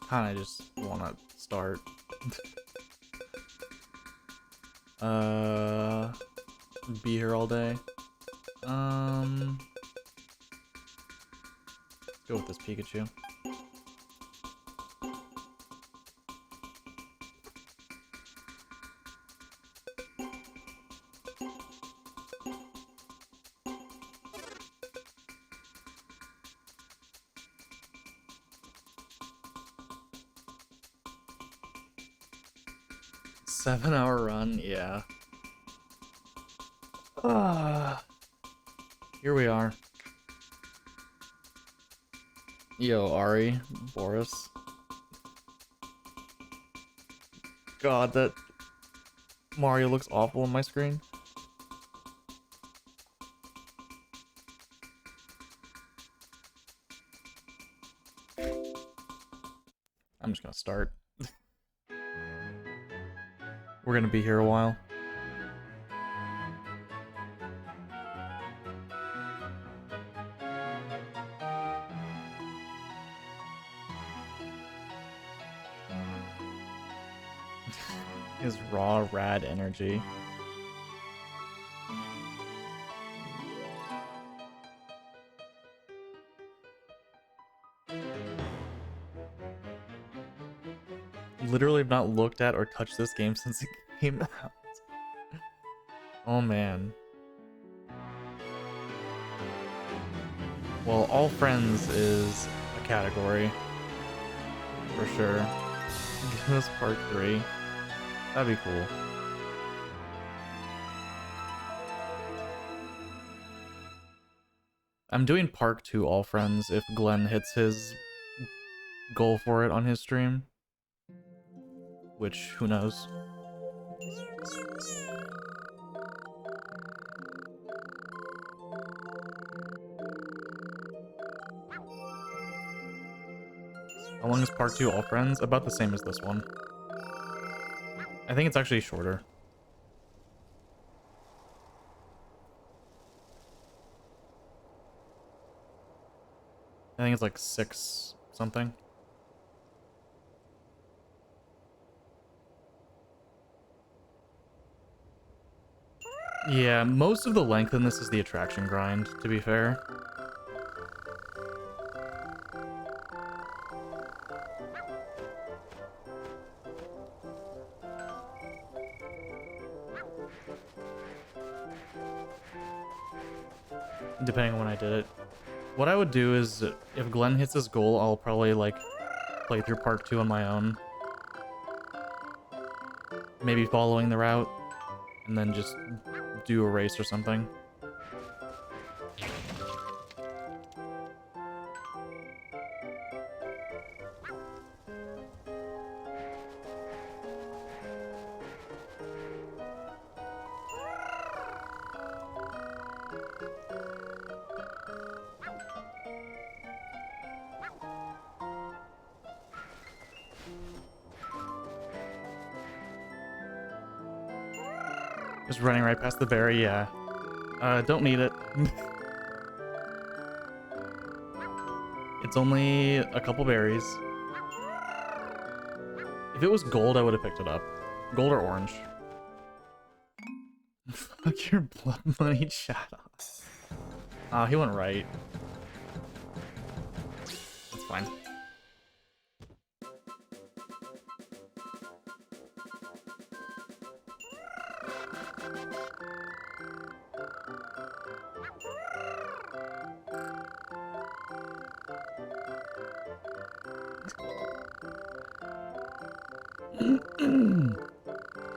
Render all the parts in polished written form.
kind of just want to start. Be here all day. Go with this Pikachu. Seven-hour run, yeah. Here we are. Yo, Ari, Boris. God, that Mario looks awful on my screen. I'm just gonna start. We're gonna be here a while. His raw, rad energy. Literally have not looked at or touched this game since it came out. Oh man. Well, All Friends is a category. For sure. Give us part 3. That'd be cool. I'm doing Park 2 All Friends if Glenn hits his goal for it on his stream. Which, who knows? How long is Park 2 All Friends? About the same as this one. I think it's actually shorter. I think it's like 6 something. Yeah, most of the length in this is the attraction grind, to be fair. Depending on when I did it. What I would do is, if Glenn hits his goal, I'll probably, like, play through Park 2 on my own. Maybe following the route, and then just do a race or something. Just running right past the berry, yeah. Don't need it. It's only a couple berries. If it was gold, I would have picked it up. Gold or orange. Fuck your blood money shadow. He went right. It's fine.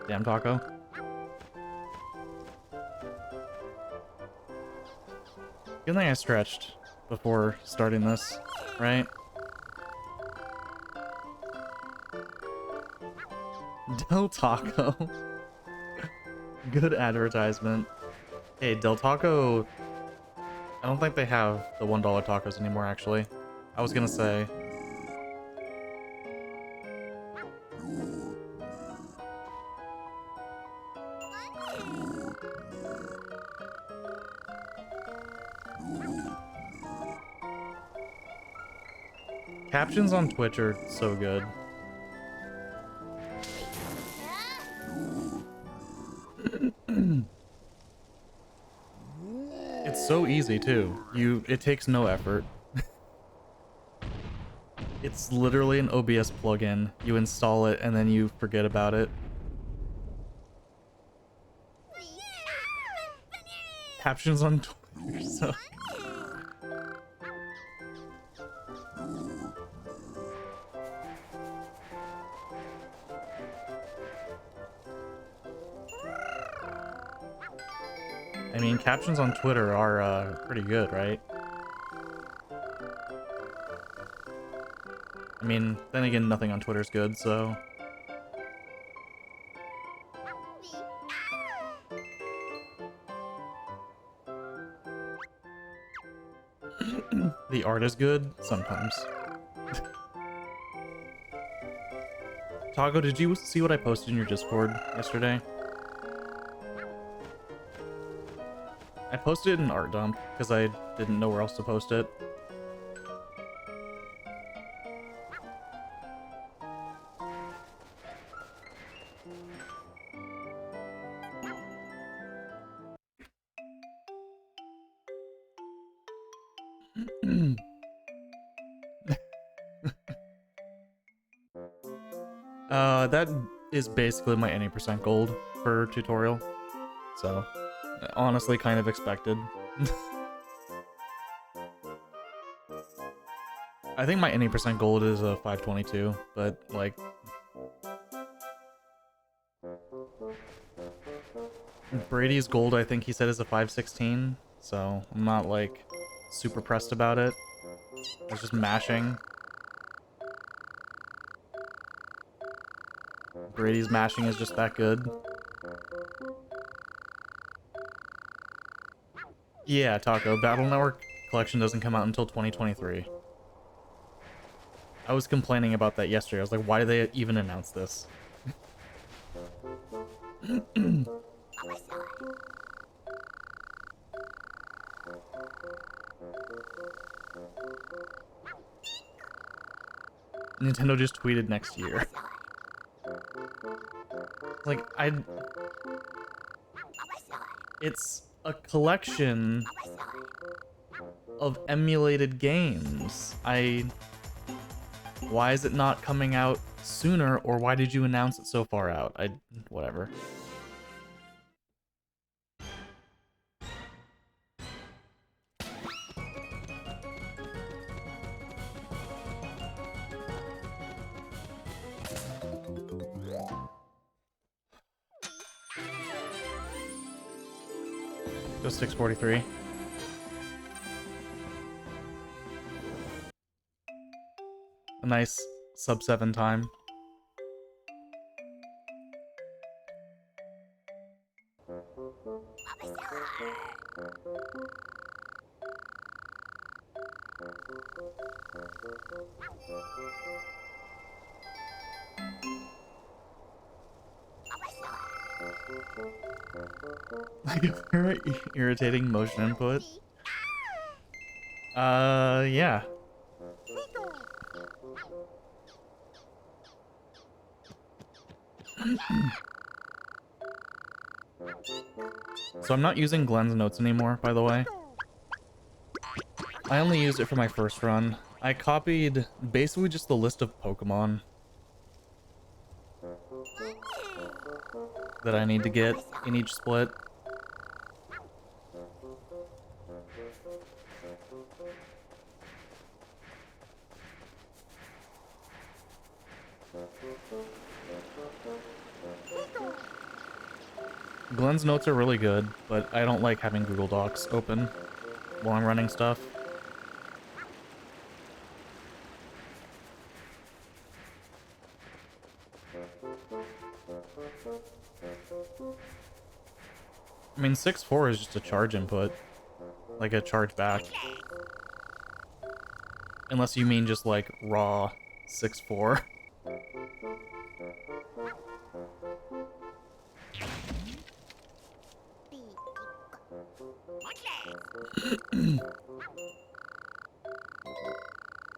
Damn taco. Good thing I stretched before starting this, right? Del Taco. Good advertisement. Hey, Del Taco... I don't think they have the $1 tacos anymore, actually. I was gonna say... Captions on Twitch are so good. It's so easy too. It takes no effort. It's literally an OBS plugin. You install it and then you forget about it. Captions on Twitter, so... I mean, captions on Twitter are pretty good, right? I mean, then again, nothing on Twitter's good, so... The art is good? Sometimes. Taco, did you see what I posted in your Discord yesterday? I posted it in Art Dump, because I didn't know where else to post it. That is basically my any percent gold for tutorial. So, honestly, kind of expected. I think my any percent gold is a 522, but like... Brady's gold, I think he said, is a 516, so I'm not like super pressed about it. It's just mashing. Brady's mashing is just that good. Yeah, Taco, Battle Network Collection doesn't come out until 2023. I was complaining about that yesterday. I was like, why did they even announce this? Nintendo just tweeted next year. Like, it's a collection of emulated games. Why is it not coming out sooner, or why did you announce it so far out? Whatever. Just 643. A nice sub 7 time. Like a very irritating motion input. Yeah. So I'm not using Glenn's notes anymore, by the way. I only used it for my first run. I copied basically just the list of Pokemon that I need to get in each split. Glenn's notes are really good, but I don't like having Google Docs open while I'm running stuff. I mean, 6-4 is just a charge input, like a charge back. Unless you mean just like raw 6-4.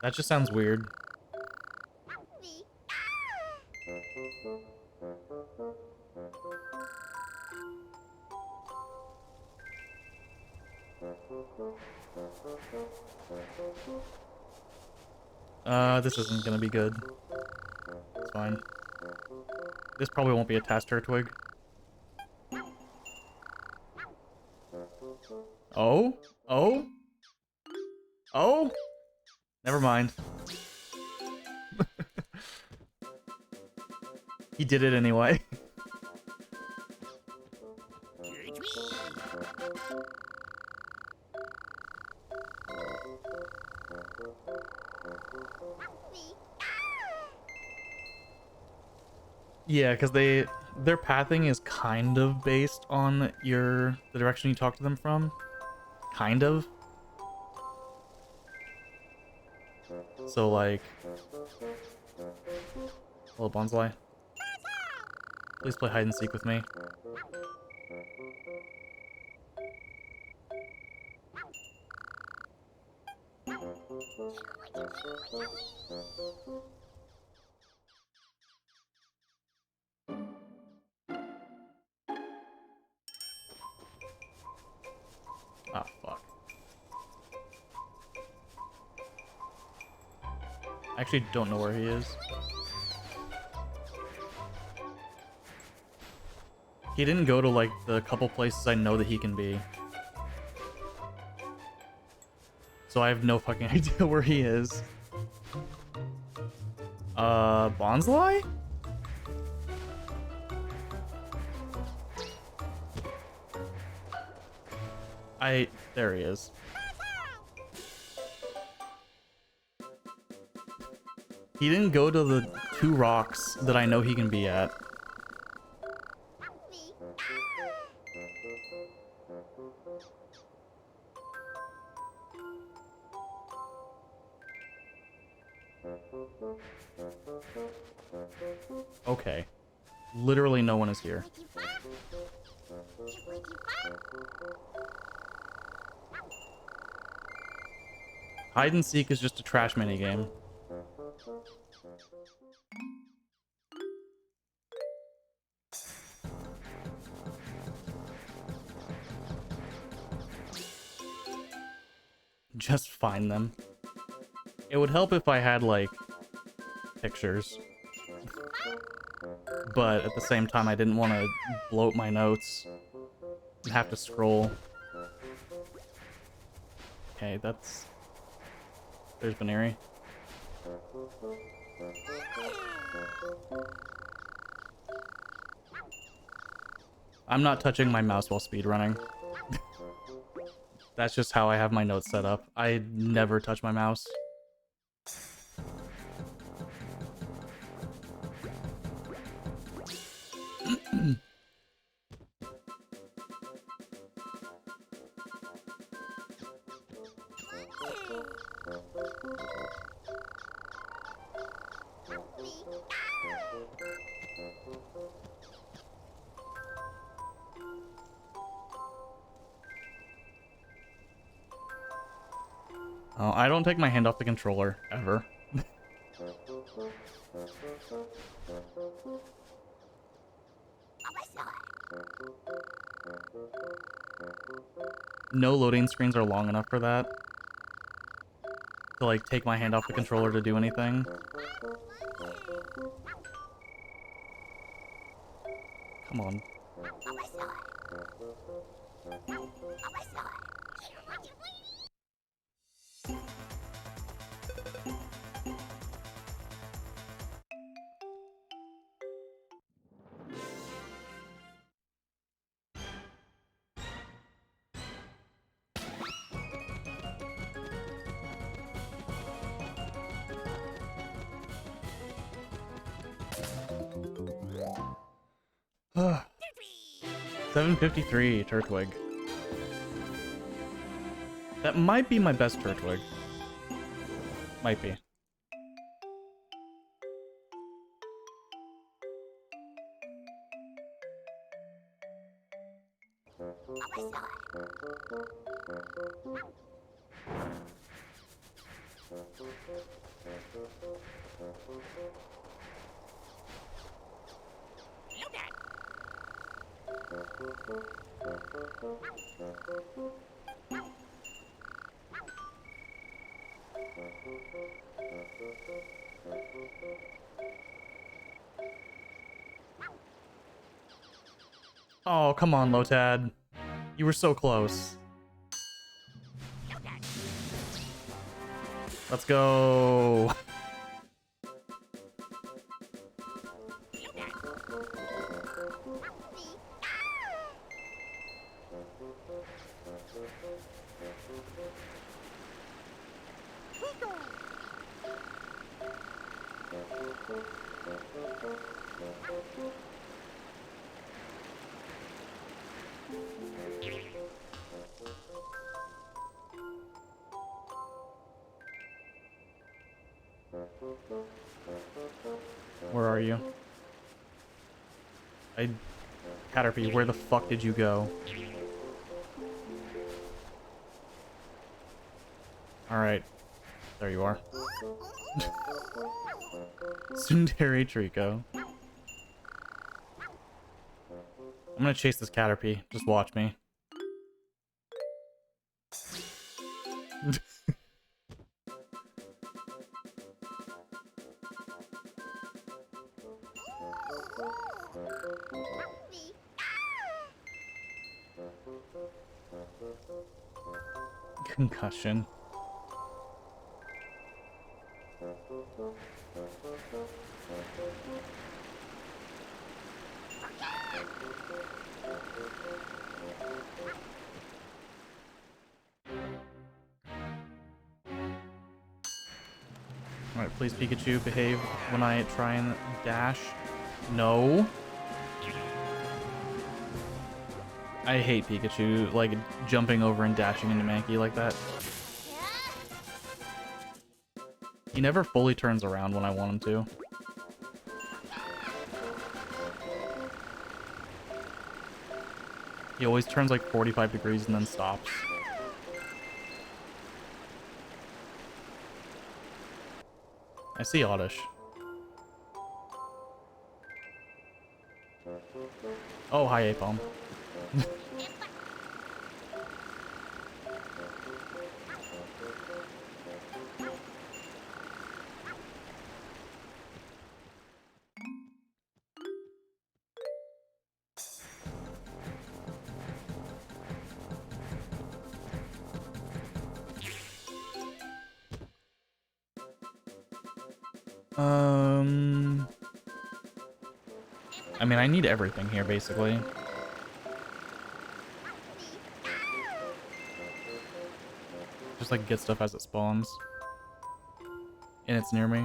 That just sounds weird. This isn't gonna be good. It's fine. This probably won't be a task Turtwig. Oh? Oh? Oh? Never mind. He did it anyway. Yeah, because their pathing is kind of based on the direction you talk to them from. Kind of. So like, hello Bonsai. Please play hide and seek with me. Ah, fuck. I actually don't know where he is. He didn't go to like the couple places I know that he can be. So I have no fucking idea where he is. Bonsai? There he is. He didn't go to the 2 rocks that I know he can be at. Okay. Literally no one is here. Hide and seek is just a trash minigame. Just find them. It would help if I had, like, pictures. But at the same time, I didn't want to bloat my notes and have to scroll. Okay, that's... There's Baneri. I'm not touching my mouse while speedrunning. That's just how I have my notes set up. I never touch my mouse. Oh, I don't take my hand off the controller, ever. No loading screens are long enough for that. To, like, take my hand off the controller to do anything. Come on. Ugh. 753 Turtwig. That might be my best Turtwig. Might be. Oh, come on, Lotad. You were so close. Let's go. Where are you? Caterpie, where the fuck did you go? Alright. There you are. Tsundere Trico. I'm gonna chase this Caterpie. Just watch me. Concussion. Alright, please Pikachu, behave when I try and dash. No. I hate Pikachu, like, jumping over and dashing into Mankey like that. He never fully turns around when I want him to. He always turns like 45 degrees and then stops. I see Oddish. Oh, hi, Apom. I mean, I need everything here, basically. Just, like, get stuff as it spawns. And it's near me.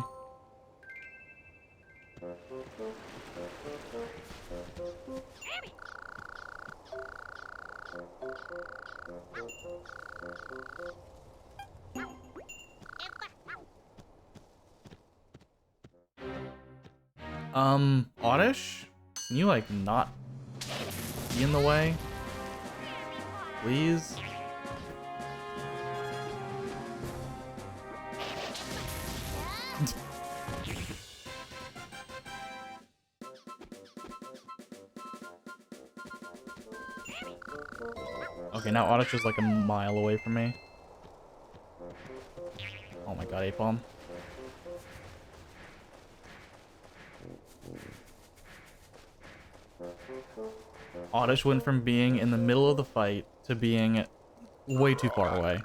Oddish? Can you, like, not be in the way? Please? Okay, now Oddish is like a mile away from me. Oh my god, Apom. Oddish went from being in the middle of the fight to being way too far away.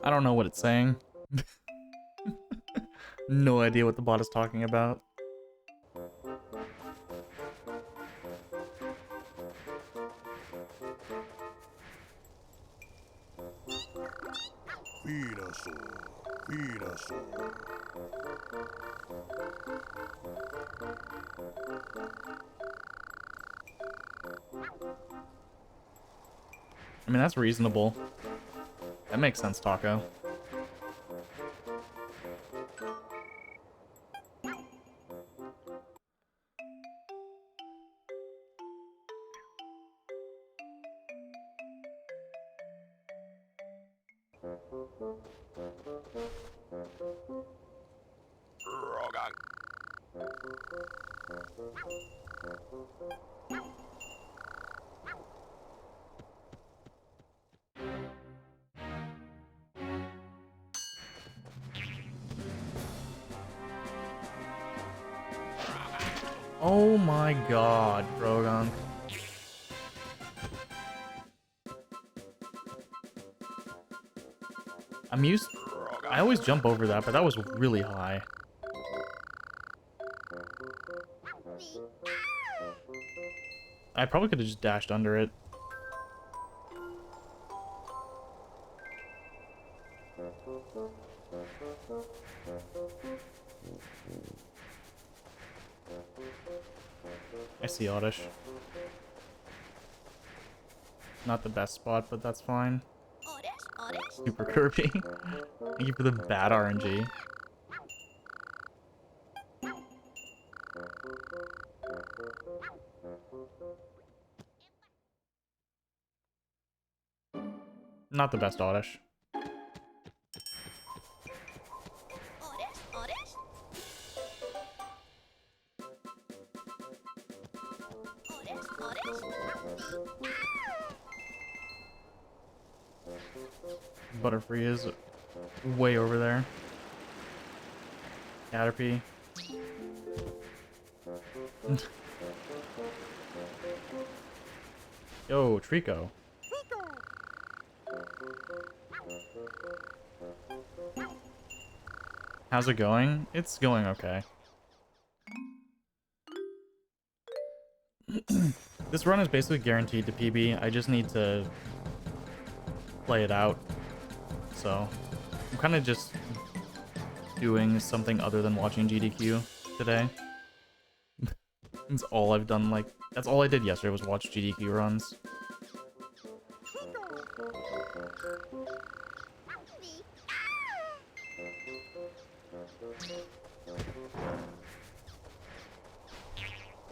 I don't know what it's saying. No idea what the bot is talking about. I mean, that's reasonable. That makes sense, Taco. Oh my god, Drogon. I'm used... I always jump over that, but that was really high. I probably could have just dashed under it. I see Oddish. Not the best spot, but that's fine. Super Kirby. Thank you for the bad RNG. Not the best Oddish. Butterfree is way over there. Caterpie. Yo, Trico. How's it going? It's going okay. This run is basically guaranteed to PB. I just need to play it out. So, I'm kind of just doing something other than watching GDQ today. That's all I've done, like, that's all I did yesterday was watch GDQ runs.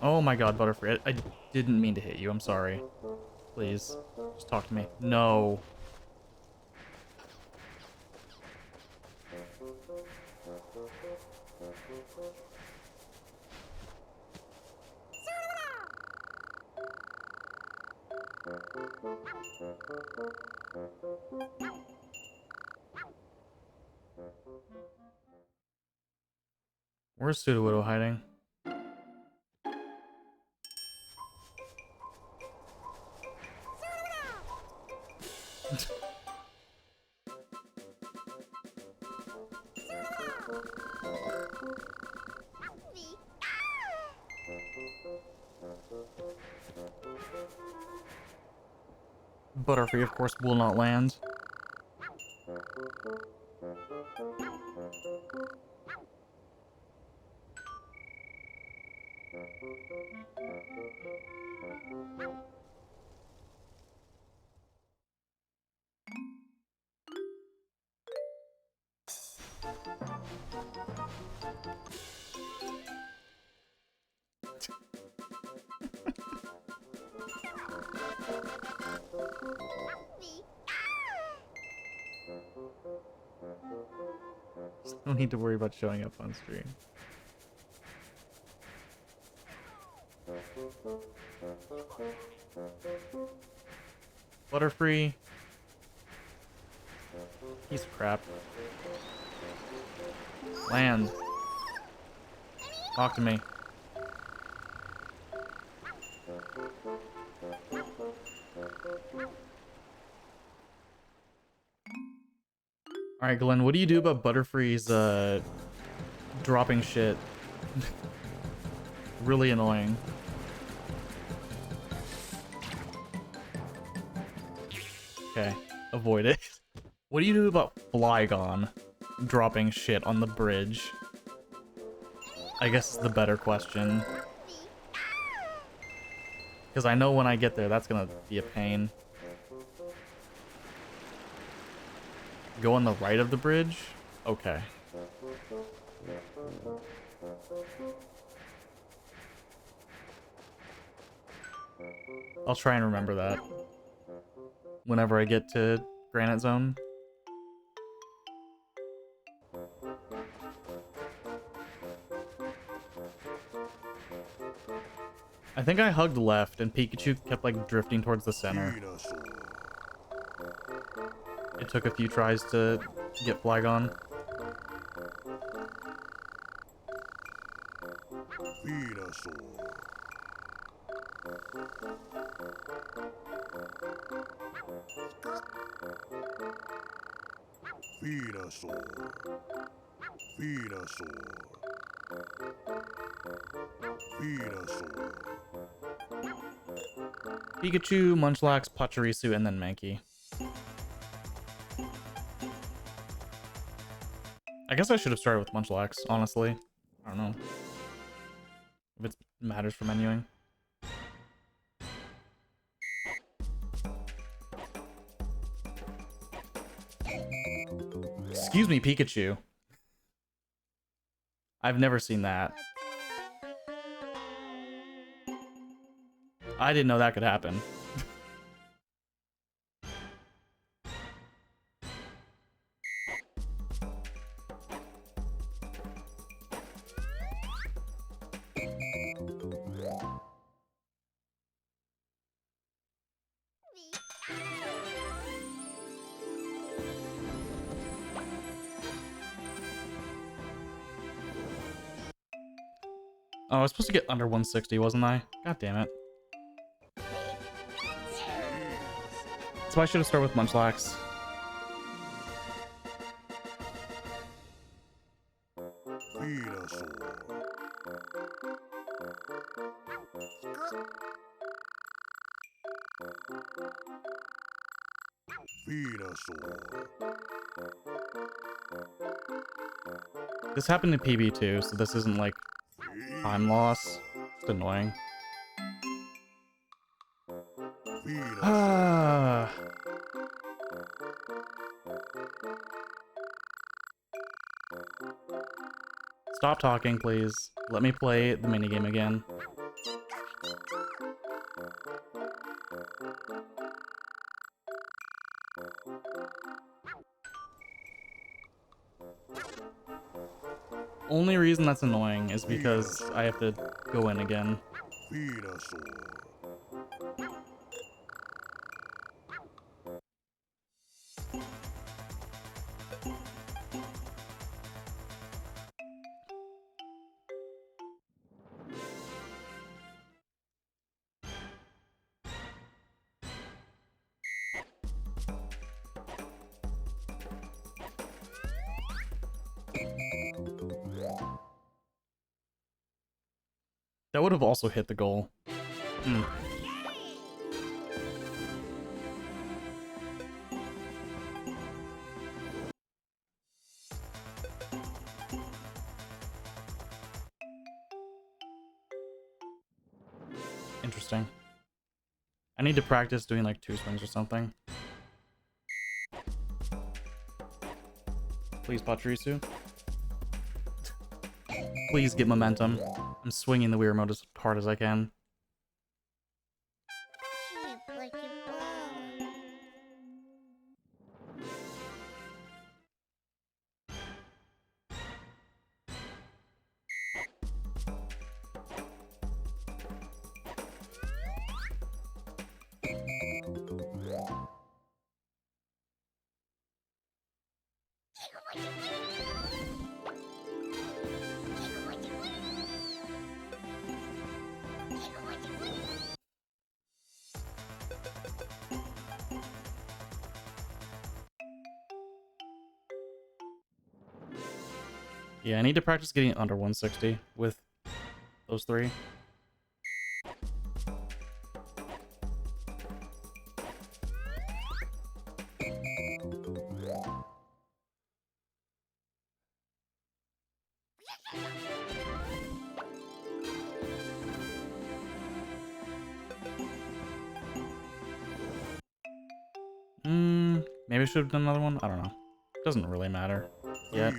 Oh my god, Butterfree, I didn't mean to hit you, I'm sorry. Please, just talk to me. No. Where's Sudowoodo hiding? Butterfree, of course, will not land. No need to worry about showing up on stream. Butterfree. Piece of crap. Land. Talk to me. Alright, Glenn, what do you do about Butterfree's, dropping shit? Really annoying. Okay, avoid it. What do you do about Flygon dropping shit on the bridge? I guess is the better question. Because I know when I get there, that's gonna be a pain. Go on the right of the bridge? Okay. I'll try and remember that whenever I get to Granite Zone. I think I hugged left and Pikachu kept like drifting towards the center. It took a few tries to get Flygon. Pikachu, Munchlax, Pachirisu, and then Mankey. I guess I should have started with Munchlax, honestly. I don't know if it matters for menuing. Excuse me, Pikachu. I've never seen that. I didn't know that could happen. Oh, I was supposed to get under 160, wasn't I? God damn it. So I should have started with Munchlax. This happened in PB too, so this isn't like time loss. It's annoying. Ah. Stop talking, please. Let me play the minigame again. Only reason that's annoying is because I have to go in again. That would have also hit the goal. Interesting. I need to practice doing like 2 swings or something. Please, Pachirisu. Please get momentum. I'm swinging the Wii remote as hard as I can. Yeah, I need to practice getting under 160 with those 3. Maybe I should have done another one. I don't know. Doesn't really matter yet.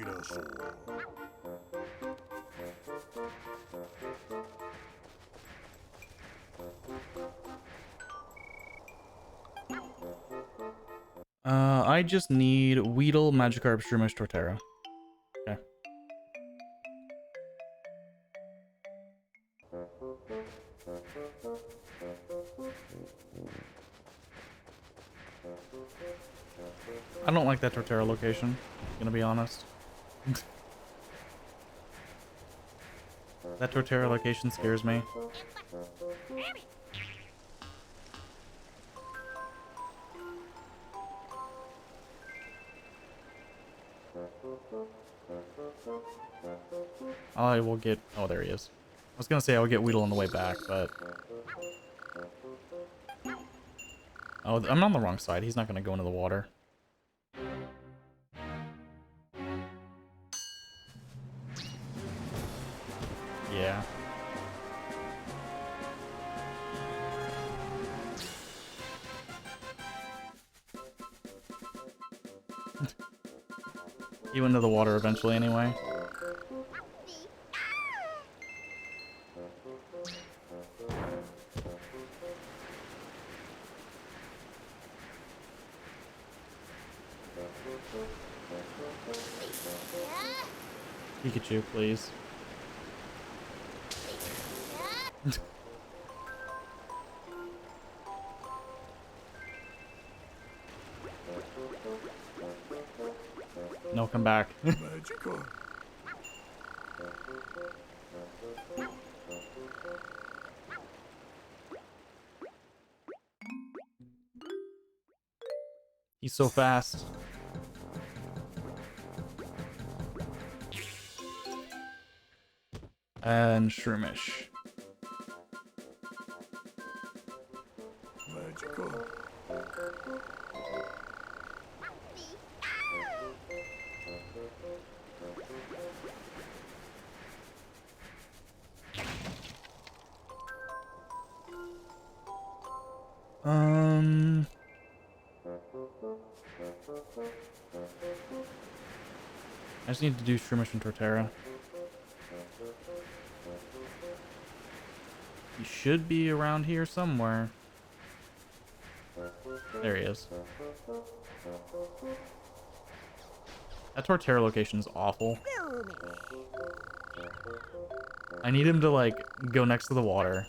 I just need Weedle, Magikarp, Shroomish, Torterra. Okay. I don't like that Torterra location, gonna be honest. That Torterra location scares me. I will get... Oh, there he is. I was gonna say I would get Weedle on the way back, but... Oh, I'm on the wrong side. He's not gonna go into the water. Yeah. He went into the water eventually anyway. Pikachu, please. No, come back. He's so fast. And Shroomish. I just need to do Shroomish and Torterra. He should be around here somewhere. There he is. That Torterra location is awful. I need him to, like, go next to the water.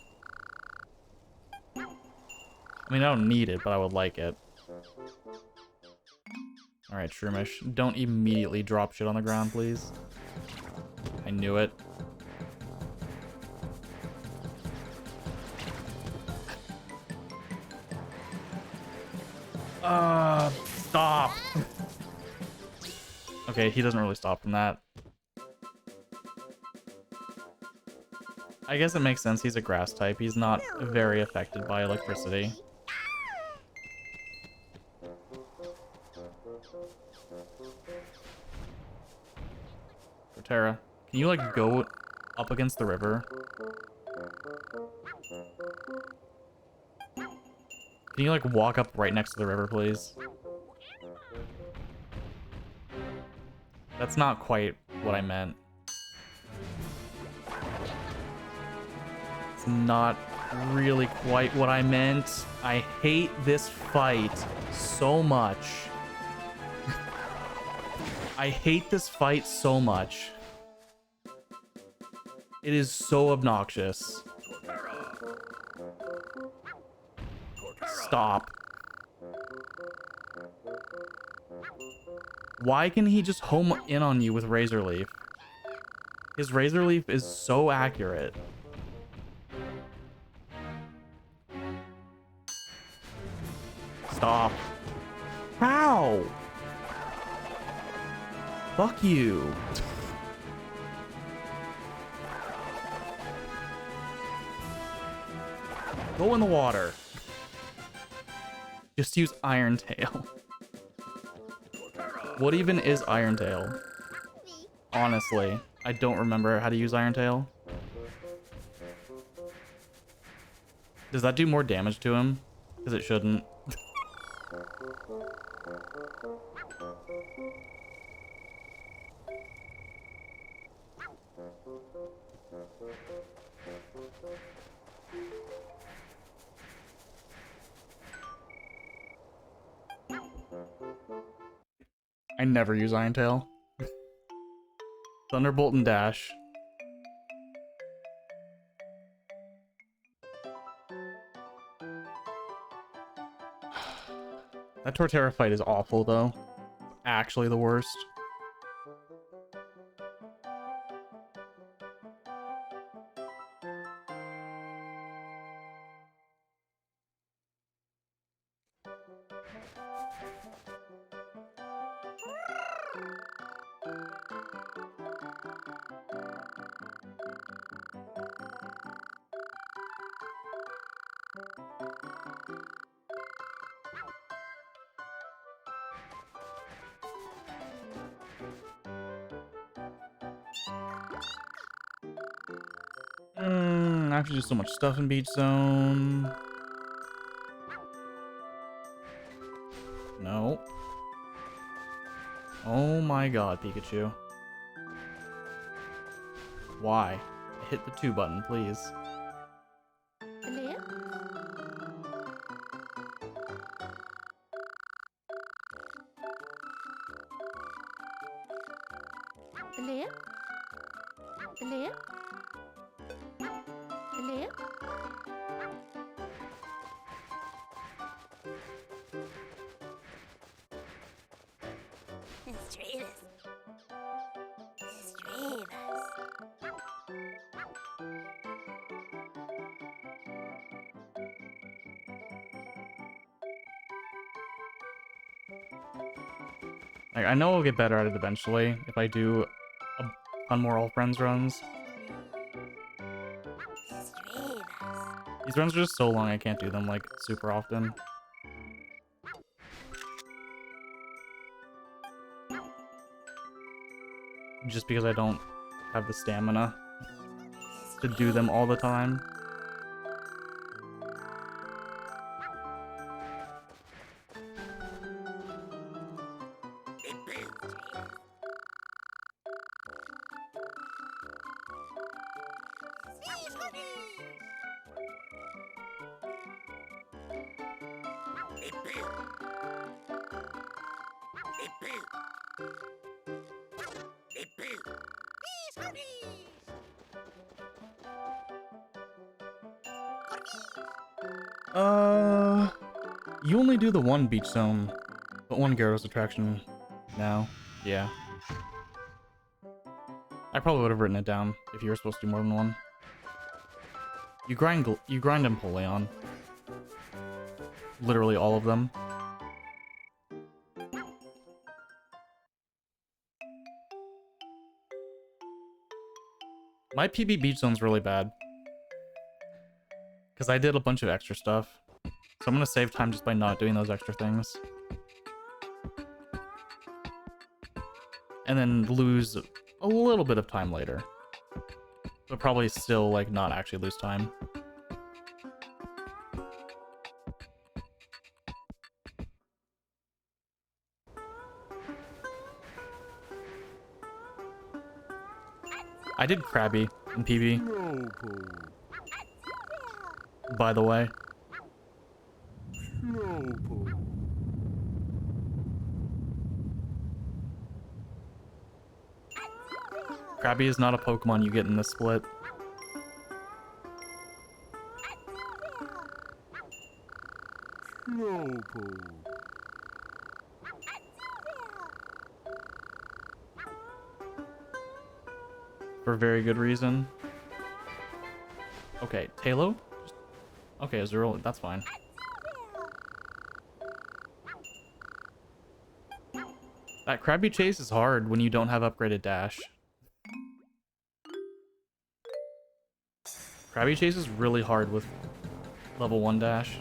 I mean, I don't need it, but I would like it. Alright, Shroomish. Don't immediately drop shit on the ground, please. I knew it. Stop! Okay, he doesn't really stop from that. I guess it makes sense. He's a grass type. He's not very affected by electricity. Torterra, can you, like, go up against the river? Can you, like, walk up right next to the river, please? That's not quite what I meant. It's not really quite what I meant. I hate this fight so much. I hate this fight so much. It is so obnoxious. Stop. Why can he just home in on you with Razor Leaf? His Razor Leaf is so accurate. Stop. How? Fuck you. Go in the water. Just use Iron Tail. What even is Iron Tail? Honestly, I don't remember how to use Iron Tail. Does that do more damage to him? Because it shouldn't. I never use Iron Tail. Thunderbolt and Dash. That Torterra fight is awful, though. Actually the worst. I have to do so much stuff in Beach Zone. No. Oh my god, Pikachu. Why? Hit the 2 button, please. Like, I know I'll get better at it eventually if I do a ton more All Friends runs. These runs are just so long I can't do them, like, super often. Just because I don't have the stamina to do them all the time. You only do the one Beach Zone, but one Gyarados attraction now. Yeah. I probably would have written it down if you were supposed to do more than one. You grind Empoleon. Literally all of them. My PB Beach Zone's really bad. Because I did a bunch of extra stuff. So I'm going to save time just by not doing those extra things. And then lose a little bit of time later. But probably still, like, not actually lose time. I did Krabby in PB. By the way. Krabby is not a Pokemon you get in this split. For very good reason. Okay, Talo? Okay, Zero, that's fine. That Krabby Chase is hard when you don't have upgraded Dash. Krabby Chase is really hard with level 1 Dash.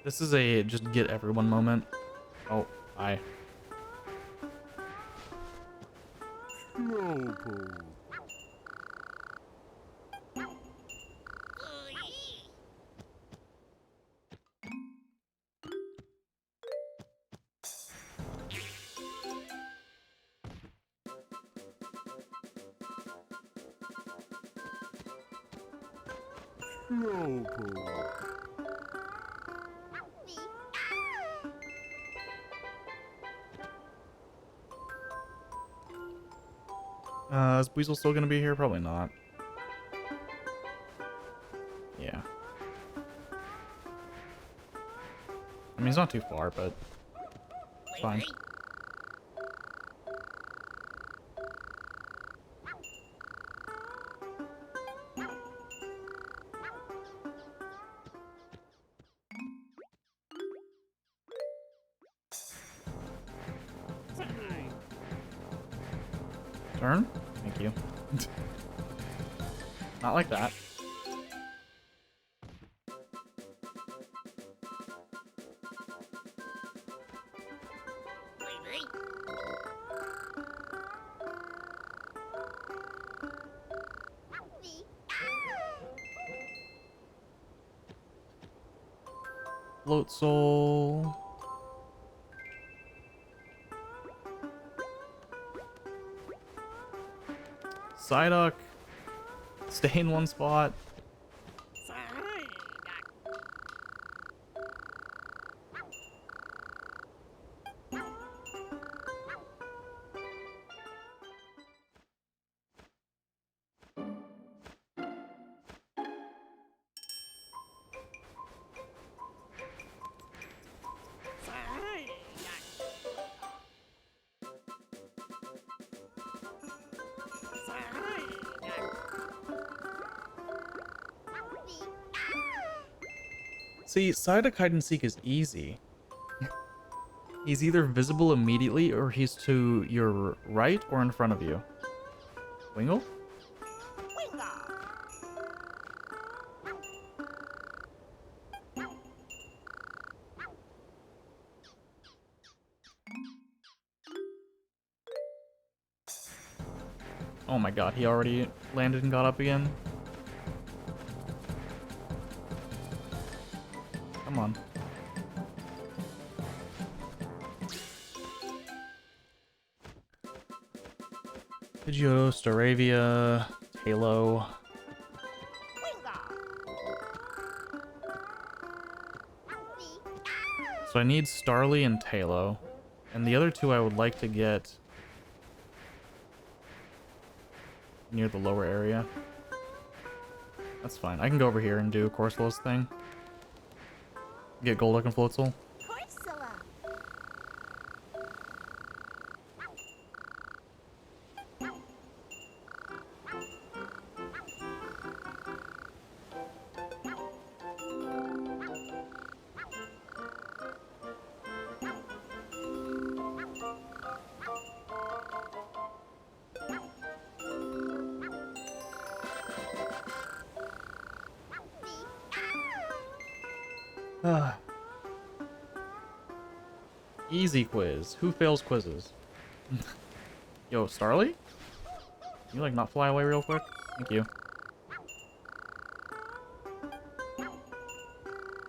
This is a just get everyone moment. Oh, hi. Is Weasel still gonna be here? Probably not. Yeah. I mean, he's not too far, but it's fine. Turn? Thank you. Not like that. Float Soul. Psyduck. Stay in one spot. See, Psyduck hide and seek is easy. He's either visible immediately or he's to your right or in front of you. Wingle? Oh my god, he already landed and got up again? Come on. Pidgeotto, Staravia, Halo. So I need Starly and Talo. And the other two I would like to get near the lower area. That's fine. I can go over here and do a Corsolas thing. Get Golduck and Floatzel. Easy quiz. Who fails quizzes? Yo, Starly? Can you like not fly away real quick? Thank you.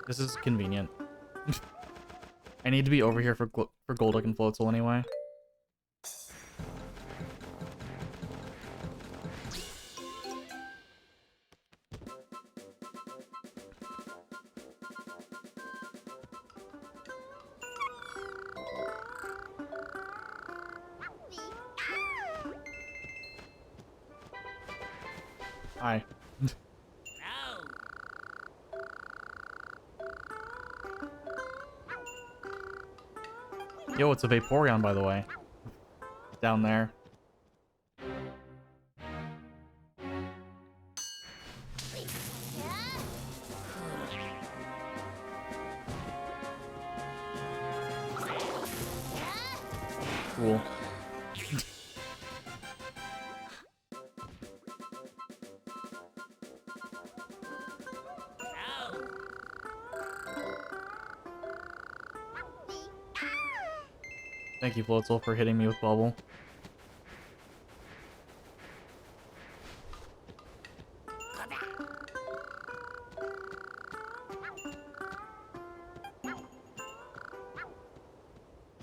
This is convenient. I need to be over here for Golduck and Floatzel anyway. Hi. Yo, it's a Vaporeon, by the way. Down there. Cool. Thank you, Floatzel, for hitting me with bubble.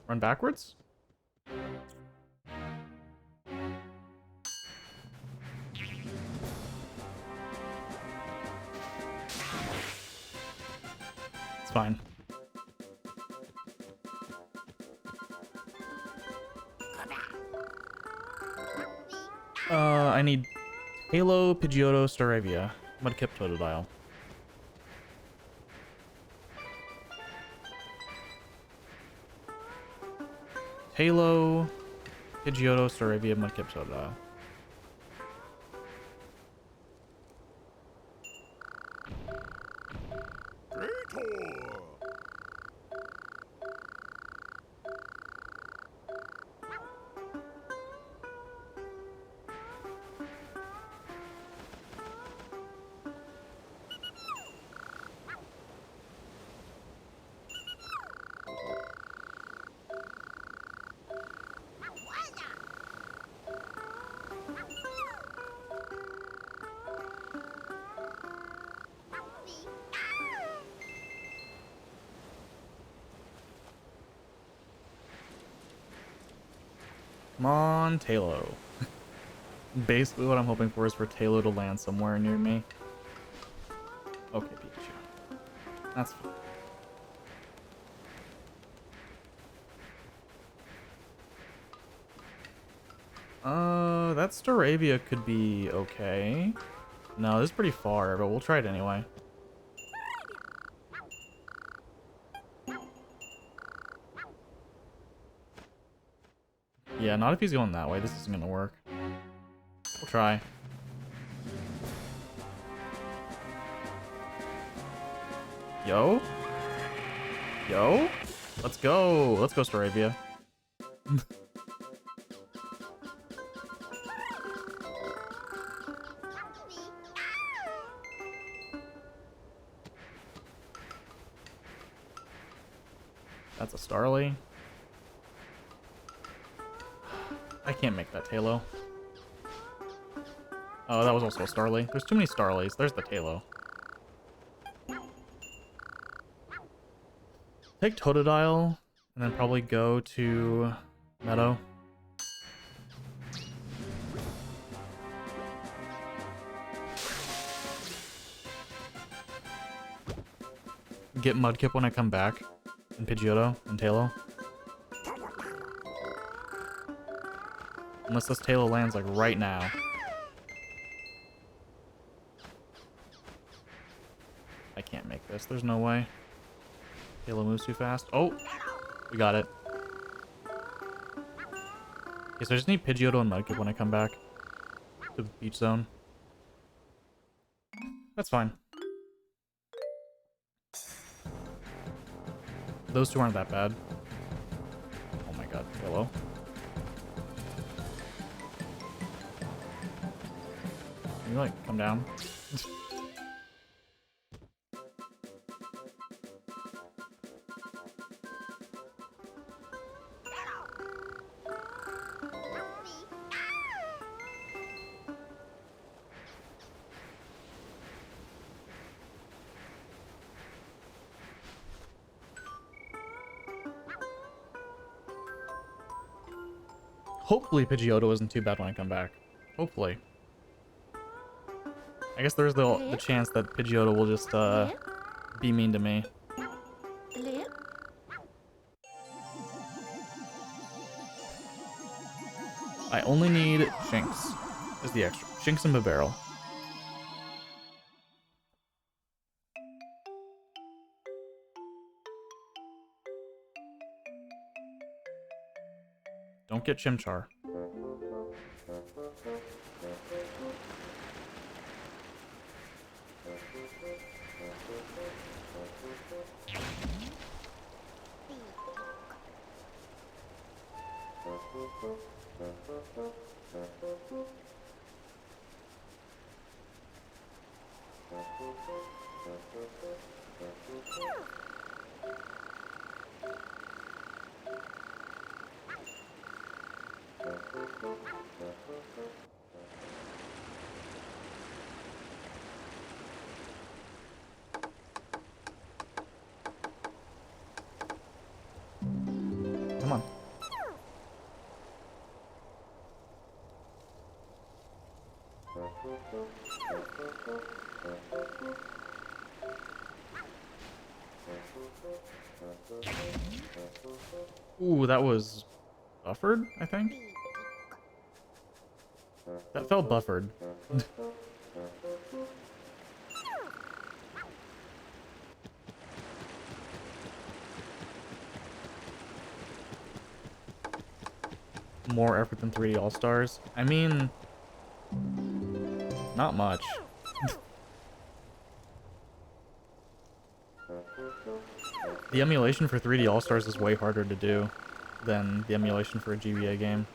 Run backwards? It's fine. I need Halo, Pidgeotto, Staravia, Mudkip, Totodile. Halo, Pidgeotto, Staravia, Mudkip, Totodile. Come on, Talo. Basically what I'm hoping for is for Talo to land somewhere near me. Okay, Pikachu. That's fine. That Staravia could be okay. No, this is pretty far, but we'll try it anyway. Yeah, not if he's going that way. This isn't gonna work. We'll try. Yo? Yo? Let's go. Let's go, Staravia. That's a Starly. I can't make that Talo. Oh, that was also a Starly. There's too many Starlies. There's the Talo. Take Totodile, and then probably go to Meadow. Get Mudkip when I come back, and Pidgeotto, and Talo. Unless this Talo lands like right now. I can't make this. There's no way. Talo moves too fast. Oh! We got it. Okay, so I just need Pidgeotto and Mudkip when I come back to Beach Zone. That's fine. Those two aren't that bad. Oh my god, Talo. Can you like come down? Hopefully Pidgeotto isn't too bad when I come back. Hopefully. I guess there's the chance that Pidgeotto will just be mean to me. I only need Shinx as the extra. Shinx and Bibarel. Don't get Chimchar. Ooh, that was buffered, I think. That felt buffered. More effort than 3D All-Stars. I mean, not much. The emulation for 3D All-Stars is way harder to do than the emulation for a GBA game.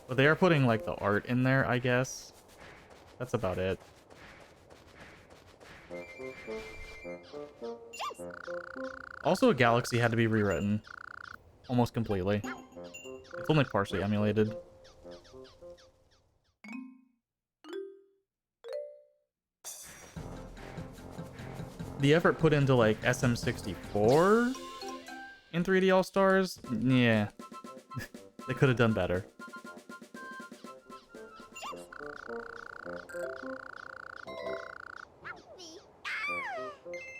But they are putting, like, the art in there, I guess. That's about it. Also, Galaxy had to be rewritten. Almost completely. It's only partially emulated. The effort put into, like, SM64 in 3D All-Stars? Yeah. They could have done better.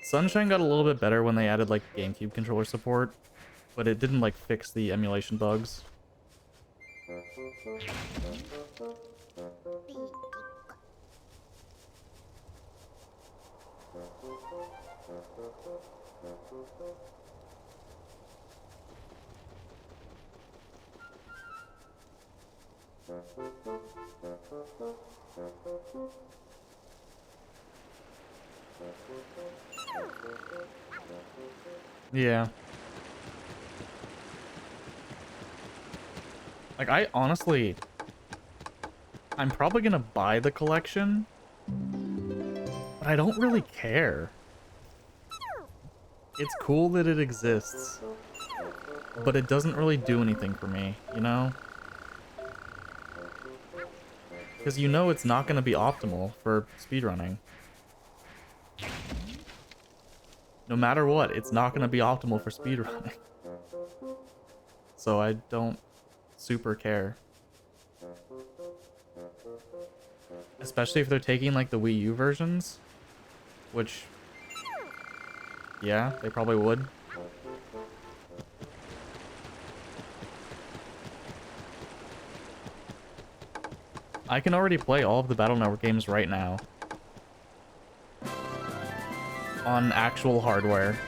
Sunshine got a little bit better when they added, like, GameCube controller support, but it didn't, like, fix the emulation bugs. Yeah. Like, I'm probably gonna buy the collection, but I don't really care. It's cool that it exists, but it doesn't really do anything for me, you know? Because you know it's not gonna be optimal for speedrunning. No matter what, it's not gonna be optimal for speedrunning. So I don't super care. Especially if they're taking, like, the Wii U versions. Which, yeah, they probably would. I can already play all of the Battle Network games right now. On actual hardware.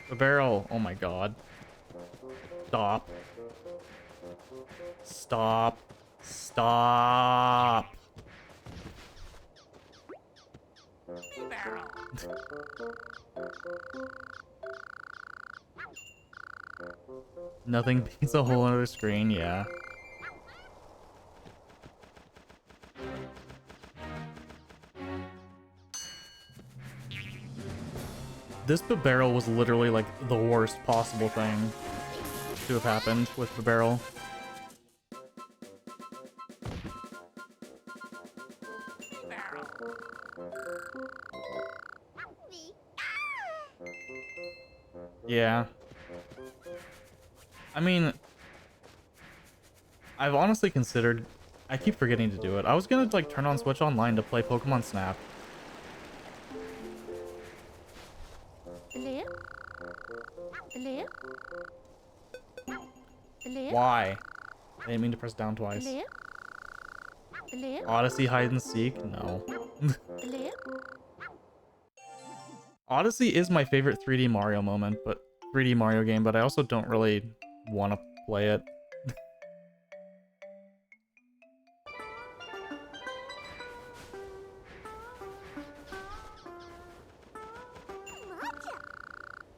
The barrel. Oh my god. Stop. Stop. Stop. Nothing beats a whole other screen, yeah. This barrel was literally like the worst possible thing to have happened with the barrel. Yeah. I mean, I've honestly considered, I keep forgetting to do it. I was gonna like turn on Switch Online to play Pokemon Snap. Why? I didn't mean to press down twice. Odyssey hide and seek? No. Odyssey is my favorite 3D Mario moment, but 3D Mario game, but I also don't really want to play it.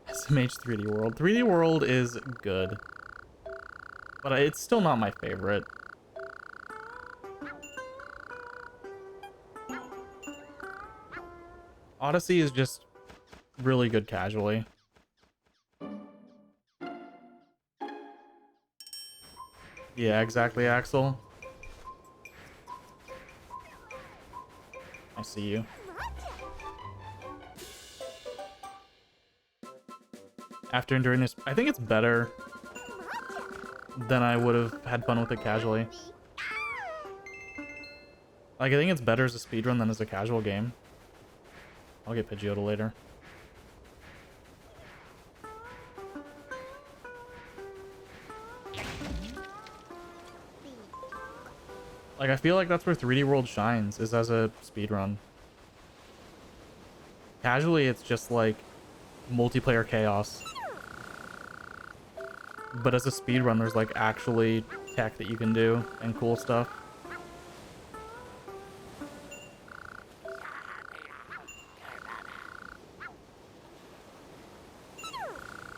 SMH 3D World. 3D World is good, but it's still not my favorite. Odyssey is just really good casually. Yeah, exactly, Axel. I see you. After enduring this, I think it's better than I would have had fun with it casually. Like, I think it's better as a speedrun than as a casual game. I'll get Pidgeotto later. Like, I feel like that's where 3D World shines, is as a speedrun. Casually, it's just like multiplayer chaos. But as a speedrun, there's like actually tech that you can do and cool stuff.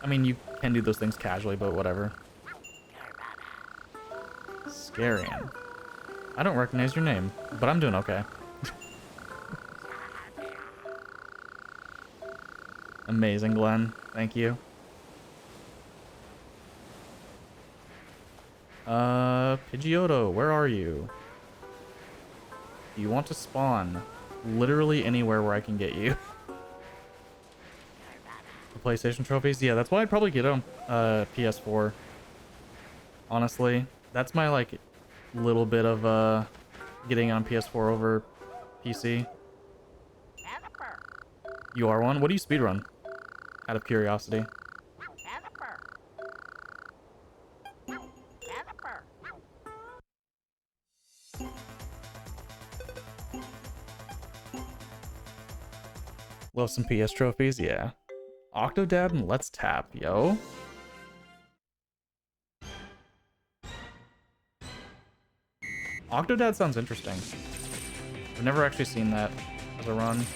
I mean, you can do those things casually, but whatever. Scarian. I don't recognize your name, but I'm doing okay. Amazing, Glenn. Thank you. Pidgeotto, where are you? Do you want to spawn? Literally anywhere where I can get you. The PlayStation trophies? Yeah, that's why I'd probably get them PS4. Honestly, that's my like little bit of getting on PS4 over PC. You are one? What do you speedrun? Out of curiosity. Love some PS trophies, yeah. Octodad and Let's Tap, yo. Octodad sounds interesting. I've never actually seen that as a run.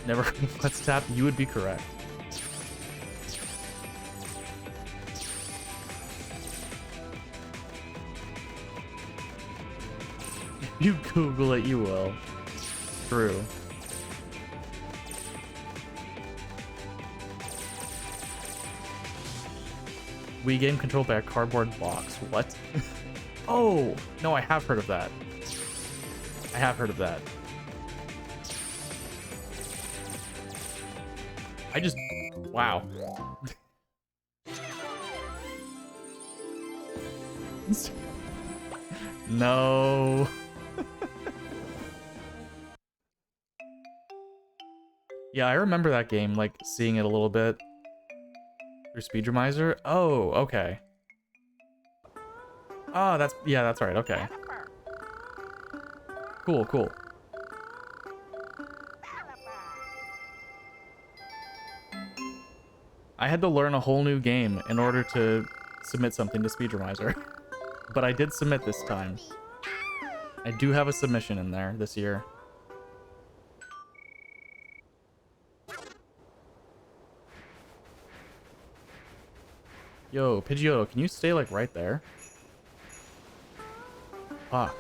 Never Let's Tap, you would be correct. If you Google it, you will. True. Wii game controlled by a cardboard box. What? Oh, no, I have heard of that. I have heard of that. I just... Wow. No. Yeah, I remember that game, like, seeing it a little bit. Through Speedrumizer? Oh, okay. Oh, that's... Yeah, that's right, okay. Cool, cool. I had to learn a whole new game in order to submit something to Speedrumizer. But I did submit this time. I do have a submission in there this year. Yo, Pidgeotto, can you stay, like, right there? Fuck.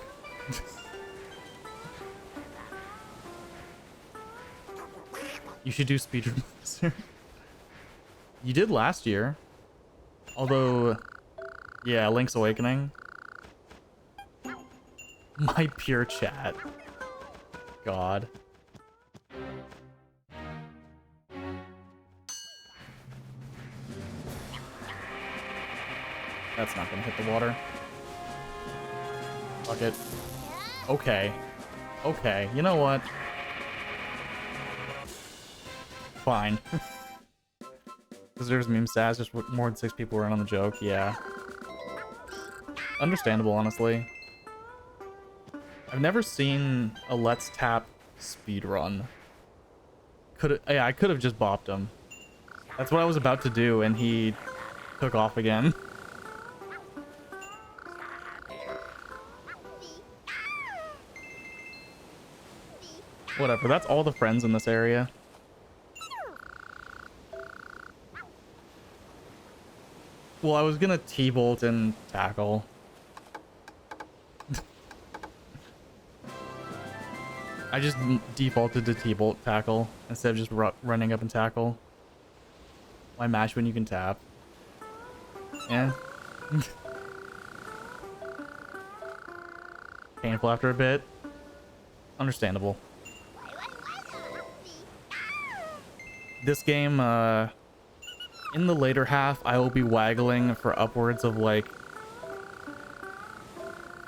You should do Speedrumizer. You did last year. Although, yeah, Link's Awakening. My pure chat. God. That's not gonna hit the water. Fuck it. Okay. Okay, you know what? Fine. Deserves meme stats, just more than 6 people were in on the joke, yeah. Understandable, honestly. I've never seen a Let's Tap speedrun. Yeah, I could have just bopped him. That's what I was about to do, and he took off again. Whatever, that's all the friends in this area. Well, I was gonna T-bolt and tackle. I just defaulted to T-bolt tackle instead of just running up and tackle. Why mash when you can tap? Yeah. Painful after a bit. Understandable. This game, in the later half, I will be waggling for upwards of like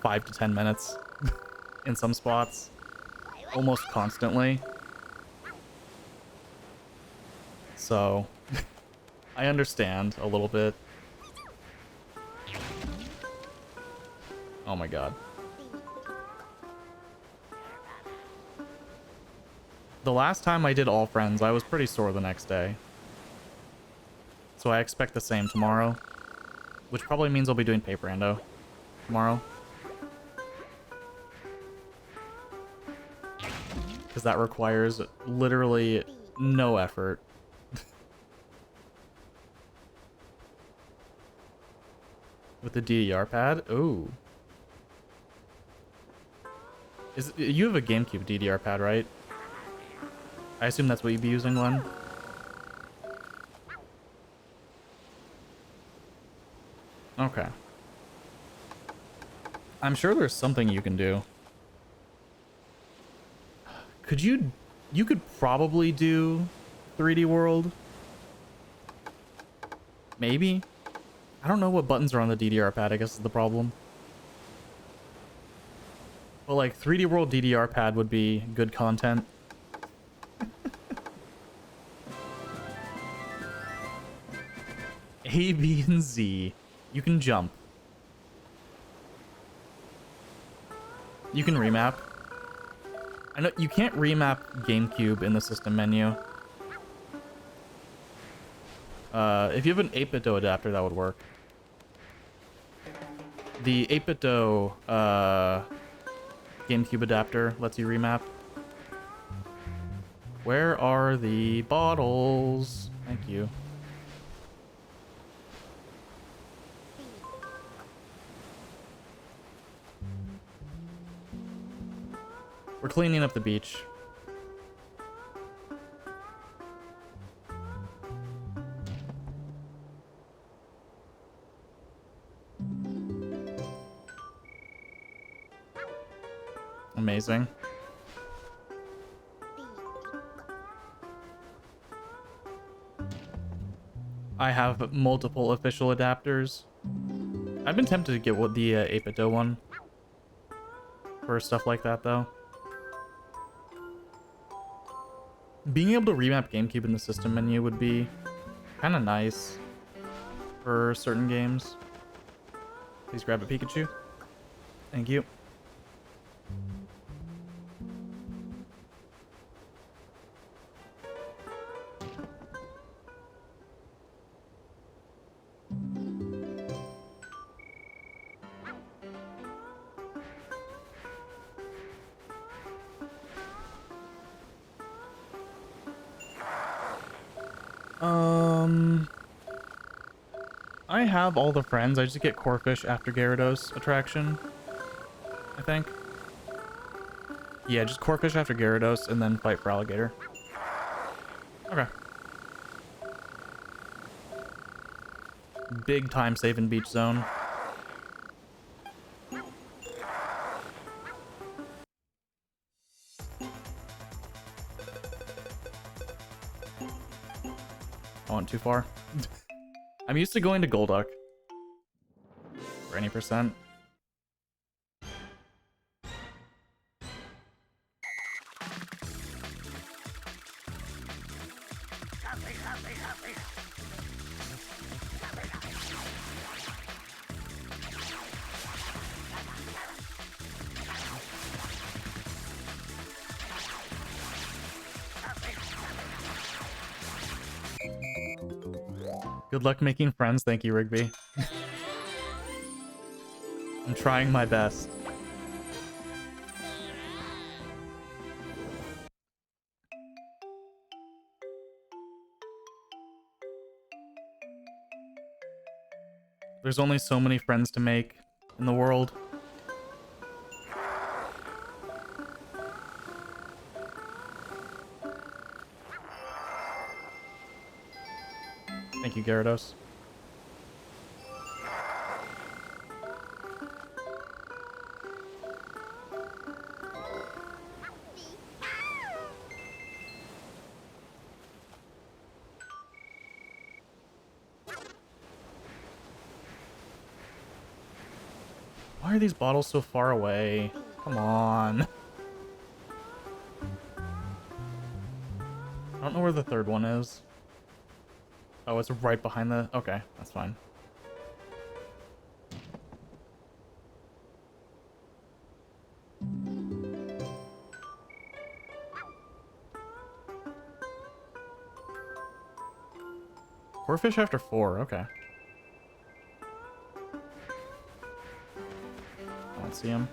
5 to 10 minutes in some spots, almost constantly. So, I understand a little bit. Oh my god. The last time I did all friends, I was pretty sore the next day. So I expect the same tomorrow. Which probably means I'll be doing paper rando tomorrow. Because that requires literally no effort. With the DDR pad? Ooh. You have a GameCube DDR pad, right? I assume that's what you'd be using, Glenn. Okay. I'm sure there's something you can do. Could you could probably do 3D World? Maybe? I don't know what buttons are on the DDR pad, I guess is the problem. But like 3D World DDR pad would be good content. A, B, and Z. You can jump. You can remap. I know you can't remap GameCube in the system menu. If you have an 8-bit adapter, that would work. The 8-bit GameCube adapter lets you remap. Where are the bottles? Thank you. We're cleaning up the beach. Amazing. I have multiple official adapters. I've been tempted to get the 8-bit one for stuff like that, though. Being able to remap GameCube in the system menu would be kind of nice for certain games. Please grab a Pikachu. Thank you. I have all the friends. I just get Corfish after Gyarados attraction, I think. Yeah, just Corfish after Gyarados and then fight for Alligator. Okay. Big time saving beach zone. I went too far. I'm used to going to Golduck for any percent. Good luck making friends. Thank you, Rigby. I'm trying my best. There's only so many friends to make in the world. Thank you, Gyarados. Why are these bottles so far away? Come on. I don't know where the third one is. Oh, it's right behind the... Okay, that's fine. Four fish after 4, okay. I don't see him.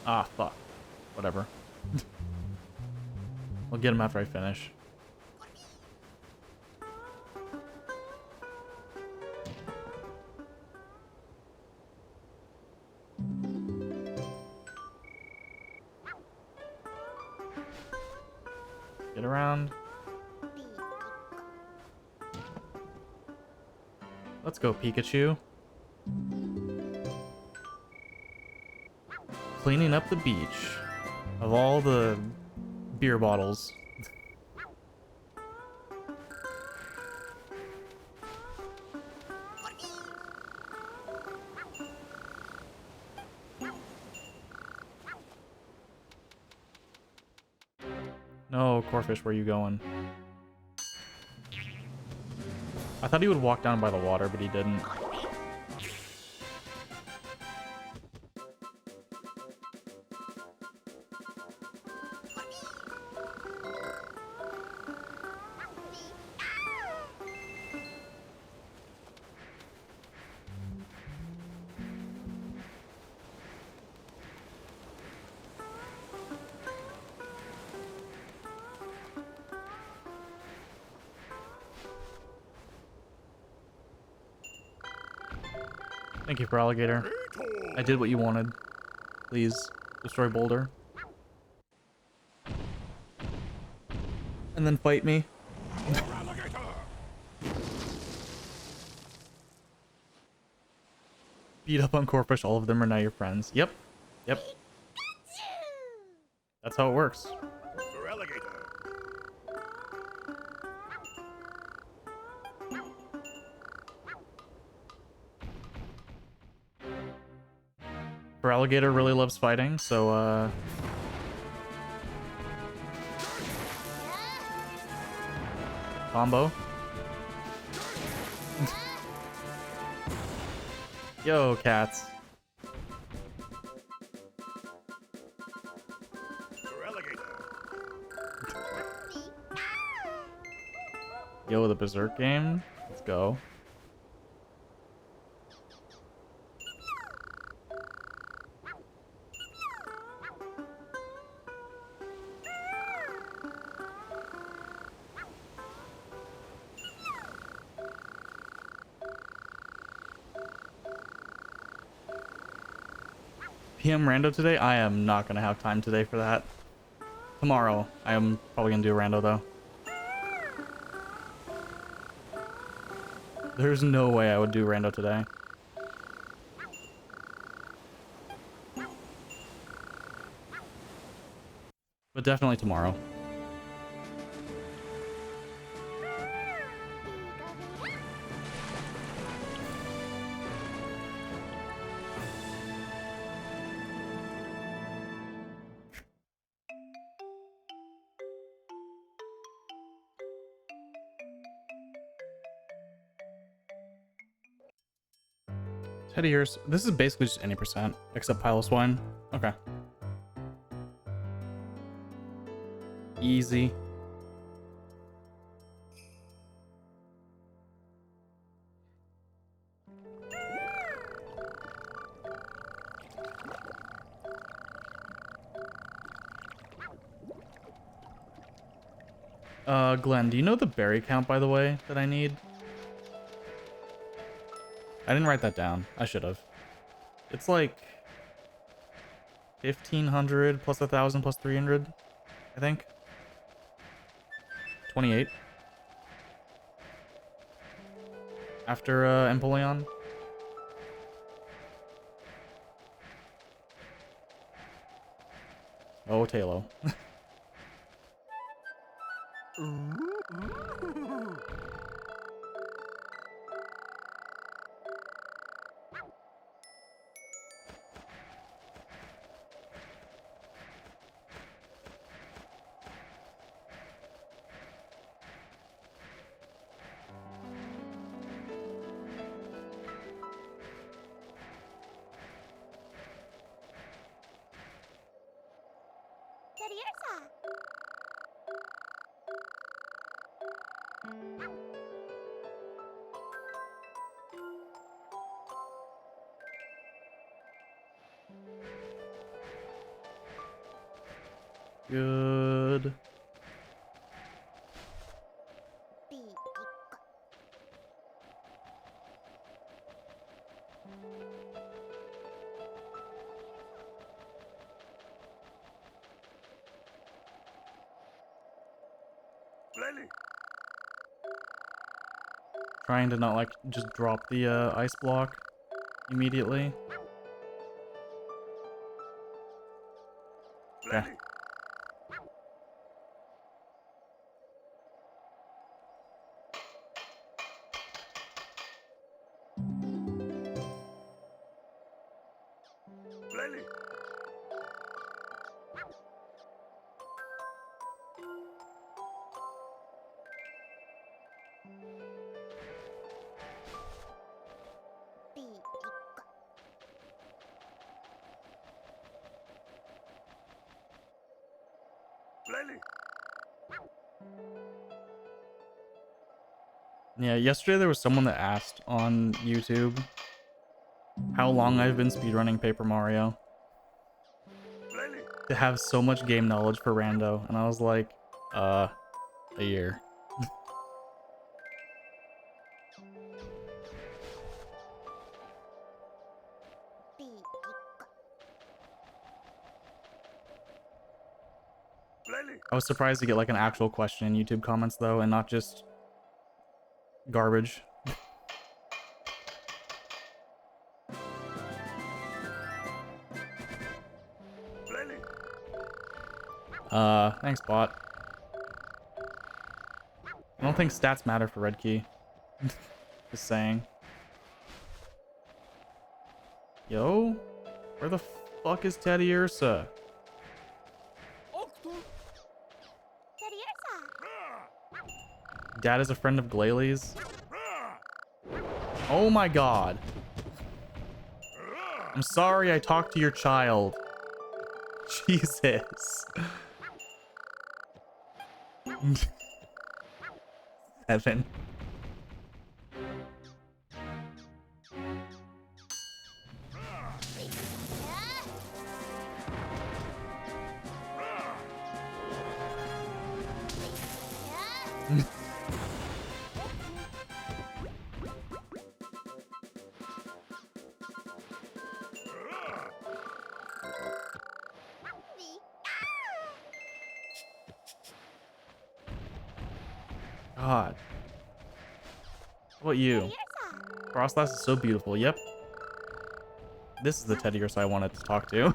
Ah, fuck. Whatever. I'll get him after I finish. Get around. Let's go, Pikachu. Cleaning up the beach of all the beer bottles. No, Corfish, where are you going? I thought he would walk down by the water, but he didn't. Thank you for alligator. I did what you wanted. Please, destroy Boulder. And then fight me. Beat up on Corfish, all of them are now your friends. Yep. Yep. That's how it works. Alligator really loves fighting, so combo. Yo, cats. Yo, the Berserk game. Let's go. PM rando today? I am not going to have time today for that. Tomorrow. I am probably going to do a rando though. There's no way I would do rando today. But definitely tomorrow. Teddy ears. This is basically just any percent, except pile of swine. Okay. Easy. Glenn, do you know the berry count, by the way, that I need? I didn't write that down. I should have. It's like 1,500 plus 1,000 plus 300, I think. 28. After Empoleon. Oh, Talo. Good. Trying to not like just drop the ice block immediately. Okay. Yeah, yesterday there was someone that asked on YouTube how long I've been speedrunning Paper Mario to have so much game knowledge for rando, and I was like, a year. I was surprised to get like an actual question in YouTube comments though, and not just garbage. Thanks, bot. I don't think stats matter for Red Key. Just saying. Yo, where the fuck is Teddy Ursa? Dad is a friend of Glalie. Oh my god. I'm sorry I talked to your child. Jesus. 7. God. What about you? Frostlass is so beautiful. Yep. This is the Teddy Ursa I wanted to talk to.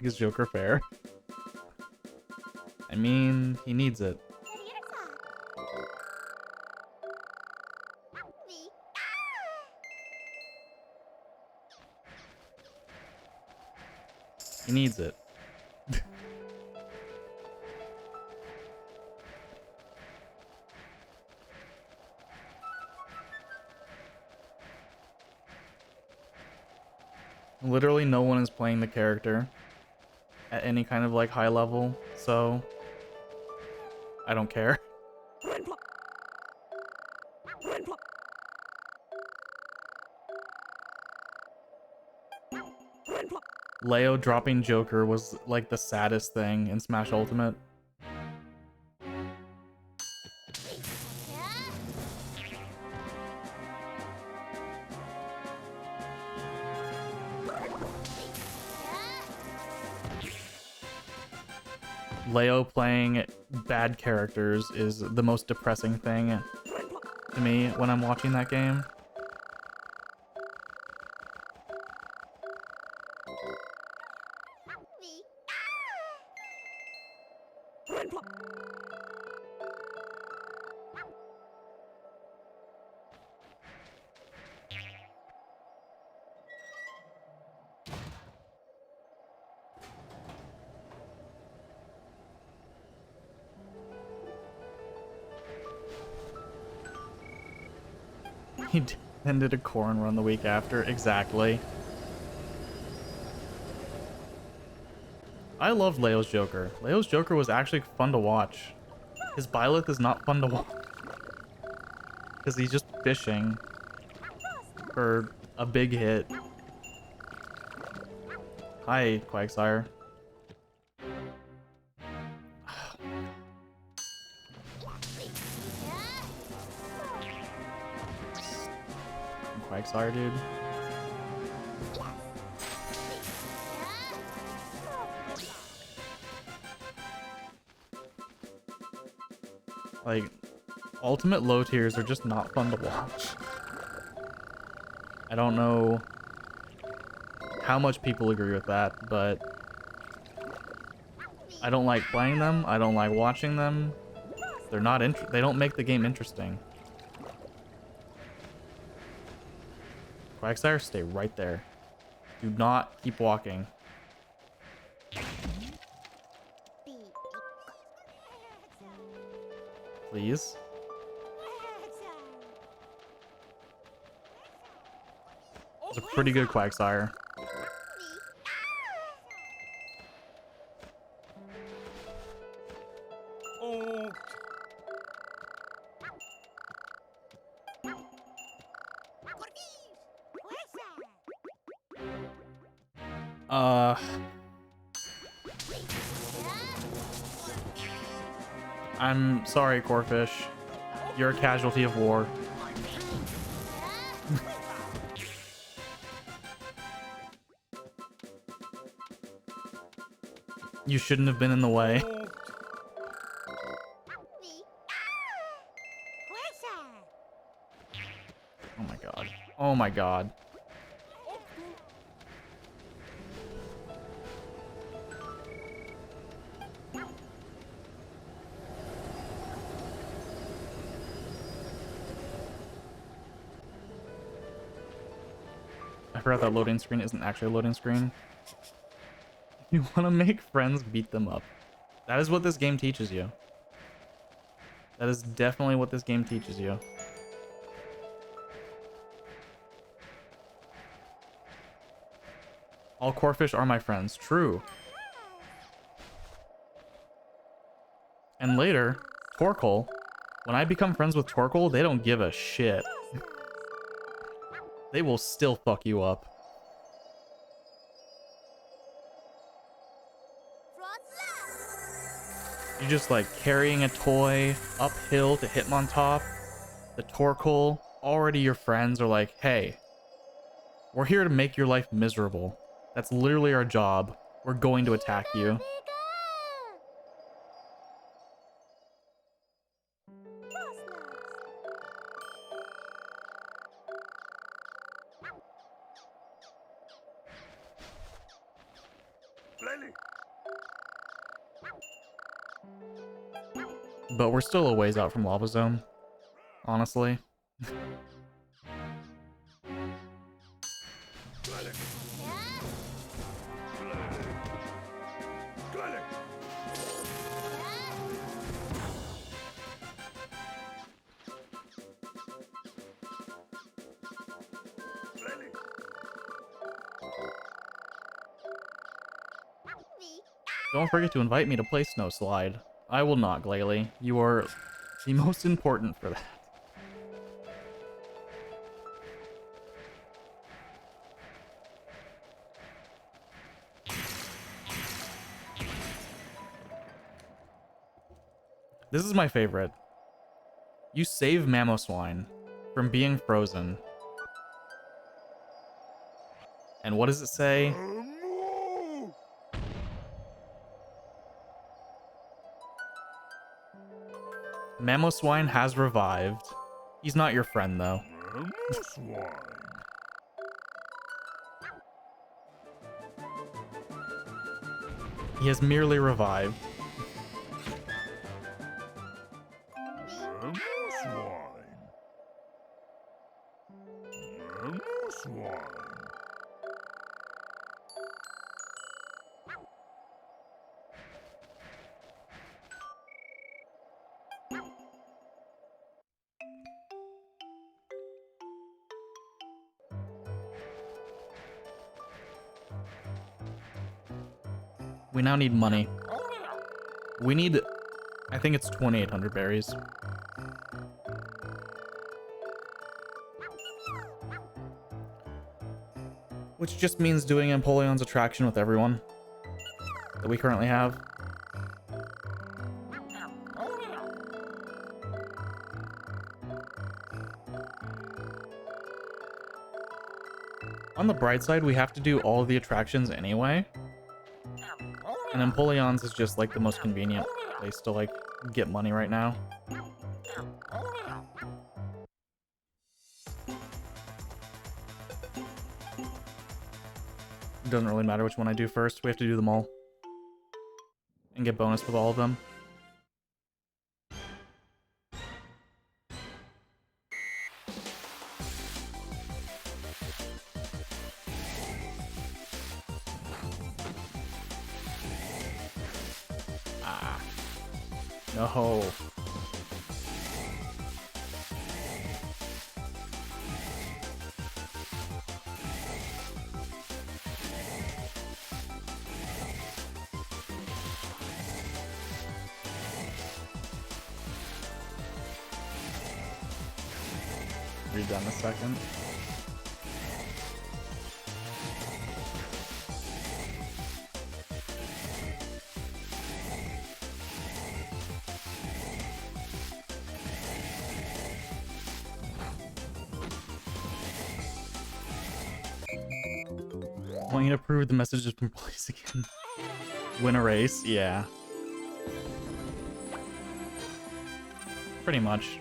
Is Joker fair? I mean, he needs it. He needs it. Literally no one is playing the character at any kind of like high level, so I don't care. Leo dropping Joker was like the saddest thing in Smash Ultimate. Leo playing bad characters is the most depressing thing to me when I'm watching that game. He did a corn run the week after. Exactly. I loved Leo's Joker. Leo's Joker was actually fun to watch. His Byleth is not fun to watch. Because he's just fishing for a big hit. Hi, Quagsire. Quagsire, dude. Like, ultimate low tiers are just not fun to watch. I don't know how much people agree with that, but I don't like playing them. I don't like watching them. They're not they don't make the game interesting. Quagsire, stay right there. Do not keep walking. Please. It's a pretty good Quagsire. I'm sorry, Corfish. You're a casualty of war. You shouldn't have been in the way. Oh my god. Oh my god. I forgot that loading screen isn't actually a loading screen. You want to make friends, beat them up. That is what this game teaches you. That is definitely what this game teaches you. All Corfish are my friends. True. And later, Torkoal. When I become friends with Torkoal, they don't give a shit. They will still fuck you up. You're just like carrying a toy uphill to Hitmontop. The Torkoal, already your friends, are like, hey, we're here to make your life miserable. That's literally our job. We're going to attack you. But we're still a ways out from Lava Zone, honestly. Don't forget to invite me to play Snow Slide. I will not, Glalie. You are the most important for that. This is my favorite. You save Mamoswine from being frozen. And what does it say? Mamoswine has revived. He's not your friend, though. He has merely revived. We now need money. We need, I think it's 2,800 berries. Which just means doing Empoleon's attraction with everyone that we currently have. On the bright side, we have to do all of the attractions anyway. And Empoleon's is just like the most convenient place to like get money right now. It doesn't really matter which one I do first. We have to do them all. And get bonus with all of them. Ah. No. Redone in a second. Want you to prove the message has been placed again. Win a race? Yeah. Pretty much.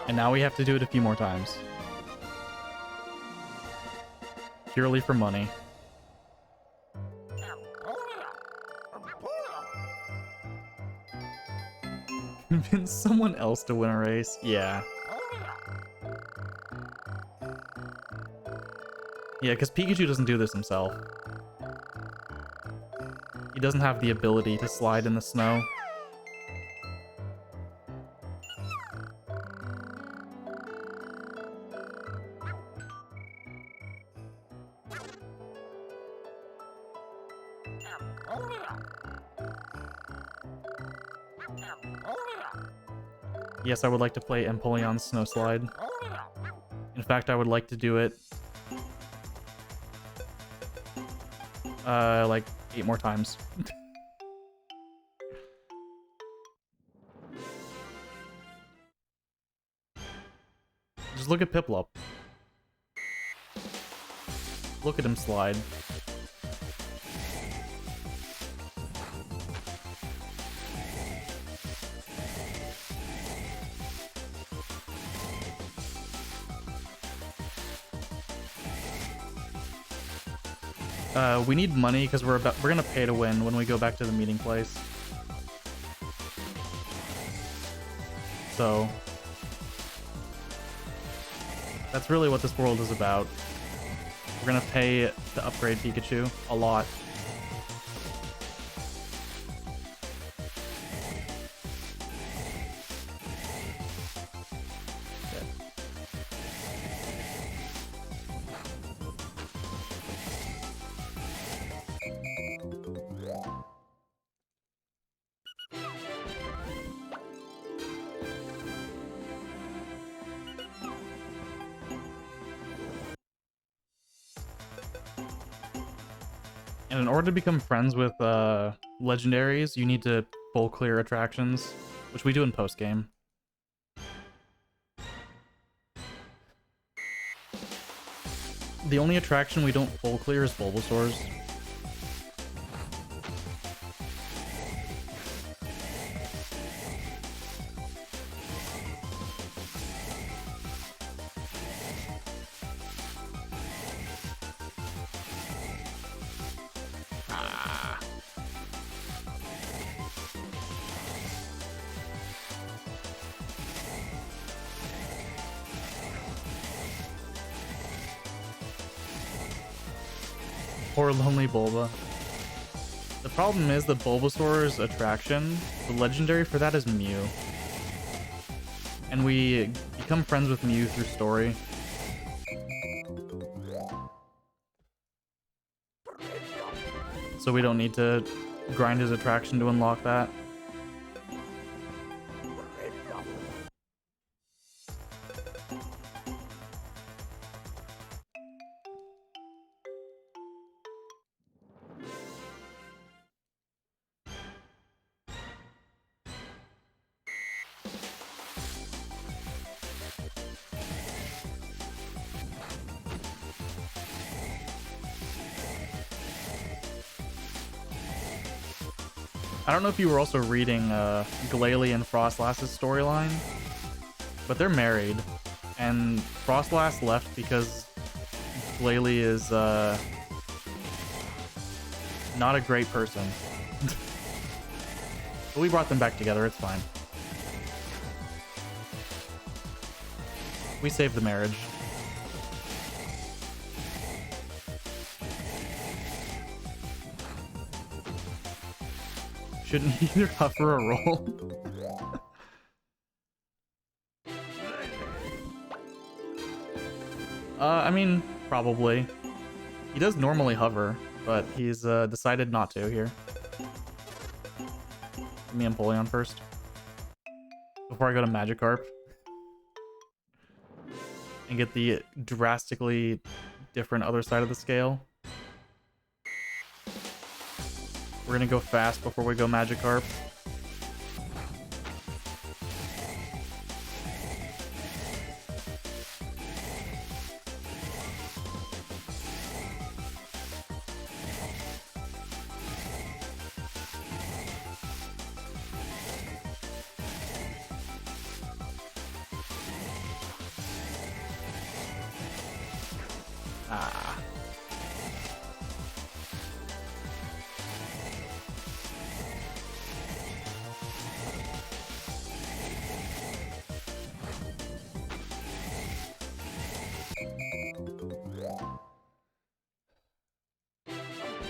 And now we have to do it a few more times. Purely for money. Convince someone else to win a race? Yeah. Yeah, because Pikachu doesn't do this himself. He doesn't have the ability to slide in the snow. Yes, I would like to play Empoleon's Snow Slide. In fact, I would like to do it like 8 more times. Just look at Piplup. Look at him slide. We need money because we're gonna pay to win when we go back to the meeting place. So that's really what this world is about. We're gonna pay to upgrade Pikachu a lot. And in order to become friends with legendaries, you need to full clear attractions, which we do in post-game. The only attraction we don't full clear is Bulbasaur's. Poor lonely Bulba. The problem is the Bulbasaur's attraction, the legendary for that is Mew. And we become friends with Mew through story. So we don't need to grind his attraction to unlock that. I don't know if you were also reading Glalie and Frostlass's storyline, but they're married, and Frostlass left because Glalie is not a great person. But we brought them back together, it's fine. We saved the marriage. Shouldn't either Huffer a roll? I mean, probably. He does normally hover, but he's decided not to here. Give me Empoleon first. Before I go to Magikarp. And get the drastically different other side of the scale. We're gonna go fast before we go Magikarp.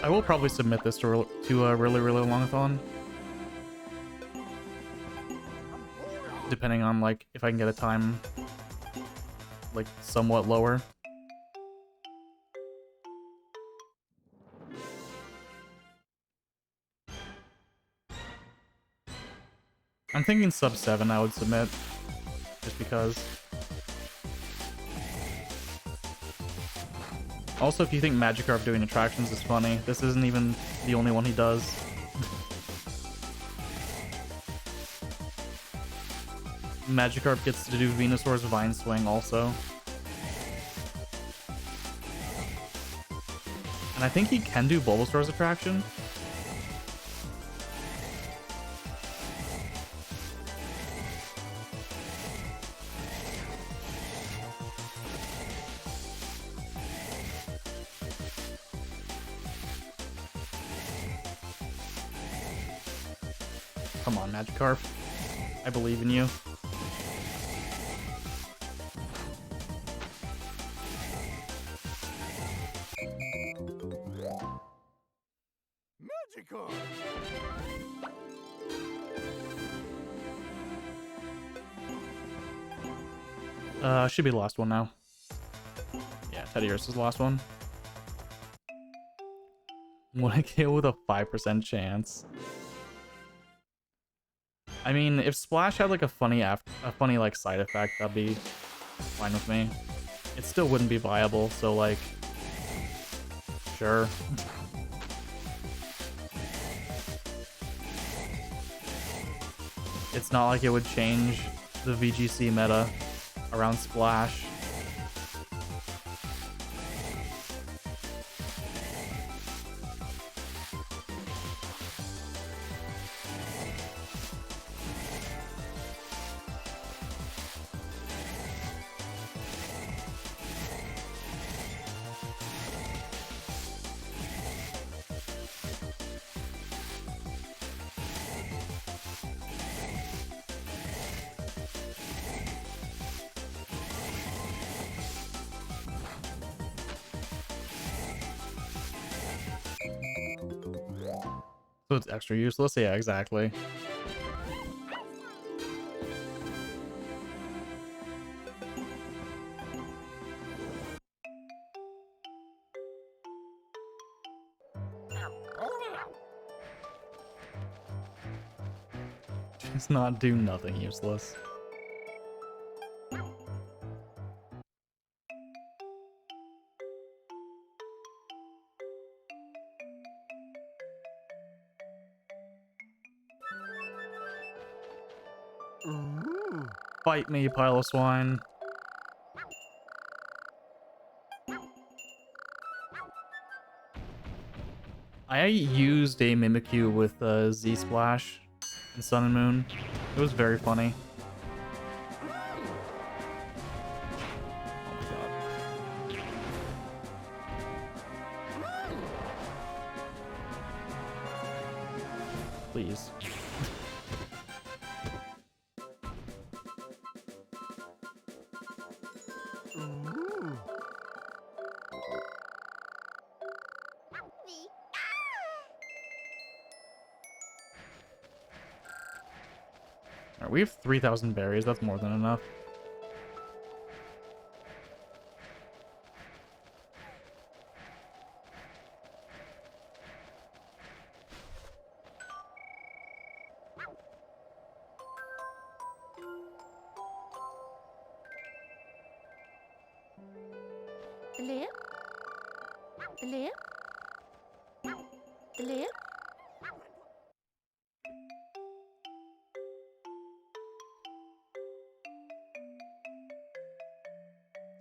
I will probably submit this to a really longathon. Depending on, like, if I can get a time, like, somewhat lower. I'm thinking sub 7 I would submit. Just because. Also, if you think Magikarp doing attractions is funny, this isn't even the only one he does. Magikarp gets to do Venusaur's Vine Swing also. And I think he can do Bulbasaur's attraction. Come on, Magikarp. I believe in you. Should be the last one now. Yeah, Teddiursa is the last one. Wanna kill with a 5% chance. I mean, if Splash had like a funny like side effect, that'd be fine with me. It still wouldn't be viable, so like, sure. It's not like it would change the VGC meta around Splash. So it's extra useless? Yeah, exactly. Just not do nothing useless. Fight me, pile of swine. I used a Mimikyu with Z Splash in Sun and Moon. It was very funny. Oh my god. Please. Alright, we have 3,000 berries. That's more than enough.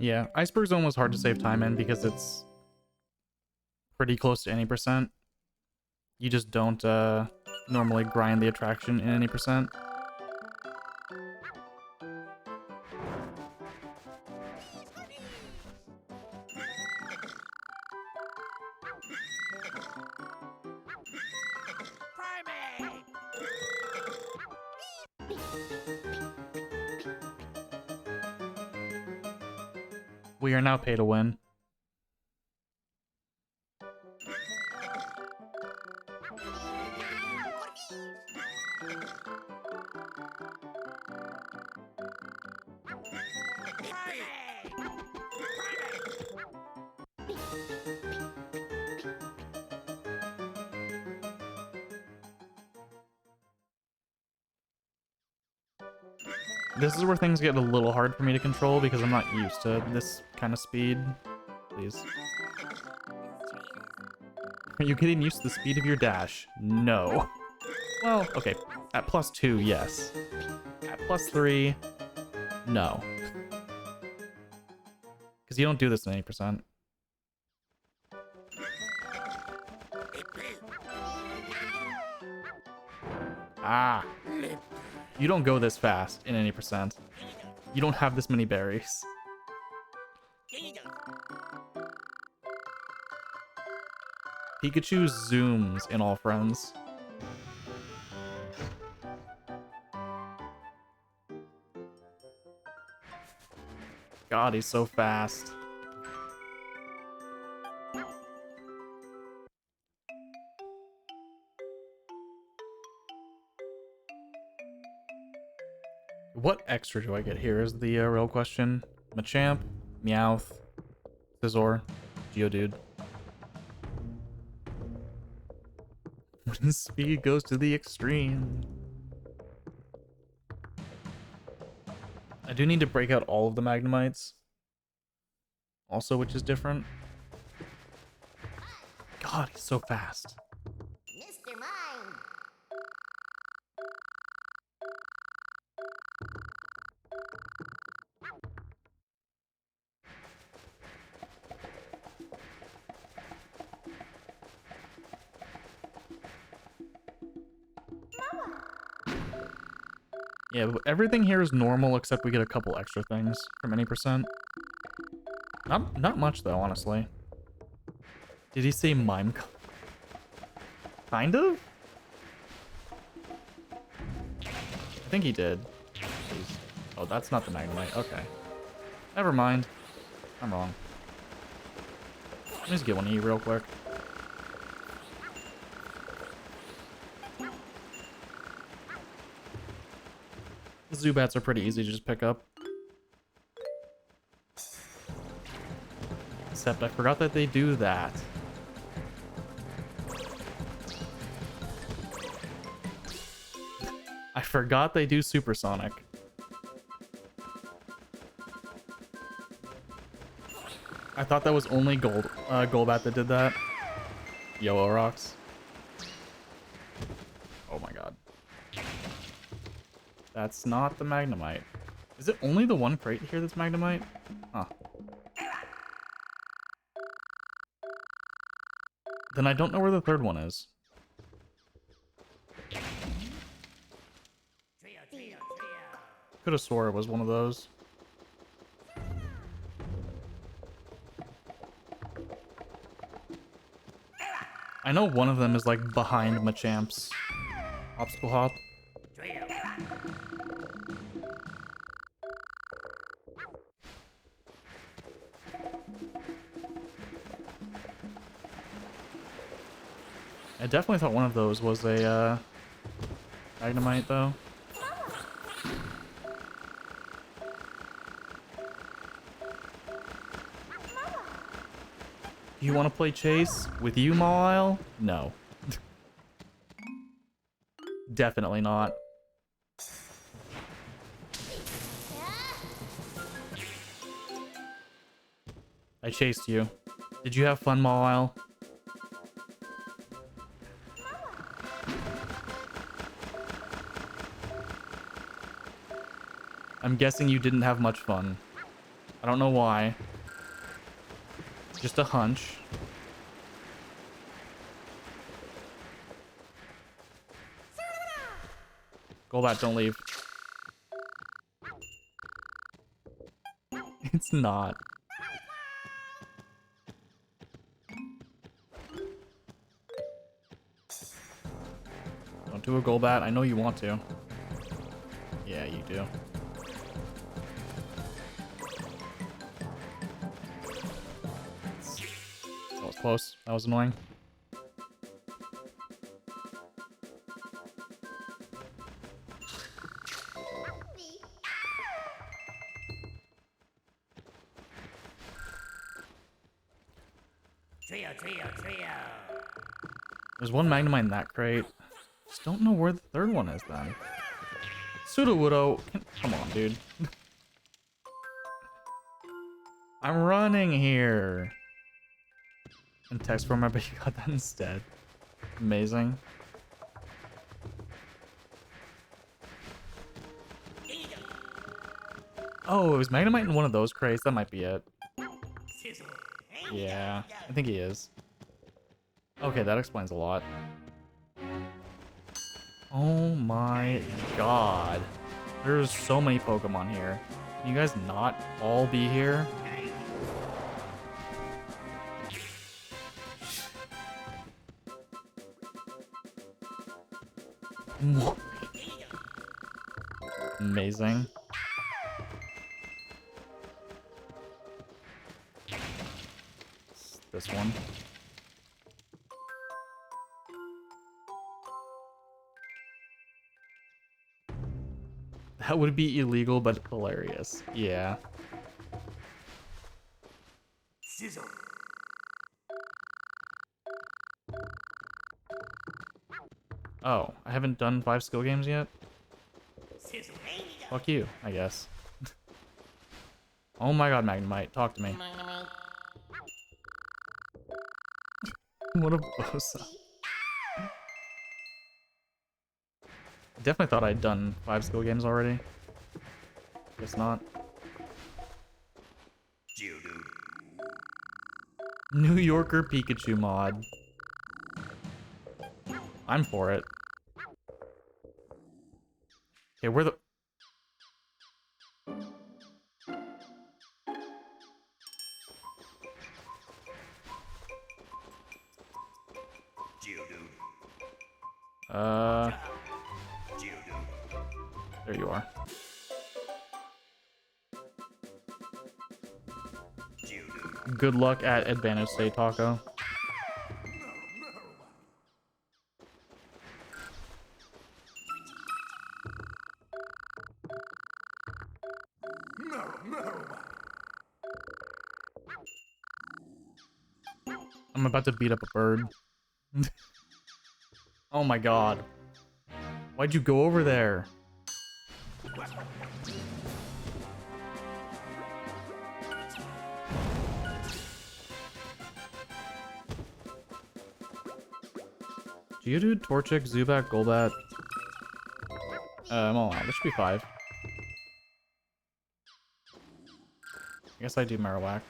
Yeah, Iceberg Zone was hard to save time in because it's pretty close to any percent. You just don't normally grind the attraction in any percent. We are now pay to win. This is where things get a little hard for me to control because I'm not used to this kind of speed. Please. Are you getting used to the speed of your dash? No. Well, okay. At +2, yes. At +3, no. Because you don't do this in any percent. Ah. You don't go this fast in any percent. You don't have this many berries. Pikachu zooms in all friends. God, he's so fast. What extra do I get here is the real question. Machamp, Meowth, Scizor, Geodude. When speed goes to the extreme. I do need to break out all of the Magnemites. Also, which is different. God, he's so fast. Mr. Mime. Yeah, but everything here is normal except we get a couple extra things from any percent. Not much though, honestly. Did he say mime? Kind of? I think he did. Jeez. Oh, that's not the Magnemite. Okay. Never mind. I'm wrong. Let me just get one of you real quick. Zubats are pretty easy to just pick up. Except I forgot that they do that. I forgot they do supersonic. I thought that was only Golbat that did that. Yellow rocks. Oh my god. That's not the Magnemite. Is it only the one crate here that's Magnemite? Huh. Then I don't know where the third one is. Could have swore it was one of those. I know one of them is like behind Machamp's obstacle hop. I definitely thought one of those was a Magnemite though. You want to play chase with you, Mawile? No. Definitely not. I chased you. Did you have fun, Mawile? I'm guessing you didn't have much fun. I don't know why. Just a hunch. Golbat, don't leave. It's not. Don't do a Golbat. I know you want to. Yeah, you do. That was close. That was annoying. There's one Magnemite in that crate. Just don't know where the third one is then. Sudowoodo. Come on, dude. I'm running here. In text form, I bet you got that instead. Amazing. Oh, it was Magnemite in one of those crates. That might be it. Yeah, I think he is. Okay, that explains a lot. Oh my god. There's so many Pokemon here. Can you guys not all be here? Amazing. This one. That would be illegal, but hilarious. Yeah. Oh, I haven't done 5 skill games yet? Fuck you, I guess. Oh my god, Magnemite, talk to me. What a bosa. I definitely thought I'd done 5 skill games already. Guess not. New Yorker Pikachu mod. I'm for it. Okay, where the... There you are. Good luck at Advantage State, Taco. I'm about to beat up a bird. Oh my god. Why'd you go over there? Geodude, Torchic, Zubat, Golbat. I'm all out. This should be 5. I guess I do Marowak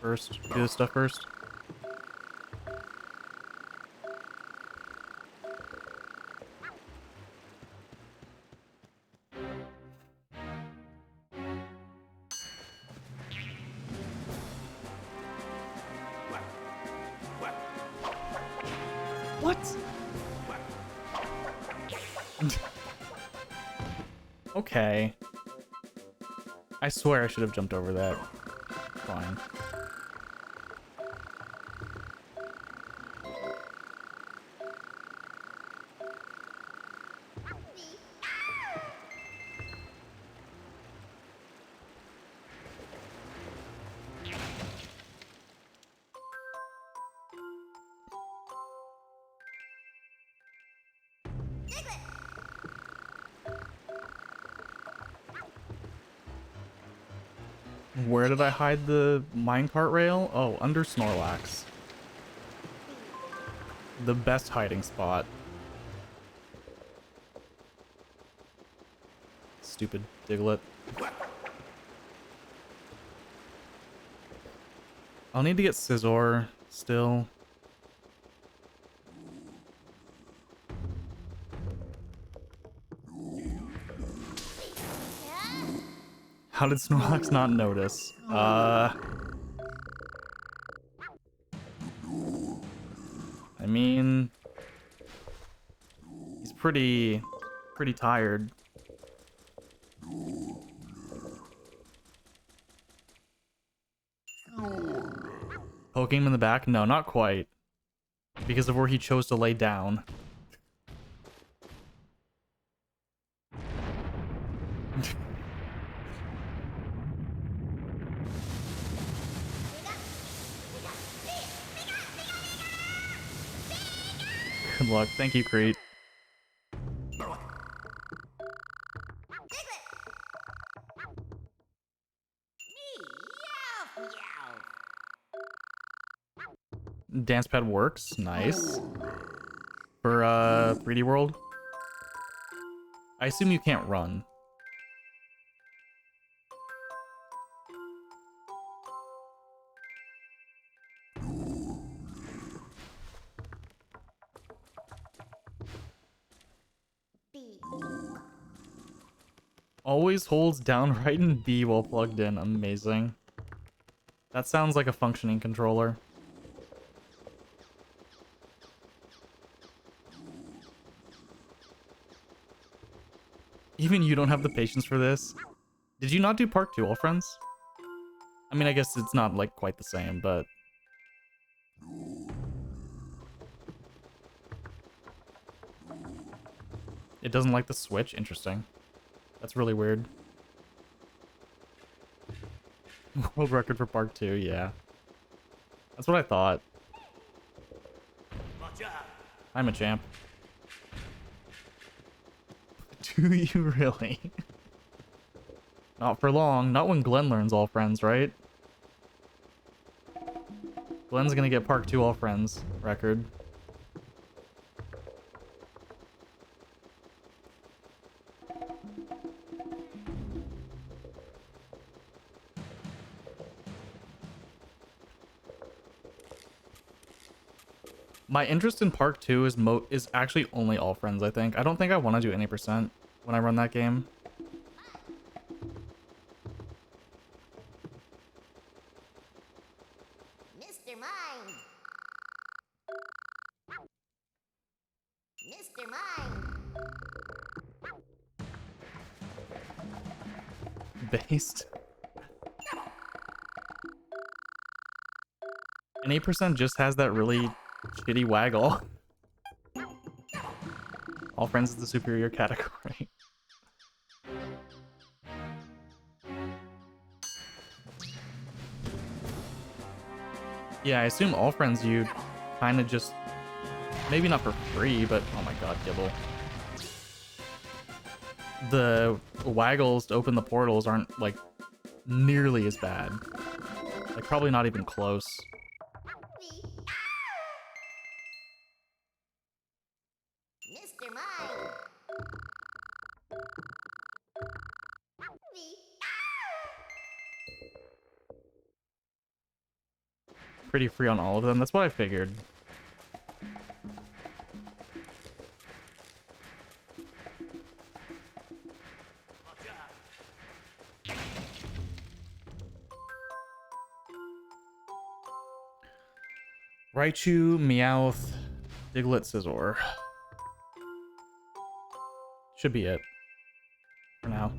first. Do this stuff first. What? Okay. I swear I should have jumped over that. Fine. Where did I hide the minecart rail? Oh, under Snorlax. The best hiding spot. Stupid Diglett. I'll need to get Scizor still. How did Snorlax not notice? I mean, he's pretty tired. Poking him in the back? No, not quite. Because of where he chose to lay down. Good luck. Thank you, Crete. Dance pad works. Nice. For 3D World. I assume you can't run. Always holds down right and B while plugged in. Amazing. That sounds like a functioning controller. Even you don't have the patience for this. Did you not do Park 2, all friends? I mean, I guess it's not like quite the same, but... It doesn't like the Switch? Interesting. That's really weird. World record for Park 2, yeah. That's what I thought. I'm a champ. Do you really? Not for long. Not when Glenn learns all friends, right? Glenn's gonna get Park 2 all friends record. My interest in Park 2 is actually only all friends, I think. I don't think I want to do any percent when I run that game. Mr. Mime. Mr. Mime. Based. And 8% just has that really shitty waggle. All friends is the superior category. Yeah, I assume all friends you kind of just, maybe not for free, but oh my god, Gibble. The waggles to open the portals aren't like nearly as bad. Like probably not even close. Mr. Mime. Pretty free on all of them. That's what I figured. Raichu, Meowth, Diglett, Scizor. Should be it. For now.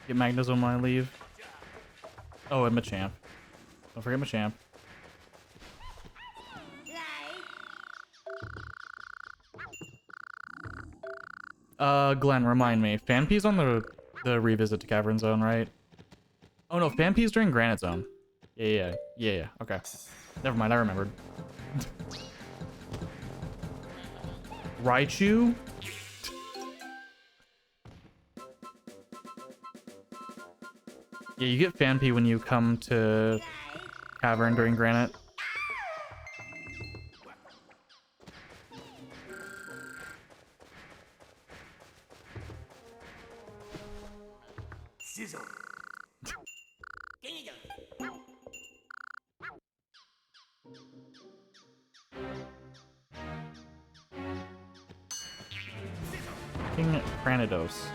Get Magnezone when I leave. Oh, and Machamp. Don't forget Machamp. Glenn, remind me. Fanpee's on the revisit to Cavern Zone, right? Oh no, Fanpee's during Granite Zone. Yeah. Okay. Never mind, I remembered. Raichu? Yeah, you get Fanpea when you come to Cavern during Granite. King Granidos.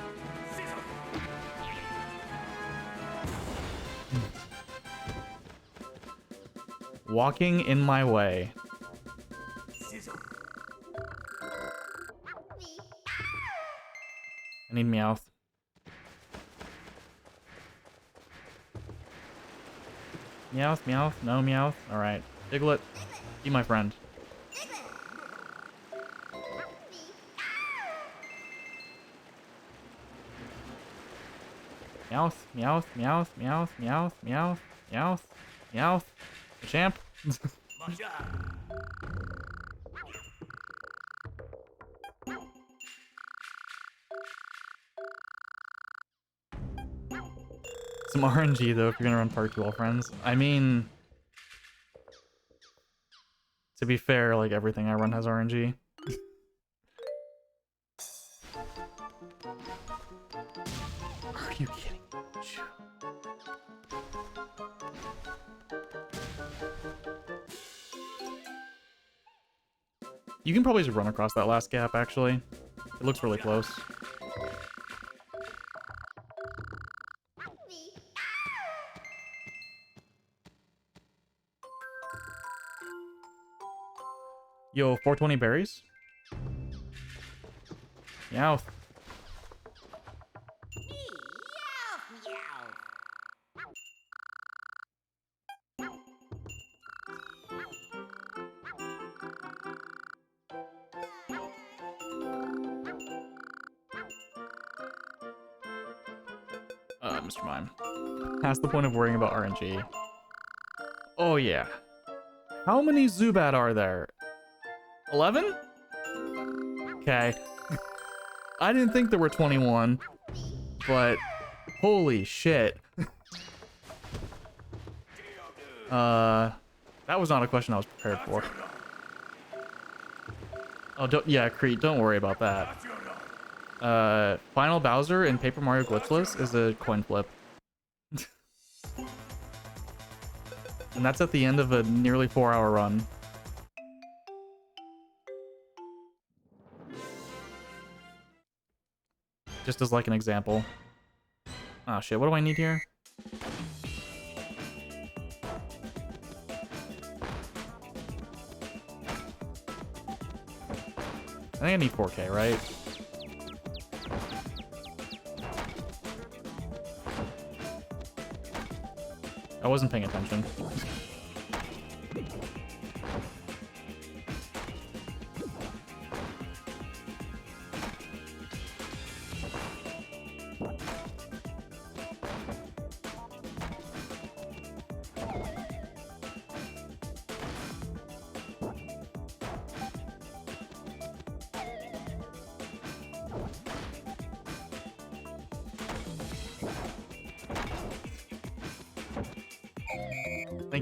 Walking in my way. I need Meowth. Meowth? No Meowth? Alright. Diglett, be my friend. Meowth. Champ. Some RNG though if you're gonna run Park 2 all friends. I mean, to be fair, like everything I run has RNG. Are you kidding? You can probably just run across that last gap, actually. It looks really close. Yo, 420 berries? Meowth. Mr. Mime. Past the point of worrying about RNG. Oh, yeah. How many Zubat are there? 11? Okay. I didn't think there were 21, but holy shit. That was not a question I was prepared for. Oh, yeah, Creed, don't worry about that. Final Bowser in Paper Mario Glitchless is a coin flip. And that's at the end of a nearly 4-hour run. Just as like an example. Oh shit, what do I need here? I think I need 4K, right? I wasn't paying attention.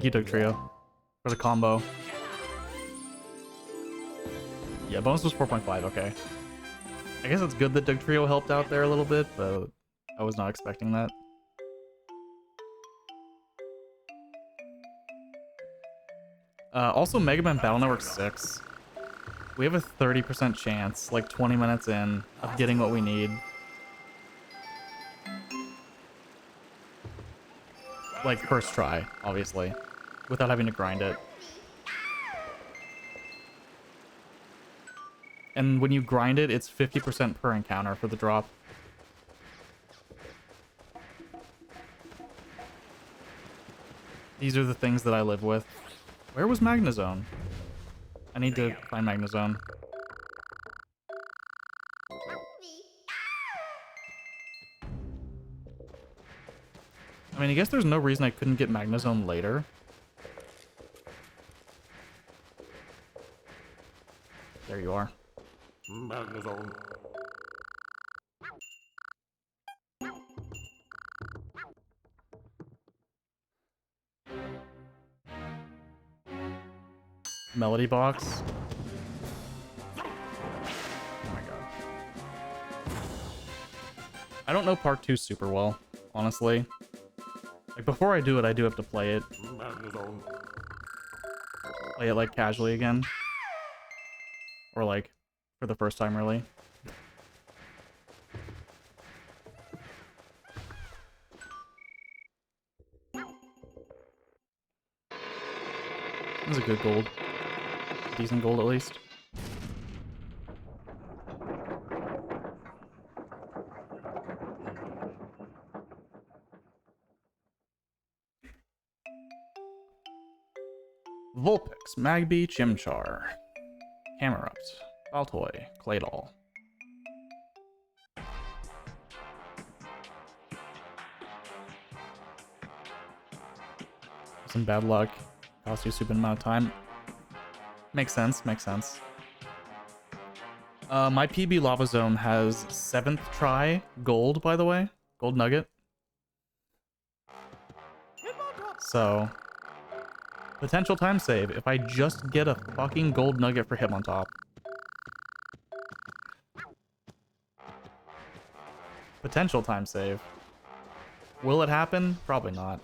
Thank you, Doug Trio, for the combo. Yeah, bonus was 4.5, okay. I guess it's good that Doug Trio helped out there a little bit, but I was not expecting that. Also, Mega Man Battle Network 6. We have a 30% chance, like 20 minutes in, of getting what we need. Like, first try, obviously, without having to grind it. And when you grind it, it's 50% per encounter for the drop. These are the things that I live with. Where was Magnezone? I need to find Magnezone. I mean, I guess there's no reason I couldn't get Magnezone later. There you are. Magnezone. Melody box. Oh my god. I don't know part 2 super well, honestly. Like, before I do it, I do have to play it. Magnezone. Play it, like, casually again. Or, like, for the first time, really. This is a good gold. Decent gold, at least. Vulpix, Magby, Chimchar, Camerupt, Baltoy, Claydol. Some bad luck. Cost you a stupid amount of time. Makes sense, makes sense. My PB Lava Zone has 7th try gold, by the way. Gold nugget. So, potential time save if I just get a fucking gold nugget for Hitmontop. Potential time save. Will it happen? Probably not.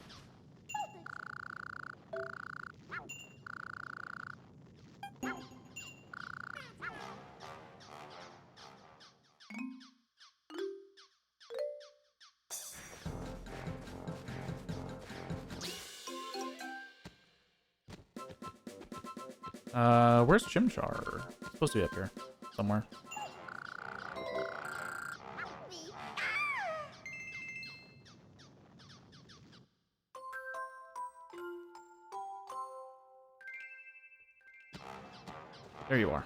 Where's Chimchar? It's supposed to be up here somewhere. There you are.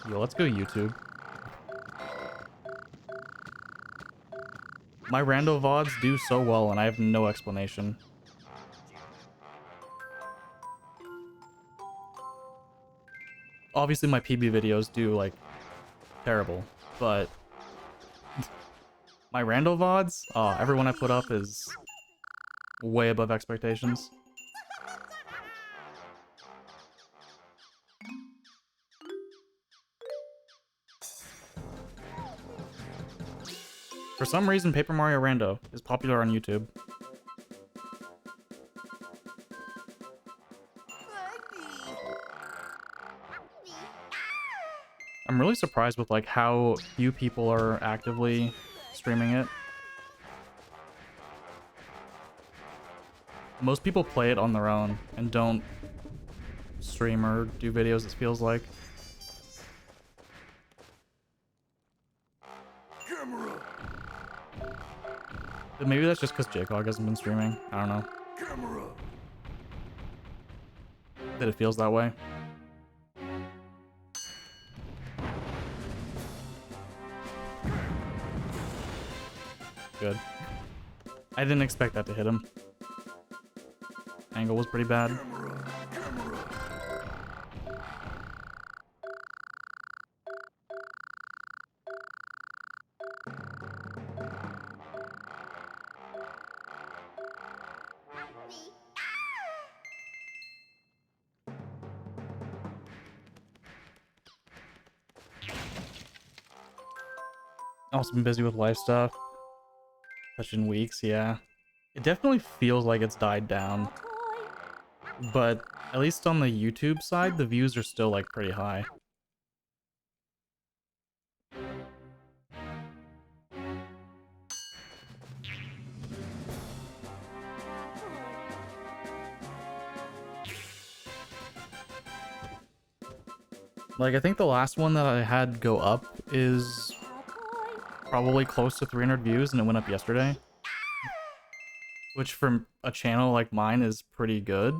Yo, let's go YouTube. My rando VODs do so well, and I have no explanation. Obviously, my PB videos do, like, terrible, but my rando VODs, everyone I put up is way above expectations. For some reason, Paper Mario Rando is popular on YouTube. I'm really surprised with like how few people are actively streaming it. Most people play it on their own and don't stream or do videos, it feels like. But maybe that's just because Jcog hasn't been streaming. I don't know. That it feels that way. Good. I didn't expect that to hit him. Angle was pretty bad. Also been busy with life stuff. Such in weeks, yeah. It definitely feels like it's died down. But at least on the YouTube side, the views are still like pretty high. Like, I think the last one that I had go up is probably close to 300 views, and it went up yesterday. Which, from a channel like mine, is pretty good.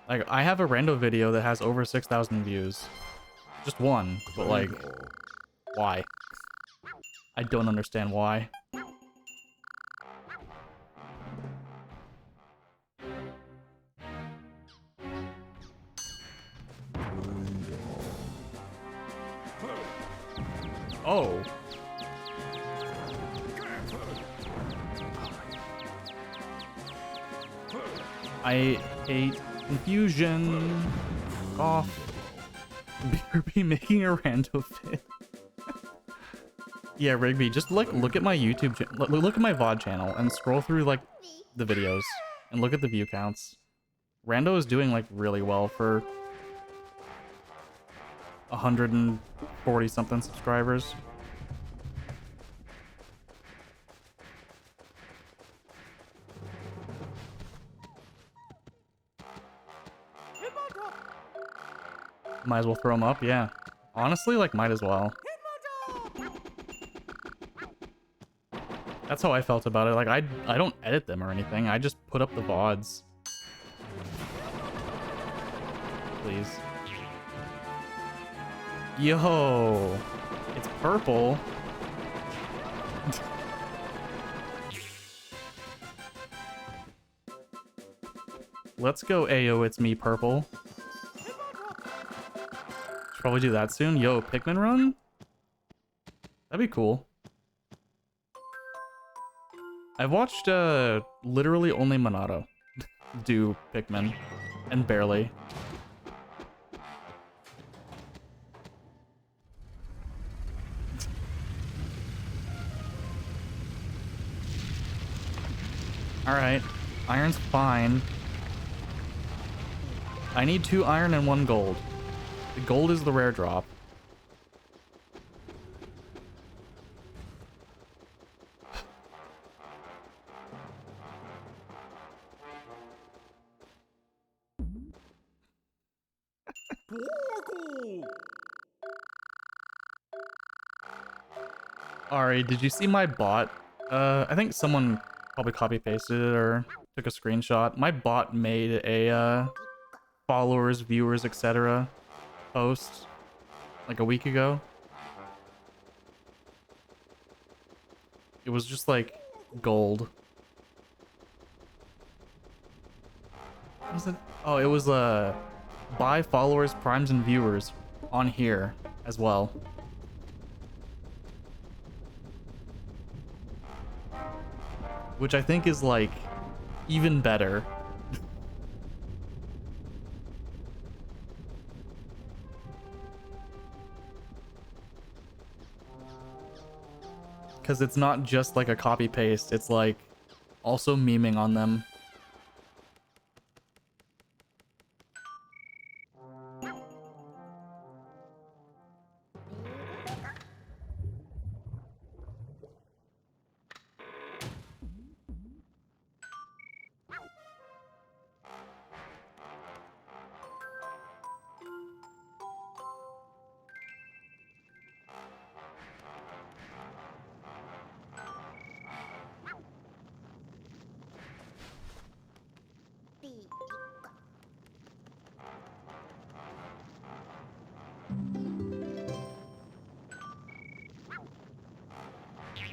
Like, I have a rando video that has over 6,000 views. Just one, but like, why? I don't understand why. Oh. I hate confusion. Fuck off. BRB making a rando fit. Yeah, Rigby, just like look at my YouTube look at my VOD channel and scroll through like the videos and look at the view counts. Rando is doing like really well for 140 something subscribers. Might as well throw them up, yeah. Honestly, like, might as well. That's how I felt about it. Like, I don't edit them or anything. I just put up the VODs. Please. Yo! It's purple. Let's go, Ayo, it's me, purple. Should probably do that soon. Yo, Pikmin run? That'd be cool. I've watched literally only Monado do Pikmin, and barely. Alright, iron's fine. I need 2 iron and 1 gold. The gold is the rare drop. Ari, did you see my bot? I think someone probably copy-pasted it or took a screenshot. My bot made a followers, viewers, etc. post like a week ago. It was just like gold. What was it? Oh, it was buy followers, primes, and viewers on here as well. Which I think is like even better. Because it's not just like a copy paste, it's like also memeing on them.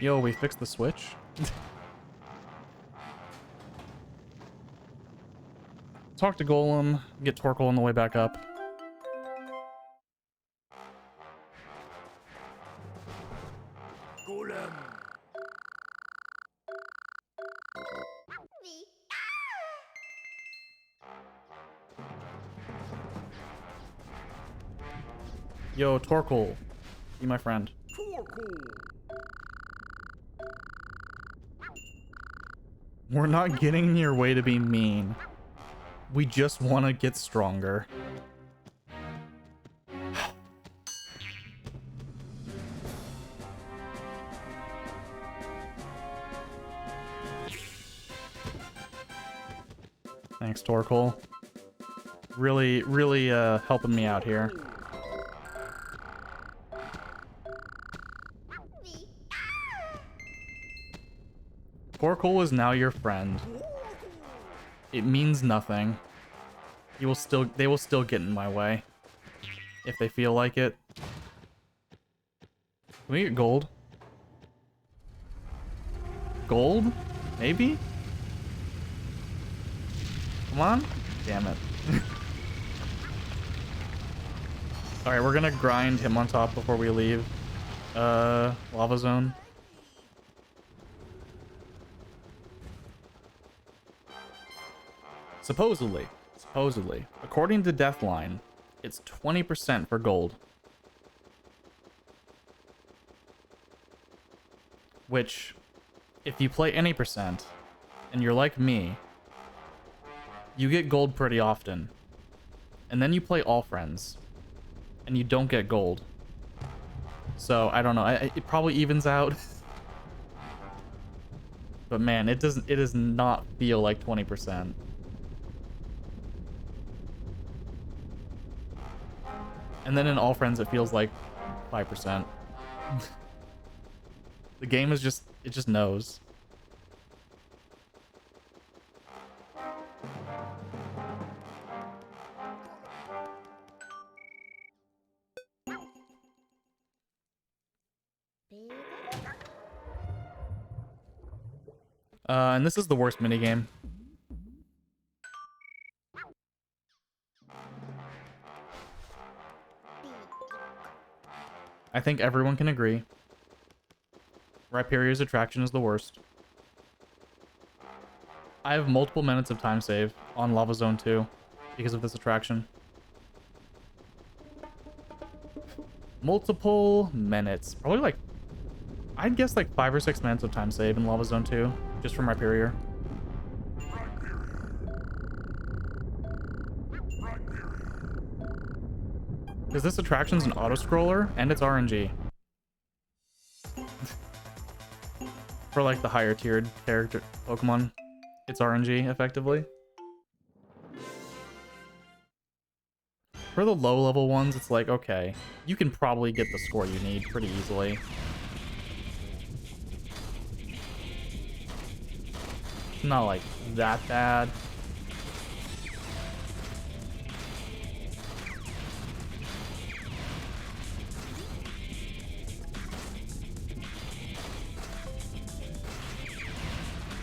Yo, we fixed the switch? Talk to Golem, get Torkoal on the way back up. Golem. Me. Yo, Torkoal, be my friend. Torkoal. We're not getting in your way to be mean. We just want to get stronger. Thanks, Torkoal. Really, really helping me out here. Me. Torkoal is now your friend. It means nothing. They will still get in my way. If they feel like it. Can we get gold? Gold? Maybe? Come on? Damn it. Alright, we're gonna grind him on top before we leave. Lava zone. Supposedly, according to Deathline, it's 20% for gold. Which, if you play any percent, and you're like me, you get gold pretty often. And then you play all friends, and you don't get gold. So, I don't know, it probably evens out. But man, it does not feel like 20%. And then in all friends, it feels like 5%. The game is just, it just knows. And this is the worst minigame. I think everyone can agree. Rhyperior's attraction is the worst. I have multiple minutes of time save on Lava Zone 2 because of this attraction. Multiple minutes. Probably like, I'd guess like 5 or 6 minutes of time save in Lava Zone 2 just from Rhyperior. Because this attraction's an auto-scroller, and it's RNG. For like the higher tiered character Pokemon, it's RNG effectively. For the low level ones, it's like, okay, you can probably get the score you need pretty easily. It's not like that bad.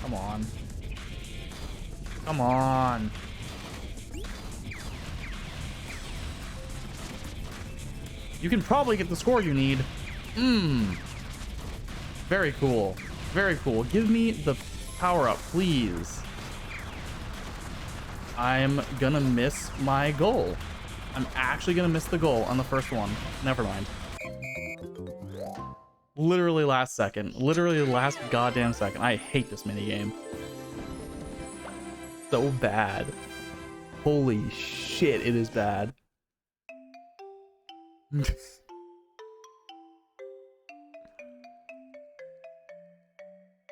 Come on. Come on. You can probably get the score you need. Very cool. Very cool. Give me the power up, please. I'm gonna miss my goal. I'm actually gonna miss the goal on the first one. Never mind. Literally last second. Literally the last goddamn second. I hate this minigame. So bad. Holy shit, it is bad.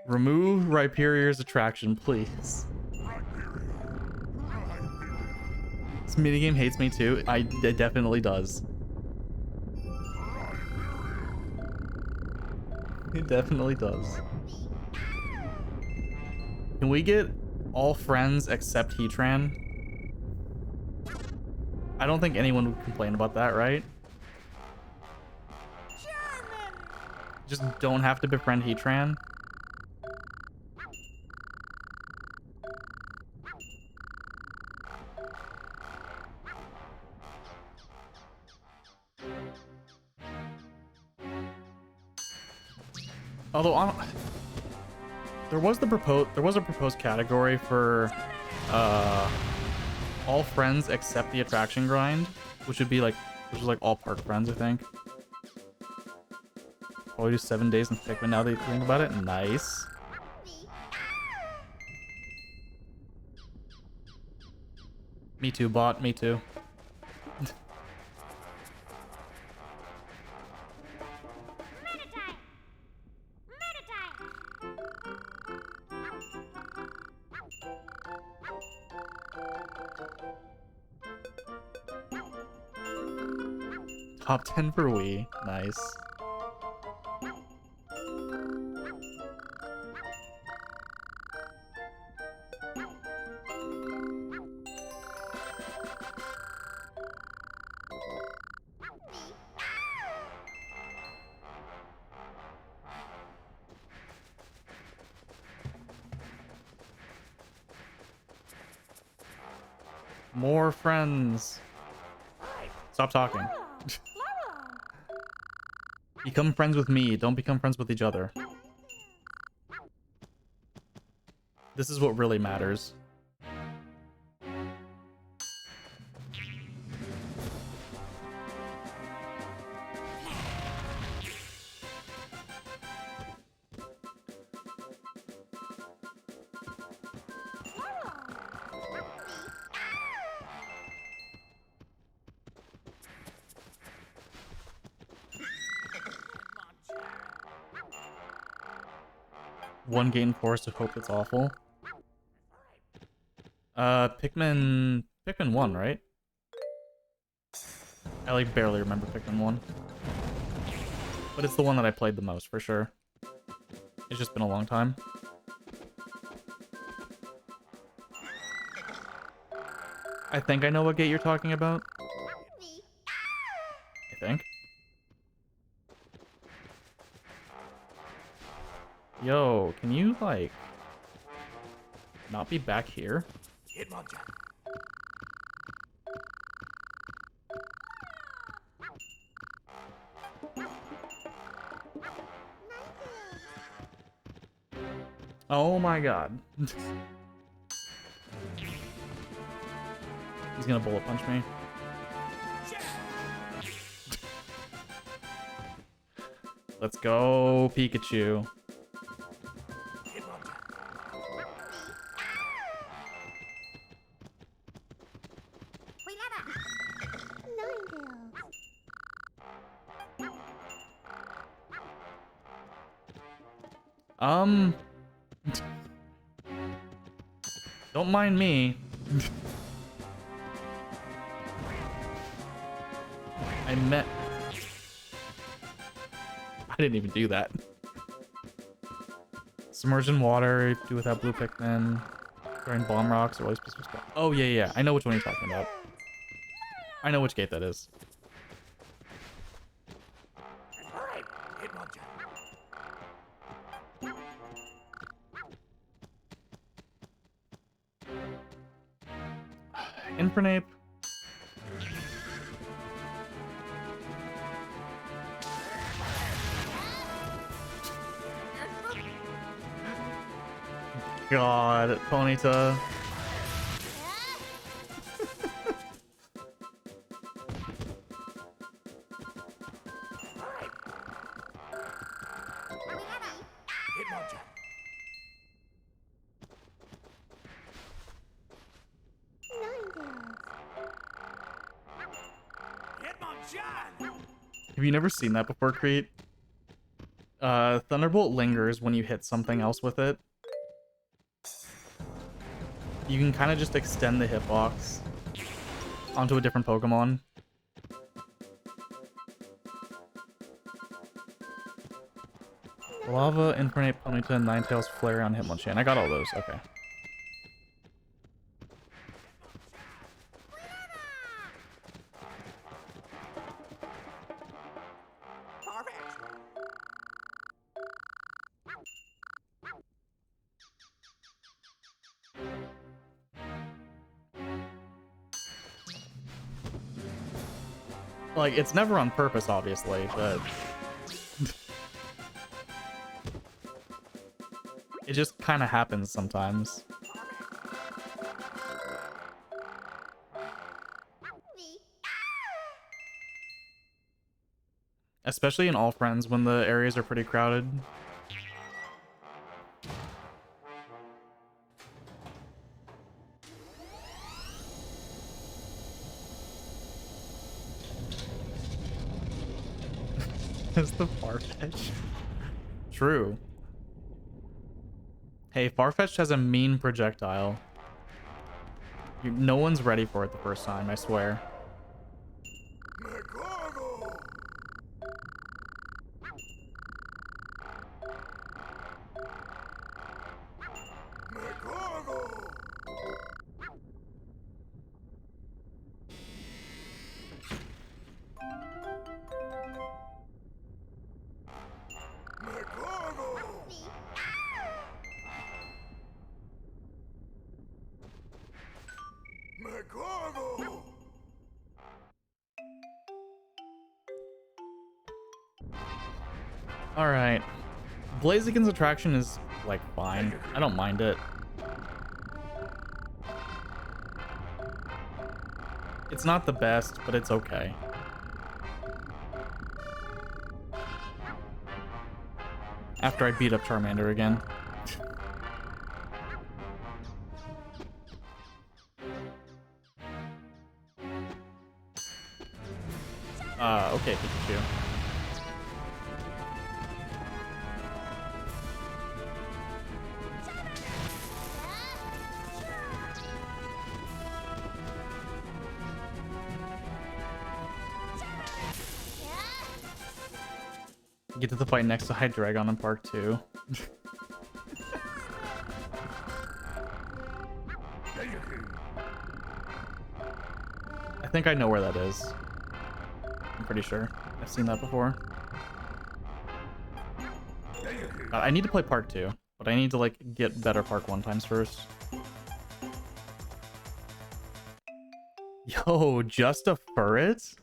Remove Rhyperior's attraction, please. This minigame hates me too. It definitely does. It definitely does. Can we get all friends except Heatran? I don't think anyone would complain about that, right? Just don't have to befriend Heatran. Although there was a proposed category for all friends except the attraction grind, which is like all park friends, I think. Probably do 7 days in Pikmin now that you think about it. Nice. Me too, bot. Me too. Top 10 for Wii. Nice. More friends. Stop talking. Become friends with me. Don't become friends with each other. This is what really matters. One game force of hope that's awful. Pikmin 1, right? I like barely remember Pikmin 1. But it's the one that I played the most for sure. It's just been a long time. I think I know what gate you're talking about. I think. Yo, can you, like, not be back here? Oh my god. He's gonna bullet punch me. Let's go, Pikachu. Don't mind me. I didn't even do that. Submerge in water, you do without blue Pikmin. Throwing bomb rocks, or always specific spot. Oh, yeah. I know which one you're talking about. I know which gate that is. Infernape. God, Ponyta. Have you never seen that before, Crete? Thunderbolt lingers when you hit something else with it. You can kind of just extend the hitbox onto a different Pokemon. Lava, Infernape, Ponyta, and Ninetales, Flareon, Hitmonchan. I got all those. Okay. Like, it's never on purpose, obviously, but it just kind of happens sometimes. Especially in All Friends when the areas are pretty crowded. Is the Farfetch? True. Hey, Farfetch has a mean projectile. No one's ready for it the first time, I swear. Alright. Blaziken's attraction is, like, fine. I don't mind it. It's not the best, but it's okay. After I beat up Charmander again. Okay, Pikachu. Get to the fight next to Hydreigon in Park 2. I think I know where that is. I'm pretty sure. I've seen that before. I need to play Park 2, but I need to, like, get better Park 1 times first. Yo, just a Furret?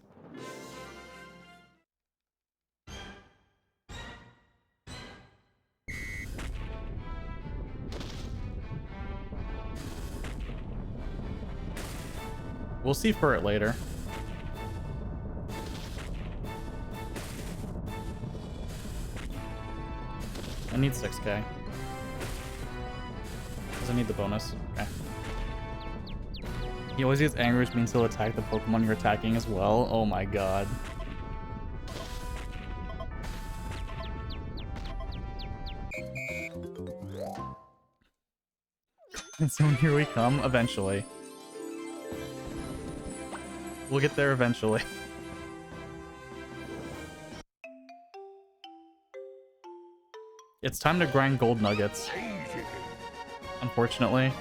We'll see Furret later. I need 6k. Because I need the bonus. Okay. He always gets angry, which means he'll attack the Pokemon you're attacking as well. Oh my god. And so here we come, eventually. We'll get there eventually. It's time to grind gold nuggets. Unfortunately.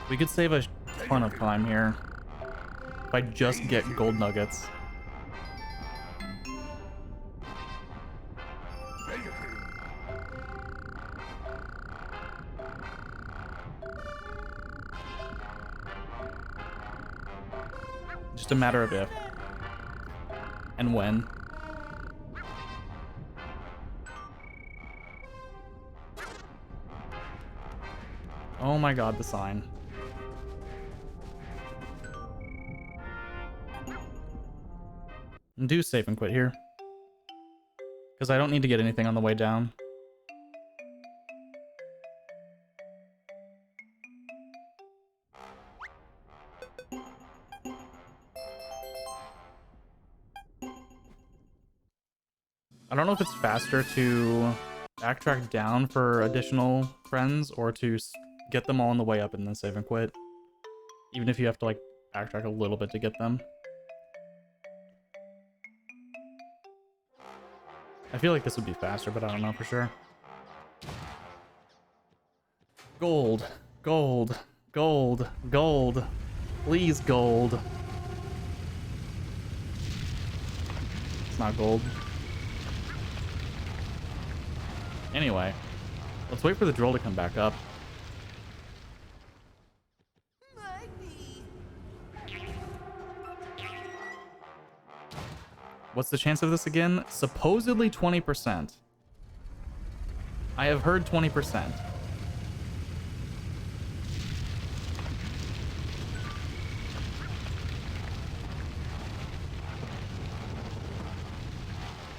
We could save a ton of time here if I just get gold nuggets. Just a matter of if and when. Oh my god, the sign. Do save and quit here, because I don't need to get anything on the way down. I don't know if it's faster to backtrack down for additional friends or to get them all on the way up and then save and quit. Even if you have to, like, backtrack a little bit to get them. I feel like this would be faster, but I don't know for sure. Gold. Gold. Gold. Gold. Please, gold. It's not gold. Anyway, let's wait for the drill to come back up. What's the chance of this again? Supposedly 20%. I have heard 20%.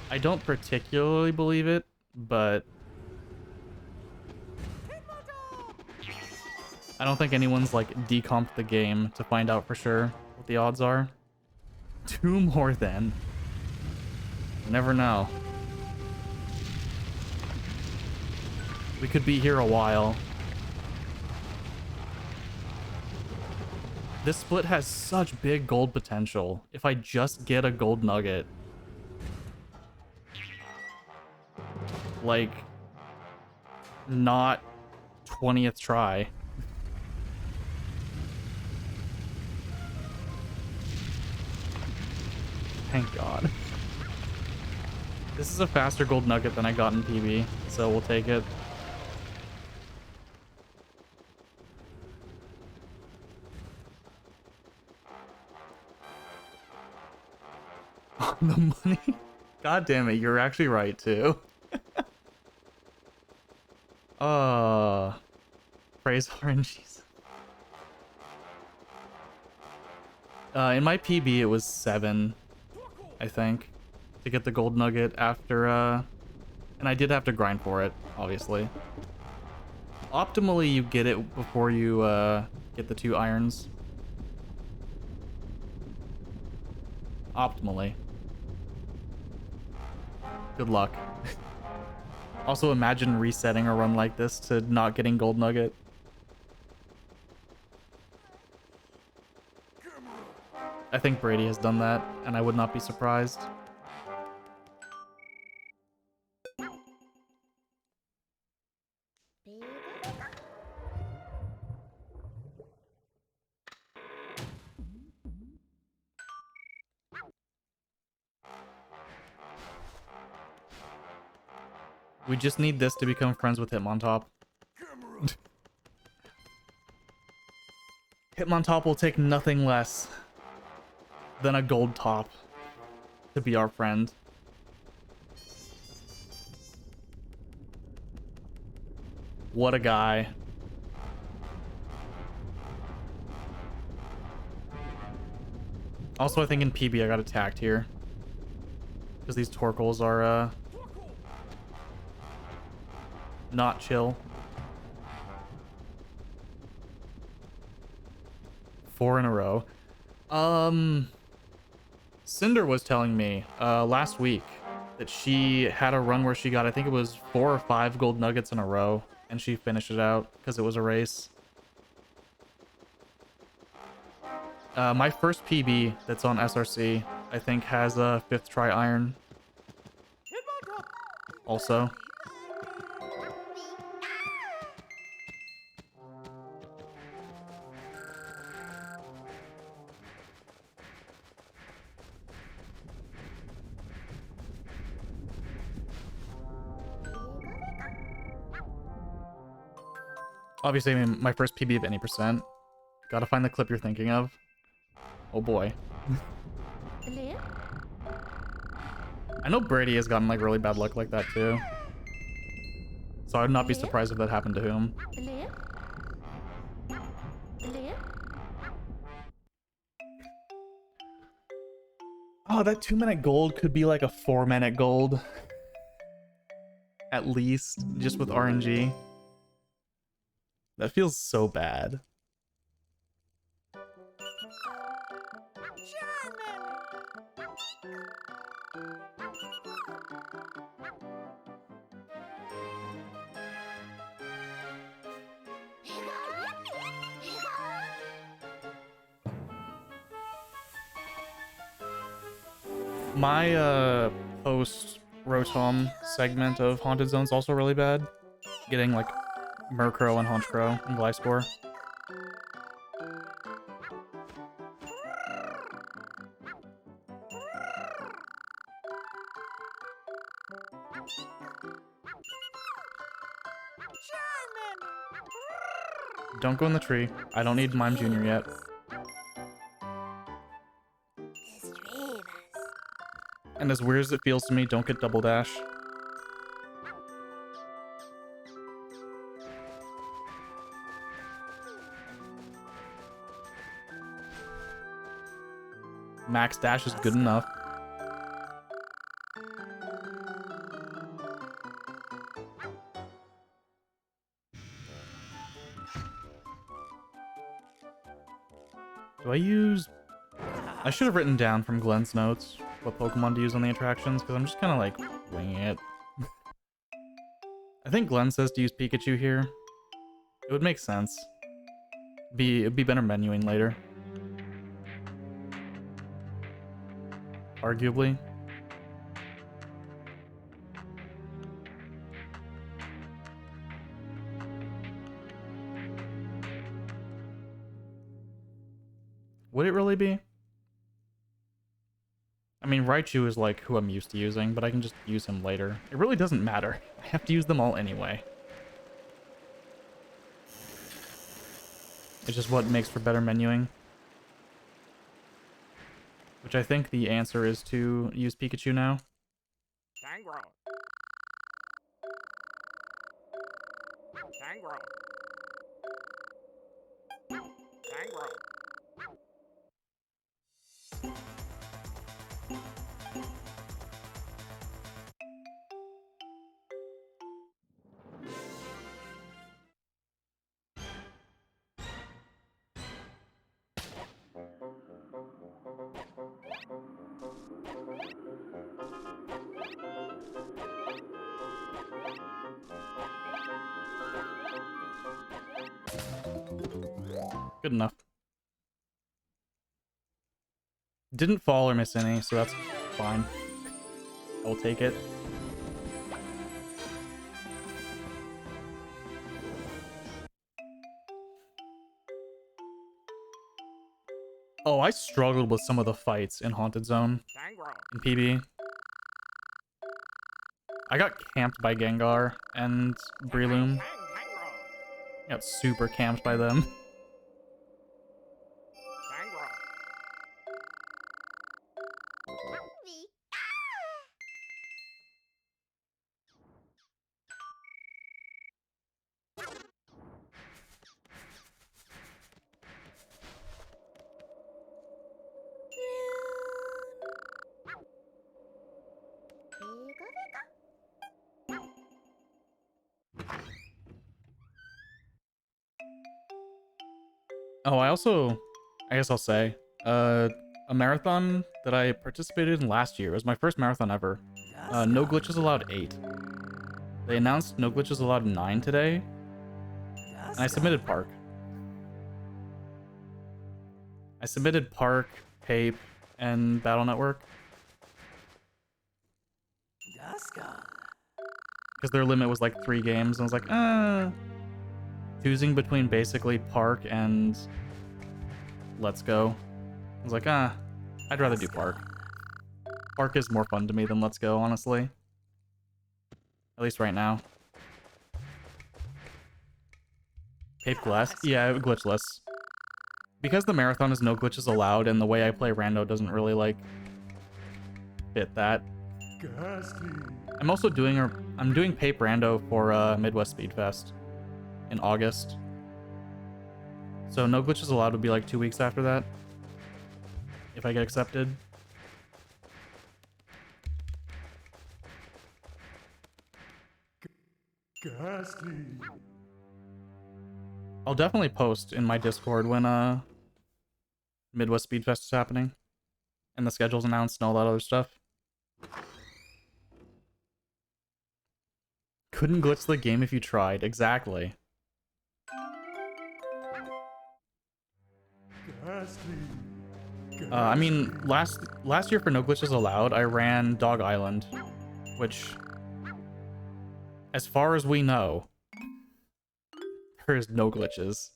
I don't particularly believe it, but I don't think anyone's like decomped the game to find out for sure what the odds are. 2 more then. You never know. We could be here a while. This split has such big gold potential if I just get a gold nugget. Like, not 20th try. Thank God. This is a faster gold nugget than I got in PB, so we'll take it. The money? God damn it, you're actually right too. Praise RNGs. In my PB it was 7, I think, to get the gold nugget after and I did have to grind for it, obviously. Optimally you get it before you get the 2 irons. Optimally. Good luck. Also, imagine resetting a run like this to not getting gold nugget. I think Brady has done that, and I would not be surprised. We just need this to become friends with Hitmontop. Hitmontop will take nothing less than a gold top to be our friend. What a guy. Also, I think in PB I got attacked here. Because these Torkles are, not chill. 4 in a row. Cinder was telling me last week that she had a run where she got, I think it was 4 or 5 gold nuggets in a row, and she finished it out because it was a race. My first PB that's on SRC, I think, has a 5th try iron. Also. Obviously, I mean, my first PB of any percent. Gotta find the clip you're thinking of. Oh boy. I know Brady has gotten like really bad luck like that too. So I'd not be surprised if that happened to him. Oh, that 2-minute gold could be like a 4-minute gold. At least, just with RNG. That feels so bad. My post Rotom segment of Haunted Zone's also really bad. Getting like Murkrow and Honchkrow and Gliscor. Don't go in the tree. I don't need Mime Jr. yet. And as weird as it feels to me, don't get double dash. Max dash is good enough. Do I use... I should have written down from Glenn's notes what Pokemon to use on the attractions, because I'm just kind of like winging it. I think Glenn says to use Pikachu here. It would make sense. It'd be better menuing later. Arguably. Would it really be? I mean, Raichu is like who I'm used to using, but I can just use him later. It really doesn't matter. I have to use them all anyway. It's just what makes for better menuing. Which I think the answer is to use Pikachu now. Tangrowth. Tangrowth. Tangrowth. Good enough. Didn't fall or miss any, so that's fine. I'll take it. Oh, I struggled with some of the fights in Haunted Zone in PB. I got camped by Gengar and Breloom. Got super camped by them. Oh, I guess I'll say, a marathon that I participated in last year. It was my first marathon ever. No glitches allowed 8. They announced no glitches allowed 9 today. And I submitted Park. I submitted Park, Pape, and Battle Network. Because their limit was like 3 games. And I was like, choosing between basically Park and Let's Go. I was like, I'd rather do Park. Park is more fun to me than Let's Go, honestly. At least right now. Pape Glass? Yeah, glitchless. Because the marathon is no glitches allowed, and the way I play Rando doesn't really, like, fit that. I'm also doing, I'm doing Pape Rando for Midwest Speed Fest in August. So no glitches allowed would be like 2 weeks after that, if I get accepted. I'll definitely post in my Discord when Midwest Speed Fest is happening and the schedule's announced and all that other stuff. Couldn't glitch the game if you tried. Exactly. I mean, last year for No Glitches Allowed, I ran Dog Island, which, as far as we know, there is no glitches.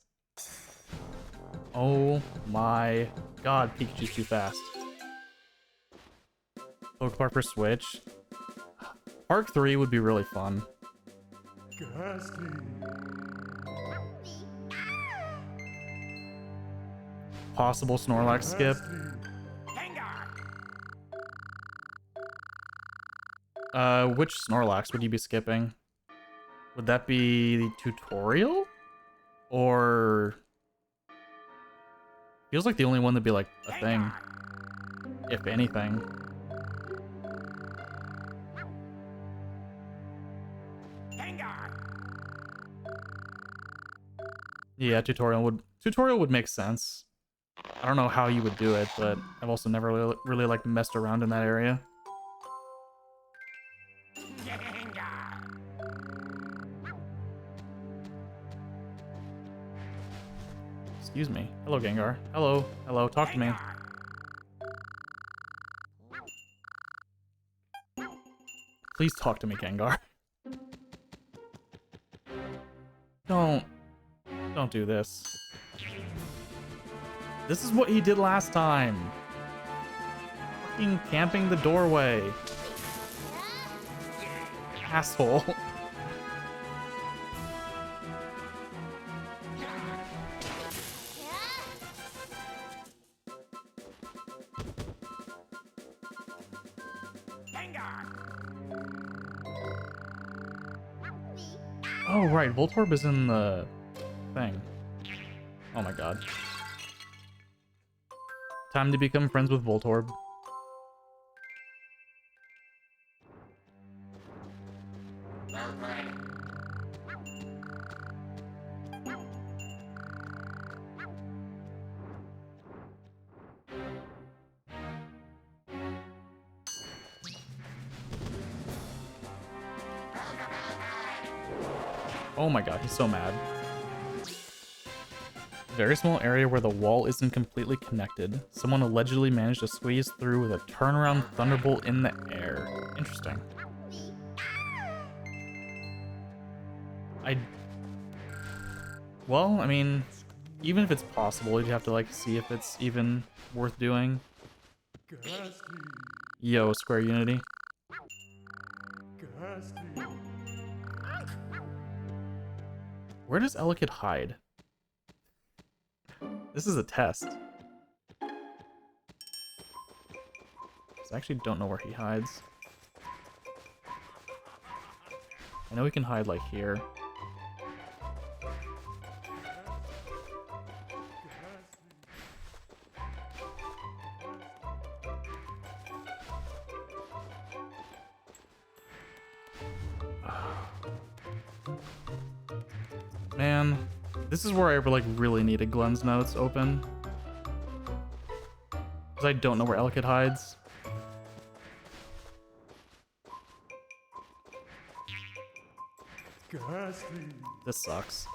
Oh my god, Pikachu's too fast. PokéPark for Switch. Park 3 would be really fun. Possible Snorlax skip. Which Snorlax would you be skipping? Would that be the tutorial? Or... Feels like the only one that'd be like a thing. If anything. Yeah, tutorial would make sense. I don't know how you would do it, but I've also never really like messed around in that area. Excuse me. Hello, Gengar. Hello. Hello, talk to me. Please talk to me, Gengar. Don't do this. This is what he did last time. Fucking camping the doorway. Asshole. Oh, right. Voltorb is in the thing. Oh my god. Time to become friends with Voltorb. Oh my god, he's so mad. Very small area where the wall isn't completely connected. Someone allegedly managed to squeeze through with a turnaround thunderbolt in the air. Interesting. Well, I mean, even if it's possible, you'd have to like see if it's even worth doing. Yo, Square Unity. Where does Elekid hide? This is a test. I actually don't know where he hides. I know he can hide like here. Man, this is where I like really needed Glenn's notes open. Because I don't know where Elekid hides. This sucks.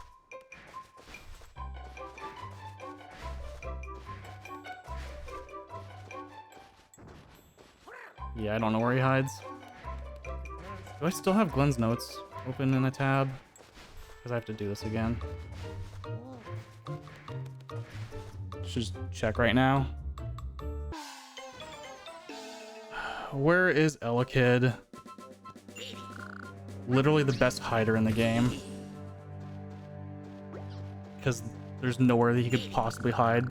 Yeah, I don't know where he hides. Do I still have Glenn's notes open in a tab? Because I have to do this again. Should just check right now. Where is Elekid? Literally the best hider in the game. Because there's nowhere that he could possibly hide.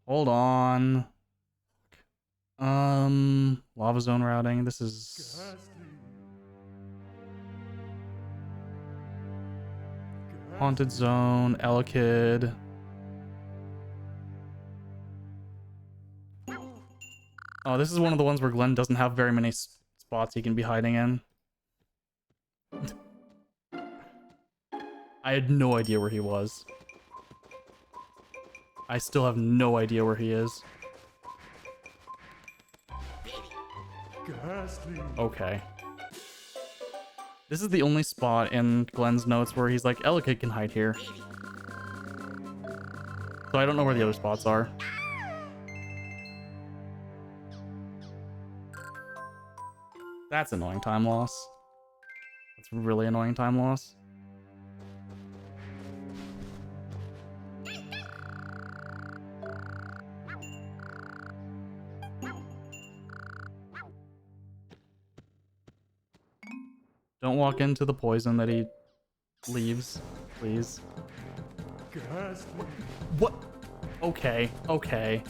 Hold on. Lava zone routing. This is... Haunted zone, Elekid. Oh, this is one of the ones where Glenn doesn't have very many spots he can be hiding in. I had no idea where he was. I still have no idea where he is. Okay. This is the only spot in Glenn's notes where he's like, Elekid can hide here. So I don't know where the other spots are. That's annoying time loss. That's really annoying time loss. Don't walk into the poison that he leaves, please. What? Okay, okay.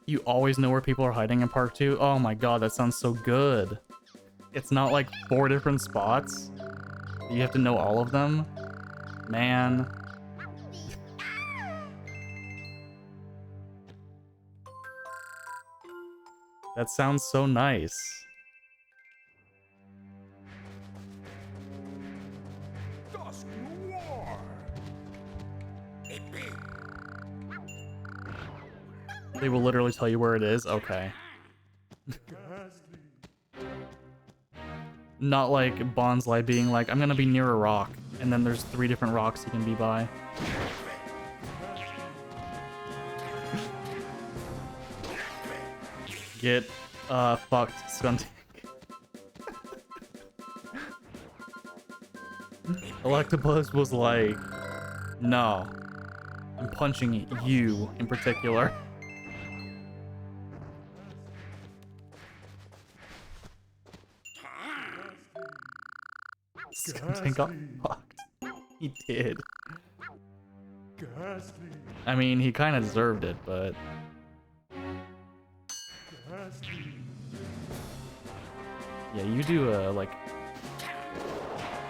You always know where people are hiding in Park 2? Oh my god, that sounds so good. It's not like 4 different spots. You have to know all of them. Man. That sounds so nice. They will literally tell you where it is? Okay. Not like Bonsly being like, I'm gonna be near a rock, and then there's 3 different rocks you can be by. Get, fucked, Skuntank. Electabuzz was like, no. I'm punching you in particular. Skuntank got fucked. He did. I mean, he kind of deserved it, but... Yeah, you do a, like...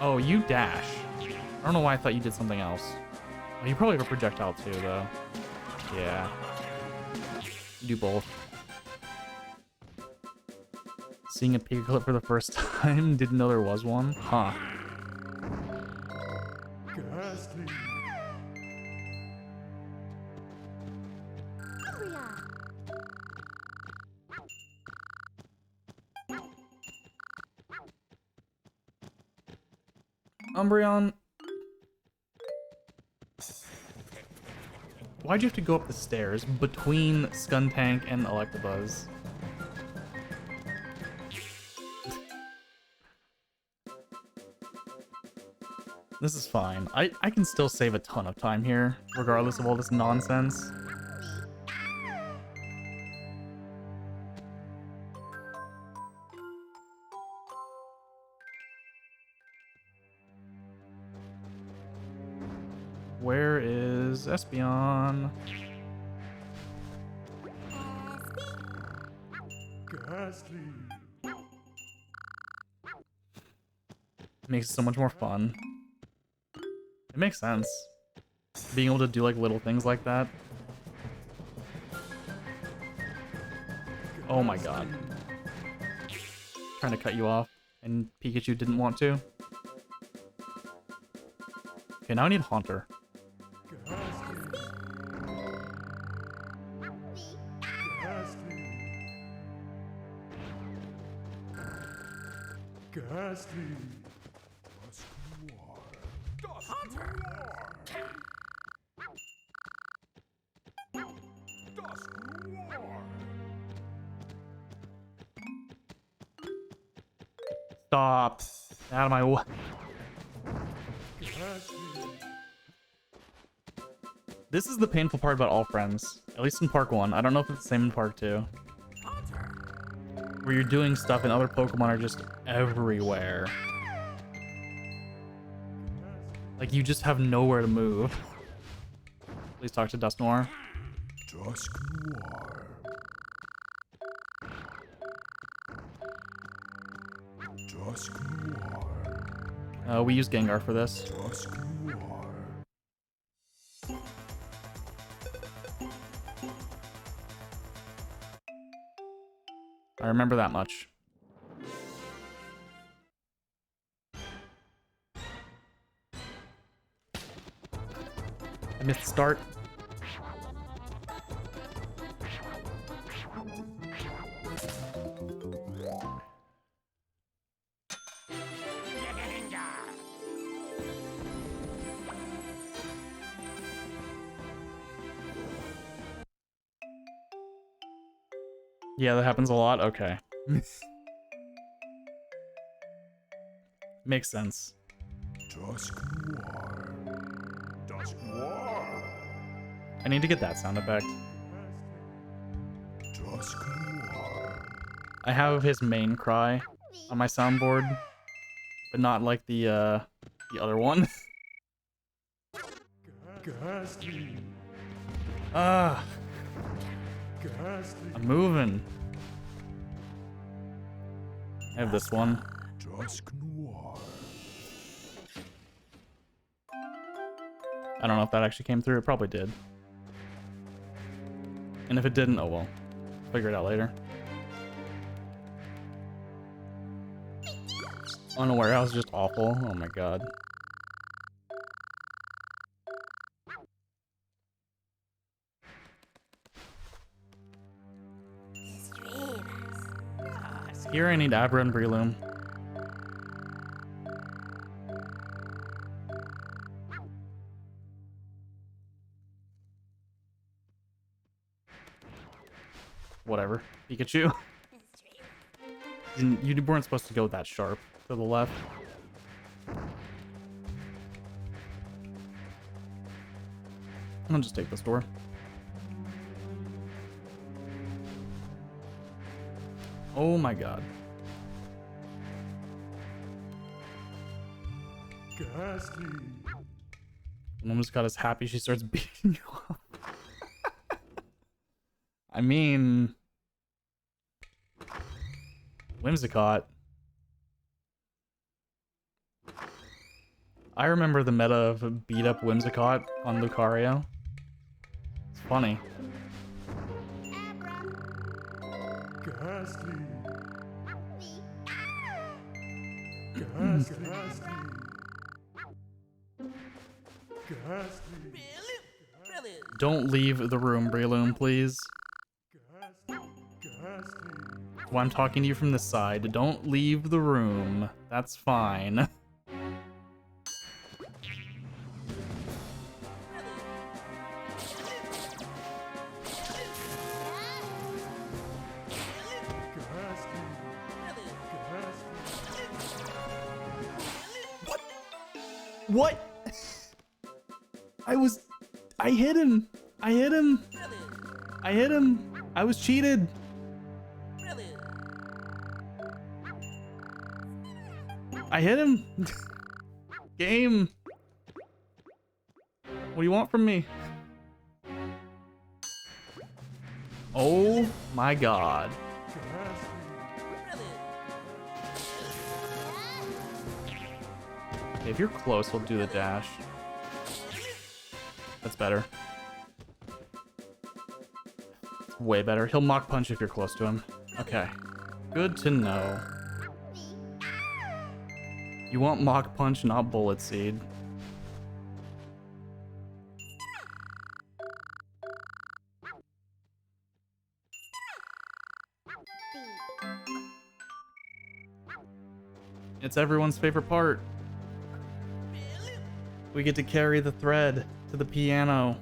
Oh, you dash. I don't know why I thought you did something else. Oh, you probably have a projectile too, though. Yeah. You do both. Seeing a Pika clip for the first time, didn't know there was one? Huh. Umbreon. Why'd you have to go up the stairs between Skuntank and Electabuzz? This is fine. I can still save a ton of time here, regardless of all this nonsense. Where is Espeon? Makes it so much more fun. It makes sense. Being able to do like little things like that. Oh my god. Trying to cut you off, and Pikachu didn't want to. Okay, now I need Haunter. Stop. Out of my way. This is the painful part about all friends. At least in Park 1. I don't know if it's the same in Park 2. Where you're doing stuff and other Pokemon are just everywhere. Like, you just have nowhere to move. Please talk to Dusknoir. We use Gengar for this. I remember that much. I missed the start. Yeah, that happens a lot? Okay. Makes sense. I need to get that sound effect. I have his main cry on my soundboard, but not like the other one. Ah, I'm moving. I have this one. I don't know if that actually came through. It probably did. And if it didn't, oh well. Figure it out later. Unaware, I was just awful. Oh my god. Here I need Abra and Breloom. Whatever. Pikachu. You weren't supposed to go that sharp to the left. I'll just take this door. Oh my god. Mom just got as happy she starts beating you up. I mean... Whimsicott. I remember the meta of beat up Whimsicott on Lucario. It's funny. Don't leave the room, Breloom, please. Well, I'm talking to you from the side. Don't leave the room. That's fine. What? I hit him. I hit him. I hit him. I was cheated. I hit him. Game. What do you want from me? Oh my god. Okay, if you're close, we'll do the dash. That's better. It's way better. He'll Mach Punch if you're close to him. Okay. Good to know. You want Mach Punch, not Bullet Seed. It's everyone's favorite part. We get to carry the thread to the piano.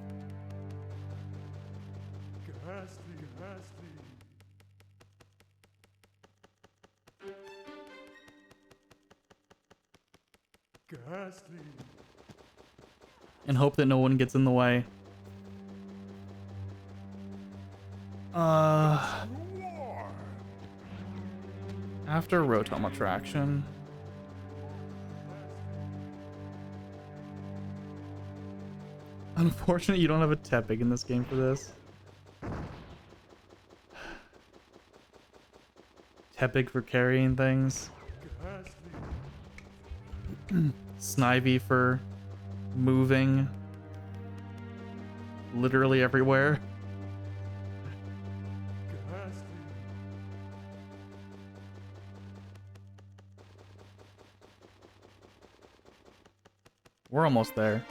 And hope that no one gets in the way. After Rotom Attraction. Unfortunately, you don't have a Tepig in this game for this. Tepig for carrying things. Snivy for moving literally everywhere. We're almost there.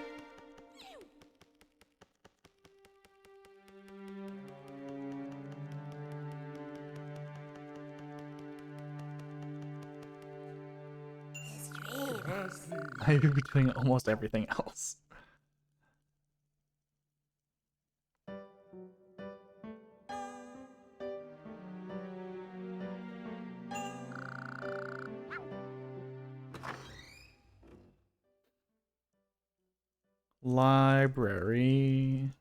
I would be doing almost everything else. Library.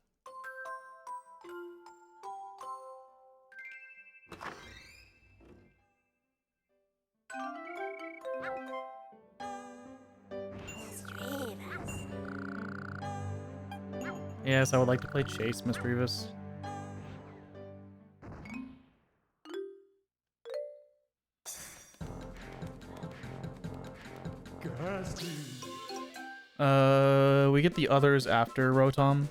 Yes, I would like to play Chase, Miss Grievous. We get the others after Rotom.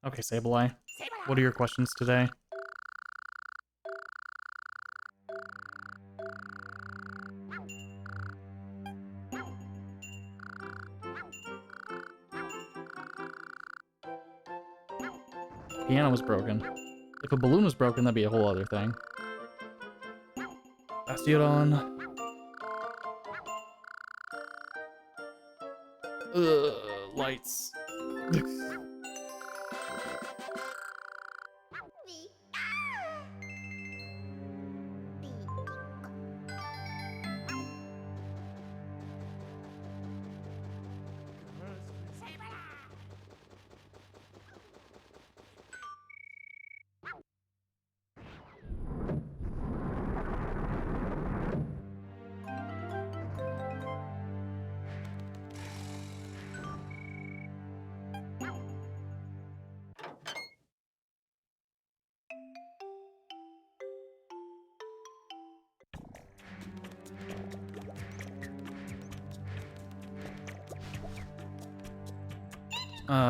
Okay, Sableye. What are your questions today? Piano was broken. If a balloon was broken, that'd be a whole other thing. Bastiodon. Lights.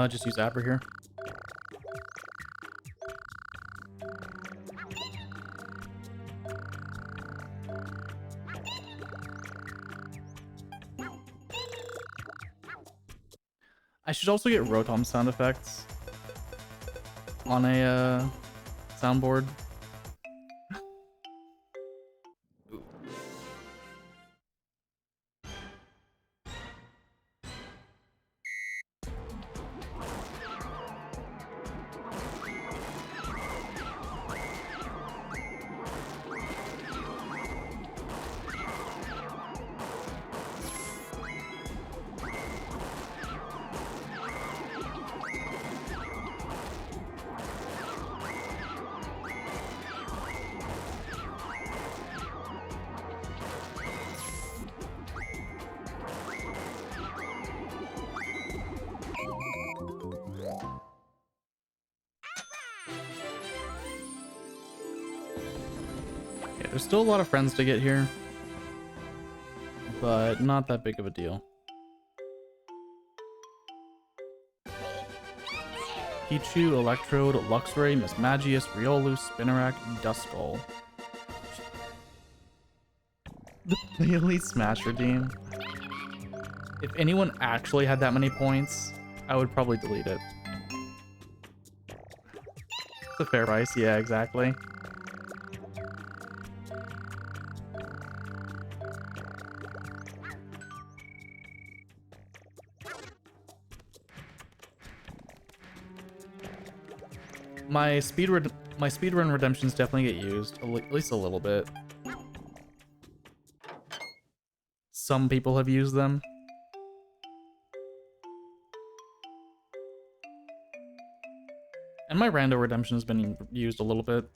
Just use Abra here. I should also get Rotom sound effects on a soundboard. There's still a lot of friends to get here, but not that big of a deal. Pichu, Electrode, Luxray, Mismagius, Riolu, Spinarak, Duskull. The Elite Smash redeem. If anyone actually had that many points, I would probably delete it. It's a fair price, yeah, exactly. My speedrun redemptions definitely get used, at least a little bit. Some people have used them. And my rando redemption has been used a little bit.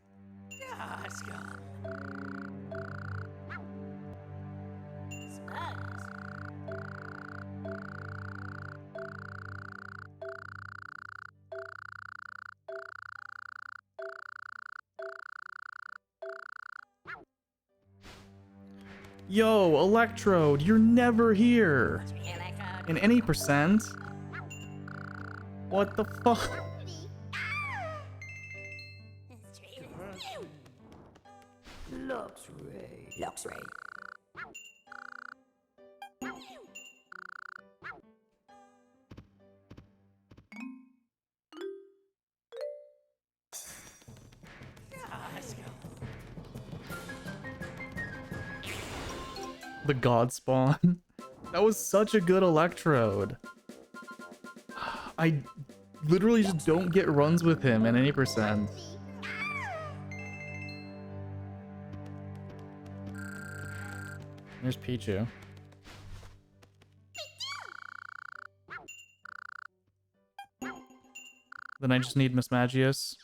Yo, Electrode, you're never here. In any percent? What the fuck? Luxray. The god spawn. That was such a good electrode. I literally just don't get runs with him at any percent. There's Pichu. Then I just need Miss Magius.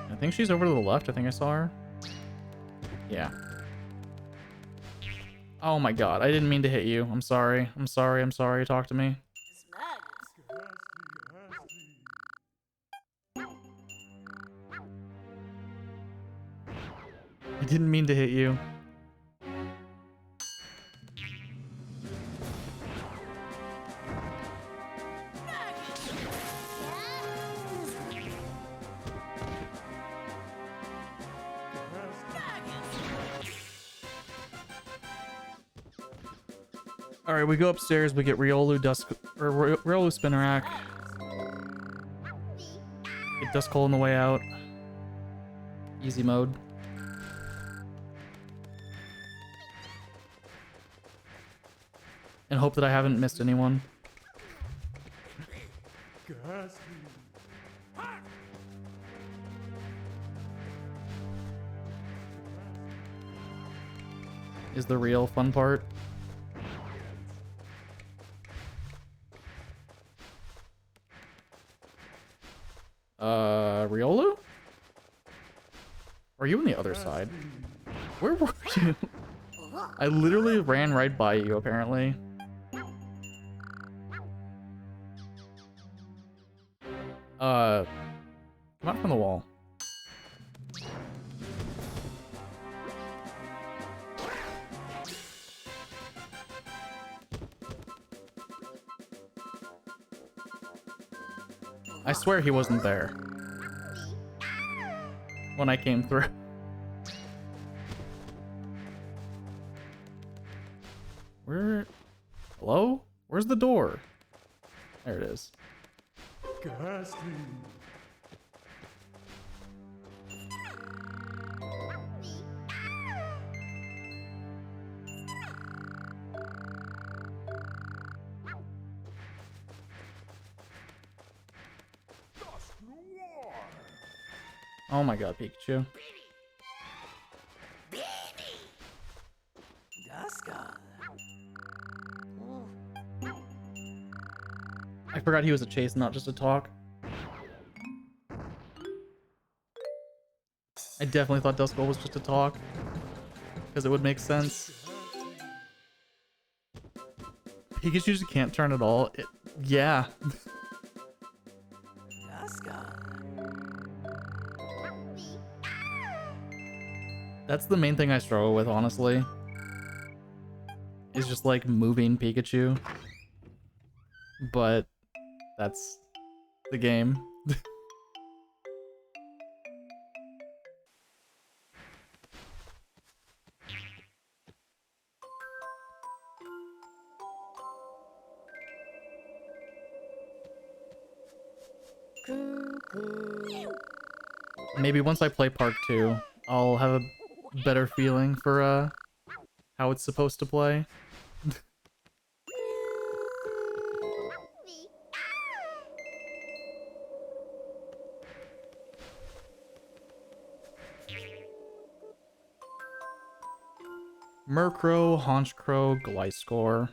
I think she's over to the left. I think I saw her. Yeah. Oh my god, I didn't mean to hit you. I'm sorry. I'm sorry. I'm sorry. Talk to me. I didn't mean to hit you. All right, we go upstairs. We get Riolu Riolu Spinnerack. Get Duskull on the way out. Easy mode. And hope that I haven't missed anyone. Is the real fun part. Riolu? Are you on the other side? Where were you? I literally ran right by you, apparently. Come out from the wall. I swear he wasn't there when I came through. Where? Hello? Where's the door? There it is. Oh my god, Pikachu. I forgot he was a chase, not just a talk. I definitely thought Duskull was just a talk, because it would make sense. Pikachu just can't turn at all. Yeah. That's the main thing I struggle with, honestly. Is just like moving Pikachu. But that's the game. Maybe once I play Park 2, I'll have a better feeling for how it's supposed to play. Murkrow, Honchkrow, Gliscor.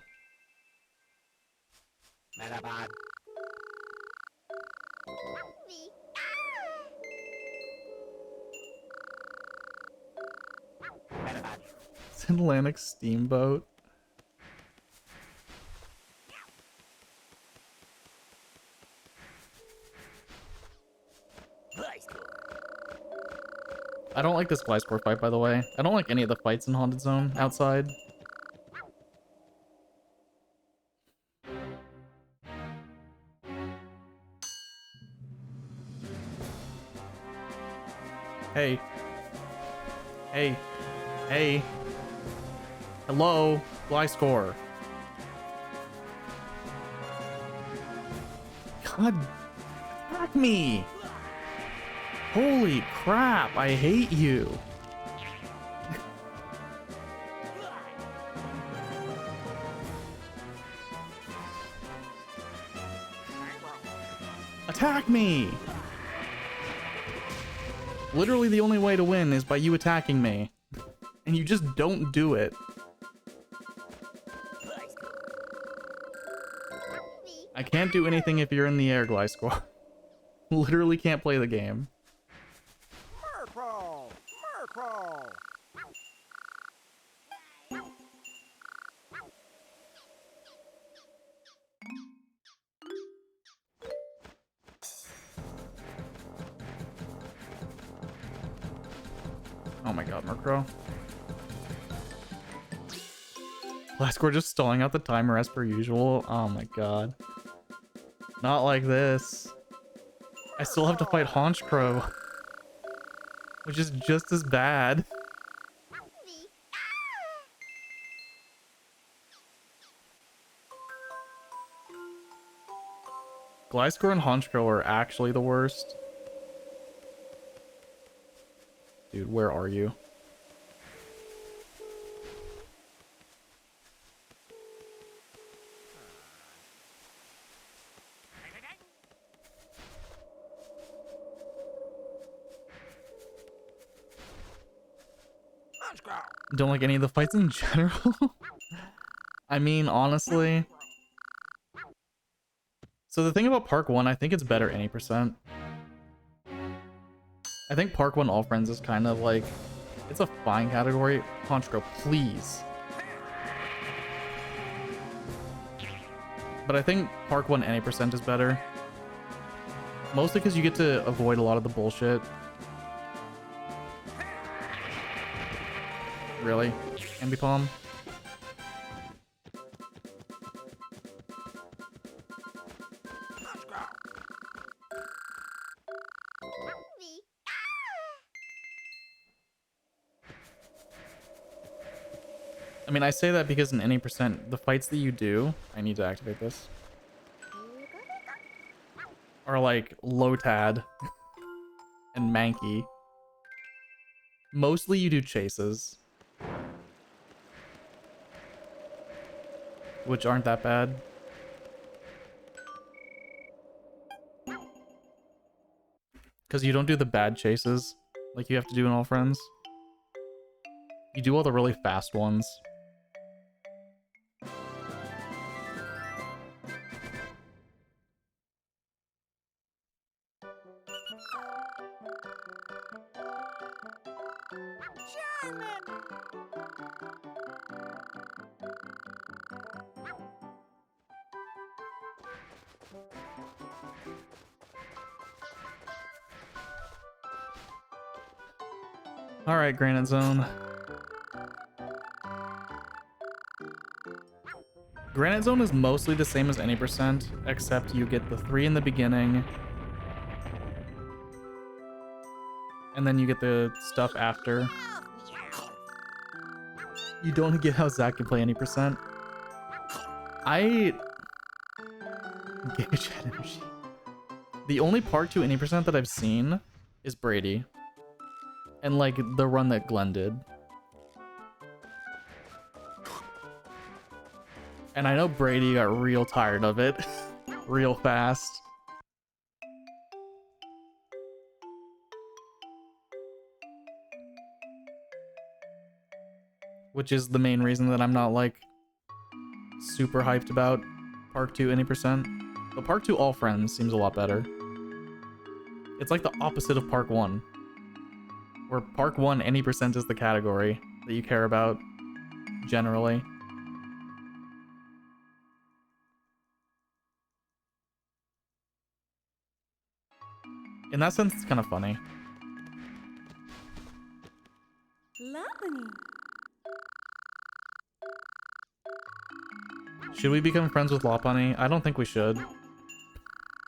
It's Atlantic Steamboat. I don't like this Gliscor fight, by the way. I don't like any of the fights in Haunted Zone outside. Hey. Hey. Hey. Hello, Gliscor. God, attack me. Holy crap, I hate you. Attack me! Literally the only way to win is by you attacking me. And you just don't do it. I can't do anything if you're in the air, Gliscor. Literally can't play the game. Purple! Purple! Oh my god, Murkrow. Gliscor just stalling out the timer as per usual. Oh my god. Not like this. I still have to fight Honchkrow, which is just as bad. Gliscor and Honchkrow are actually the worst. Dude, where are you? Let's go! Don't like any of the fights in general. I mean, honestly. So the thing about Park 1, I think it's better any percent. I think Park 1 All Friends is kind of like, it's a fine category. Honchkrow, please. But I think Park 1 any percent is better. Mostly because you get to avoid a lot of the bullshit. Really? Ambipom? Let's go! I mean, I say that because in any percent, the fights that you do, I need to activate this, are like Lotad and Mankey. Mostly you do chases, which aren't that bad. Because you don't do the bad chases like you have to do in All Friends. You do all the really fast ones. Alright, Granite Zone. Granite Zone is mostly the same as any percent, except you get the 3 in the beginning. And then you get the stuff after. You don't get how Zach can play any percent. Giga Chat Energy. The only Park 2 any percent that I've seen is Brady. And like the run that Glenn did. And I know Brady got real tired of it real fast. Which is the main reason that I'm not like super hyped about Park 2 any percent. But Park 2 All Friends seems a lot better. It's like the opposite of Park 1. Where Park 1 any percent is the category that you care about generally. In that sense, it's kind of funny. Should we become friends with Lopunny? I don't think we should.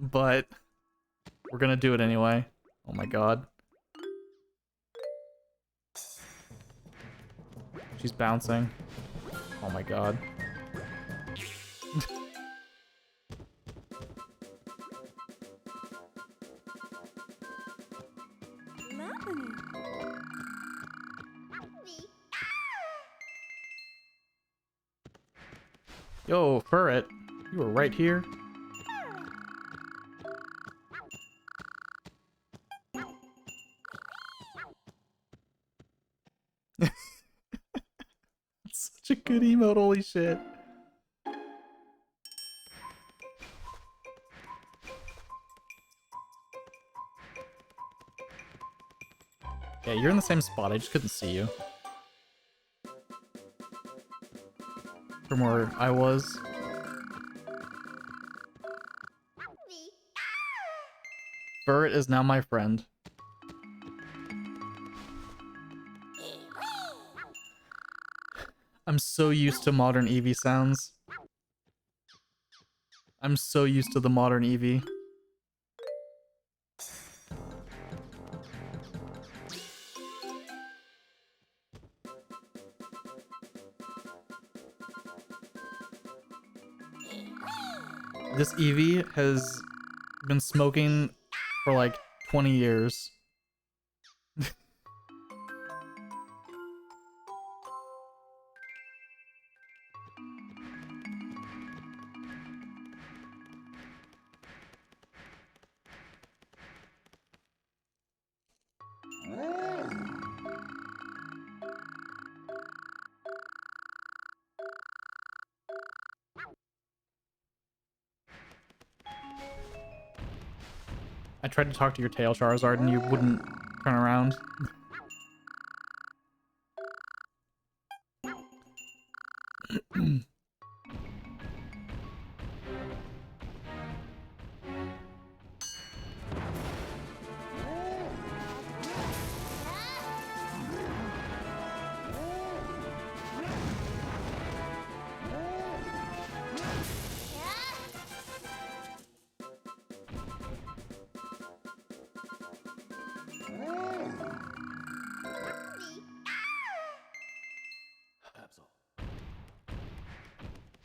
But we're gonna do it anyway. Oh my god. She's bouncing. Oh my god. Yo, Furret, you were right here. It's such a good emote, holy shit. Yeah, you're in the same spot, I just couldn't see you. From where I was. Furret is now my friend. I'm so used to modern Eevee sounds. I'm so used to the modern Eevee. This Eevee has been smoking for like 20 years. I tried to talk to your tail, Charizard, and you wouldn't turn around.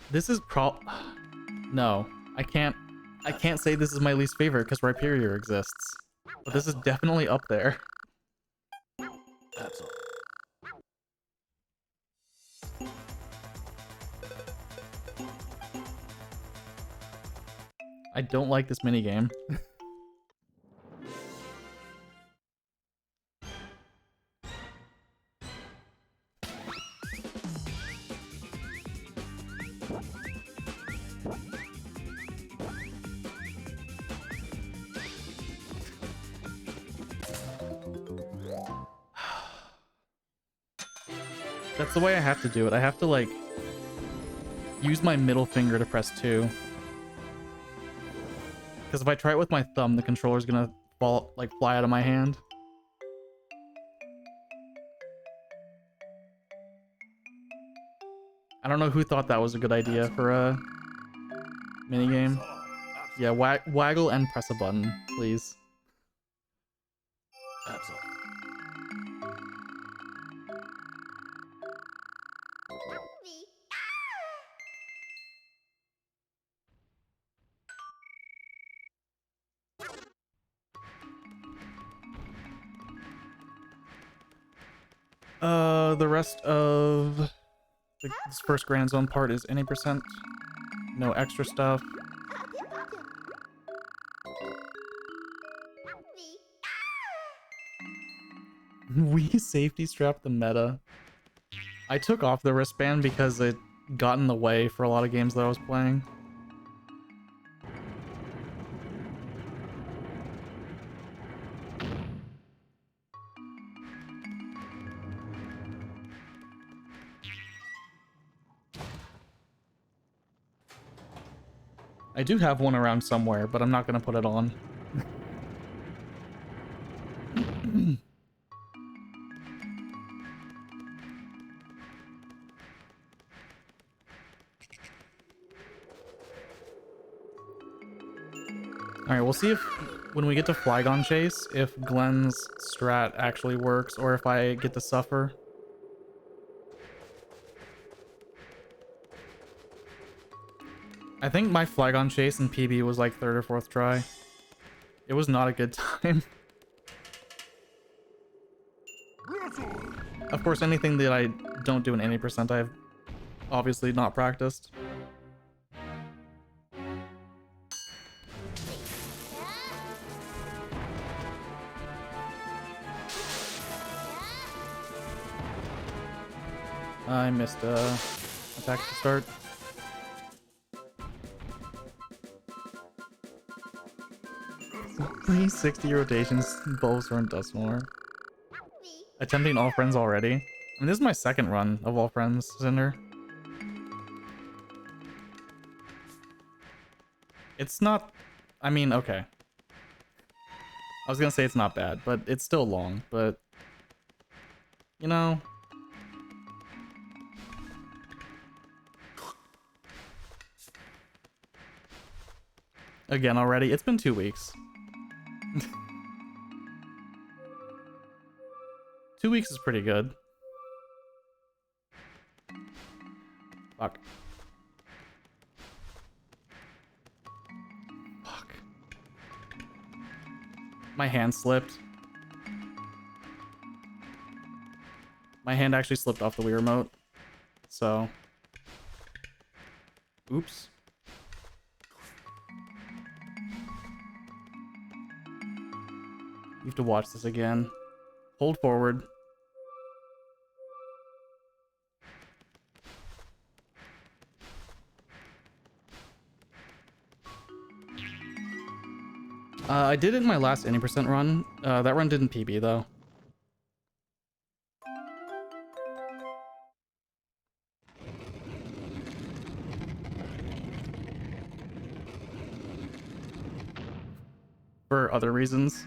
This is No, I can't say this is my least favorite because Rhyperior exists. But this is definitely up there. I don't like this minigame. That's the way I have to do it. I have to, like, use my middle finger to press 2. Because if I try it with my thumb, the controller's gonna fall, like, fly out of my hand. I don't know who thought that was a good idea for a minigame. Yeah, waggle and press a button, please. The rest of this first Grand Zone part is any percent. No extra stuff. We safety strapped the meta. I took off the wristband because it got in the way for a lot of games that I was playing. I do have one around somewhere, but I'm not going to put it on. Alright, we'll see if, when we get to Flygon Chase, if Glenn's strat actually works, or if I get to suffer. I think my Flygon chase in PB was like 3rd or 4th try. It was not a good time. Of course, anything that I don't do in any percent, I've obviously not practiced. I missed attack to start. 360 rotations, Bulbasaur and Dusknoir. Attempting all friends already. I mean, this is my 2nd run of all friends, Cinder. It's not... I mean, okay. I was gonna say it's not bad, but it's still long, but... You know... Again already, it's been 2 weeks. 2 weeks is pretty good. Fuck. Fuck. My hand slipped. My hand actually slipped off the Wii remote. So. Oops. You have to watch this again. Hold forward. I did it in my last 80% run. That run didn't PB though. For other reasons.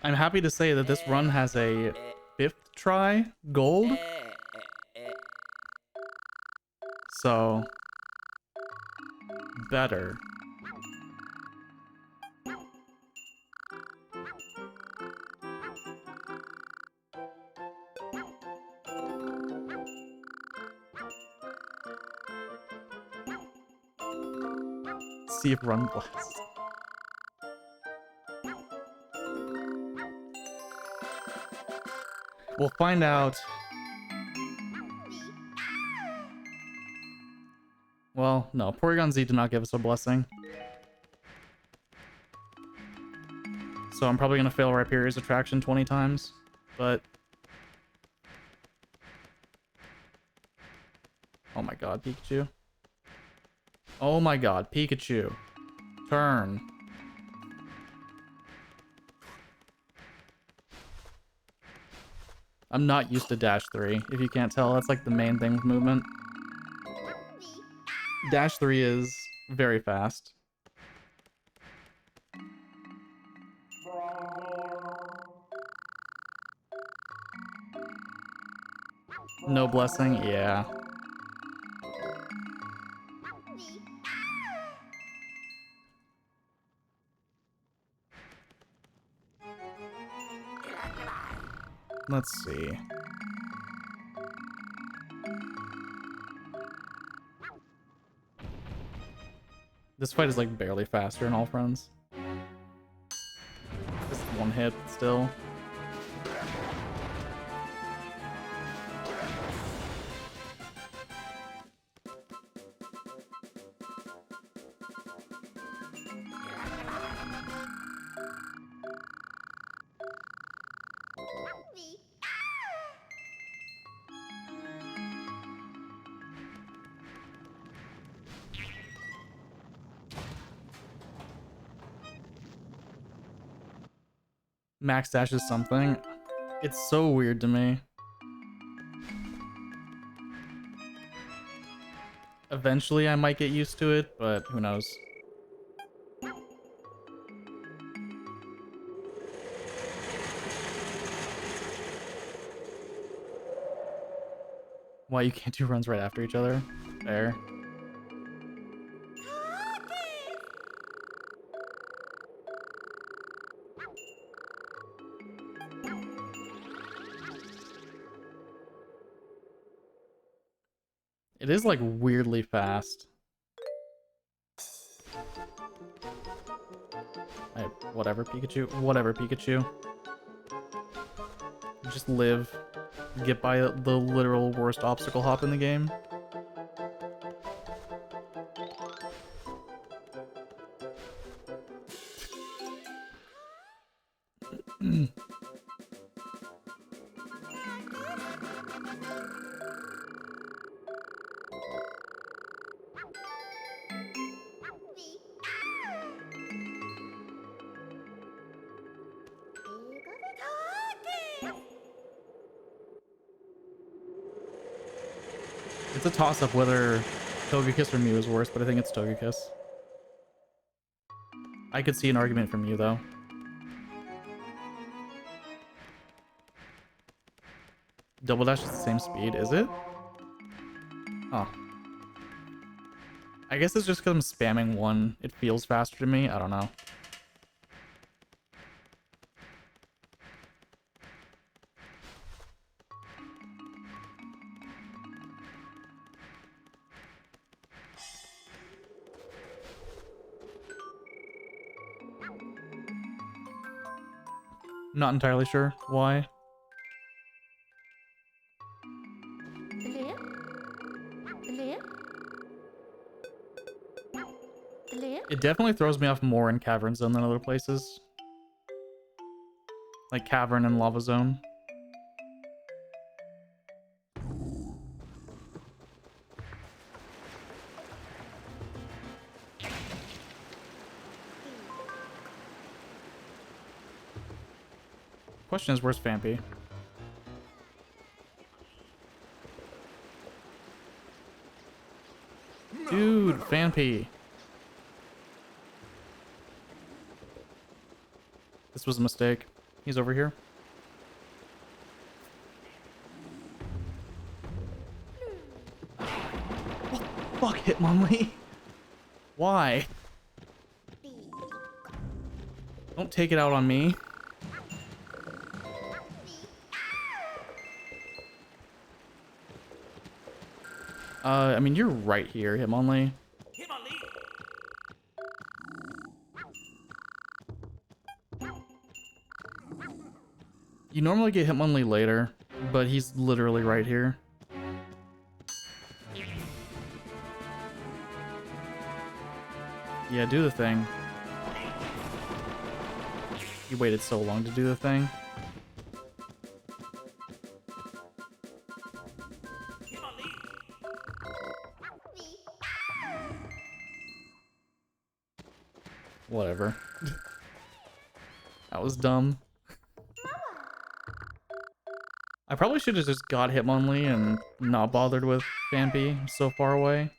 I'm happy to say that this run has a 5th try gold. So, better. See if run blasts. We'll find out. Well, no, Porygon Z did not give us a blessing. So I'm probably gonna fail Rhyperior's attraction 20 times, but... Oh my god, Pikachu. Oh my god, Pikachu. Turn. I'm not used to Dash 3, if you can't tell. That's like the main thing with movement. Dash 3 is very fast. No blessing? Yeah. Let's see. This fight is like barely faster in all friends. Just one hit still. Max dash is something. It's so weird to me. Eventually I might get used to it, but who knows. Why you can't do runs right after each other? Fair. It is like weirdly fast. Whatever, Pikachu. Whatever, Pikachu. Just live. Get by the literal worst obstacle hop in the game. It's a toss-up whether Togekiss or Mew is worse, but I think it's Togekiss. I could see an argument from you, though. Double Dash is the same speed, is it? Oh. I guess it's just because I'm spamming one. It feels faster to me. I don't know. Not entirely sure why. It definitely throws me off more in Cavern Zone than other places. Like Cavern and Lava Zone. Question is, where's Fampy? Dude, Fampy. This was a mistake. He's over here. What the fuck, Hitmonlee? Why? Don't take it out on me. I mean, you're right here, Hitmonlee. You normally get Hitmonlee later, but he's literally right here. Yeah, do the thing. You waited so long to do the thing. Whatever. That was dumb. I probably should have just got Hitmonlee and not bothered with Fampy. I'm so far away.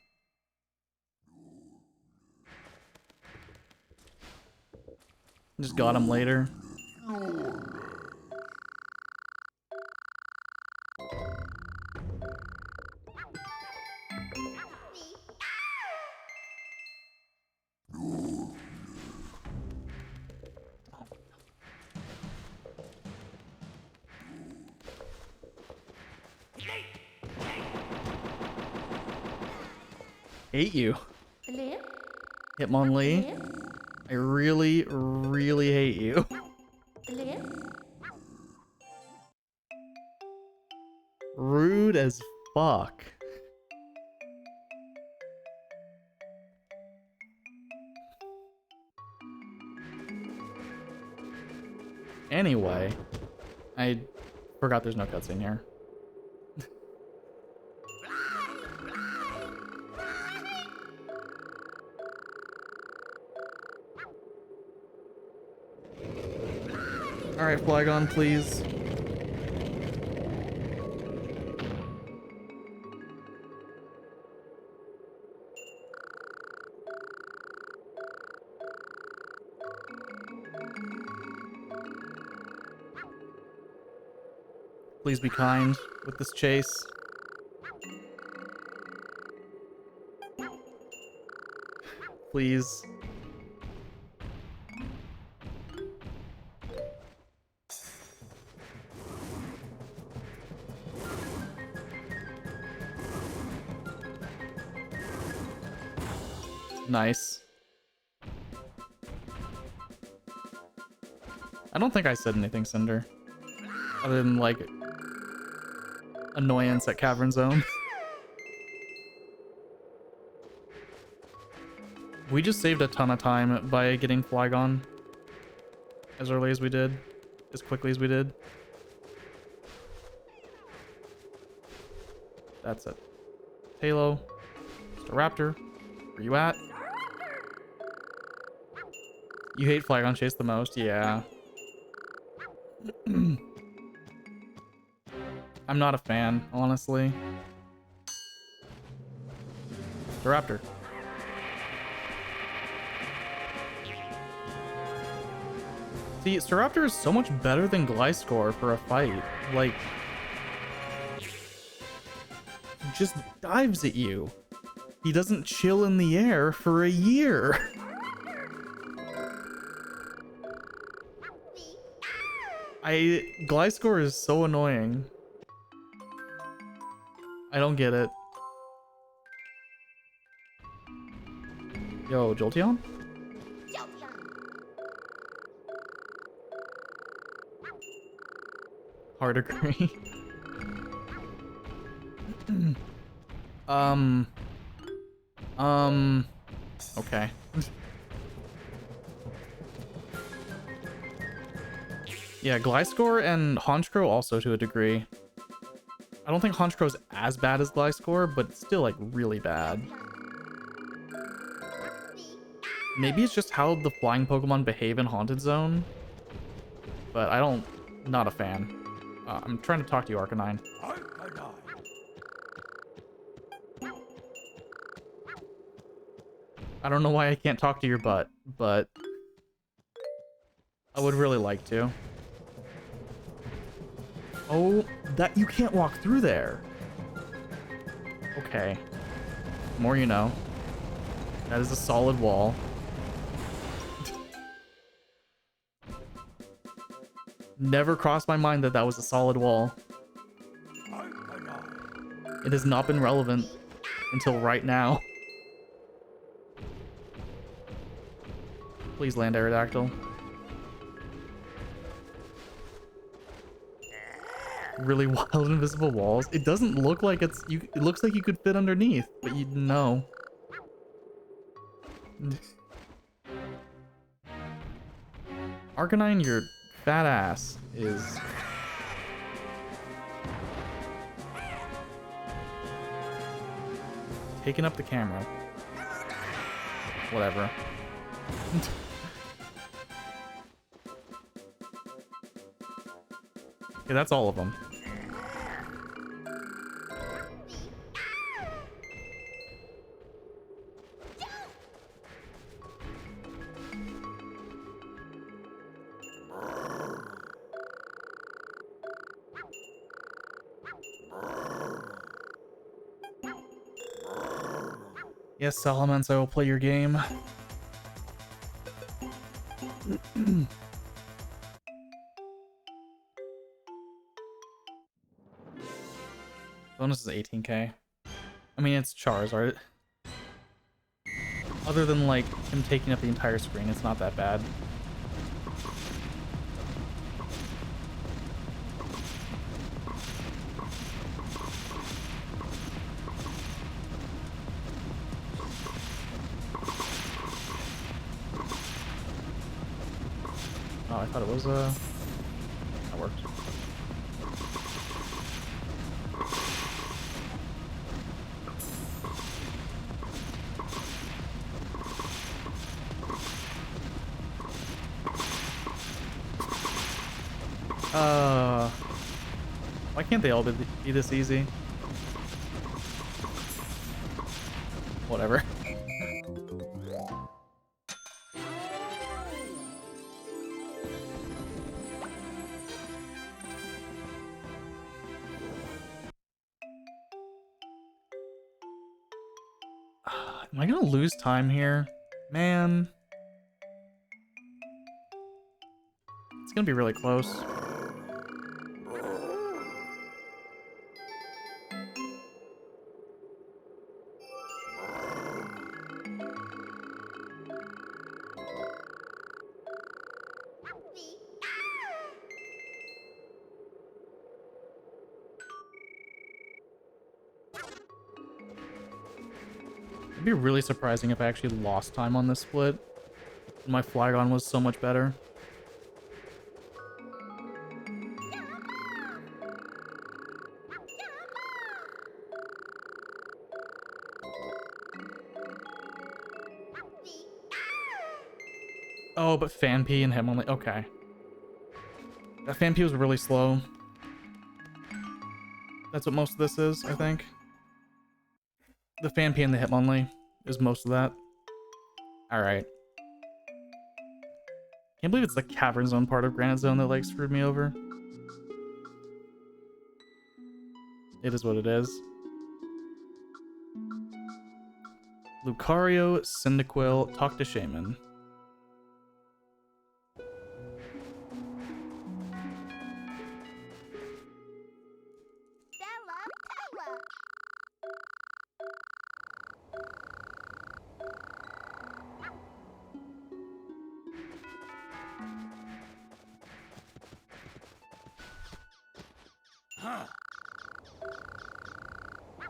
Just got him later. Hate you. Hitmonlee. I really, really hate you. Rude as fuck. Anyway, I forgot there's no cutscene here. Alright, Flygon, please. Please be kind with this chase. Please. Nice. I don't think I said anything, Cinder. Other than, like, annoyance at Cavern Zone. We just saved a ton of time by getting Flygon as early as we did. As quickly as we did. That's it. Halo. Raptor. Where you at? You hate Flygon Chase the most? Yeah. I'm not a fan, honestly. The Raptor. See, Staraptor is so much better than Gliscor for a fight. Like, he just dives at you. He doesn't chill in the air for a year. Gliscor is so annoying. I don't get it. Yo, Jolteon? Hard agree. Okay. Yeah, Gliscor and Honchkrow also to a degree. I don't think Honchkrow's as bad as Gliscor, but it's still like really bad. Maybe it's just how the flying Pokemon behave in Haunted Zone, but not a fan. I'm trying to talk to you, Arcanine. I don't know why I can't talk to your butt, but I would really like to. Oh, that you can't walk through there. Okay. More you know. That is a solid wall. Never crossed my mind that that was a solid wall. It has not been relevant until right now. Please land Aerodactyl. Really wild invisible walls. It doesn't look like it looks like you could fit underneath, but you know. Arcanine, your fat ass is taking up the camera. Whatever. Okay, that's all of them. Yes, Salamence, I will play your game. Bonus is 18k. I mean, it's Charizard. Other than, like, him taking up the entire screen, it's not that bad. Oh, I thought it was, that worked. Why can't they all be this easy? Whatever. Am I gonna lose time here? Man. It's gonna be really close. It'd be really surprising if I actually lost time on this split. My Flygon was so much better. Oh, but Fanpy and Hitmonlee. Okay. That Fanpy was really slow. That's what most of this is, I think. The Fanpy and the Hitmonlee is most of that. Alright. Can't believe it's the Cavern Zone part of Granite Zone that like screwed me over. It is what it is. Lucario, Cyndaquil, talk to Shaman.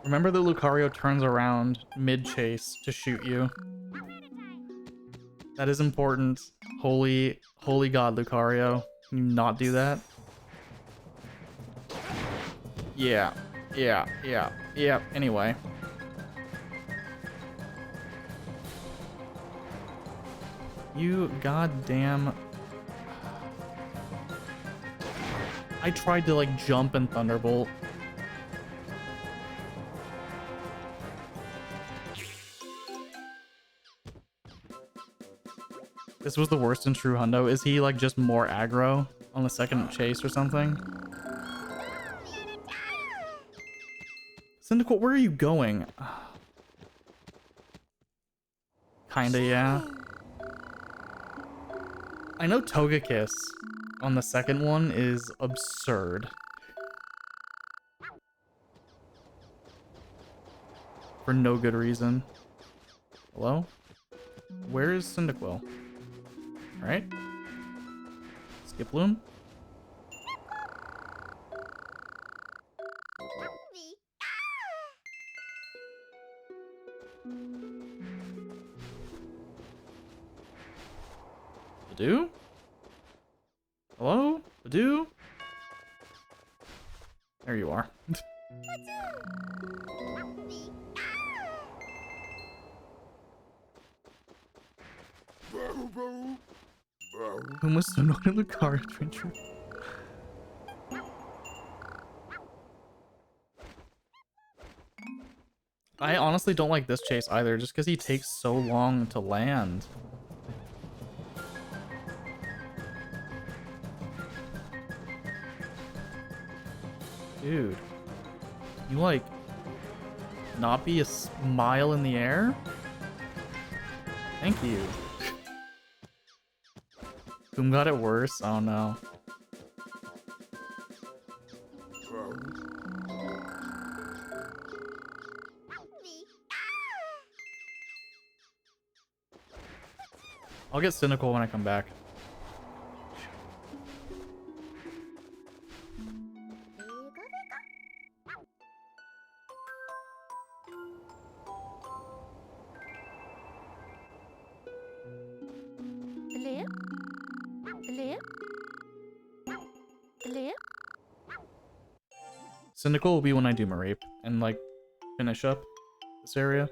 Remember that Lucario turns around mid-chase to shoot you. That is important. Holy God, Lucario. Can you not do that? Yeah. Anyway. You goddamn... I tried to, like, jump and Thunderbolt. This was the worst in True Hundo. Is he, like, just more aggro on the second chase or something? Cyndaquil, where are you going? Kinda, yeah. I know Togekiss on the second one is absurd. For no good reason. Hello? Where is Cyndaquil? Alright. Skip Bloom. Badoo? Hello? Badoo? There you are. Who must have known Lucario Adventure? I honestly don't like this chase either, just because he takes so long to land. Dude, you like not be a mile in the air? Thank you. Whom got it worse? Oh no. I'll get cynical when I come back. Cynical will be when I do Mareep and like finish up this area.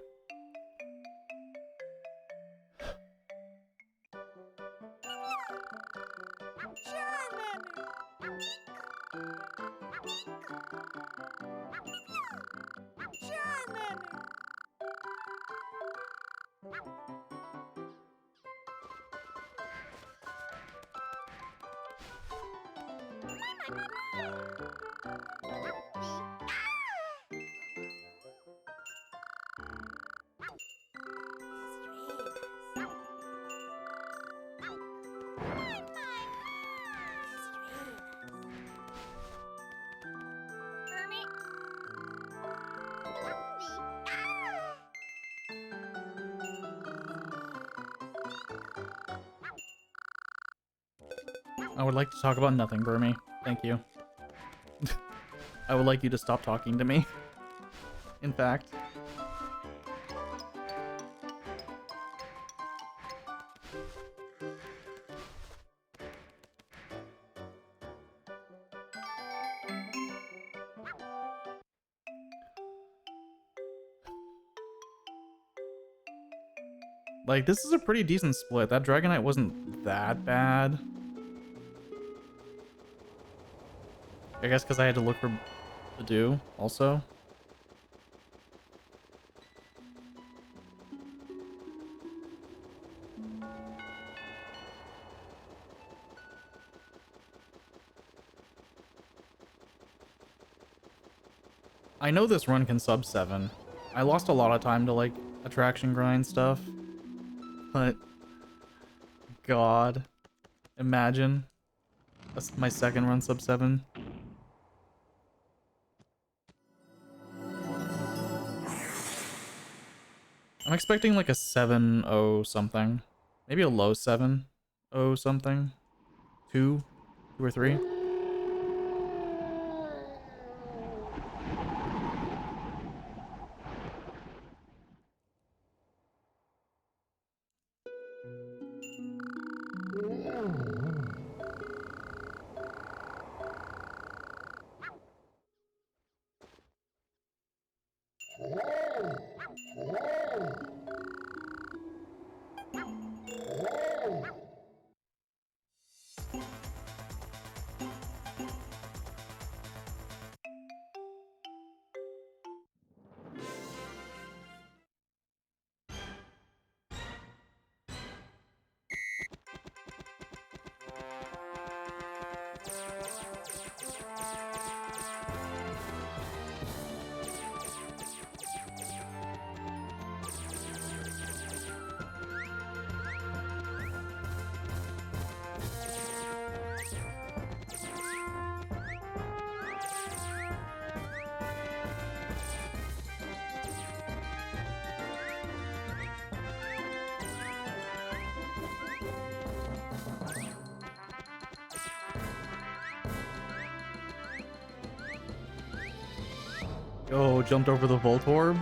I would like to talk about nothing, Burmy. Thank you. I would like you to stop talking to me. In fact. Like, this is a pretty decent split. That Dragonite wasn't that bad. I guess because I had to look for the dew also. I know this run can sub 7. I lost a lot of time to, like, attraction grind stuff. But, God, imagine my second run sub 7. I'm expecting like a 7-0 something. Maybe a low 7-0 something. 2 or 3. Oh, jumped over the Voltorb.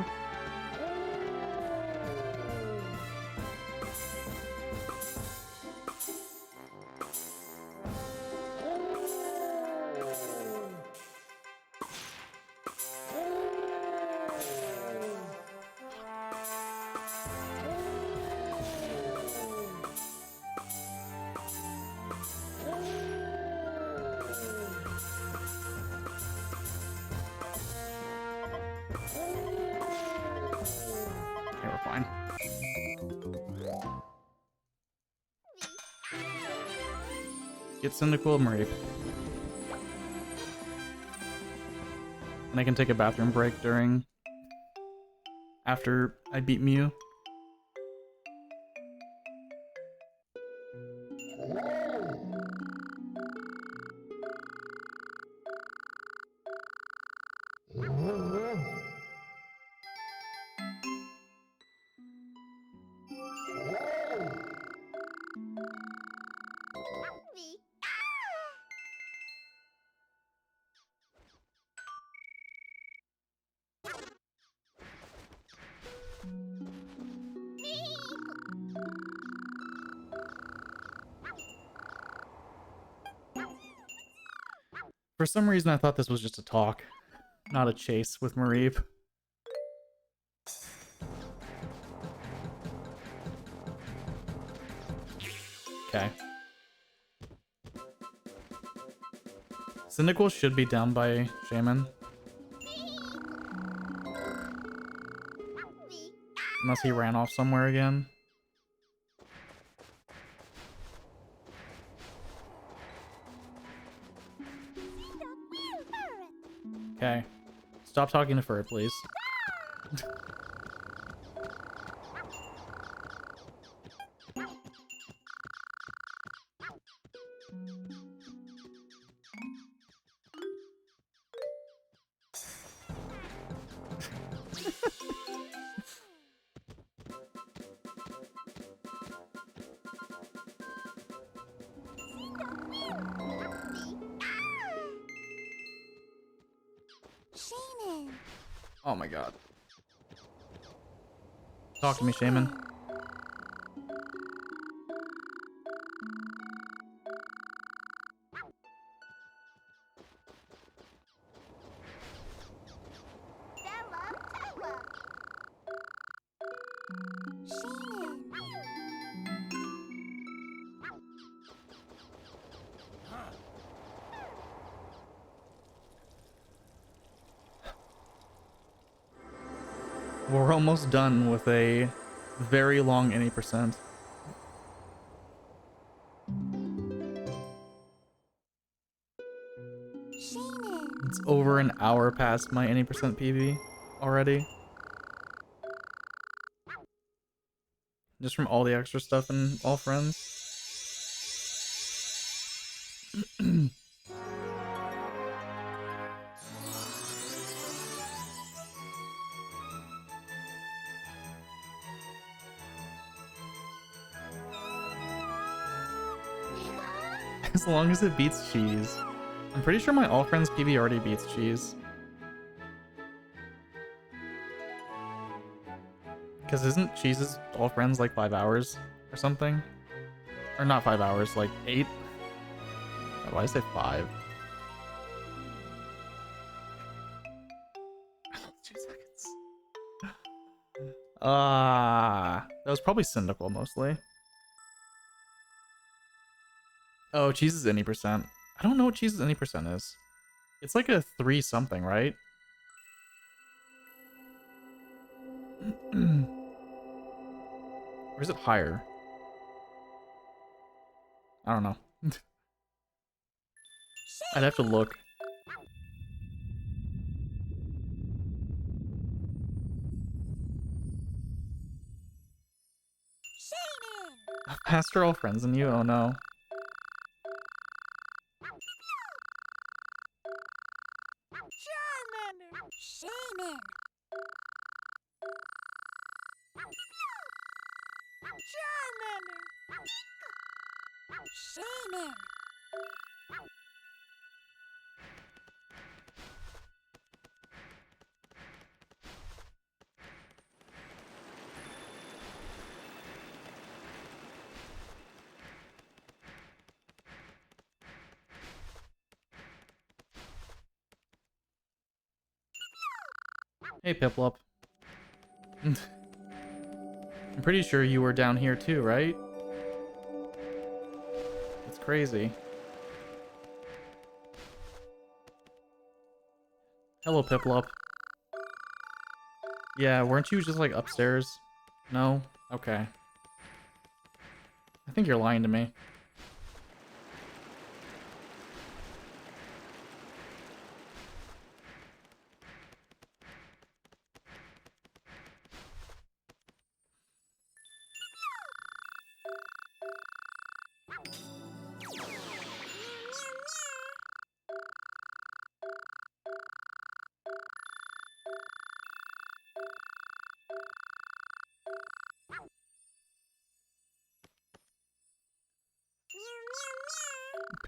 Okay, we're fine. Get Cyndaquil and Mareep. And I can take a bathroom break after I beat Mew. For some reason, I thought this was just a talk, not a chase with Mareep. Okay. Cyndaquil should be down by Shaman. Unless he ran off somewhere again. Okay. Stop talking to Fur, please. Oh my god. Talk to me, Shaman. We're almost done with a very long any percent. It's over an hour past my any percent PB already. Just from all the extra stuff and all friends. As long as it beats cheese. I'm pretty sure my all friends PB already beats cheese. Because isn't cheese's all friends like 5 hours or something? Or not 5 hours, like 8? Why did I say 5? 2 seconds. That was probably Syndical mostly. Oh, cheese is any percent. I don't know what cheese's any percent is. It's like a 3 something, right? Or is it higher? I don't know. I'd have to look. Faster all friends than you? Oh no. Hey, Piplup. I'm pretty sure you were down here too, right? It's crazy. Hello, Piplup. Yeah, weren't you just like upstairs? No? Okay. I think you're lying to me.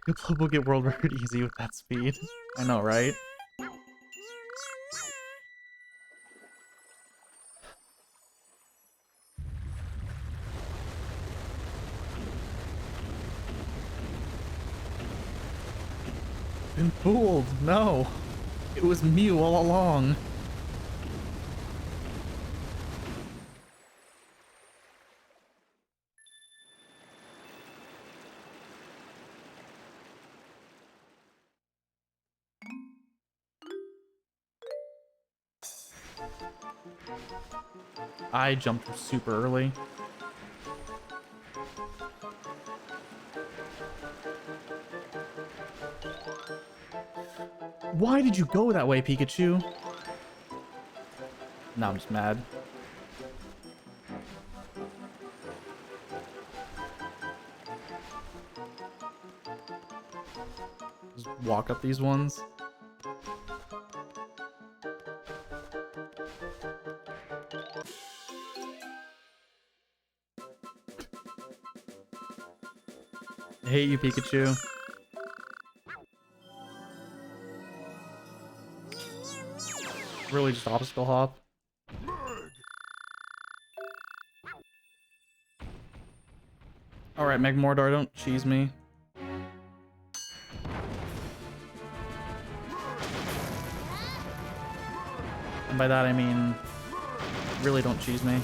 Piplup will get world record easy with that speed. I know, right? Been fooled. No. It was Mew all along. I jumped super early. Why did you go that way, Pikachu? Now I'm just mad. Just walk up these ones. I hate you, Pikachu. Really just obstacle hop. Alright, Megmordar, don't cheese me. And by that I mean, really don't cheese me.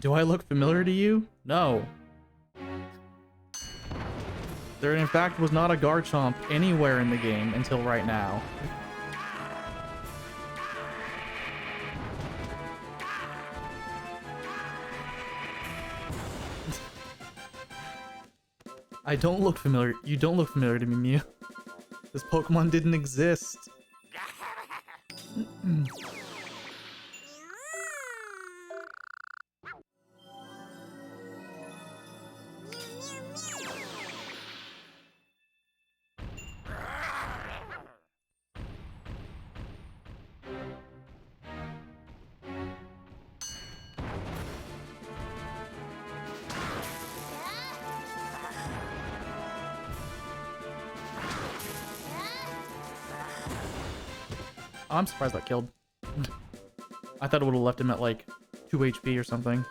Do I look familiar to you? No. There in fact was not a Garchomp anywhere in the game until right now. I don't look familiar. You don't look familiar to me, Mew. This Pokemon didn't exist. I'm surprised that killed. I thought it would have left him at like 2 HP or something.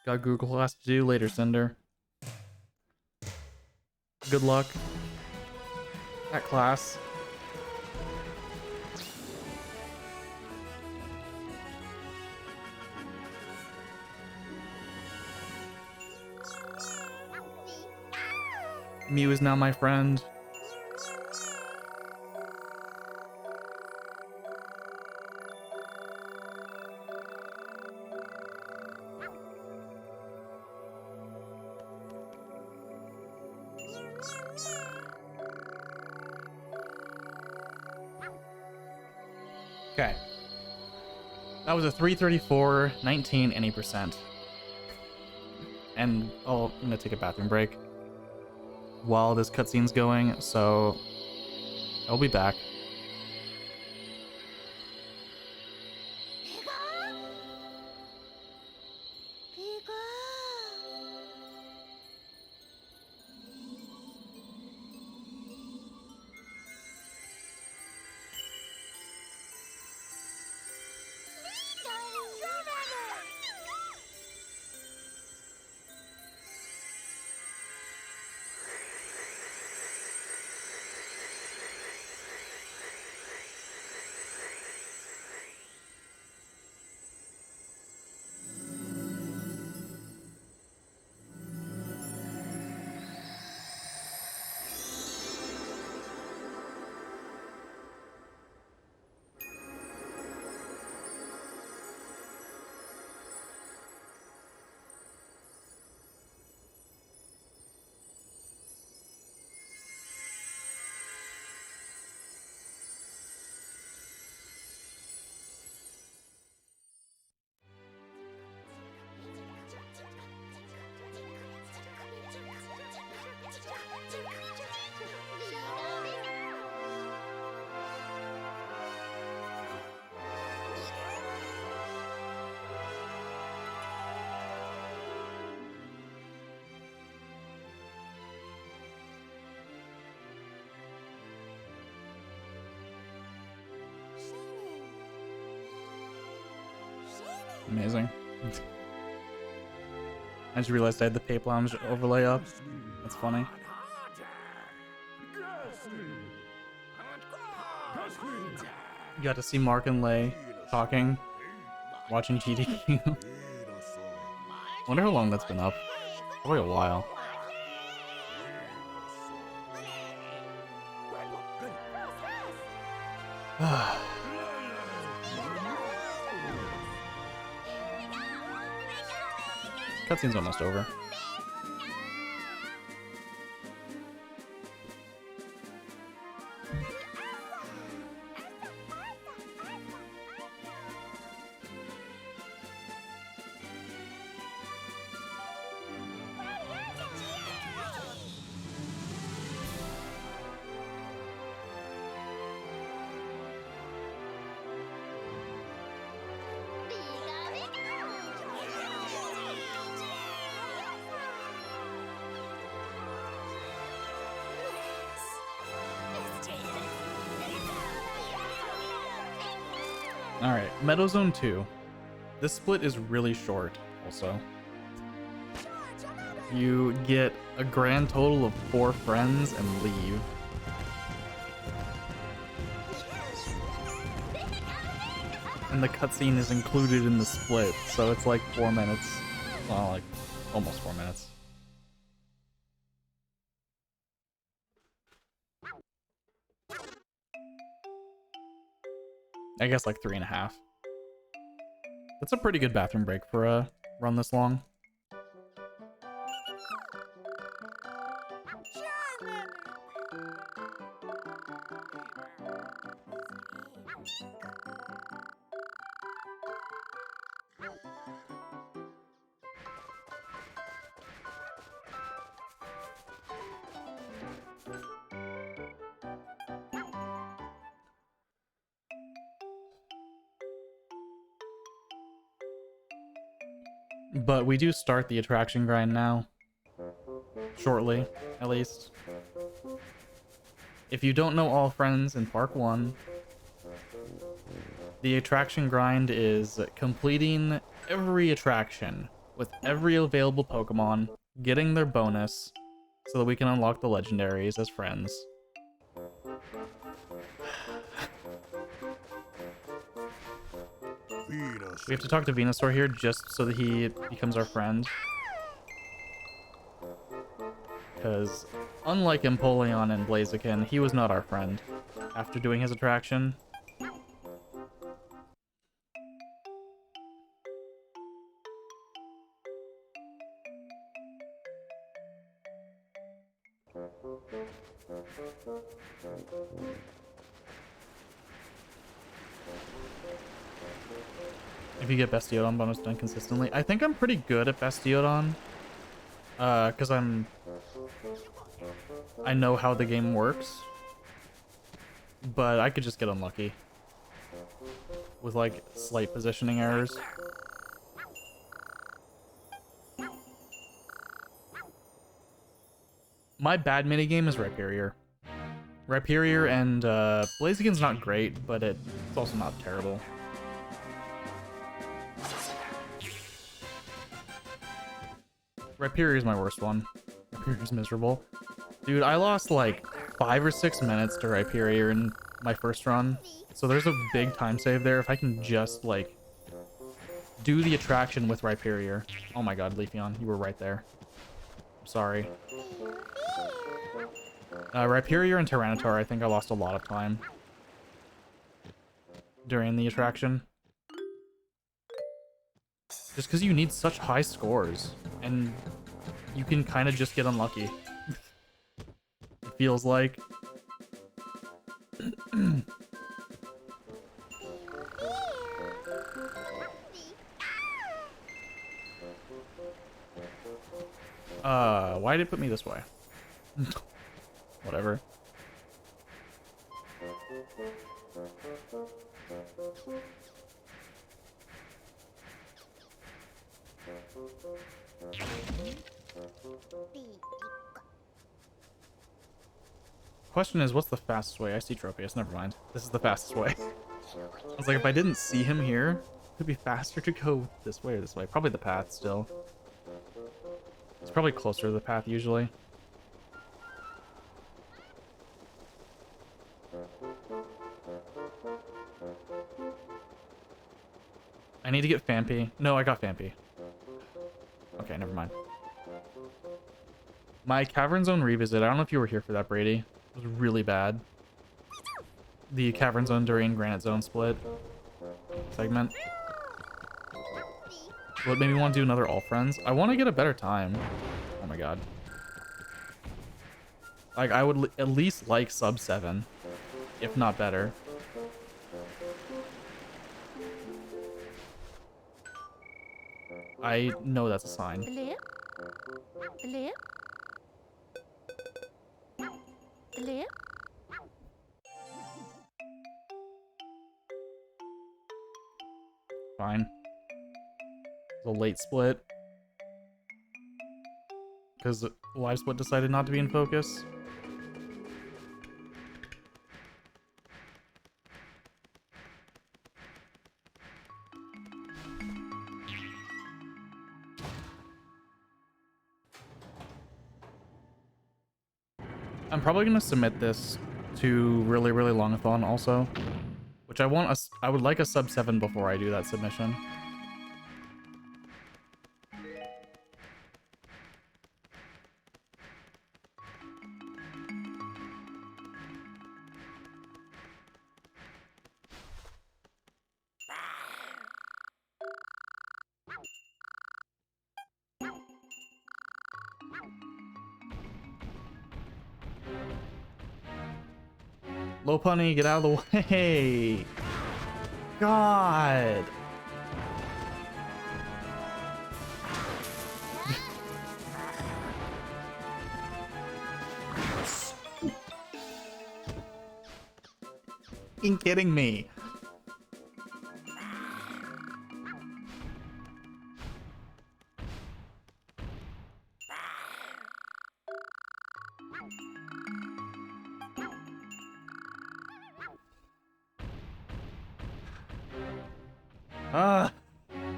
Got Google class to do later, Cinder. Good luck at class. Mew is now my friend. Okay. That was a 334, 19, any percent. And I'm gonna take a bathroom break while this cutscene's going, so I'll be back. Amazing. I just realized I had the Pape Lounge overlay up. That's funny. You got to see Mark and Lay talking, watching GDQ. Wonder how long that's been up. Probably a while. Cutscene's almost over. Alright, Meadow Zone 2. This split is really short, also. You get a grand total of 4 friends and leave. And the cutscene is included in the split, so it's like 4 minutes. Well, like almost 4 minutes. I guess like 3.5. That's a pretty good bathroom break for a run this long. But we do start the attraction grind now. Shortly, at least. If you don't know all friends in Park 1, the attraction grind is completing every attraction with every available Pokemon, getting their bonus, so that we can unlock the legendaries as friends. We have to talk to Venusaur here just so that he becomes our friend. Because, unlike Empoleon and Blaziken, he was not our friend after doing his attraction. If you get Bastiodon bonus done consistently. I think I'm pretty good at Bastiodon. Because I know how the game works. But I could just get unlucky. With, like, slight positioning errors. My bad minigame is Rhyperior. Rhyperior and Blaziken's not great, but it's also not terrible. Rhyperior is my worst one. Rhyperior's miserable. Dude, I lost like 5 or 6 minutes to Rhyperior in my first run. So there's a big time save there if I can just, like, do the attraction with Rhyperior. Oh my god, Leafeon, you were right there. I'm sorry. Rhyperior and Tyranitar, I think I lost a lot of time during the attraction. Just because you need such high scores, and you can kind of just get unlucky. It feels like. Why did it put me this way? Whatever. Question is, what's the fastest way? I see Tropius, never mind. This is the fastest way. I was like, if I didn't see him here, it'd be faster to go this way or this way. Probably the path still. It's probably closer to the path usually. I need to get Phanpy. No, I got Phanpy. Okay, never mind. My Cavern Zone revisit, I don't know if you were here for that, Brady. It was really bad. The Cavern Zone during Granite Zone split segment. What made me want to do another All Friends? I want to get a better time. Oh my god. Like, I would at least like sub 7, if not better. I know that's a sign. Fine. The late split. Because live split decided not to be in focus. I'm probably gonna submit this to really, really longathon also, which I would like a sub 7 before I do that submission. Low punny, get out of the way. God. You kidding me?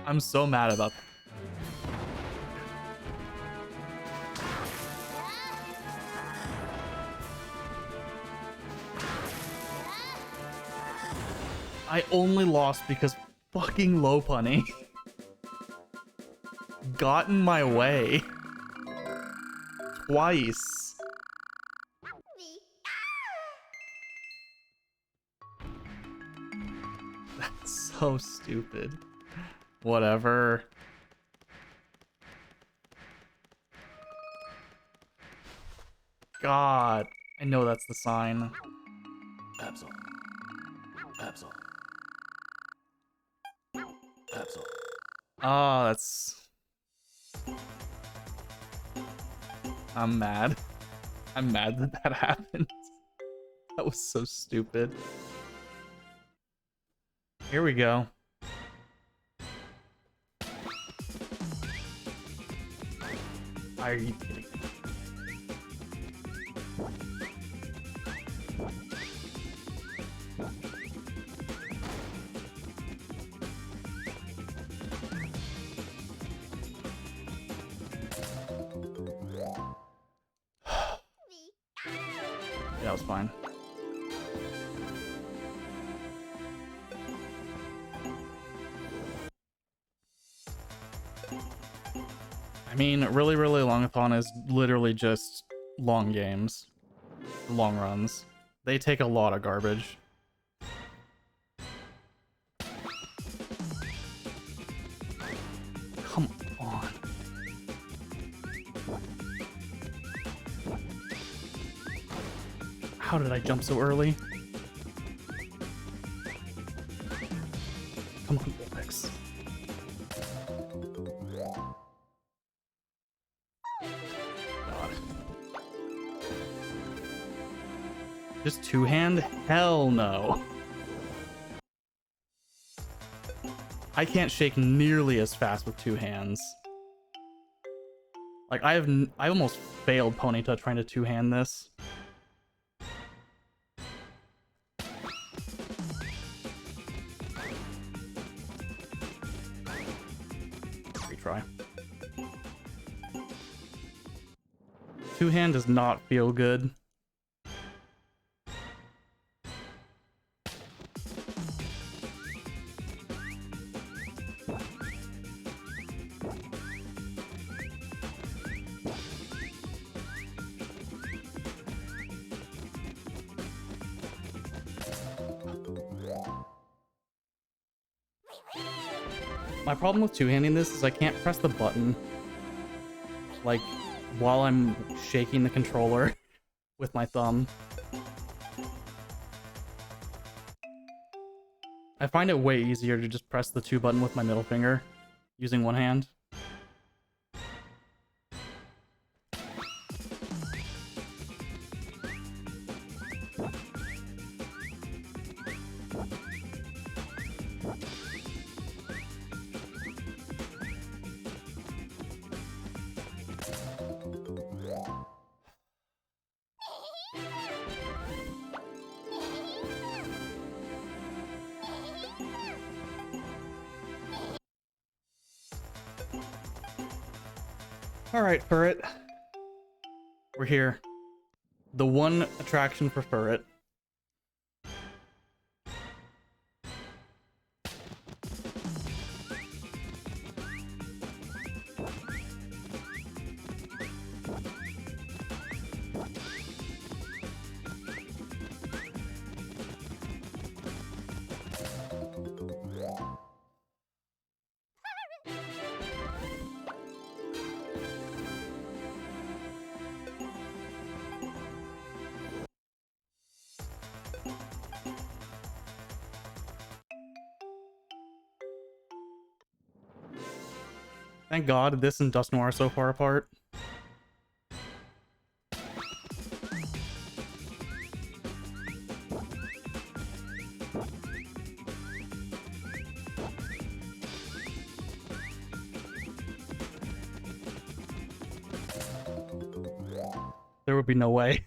I'm so mad about that. I only lost because fucking low punny got in my way twice. That's so stupid. Whatever. God, I know that's the sign. Absol. Absol. Absol. Oh, that's... I'm mad. I'm mad that that happened. That was so stupid. Here we go. Are you kidding me? That was fine. I mean, really, really longathon is literally just long games, long runs. They take a lot of garbage. Come on. How did I jump so early? Come on, Alex. God. Just two-hand? Hell no. I can't shake nearly as fast with two hands. Like, I almost failed Ponyta trying to two-hand this. Retry. Two-hand does not feel good. My problem with two-handing this is I can't press the button, like, while I'm shaking the controller with my thumb. I find it way easier to just press the two button with my middle finger, using one hand. All right, Furret. We're here. The one attraction for Furret. Thank God this and Dust Noir are so far apart. There would be no way.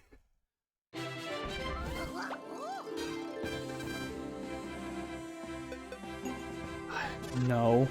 No.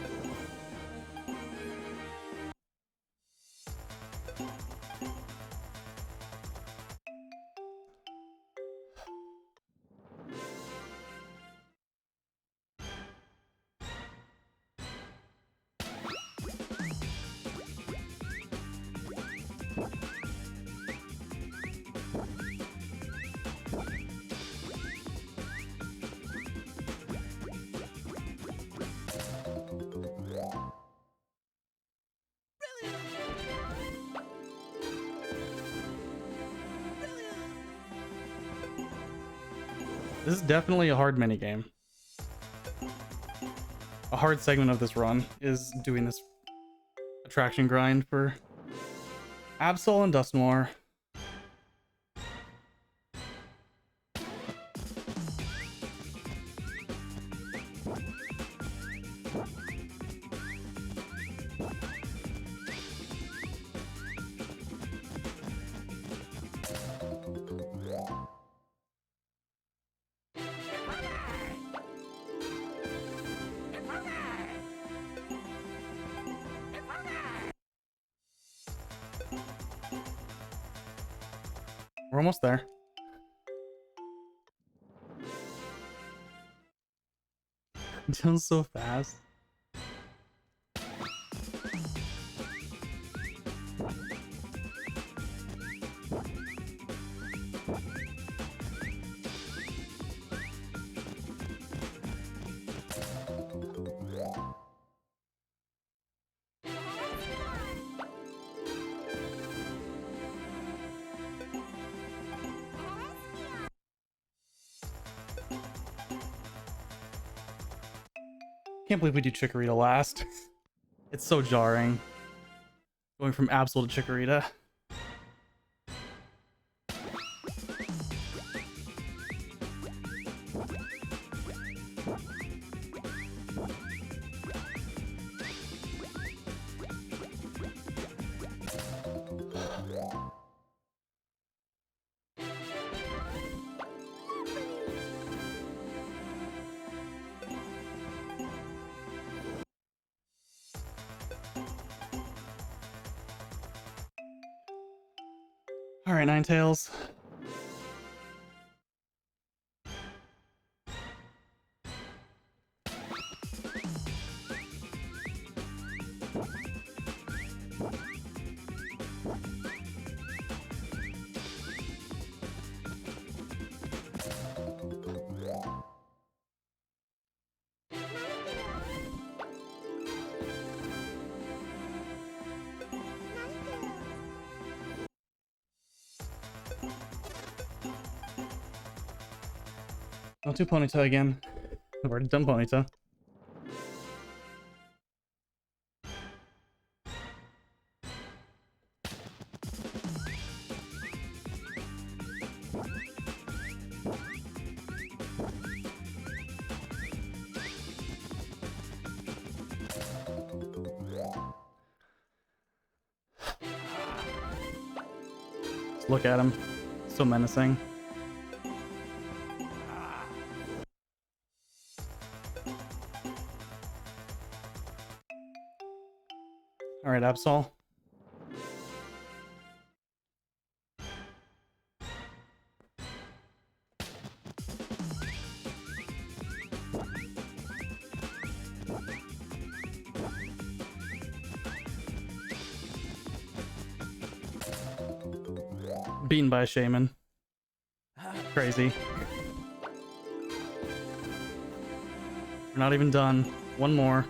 This is definitely a hard minigame. A hard segment of this run is doing this attraction grind for Absol and Dust Noir. We're almost there. Doing so fast. Can't believe we do Chikorita last. It's so jarring. Going from Absol to Chikorita. Alright, Ninetales. Don't do Ponyta again. I've already done Ponyta. Just look at him. So menacing. Alright, Absol. beaten by a shaman. Crazy. We're not even done. One more.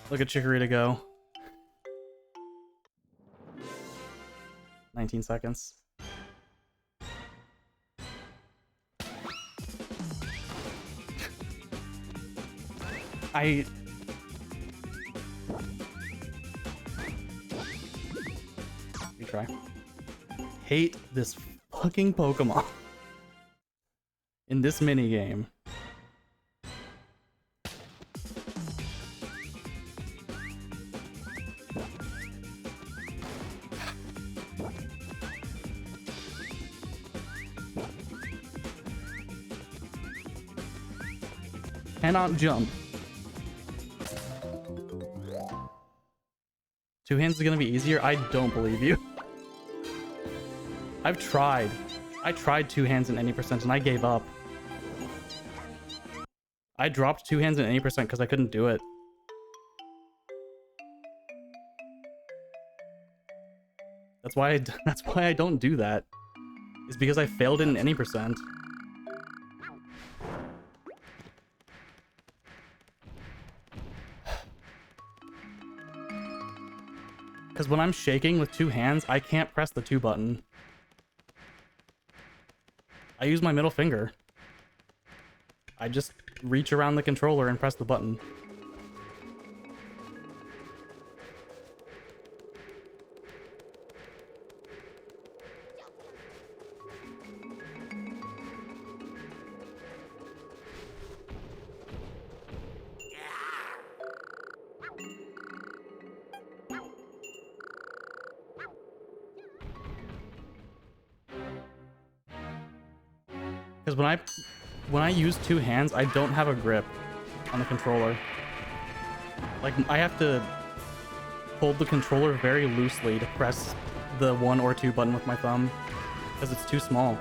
Look at Chikorita go. 19 seconds. Retry. Hate this fucking Pokemon in this minigame. Cannot jump. Two hands is gonna be easier? I don't believe you. I've tried. I tried two hands in any percent and I gave up. I dropped two hands in any percent because I couldn't do it. That's why I don't do that. Is because I failed it in any percent. Because when I'm shaking with two hands, I can't press the 2 button. I use my middle finger. I just reach around the controller and press the button. Because when I use two hands, I don't have a grip on the controller. Like, I have to hold the controller very loosely to press the 1 or 2 button with my thumb, because it's too small.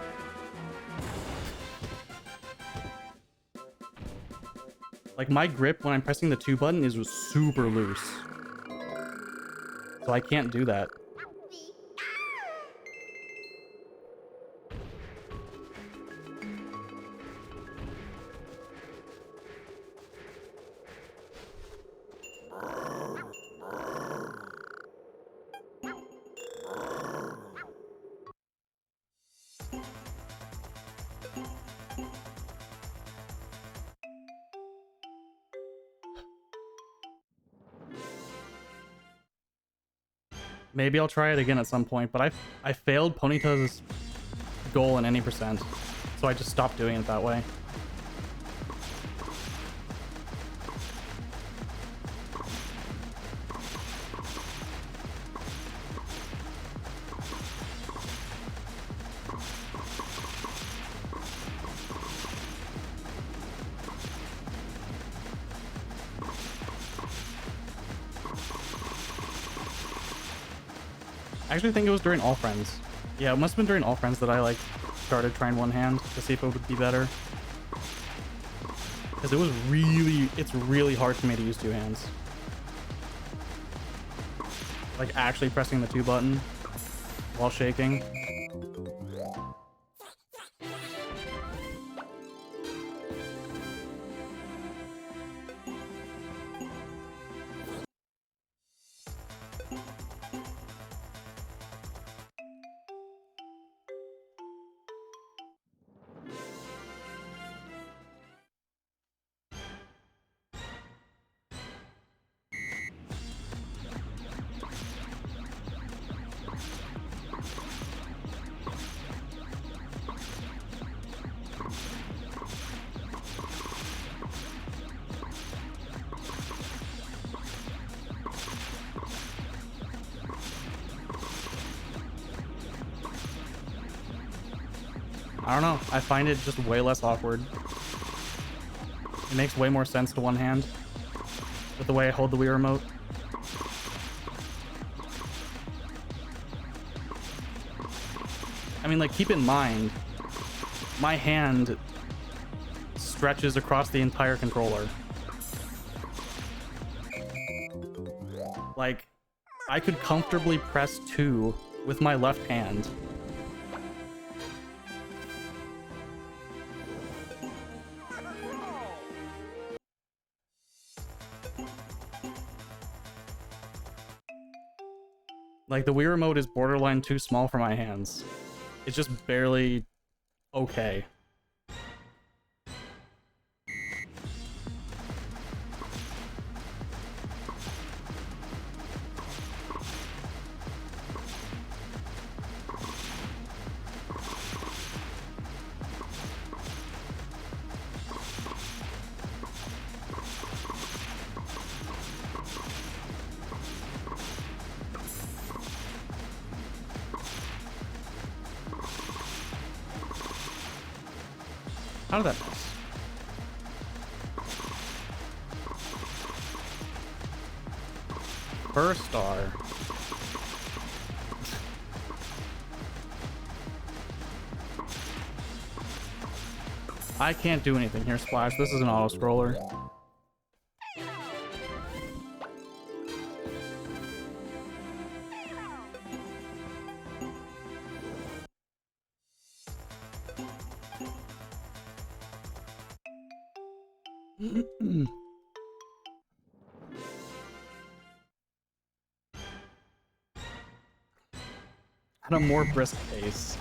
Like, my grip when I'm pressing the 2 button is super loose. So I can't do that. Maybe I'll try it again at some point, but I failed Ponyta's goal in any percent, so I just stopped doing it that way. I actually think it was during All Friends. Yeah, it must have been during All Friends that I like started trying one hand to see if it would be better. Because it's really hard for me to use two hands. Like actually pressing the 2 button while shaking. I don't know. I find it just way less awkward. It makes way more sense to one hand with the way I hold the Wii remote. I mean, like, keep in mind, my hand stretches across the entire controller. Like, I could comfortably press 2 with my left hand. Like, the Wii Remote is borderline too small for my hands. It's just barely okay. How did that miss? First star. I can't do anything here, Splash. This is an auto scroller. At a more brisk pace.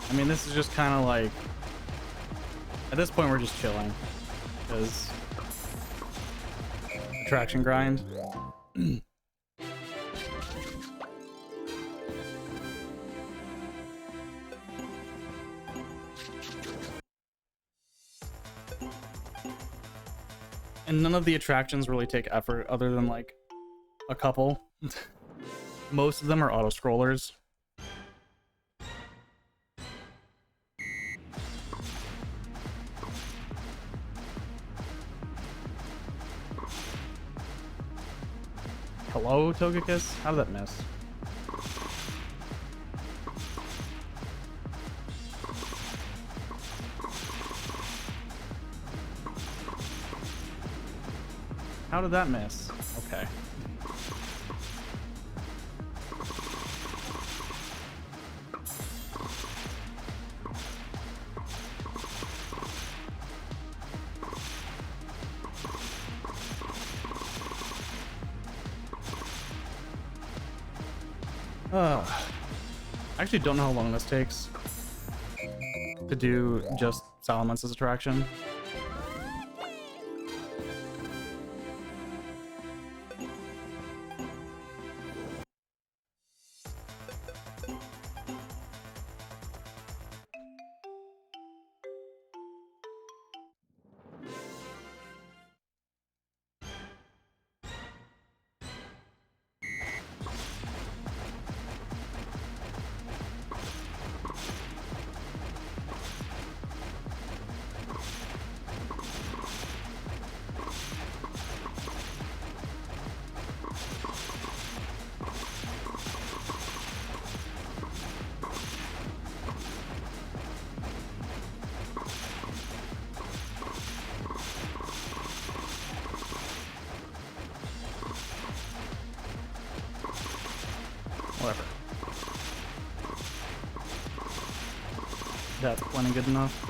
I mean, this is just kind of like, at this point we're just chilling, because attraction grind. And none of the attractions really take effort other than like a couple. Most of them are auto scrollers. Hello, Togekiss? How did that miss? How did that miss? Okay. I actually don't know how long this takes to do just Salamance's attraction. Whatever. That's plenty good enough.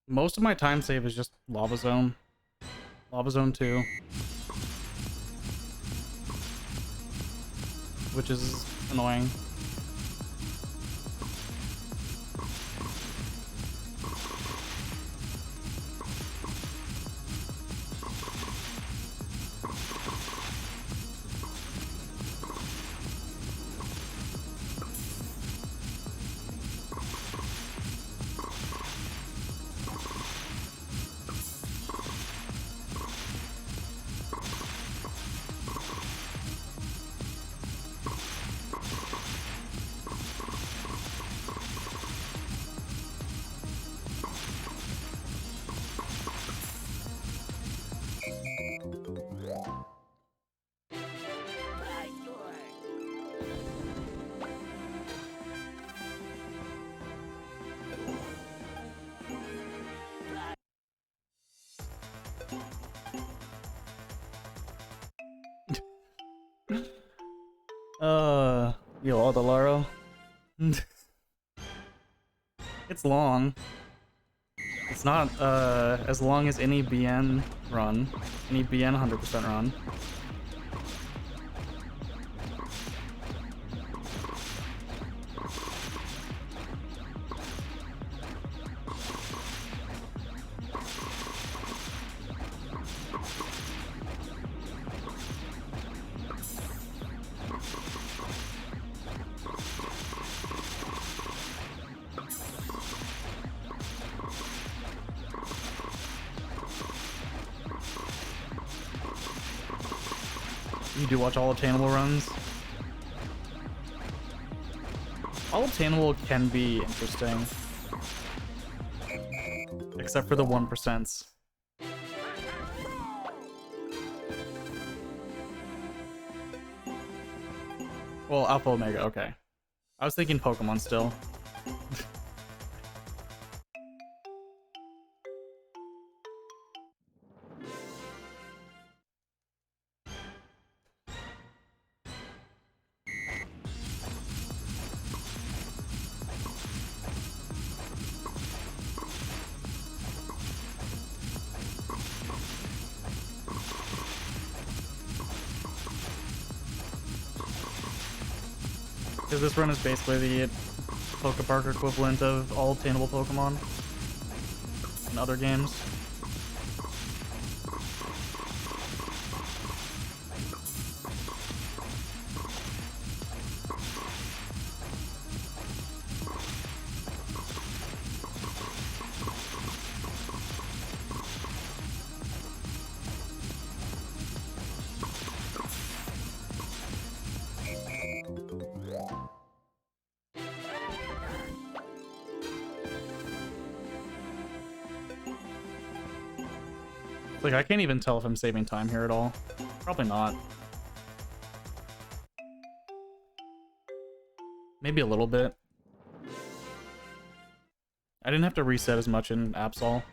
Most of my time save is just Lava Zone. Lava Zone 2. which is annoying. Yo, Aldalaro. It's long. It's not, as long as any BN run. Any BN 100% run. You do watch all obtainable runs? All obtainable can be interesting. Except for the 1%. Well, Alpha Omega, okay. I was thinking Pokemon still. Because this run is basically the PokéPark equivalent of all obtainable Pokemon in other games. Like, I can't even tell if I'm saving time here at all. Probably not. Maybe a little bit. I didn't have to reset as much in Absol.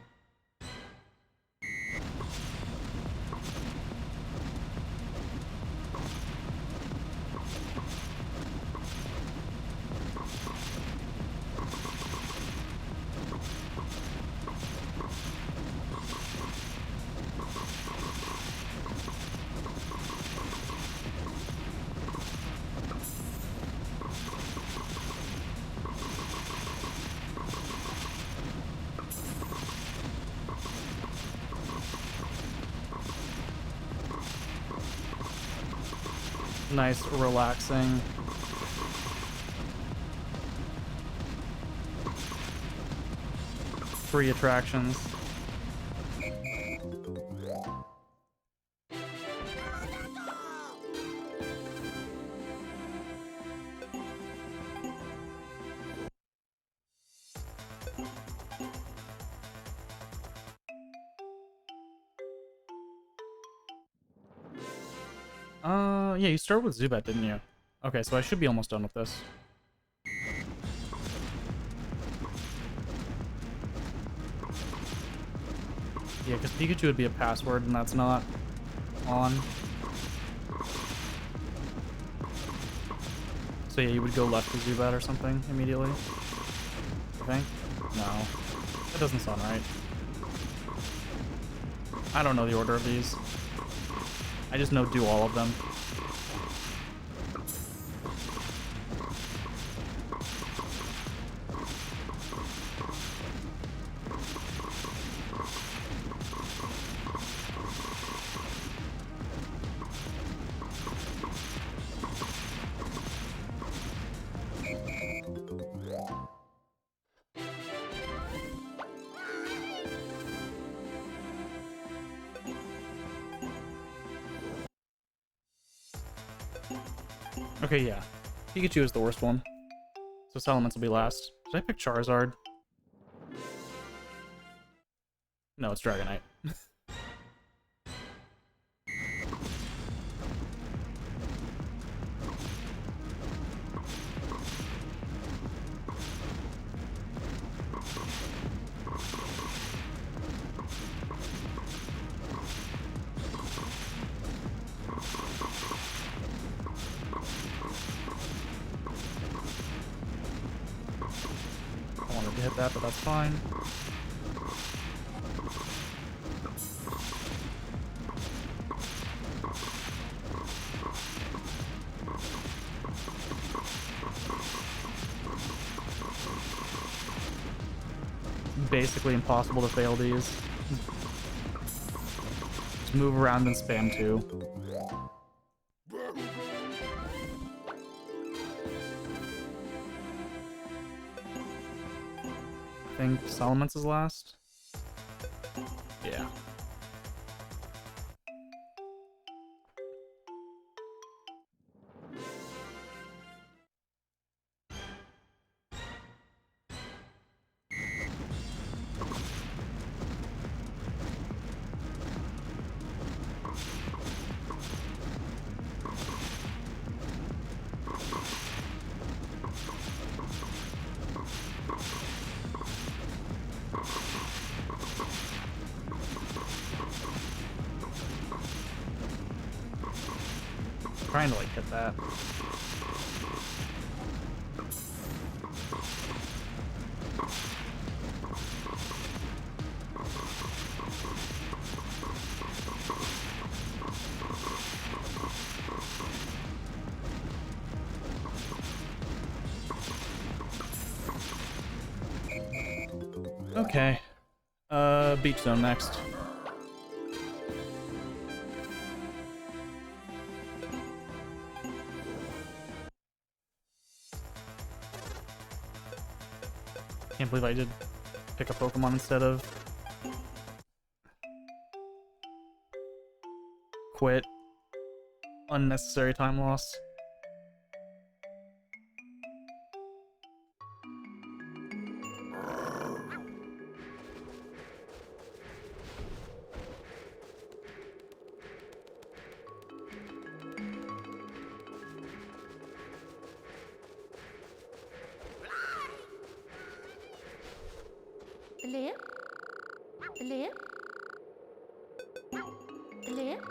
Nice, relaxing. Free attractions. Yeah, you started with Zubat, didn't you? Okay, so I should be almost done with this. Yeah, because Pikachu would be a password, and that's not on. So yeah, you would go left to Zubat or something immediately. I think? No. That doesn't sound right. I don't know the order of these. I just know do all of them. Okay, yeah. Pikachu is the worst one. So Salamence will be last. Did I pick Charizard? No, it's Dragonite. I wanted to hit that, but that's fine. Basically impossible to fail these. Just move around and spam 2. I think Salamence is last. Yeah. Trying to like hit that. Okay. Beach zone next. Can't believe I did pick a Pokemon instead of quit. Unnecessary time loss. Lip. Lip. Lip.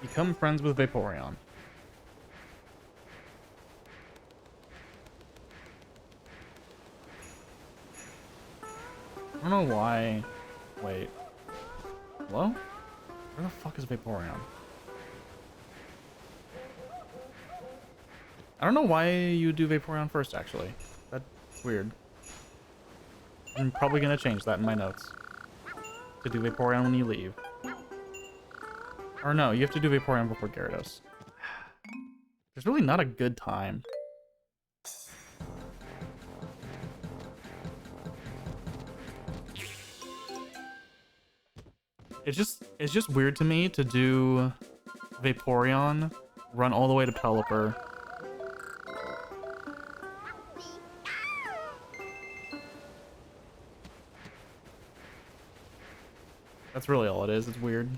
Become friends with Vaporeon. I don't know why. Wait. Hello? Where the fuck is Vaporeon? I don't know why you do Vaporeon first, actually. That's weird. I'm probably gonna change that in my notes. To do Vaporeon when you leave. Or no, you have to do Vaporeon before Gyarados. There's really not a good time. It's just weird to me to do Vaporeon, run all the way to Pelipper. That's really all it is. It's weird.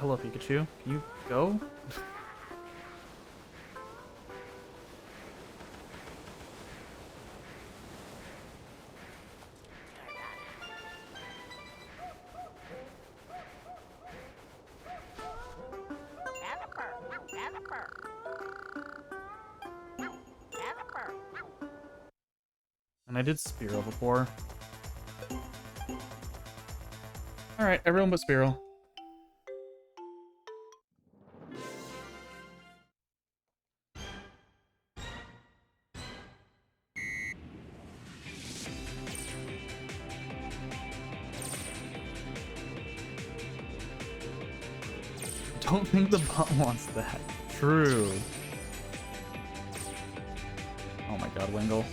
Hello, Pikachu. Can you go? And I did Spearow before. Alright, everyone but Spearow. don't think the bot wants that. True. Oh my god, Wingle.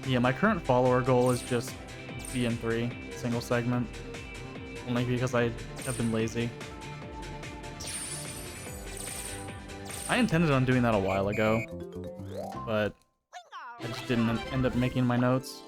Yeah, my current follower goal is just BN3, single segment. Only because I have been lazy. I intended on doing that a while ago, but I just didn't end up making my notes.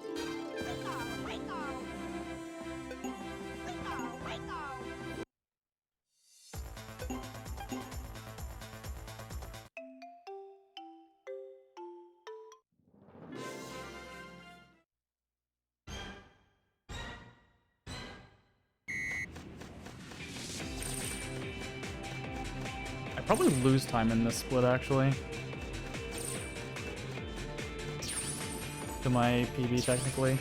I probably lose time in this split, actually. To my PB, technically.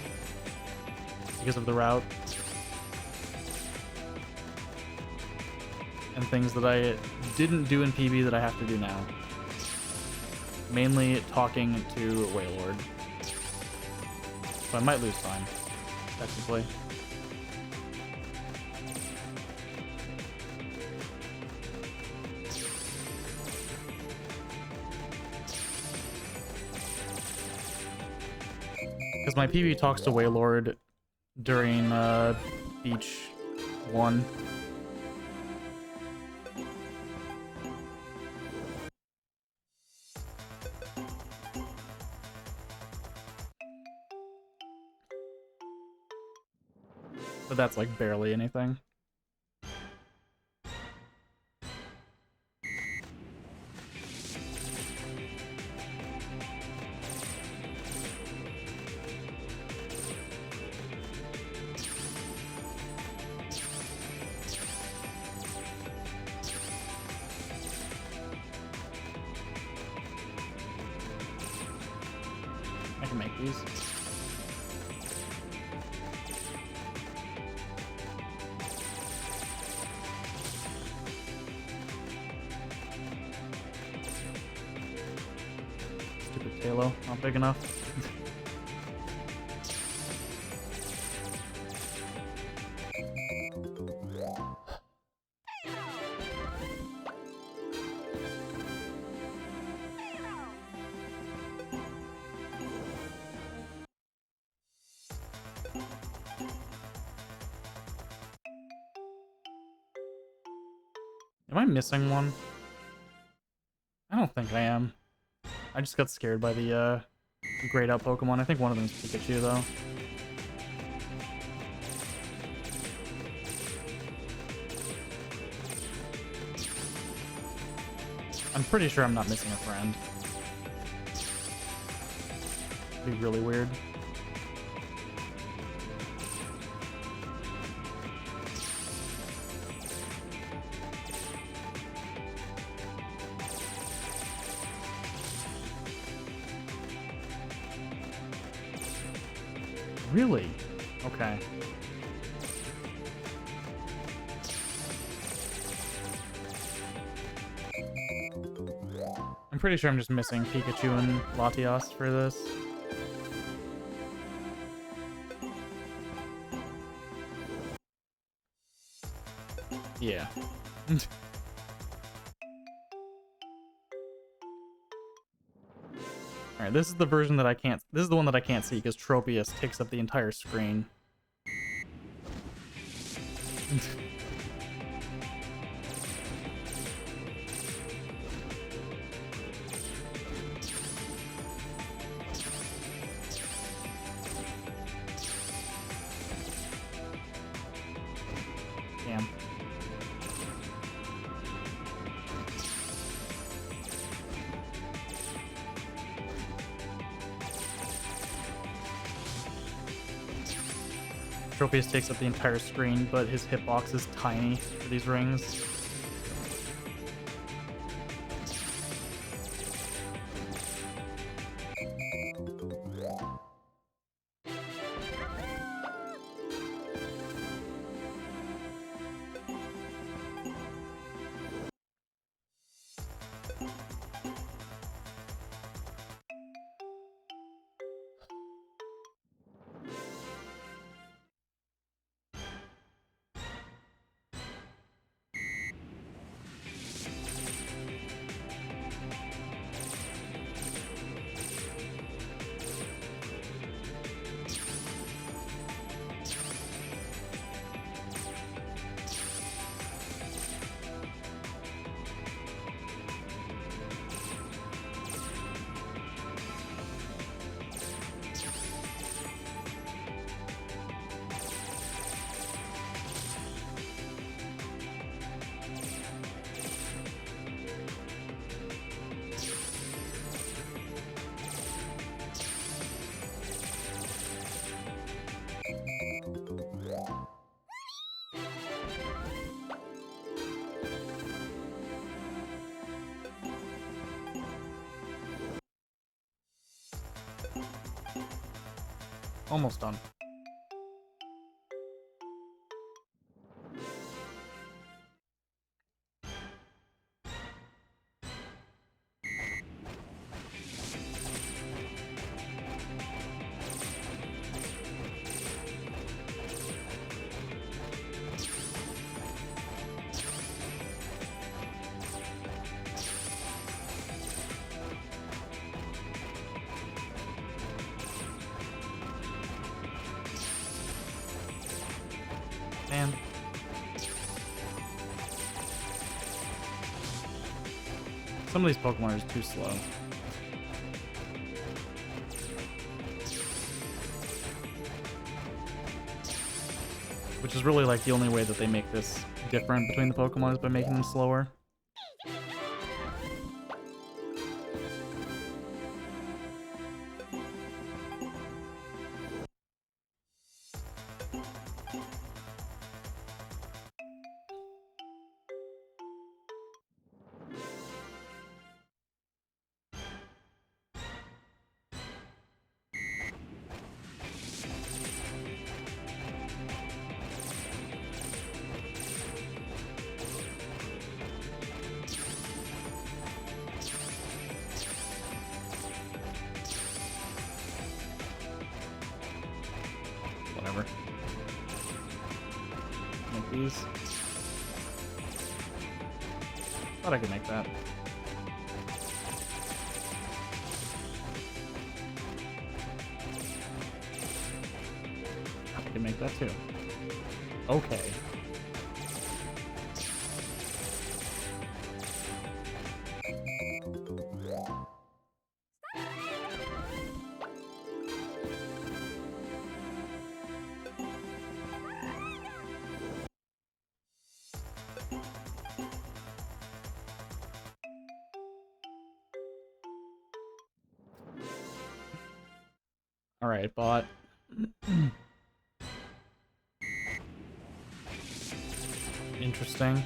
Because of the route. And things that I didn't do in PB that I have to do now. Mainly talking to Wailord. So I might lose time, technically. Because my PB talks to Wailord during Beach 1. But that's like barely anything. I can make these. Stupid Halo, not big enough. Am I missing one? I don't think I am. I just got scared by the grayed out Pokemon. I think one of them is Pikachu, though. I'm pretty sure I'm not missing a friend. It'd be really weird. Really? Okay. I'm pretty sure I'm just missing Pikachu and Latias for this. Yeah. Alright, this is the version that I can't... This is the one that I can't see because Tropius takes up the entire screen. Damn. Tropius takes up the entire screen, but his hitbox is tiny for these rings. Almost done. Man. Some of these Pokemon are just too slow. Which is really like the only way that they make this different between the Pokemon is by making them slower. Whatever. Make these. Thought I could make that. I can make that too. Okay. All right, bot. Interesting.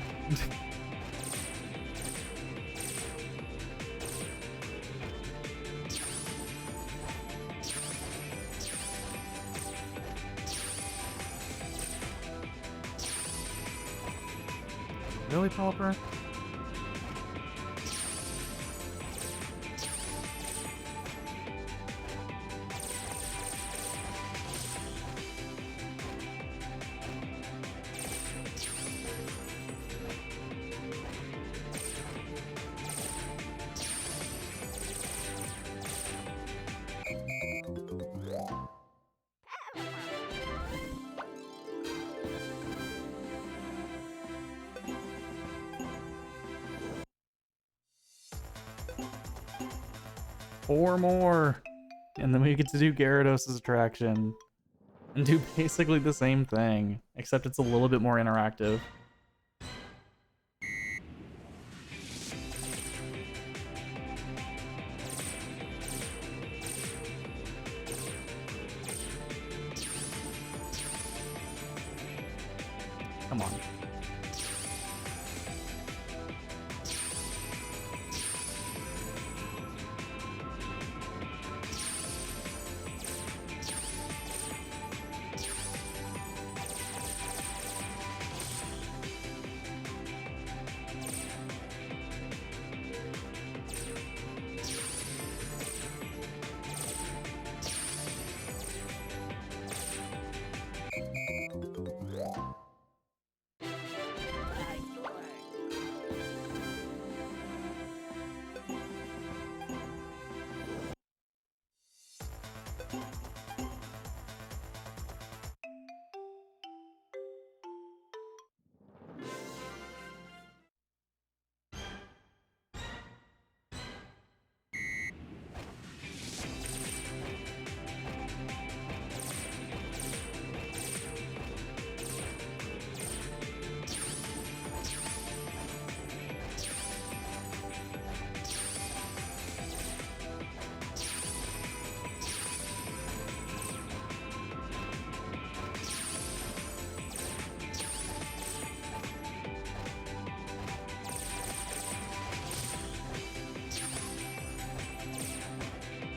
Really, Pelipper? Four more, and then we get to do Gyarados' attraction and do basically the same thing, except it's a little bit more interactive. Come on.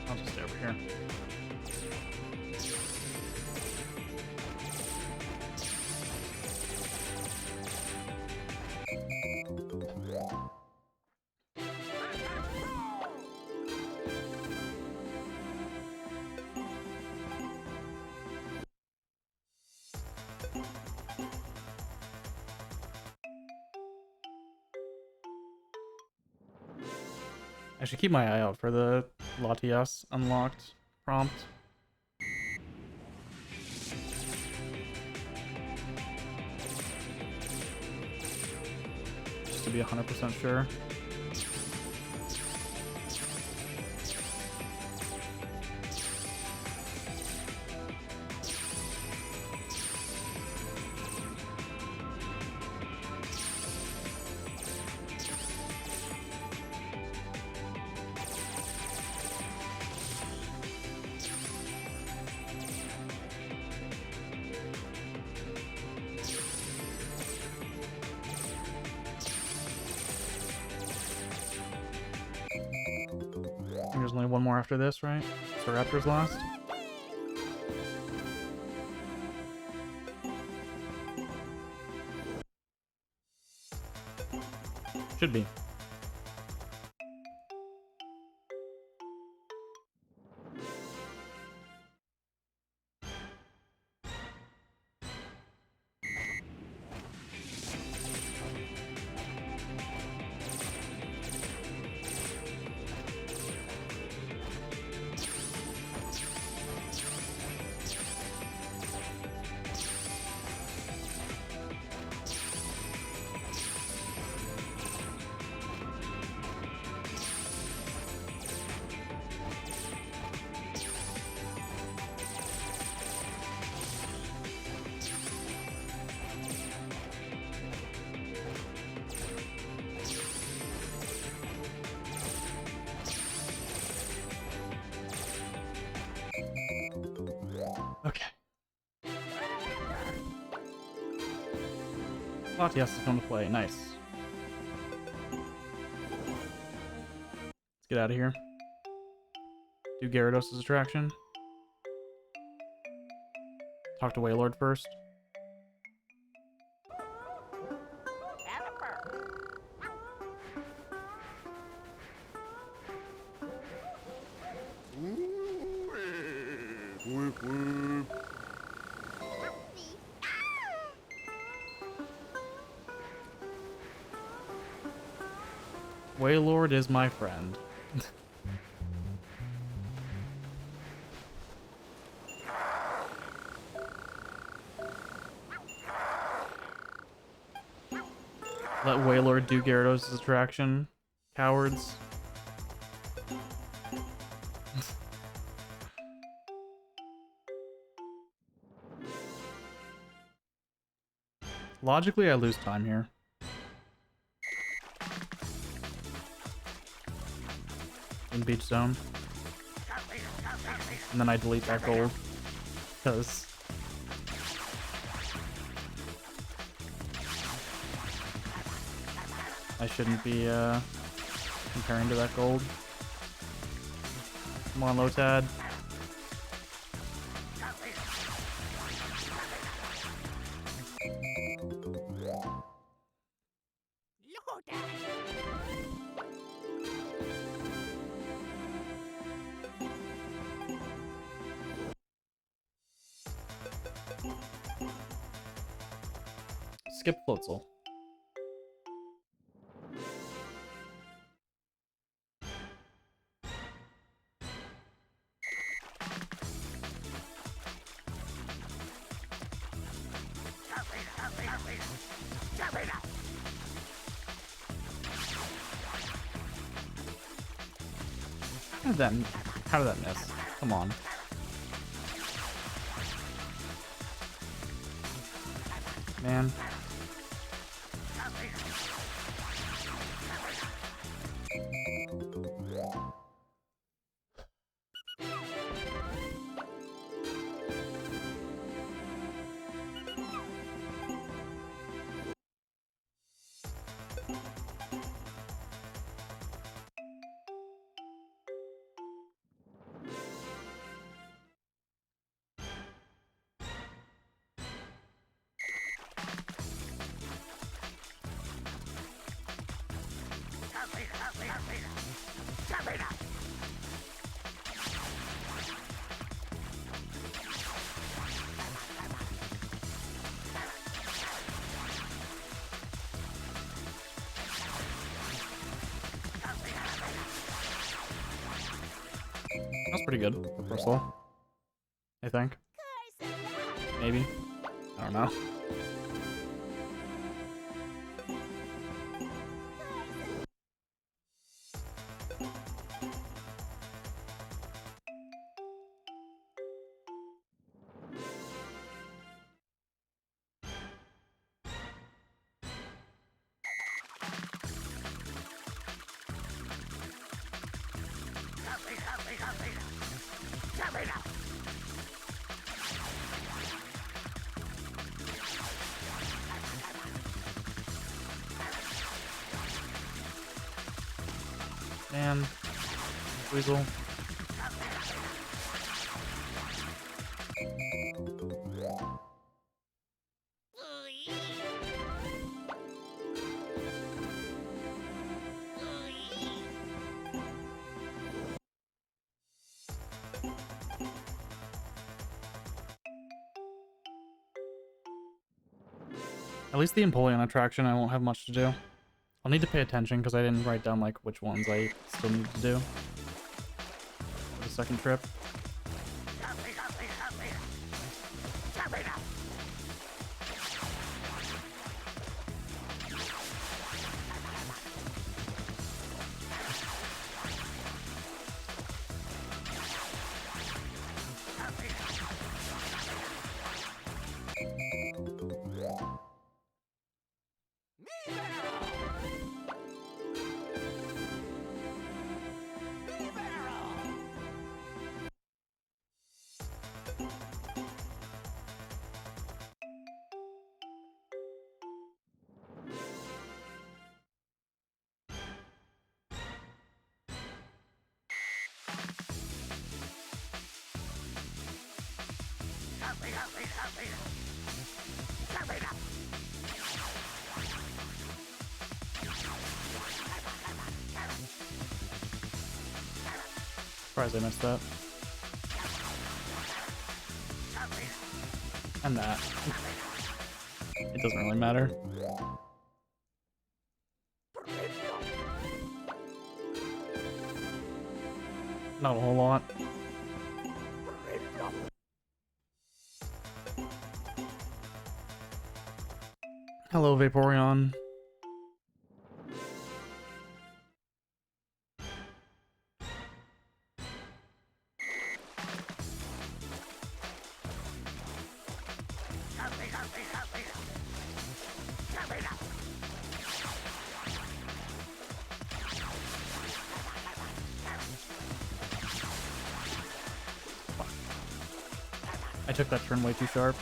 I'll just stay over here. I should keep my eye out for the Latias unlocked prompt. Just to be 100% sure. There's only one more after this, right? So Raptor's last. Should be. Okay. Latias is going to play. Nice. Let's get out of here. Do Gyarados' attraction. Talk to Wailord first. Wailord is my friend. Let Wailord do Gyarados' attraction. Cowards. Logically, I lose time here. In Beach Zone. And then I delete that gold. Because I shouldn't be comparing to that gold. Come on, Lotad. Skip Floatzel. How did that miss? Come on. Man. That's pretty good for first level, I think. Maybe. I don't know. Damn. Weasel. At least the Empoleon attraction, I won't have much to do. I'll need to pay attention because I didn't write down like which ones I still need to do for the second trip. Surprised I missed that. And that. It doesn't really matter. Not a whole lot. Hello, Vaporeon. I took that turn way too sharp.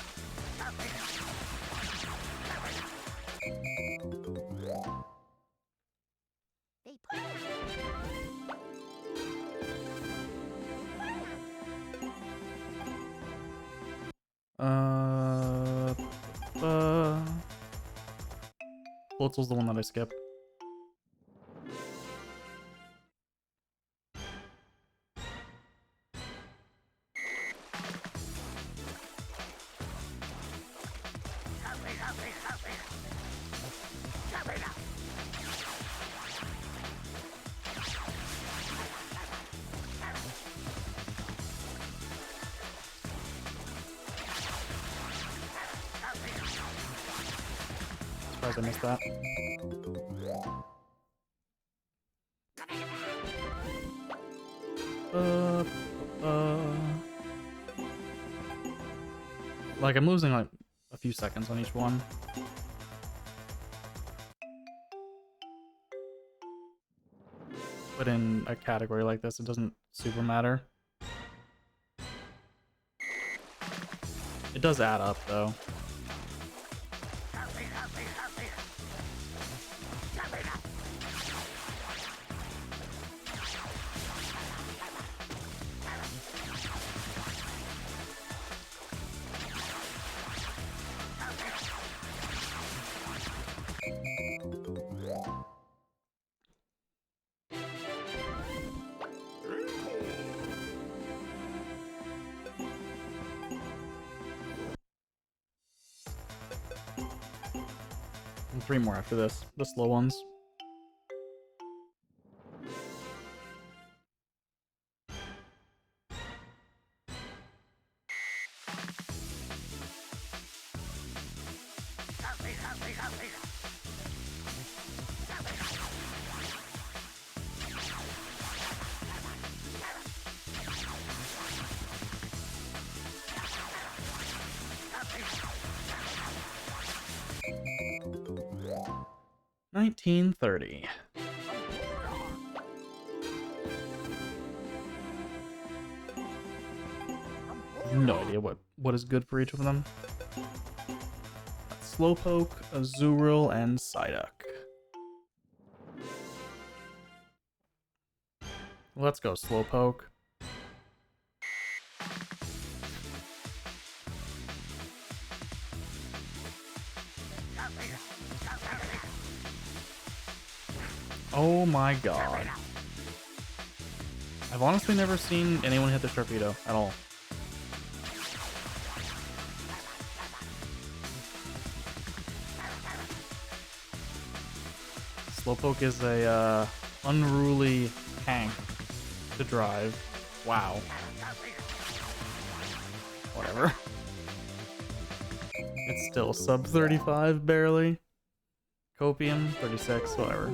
Blitzle's the one that I skipped. Surprised I missed that. Like, I'm losing like a few seconds on each one. But in a category like this, it doesn't super matter. It does add up, though. And 3 more after this, the slow ones. 1930. No idea what is good for each of them. Slowpoke, Azurill, and Psyduck. Let's go Slowpoke. Oh my god. I've honestly never seen anyone hit the Sharpedo at all. Slowpoke is a unruly tank to drive. Wow. Whatever. It's still sub 35 barely. Copium 36, whatever.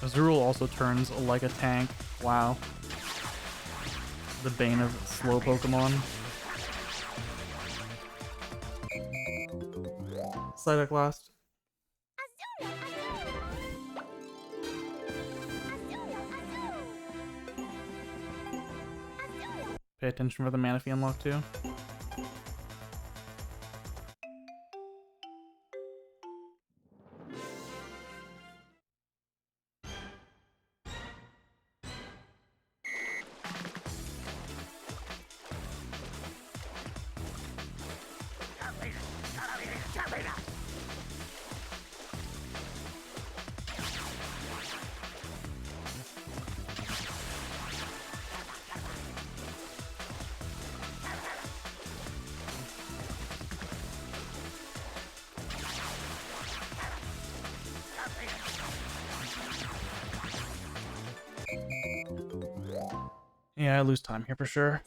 Azurill also turns like a tank. Wow. The bane of slow Pokemon. Psyduck last. Pay attention for the Manaphy unlock too. Yeah, I lose time here for sure.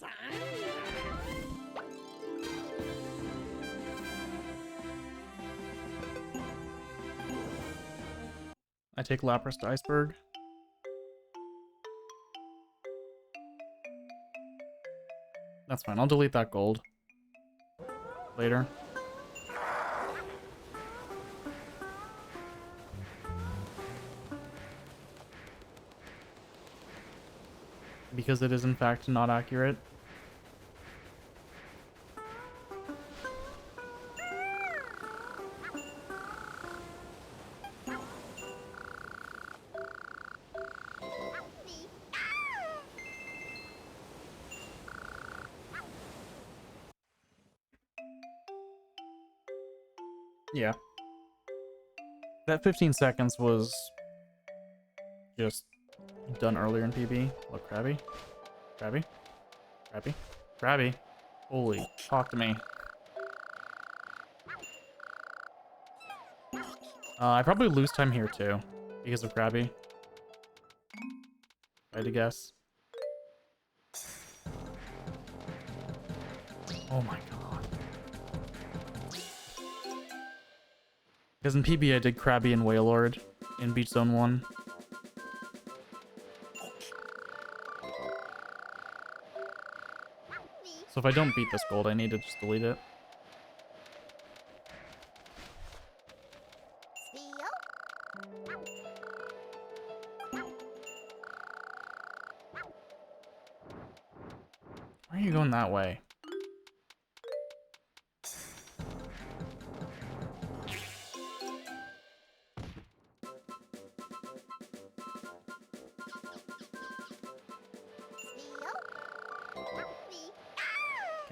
I take Lapras to Iceberg. That's fine, I'll delete that gold later. Because it is in fact not accurate. Yeah. That 15 seconds was just done earlier in PB. Look, Krabby. Krabby. Krabby. Krabby. Holy, talk to me. I probably lose time here too, because of Krabby. I had to guess. Oh my god. Because in PB I did Krabby and Wailord in Beach Zone 1. So if I don't beat this gold, I need to just delete it. Why are you going that way?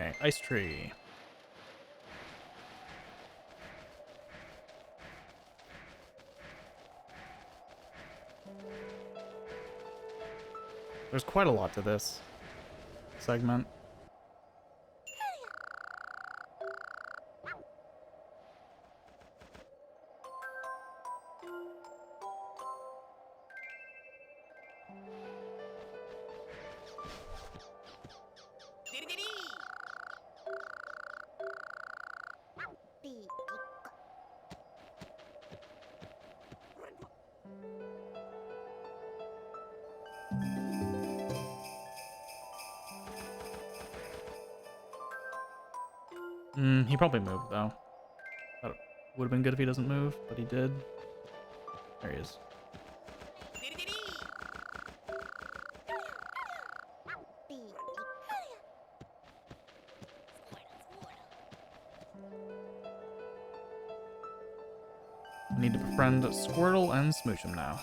Okay, Ice Tree. There's quite a lot to this segment. He probably moved, though. That would have been good if he doesn't move, but he did. There he is. I need to befriend Squirtle and smooch him now.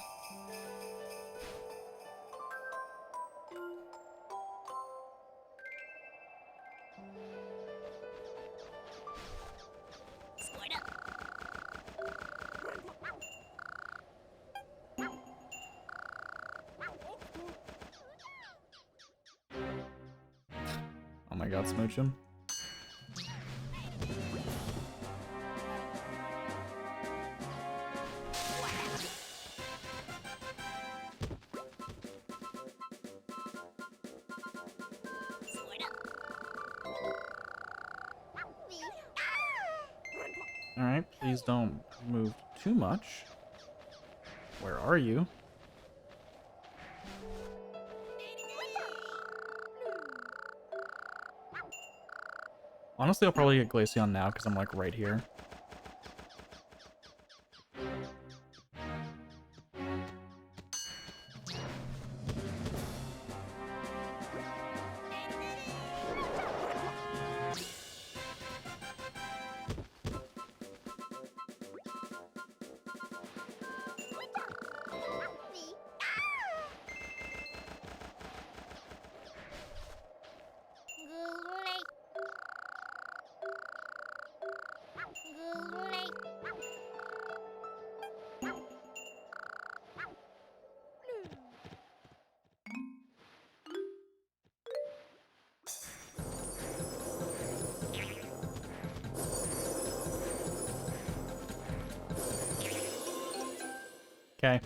Oh my god, smooch him. Alright, please don't move too much. Where are you? Honestly, I'll probably get Glaceon now because I'm like right here. Okay.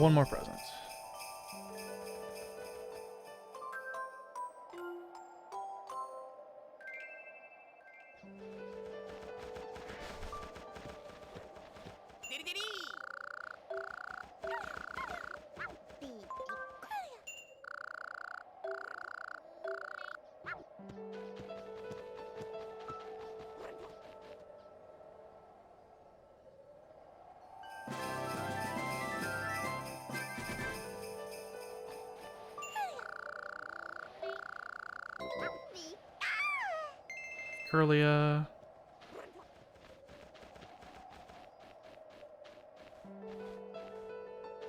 One more present. Curlia.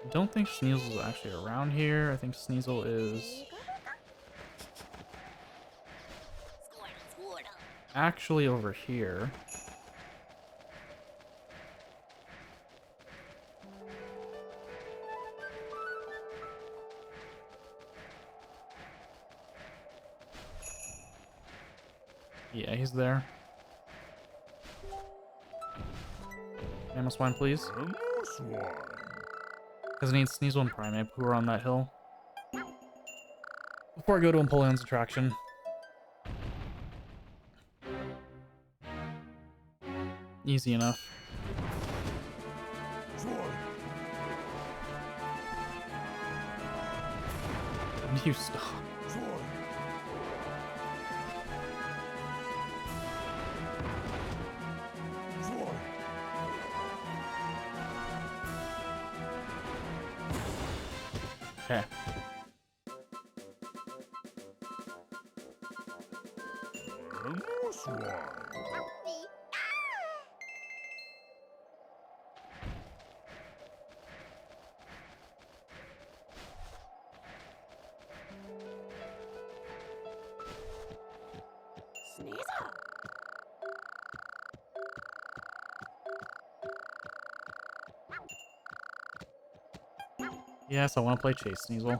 I don't think Sneasel is actually around here. I think Sneasel is actually over here. Yeah, he's there. Mamoswine, please. Because I need Sneasel and Primeape, who are on that hill. Before I go to Empoleon's attraction. Easy enough. When do you stop? Okay. Sneasel. Yes, I want to play Chase Sneasel.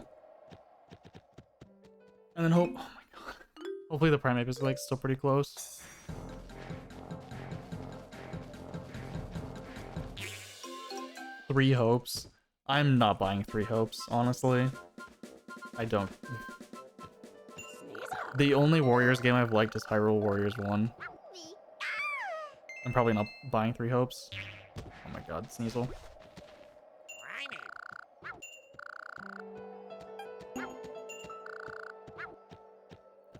And then hope. Oh my god. Hopefully the Primate is like still pretty close. Three hopes. I'm not buying three hopes, honestly. I don't. The only Warriors game I've liked is Hyrule Warriors 1. I'm probably not buying three hopes. Oh my god, Sneasel.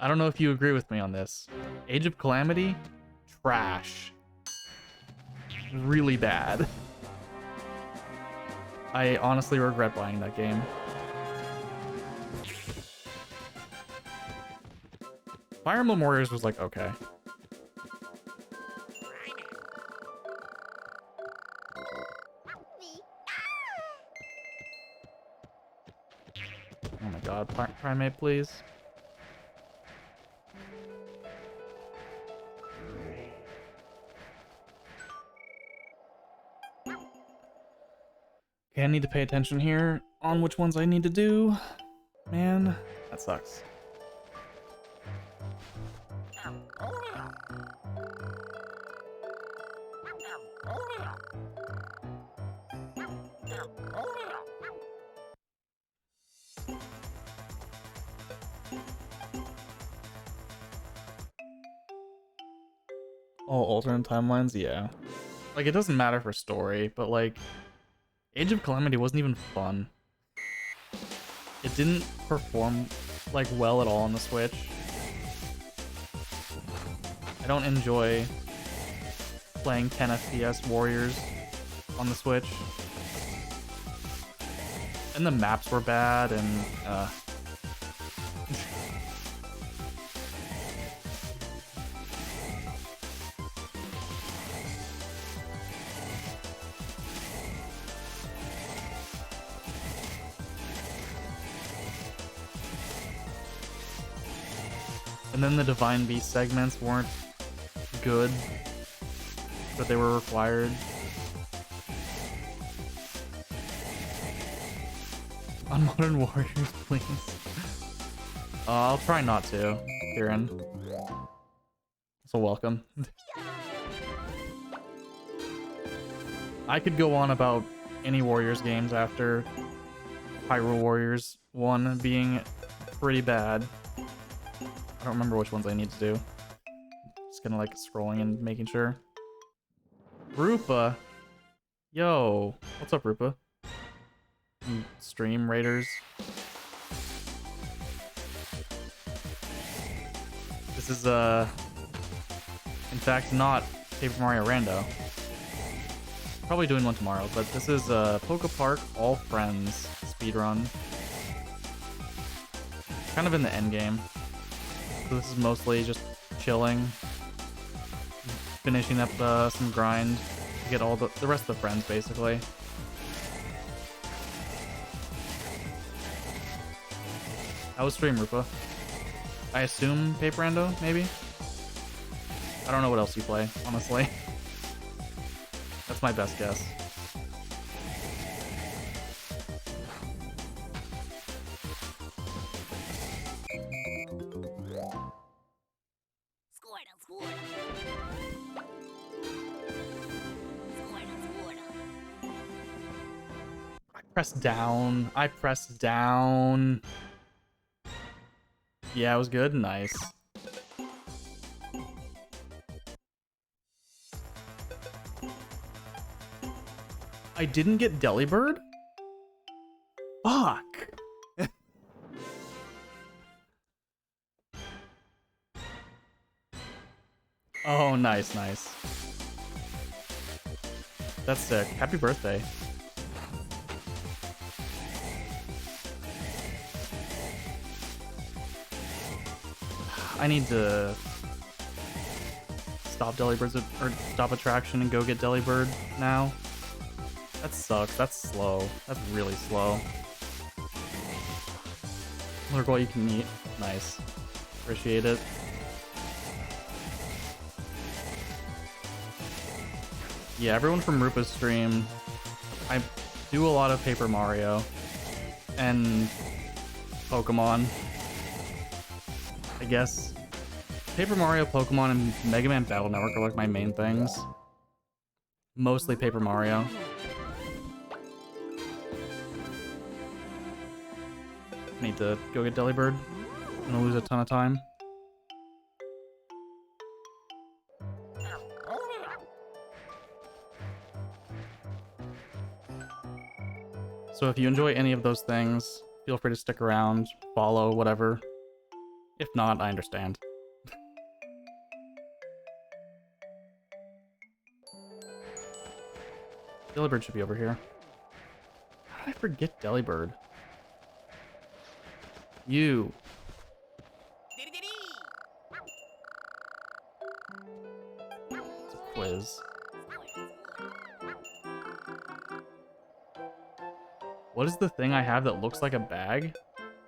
I don't know if you agree with me on this. Age of Calamity? Trash. Really bad. I honestly regret buying that game. Fire Emblem Warriors was like, okay. Oh my god, Primate, please. Okay, I need to pay attention here on which ones I need to do. Man, that sucks. Oh, alternate timelines? Yeah. Like, it doesn't matter for story, but like, Age of Calamity wasn't even fun. It didn't perform like well at all on the Switch. I don't enjoy playing 10 FPS Warriors on the Switch. And the maps were bad, and and then the Divine Beast segments weren't good, but they were required. On Modern Warriors, please. I'll try not to, Kieran. So welcome. I could go on about any Warriors games after Hyrule Warriors 1 being pretty bad. I don't remember which ones I need to do. Just kind of like scrolling and making sure. Rupa! Yo! What's up, Rupa? Stream Raiders. This is, in fact, not Paper Mario Rando. Probably doing one tomorrow, but this is, PokéPark All Friends Speedrun. Kind of in the end game. So this is mostly just chilling, finishing up some grind to get all the rest of the friends, basically. How was stream, Rupa? I assume Paper Rando, maybe? I don't know what else you play, honestly. That's my best guess. Press down. I pressed down. Yeah, it was good. Nice. I didn't get Delibird? Fuck. Oh, nice, nice. That's sick. Happy birthday. I need to stop Delibirds or stop attraction and go get Delibird now. That sucks. That's slow. That's really slow. Look what you can eat. Nice. Appreciate it. Yeah, everyone from Rupa's stream, I do a lot of Paper Mario and Pokemon. I guess Paper Mario, Pokemon, and Mega Man Battle Network are like my main things. Mostly Paper Mario. Need to go get Delibird. I'm gonna lose a ton of time. So if you enjoy any of those things, feel free to stick around, follow, whatever. If not, I understand. Delibird should be over here. How did I forget Delibird? You. It's a quiz. What is the thing I have that looks like a bag?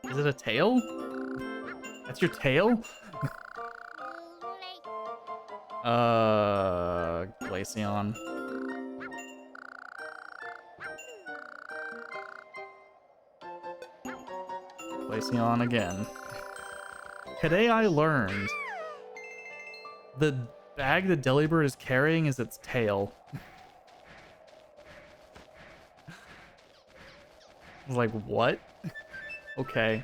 Is it a tail? That's your tail? Glaceon. Glaceon again. Today I learned the bag the Delibird is carrying is its tail. I was like, what? Okay.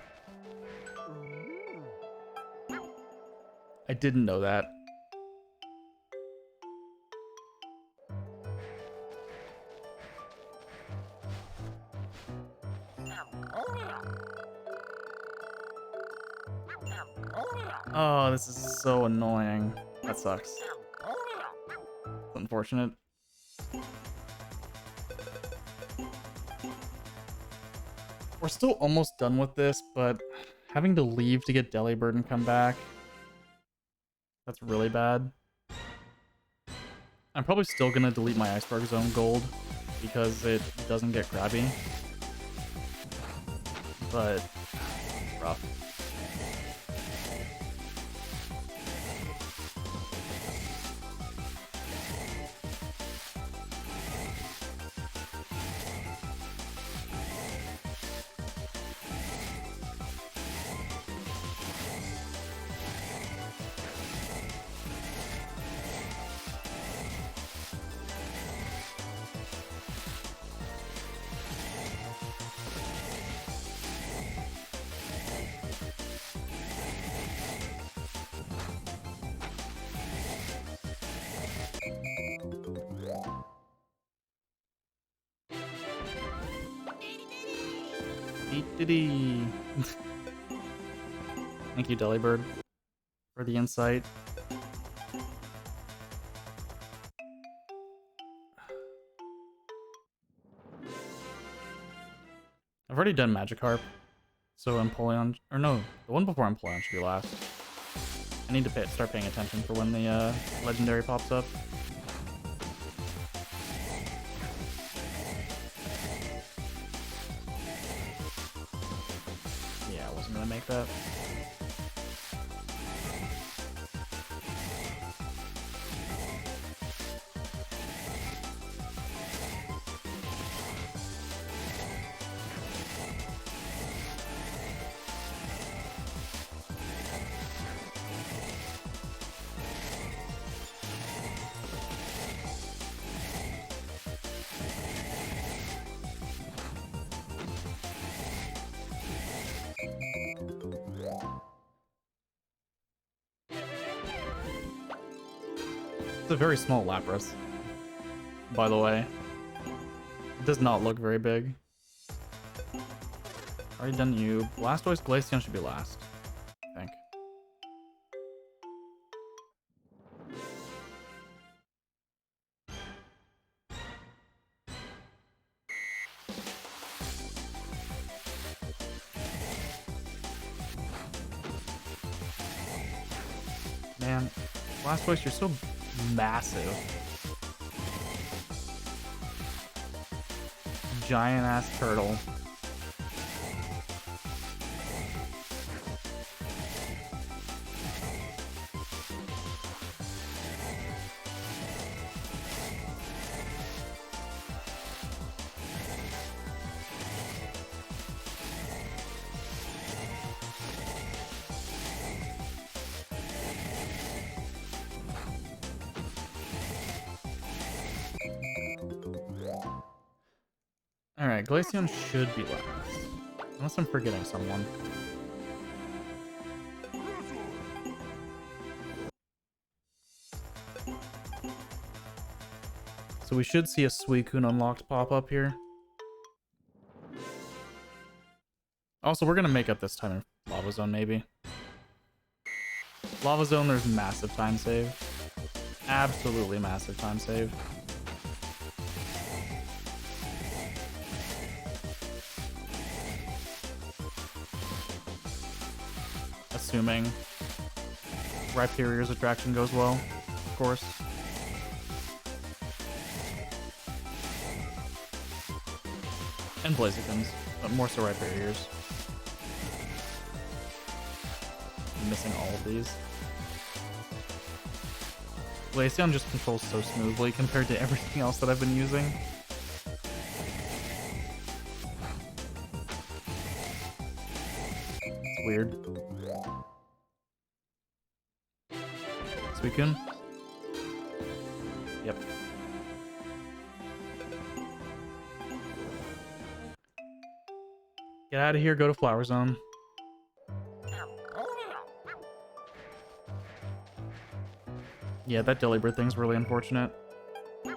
I didn't know that. Oh, this is so annoying. That sucks. It's unfortunate. We're still almost done with this, but having to leave to get Delibird and come back, that's really bad. I'm probably still gonna delete my Iceberg Zone gold because it doesn't get crabby, but rough. Diddy. Thank you, Delibird, for the insight. I've already done Magikarp, so Empoleon, or no, the one before Empoleon should be last. I need to start paying attention for when the legendary pops up. Gonna make that. It's a very small Lapras, by the way. It does not look very big. Already done you. Blastoise, Glaceon should be last, I think. Man, Blastoise, you're so massive. Giant ass turtle. Alright, Glaceon should be last. Unless I'm forgetting someone. So we should see a Suicune unlocked pop up here. Also, we're gonna make up this time in Lava Zone, maybe. Lava Zone, there's massive time save. Absolutely massive time save. Assuming Rhyperior's attraction goes well, of course. And Blaziken's, but more so Rhyperior's. I'm missing all of these. Glaceon just controls so smoothly compared to everything else that I've been using. It's weird. Suicune? Yep. Get out of here, go to Flower Zone. Yeah, that Delibird thing's really unfortunate. I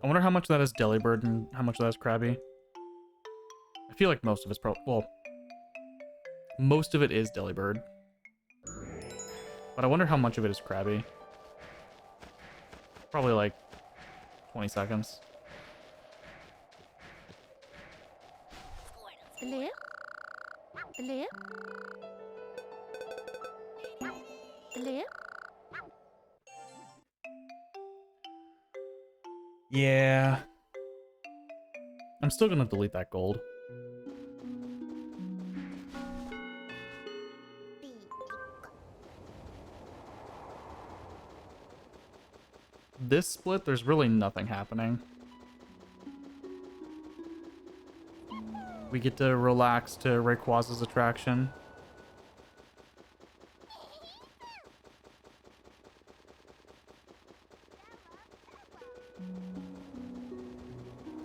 wonder how much that is Delibird and how much that is Krabby. I feel like most of it's probably... Well, most of it is Delibird. But I wonder how much of it is Krabby. Probably like 20 seconds. Hello? Hello? Hello? Yeah. I'm still gonna delete that gold. This split, there's really nothing happening. We get to relax to Rayquaza's attraction.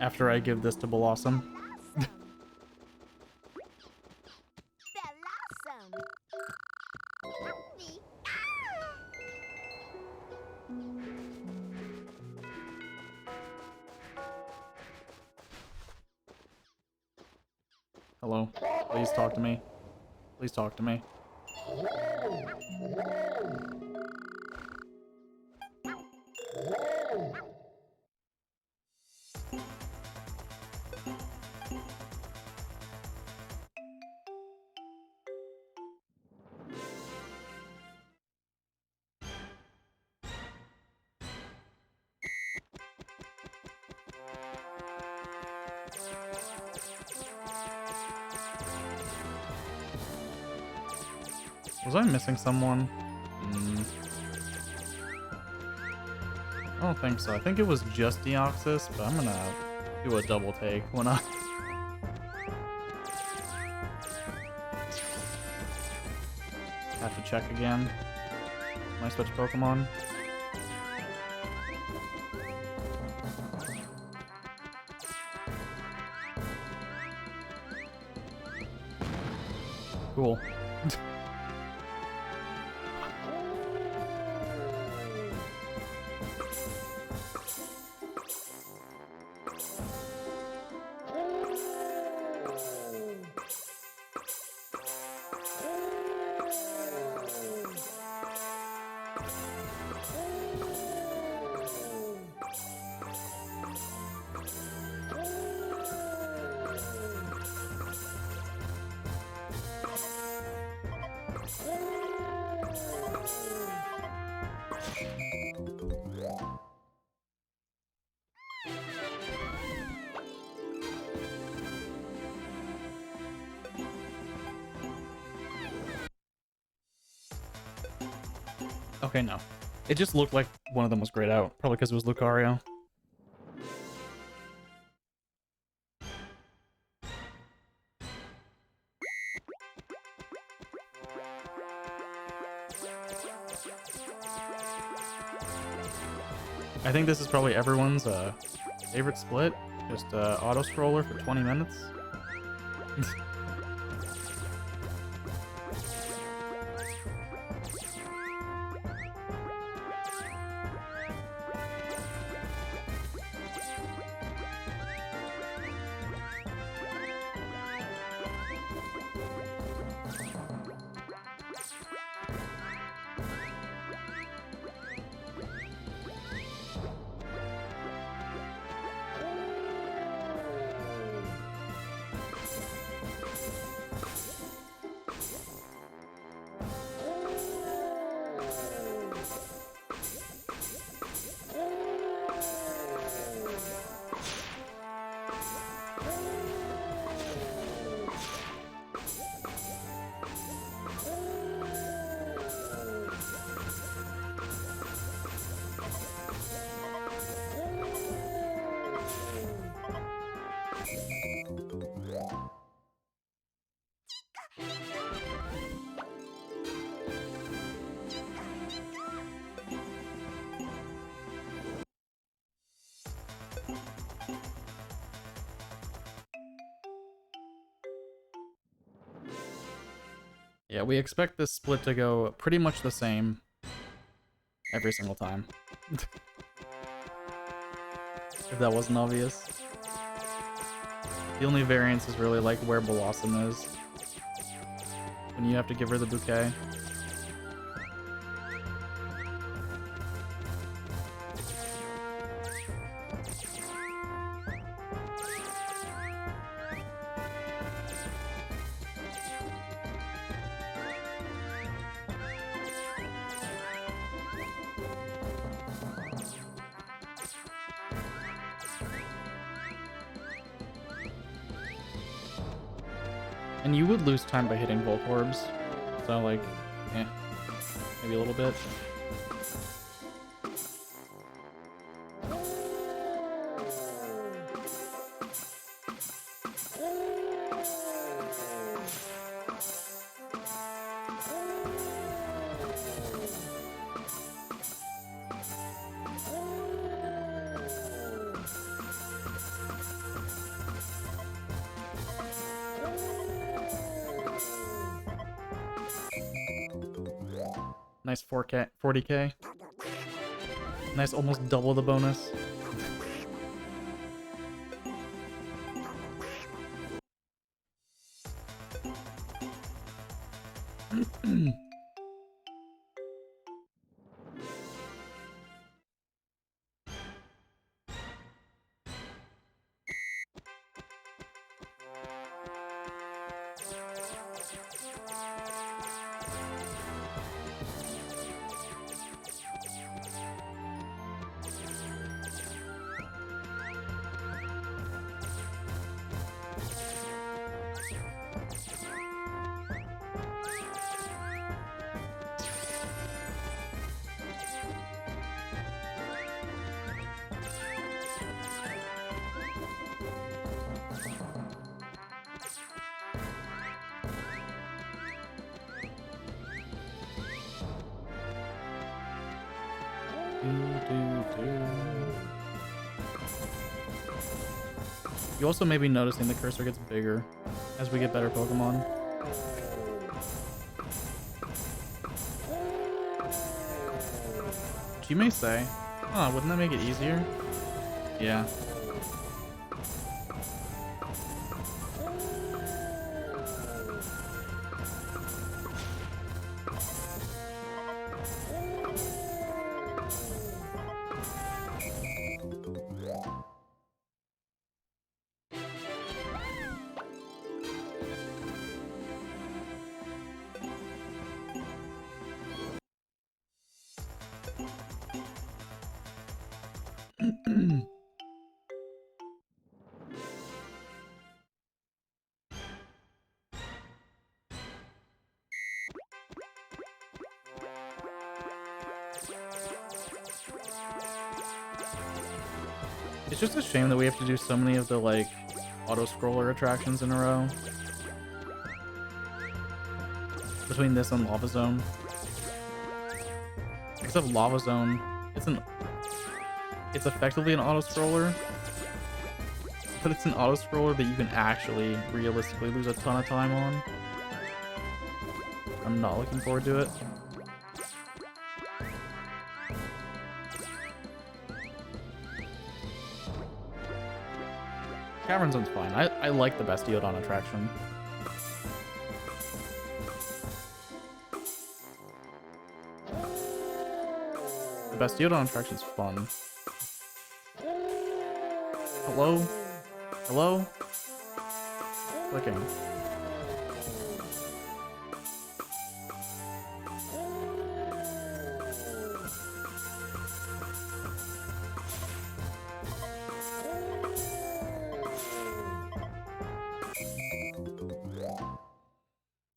After I give this to Blossom. Hello. Please talk to me. Please talk to me. Was I missing someone? I don't think so. I think it was just Deoxys, but I'm gonna do a double take when I... Have to check again. When I switch Pokemon. Cool. Okay, no. It just looked like one of them was grayed out. Probably because it was Lucario. I think this is probably everyone's favorite split. Just auto scroller for 20 minutes. Yeah, we expect this split to go pretty much the same every single time. If that wasn't obvious. The only variance is really like where Blossom is. When you have to give her the bouquet. And you would lose time by hitting Volt Orbs. So, like, maybe a little bit. Nice 4K, 40k. Nice, almost double the bonus. You also may be noticing the cursor gets bigger as we get better Pokemon. Which you may say, oh, wouldn't that make it easier? Yeah. It's just a shame that we have to do so many of the, like, auto-scroller attractions in a row. Between this and Lava Zone. Except Lava Zone, it's effectively an auto-scroller. But it's an auto-scroller that you can actually, realistically lose a ton of time on. I'm not looking forward to it. Cavern Zone's fine. I like the Bastiodon attraction. The Bastiodon attraction's fun. Hello? Hello? Clicking.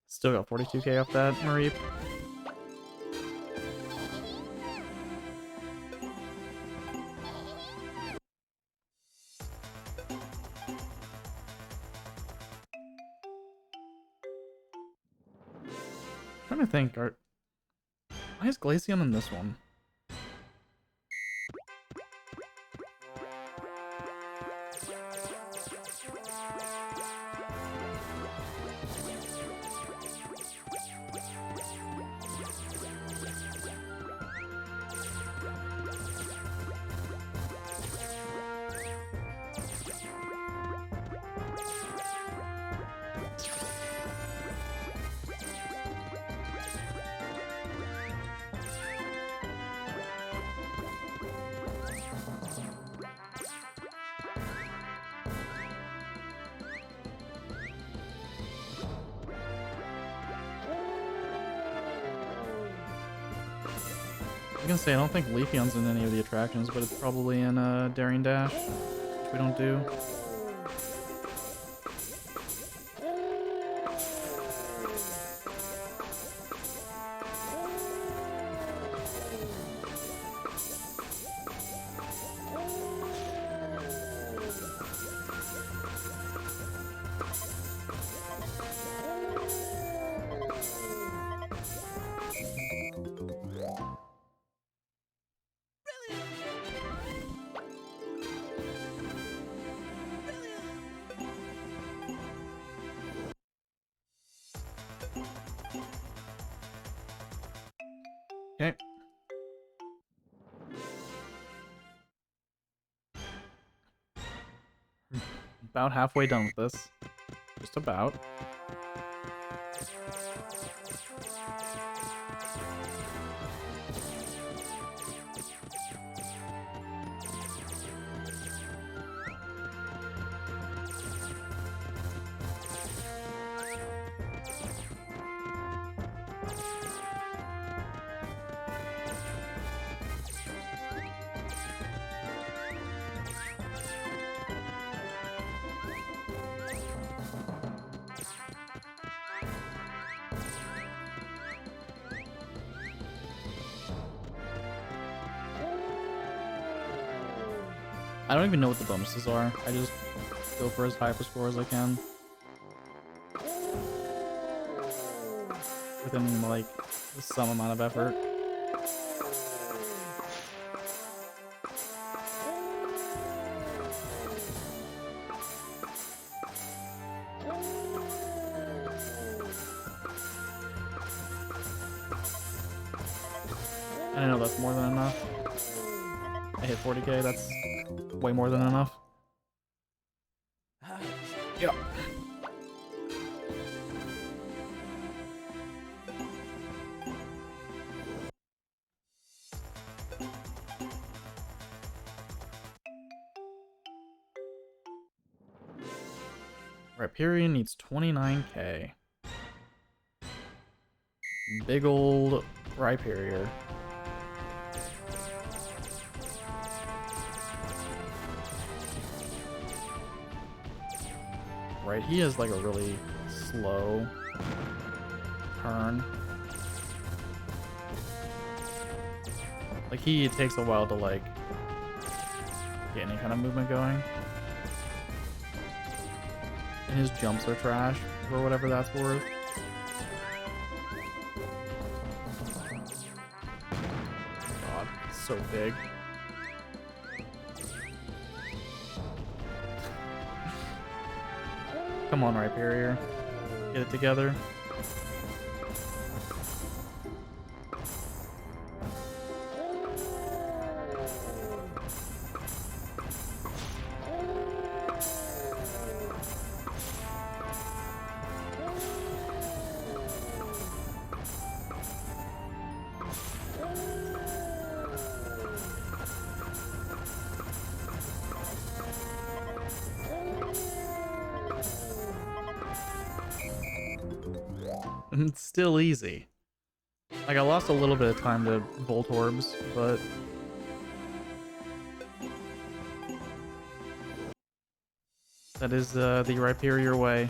Still got 42k off that, Mareep. Trying to think, why is Glaceon in this one? I was gonna say, I don't think Leafeon's in any of the attractions, but it's probably in Daring Dash, which we don't do. Okay. About halfway done with this. Just about. I don't even know what the bonuses are. I just go for as high of a score as I can. Within, like, some amount of effort. I know that's more than enough. I hit 40k, that's way more than enough. Yeah. Rhyperion needs 29k. Big old Rhyperior. Right, he has like a really slow turn. Like it takes a while to like get any kind of movement going. And his jumps are trash, for whatever that's worth. God, it's so big. Come on, Rhyperior. Get it together. And it's still easy. Like, I lost a little bit of time to Voltorbs, but that is the Rhyperior way.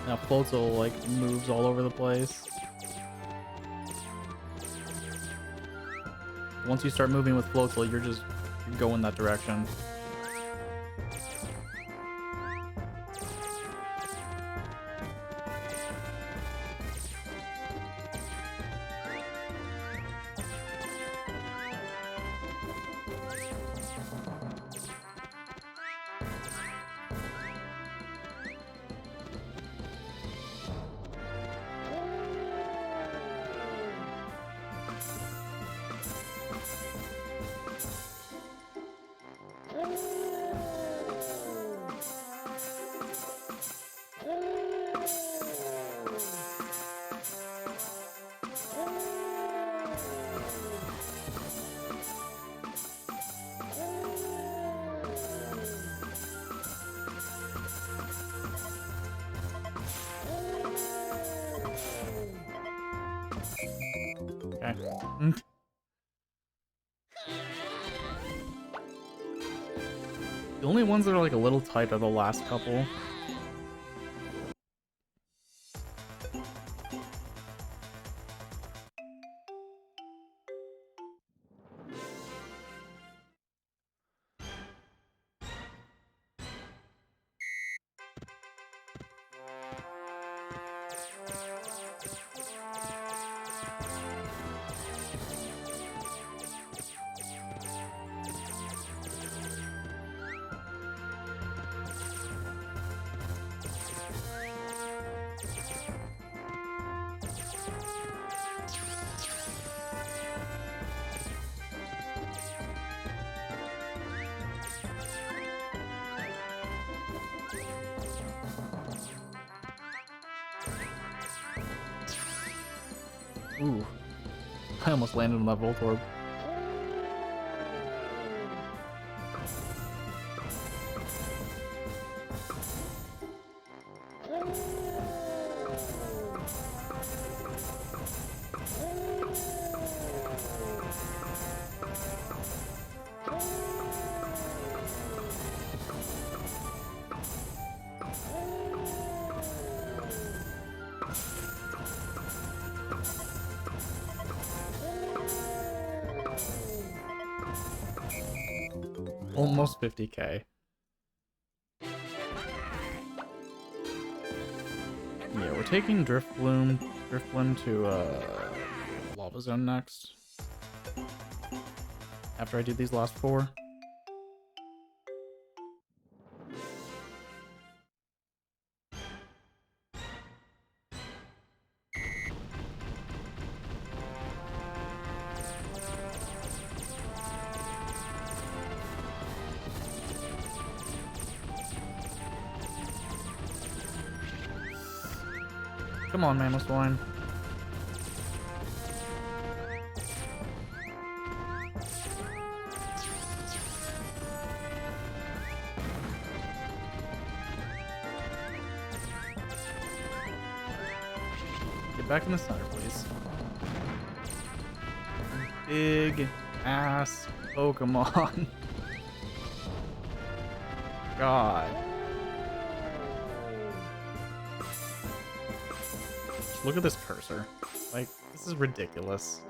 Now Floatzel, like, moves all over the place. Once you start moving with Floatzel, you're going that direction. Okay. The only ones that are like a little tight are the last couple. Ooh. I almost landed on that Voltorb. Almost 50k. Yeah, we're taking Driftbloom to Lava Zone next. After I do these last 4. Come on, Mamoswine. Get back in the center, please. Big ass Pokemon. God. Look at this cursor. Like, this is ridiculous.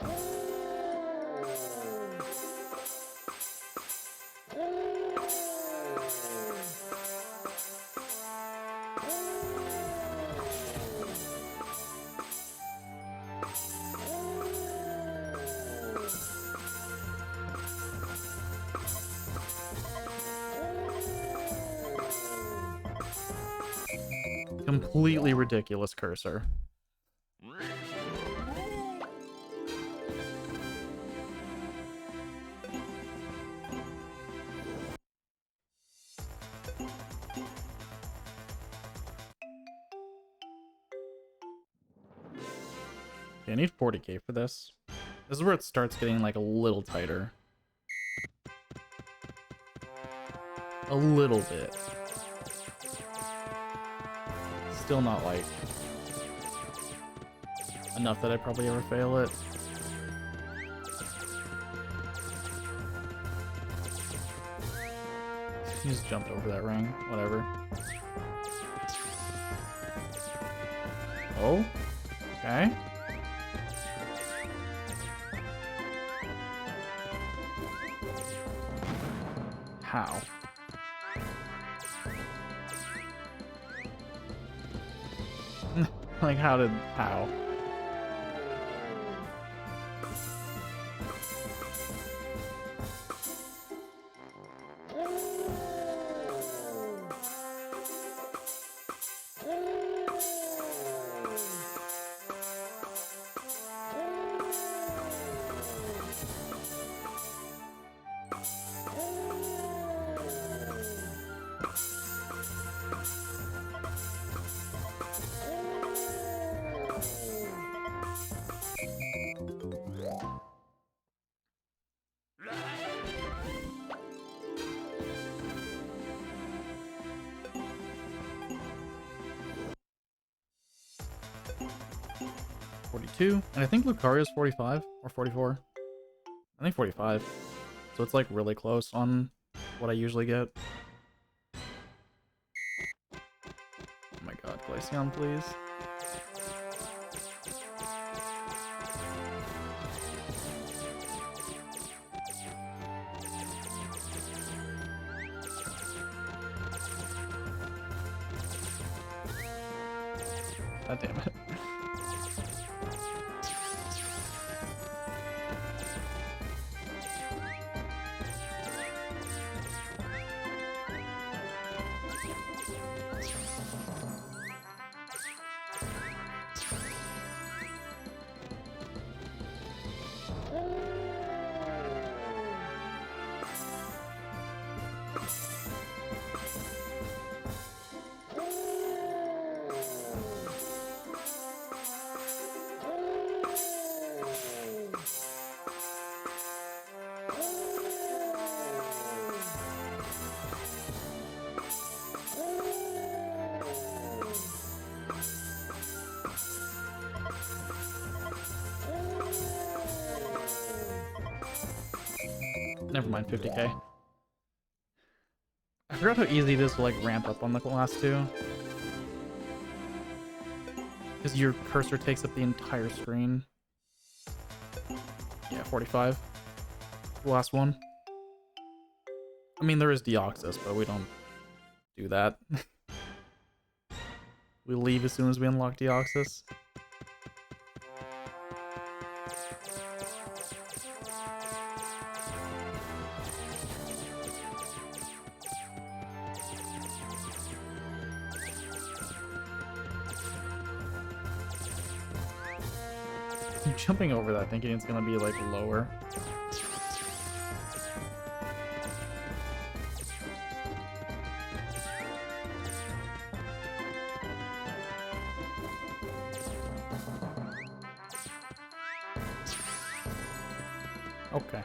Completely ridiculous cursor. Okay, I need 40k for this. This is where it starts getting like a little tighter. A little bit. Still not like enough that I'd probably ever fail it. He just jumped over that ring. Whatever. Oh? Okay. How? Like, how? And I think Lucario's 45 or 44. I think 45. So it's like really close on what I usually get. Oh my god, Glaceon, please. God damn it. Never mind, 50k. I forgot how easy it is to like ramp up on the last two. Because your cursor takes up the entire screen. Yeah, 45. The last one. I mean, there is Deoxys, but we don't do that. We leave as soon as we unlock Deoxys. I'm jumping over that thinking it's gonna be like lower. Okay.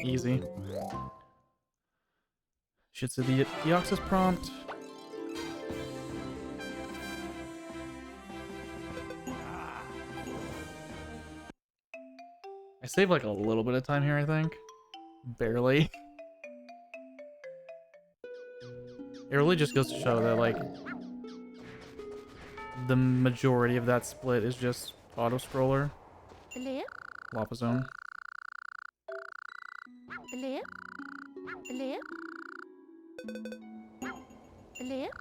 Easy. Should see the Deoxys prompt. I saved like a little bit of time here, I think. Barely. It really just goes to show that like the majority of that split is just auto scroller. Lip, Lava Zone. lip, lip, lip.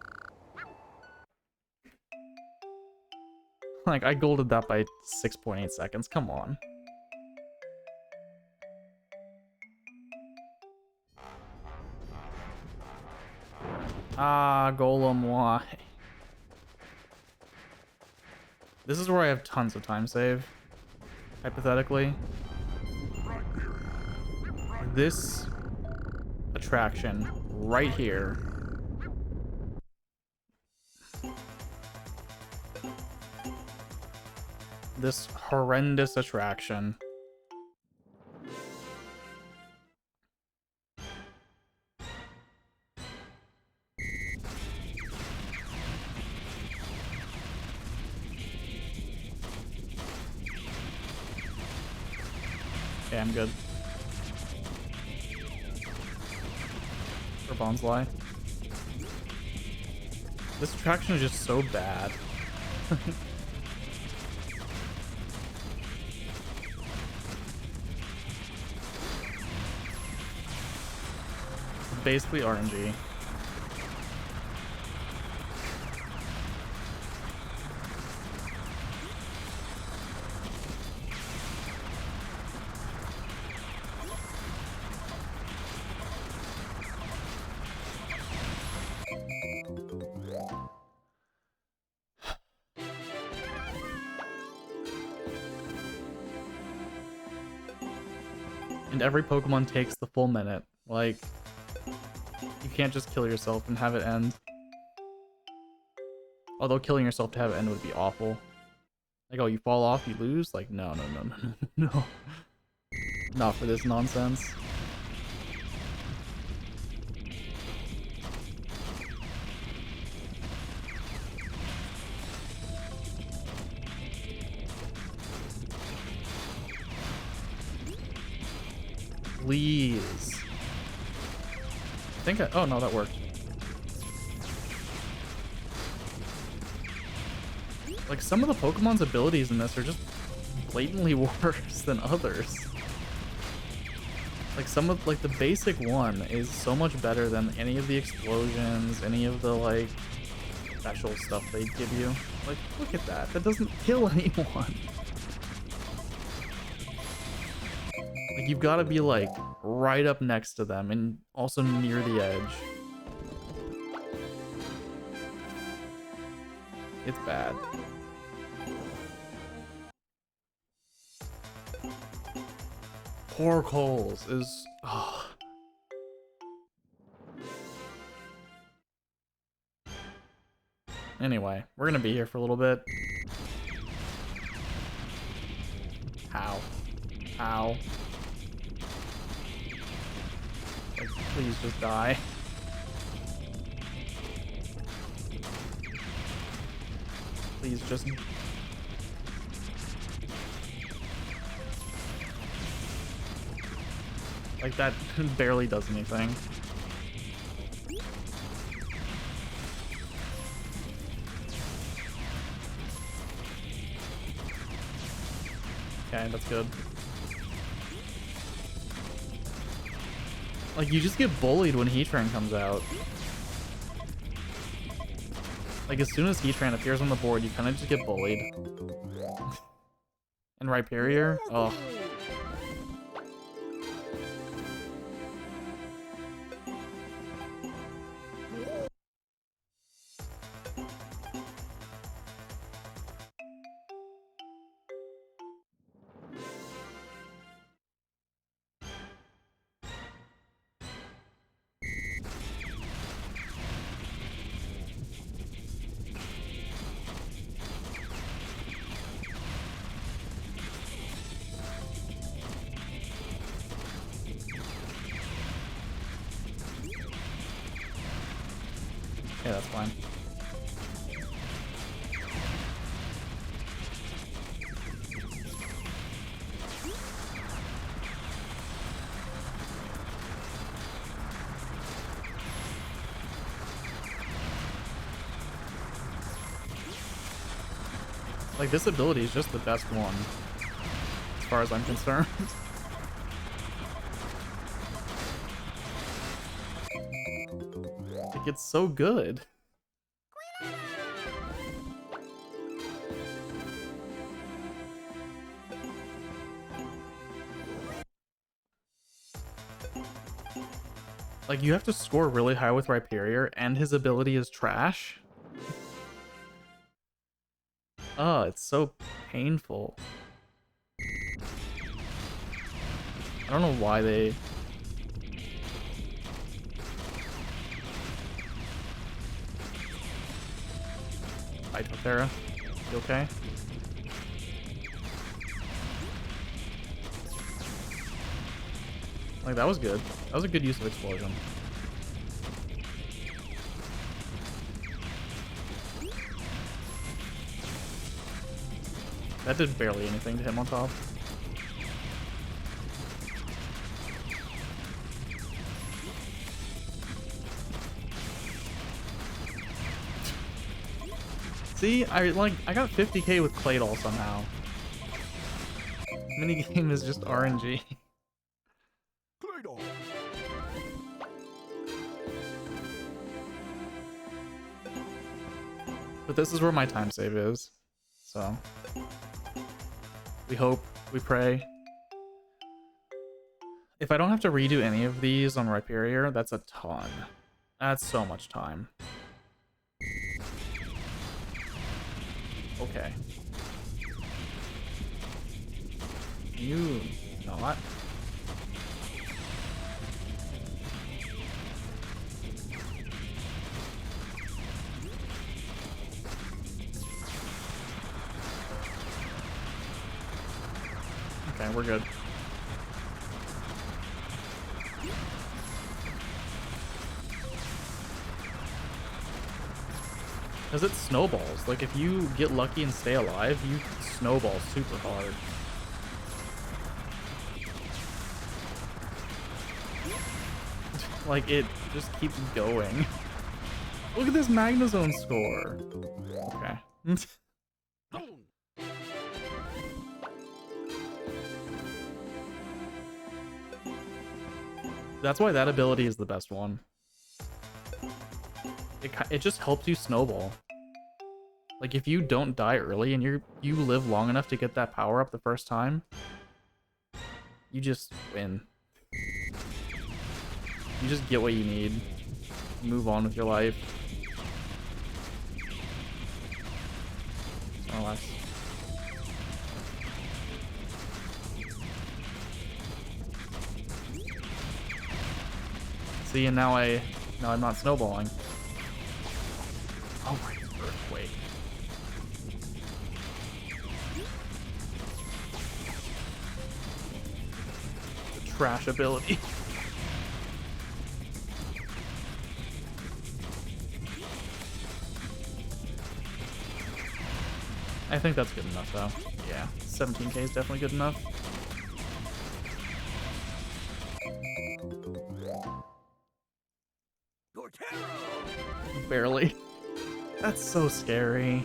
Like I golded that by 6.8 seconds. Come on. Ah, Golem, why? This is where I have tons of time save, hypothetically. This attraction right here. This horrendous attraction. Okay, I'm good. For Bonsly. This attraction is just so bad. Basically RNG. And every Pokemon takes the full minute. Like, you can't just kill yourself and have it end. Although killing yourself to have it end would be awful. Like, oh, you fall off, you lose? Like, no. No. Not for this nonsense. Please. I think oh no, that worked. Like some of the Pokemon's abilities in this are just blatantly worse than others. Like some of like the basic one is so much better than any of the explosions, any of the like special stuff they give you. Like look at that. That doesn't kill anyone. Like you've got to be like right up next to them and also near the edge. It's bad. Pork holes is Anyway, we're gonna be here for a little bit. How? Like, please just die. Please just... Like, that barely does anything. Okay, that's good. Like, you just get bullied when Heatran comes out. Like, as soon as Heatran appears on the board, you kind of just get bullied. And Rhyperior? Oh. fine. Like, this ability is just the best one, as far as I'm concerned. Like, it's so good. Like, you have to score really high with Rhyperior, and his ability is trash. Oh, it's so painful. I don't know why they... Hi, Torterra. You okay? Like, that was good. That was a good use of Explosion. That did barely anything to him on top. See, I got 50k with Claydol somehow. Minigame is just RNG. Claydol. But this is where my time save is. So we hope, we pray. If I don't have to redo any of these on Rhyperior, that's a ton. That's so much time. Okay. You not? Okay, we're good. Because it snowballs. Like, if you get lucky and stay alive, you snowball super hard. Like, it just keeps going. Look at this Magnezone score. Okay. That's why that ability is the best one. It just helps you snowball. Like, if you don't die early and you live long enough to get that power up the first time, you just win. You just get what you need. Move on with your life. Relax. See, and now I'm not snowballing. Oh my earthquake. The trash ability. I think that's good enough though. Yeah, 17k is definitely good enough. Torterra. Barely. That's so scary.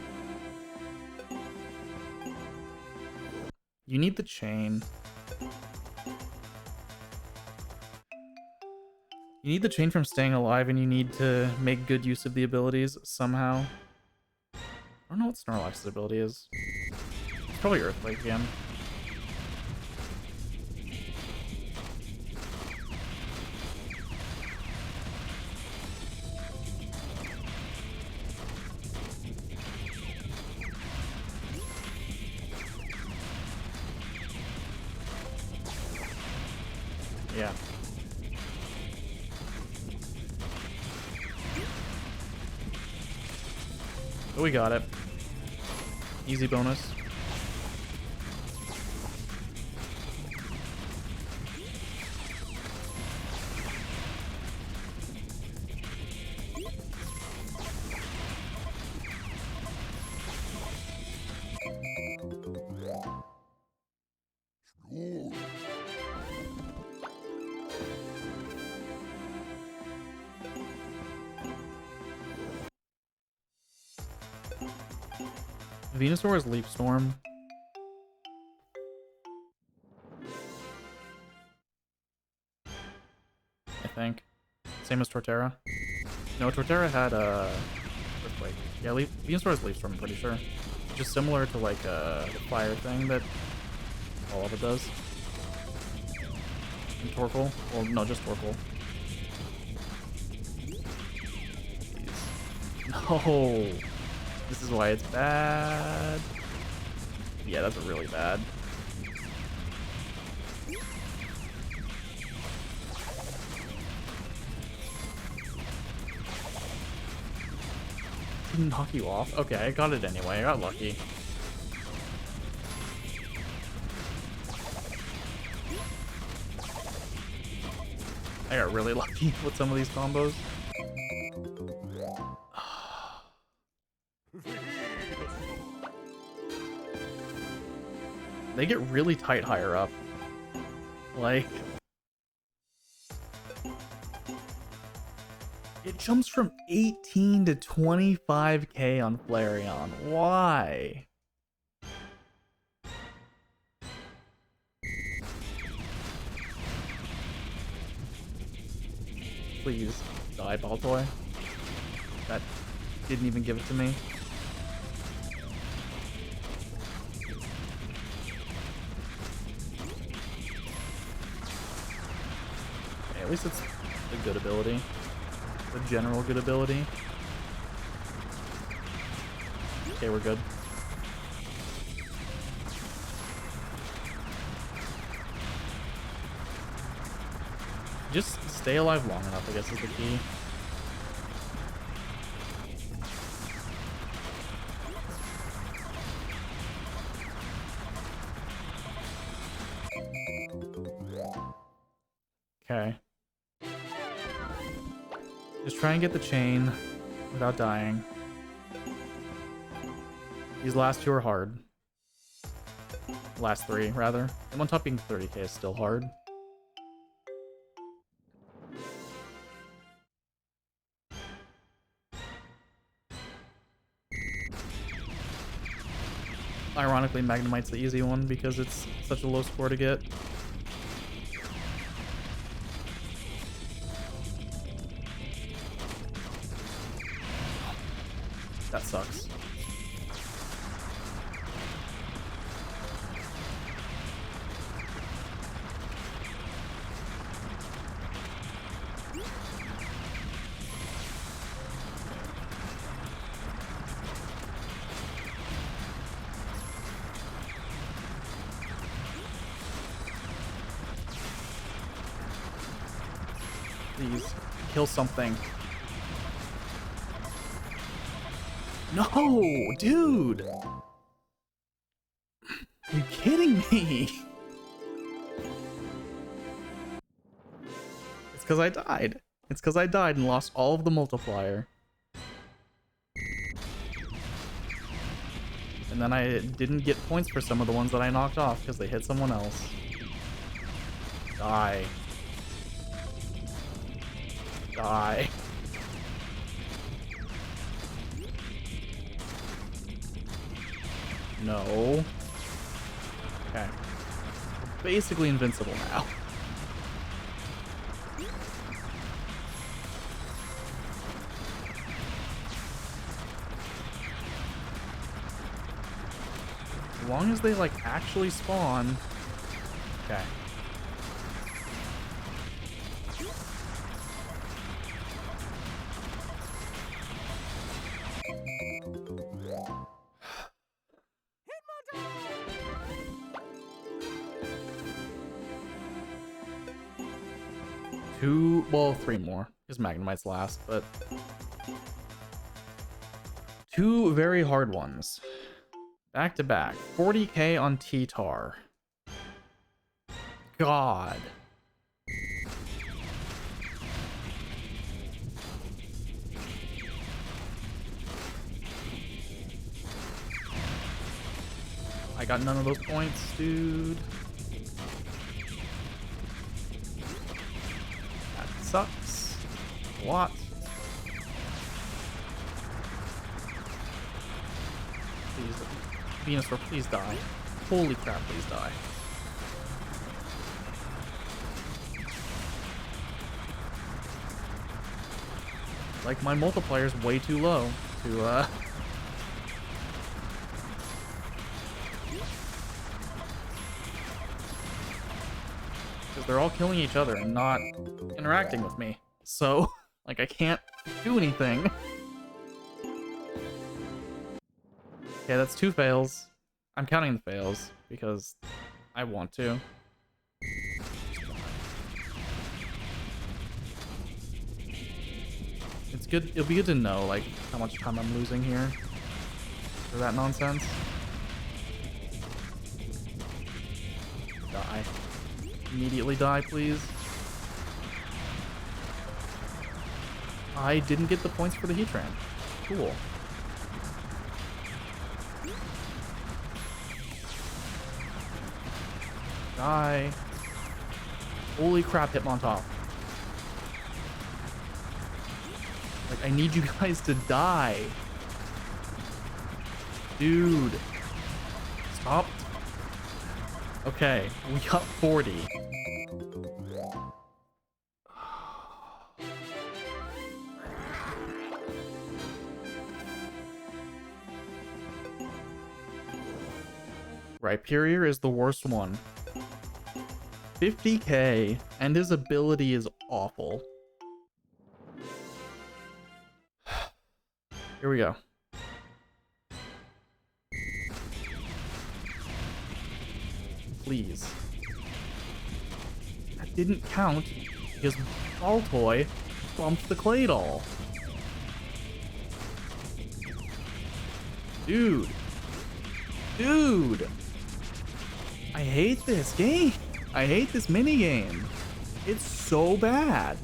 You need the chain. You need the chain from staying alive, and you need to make good use of the abilities somehow. I don't know what Snorlax's ability is. It's probably Earthquake again. Yeah. But we got it. Easy bonus. Venusaur's Leaf Storm. I think. Same as Torterra. No, Torterra had Earthquake. Yeah, Venusaur's Leaf Storm, I'm pretty sure. Just similar to like the fire thing that all of it does. And Torkoal. Well, no, just Torkoal. No! This is why it's bad. Yeah, that's really bad. Didn't knock you off? Okay, I got it anyway. I got lucky. I got really lucky with some of these combos. They get really tight higher up. Like... It jumps from 18 to 25k on Flareon. Why? Please, die, Baltoy. That didn't even give it to me. Okay, at least it's a good ability. A general good ability. Okay, we're good. Just stay alive long enough, I guess, is the key. Okay. Just try and get the chain without dying. These last two are hard. Last three, rather. And on top being 30k is still hard. Ironically, Magnemite's the easy one because it's such a low score to get. That sucks. Please, kill something. No, dude! Are you kidding me? It's because I died. It's because I died and lost all of the multiplier. And then I didn't get points for some of the ones that I knocked off because they hit someone else. Die. Die. No. Okay. We're basically invincible now. As long as they, like, actually spawn. Okay. Two, well, three more, because Magnemite's last, but two very hard ones. Back to back. 40k on T-Tar. God. I got none of those points, dude. Sucks a lot. Please, Venusaur, please die. Holy crap, please die. Like, my multiplier's way too low to, because they're all killing each other and not interacting with me. So, like, I can't do anything. Okay, that's 2 fails. I'm counting the fails because I want to. It's good. It'll be good to know, like, how much time I'm losing here for that nonsense. Die. Immediately die, please. I didn't get the points for the Heatran. Cool. Die. Holy crap, Hitmontop. Like, I need you guys to die. Dude. Stop. Okay, we got 40. Rhyperior is the worst one. 50k, and his ability is awful. Here we go. Please. That didn't count because Baltoy bumped the Claydol. Dude. Dude. I hate this game. I hate this minigame. It's so bad.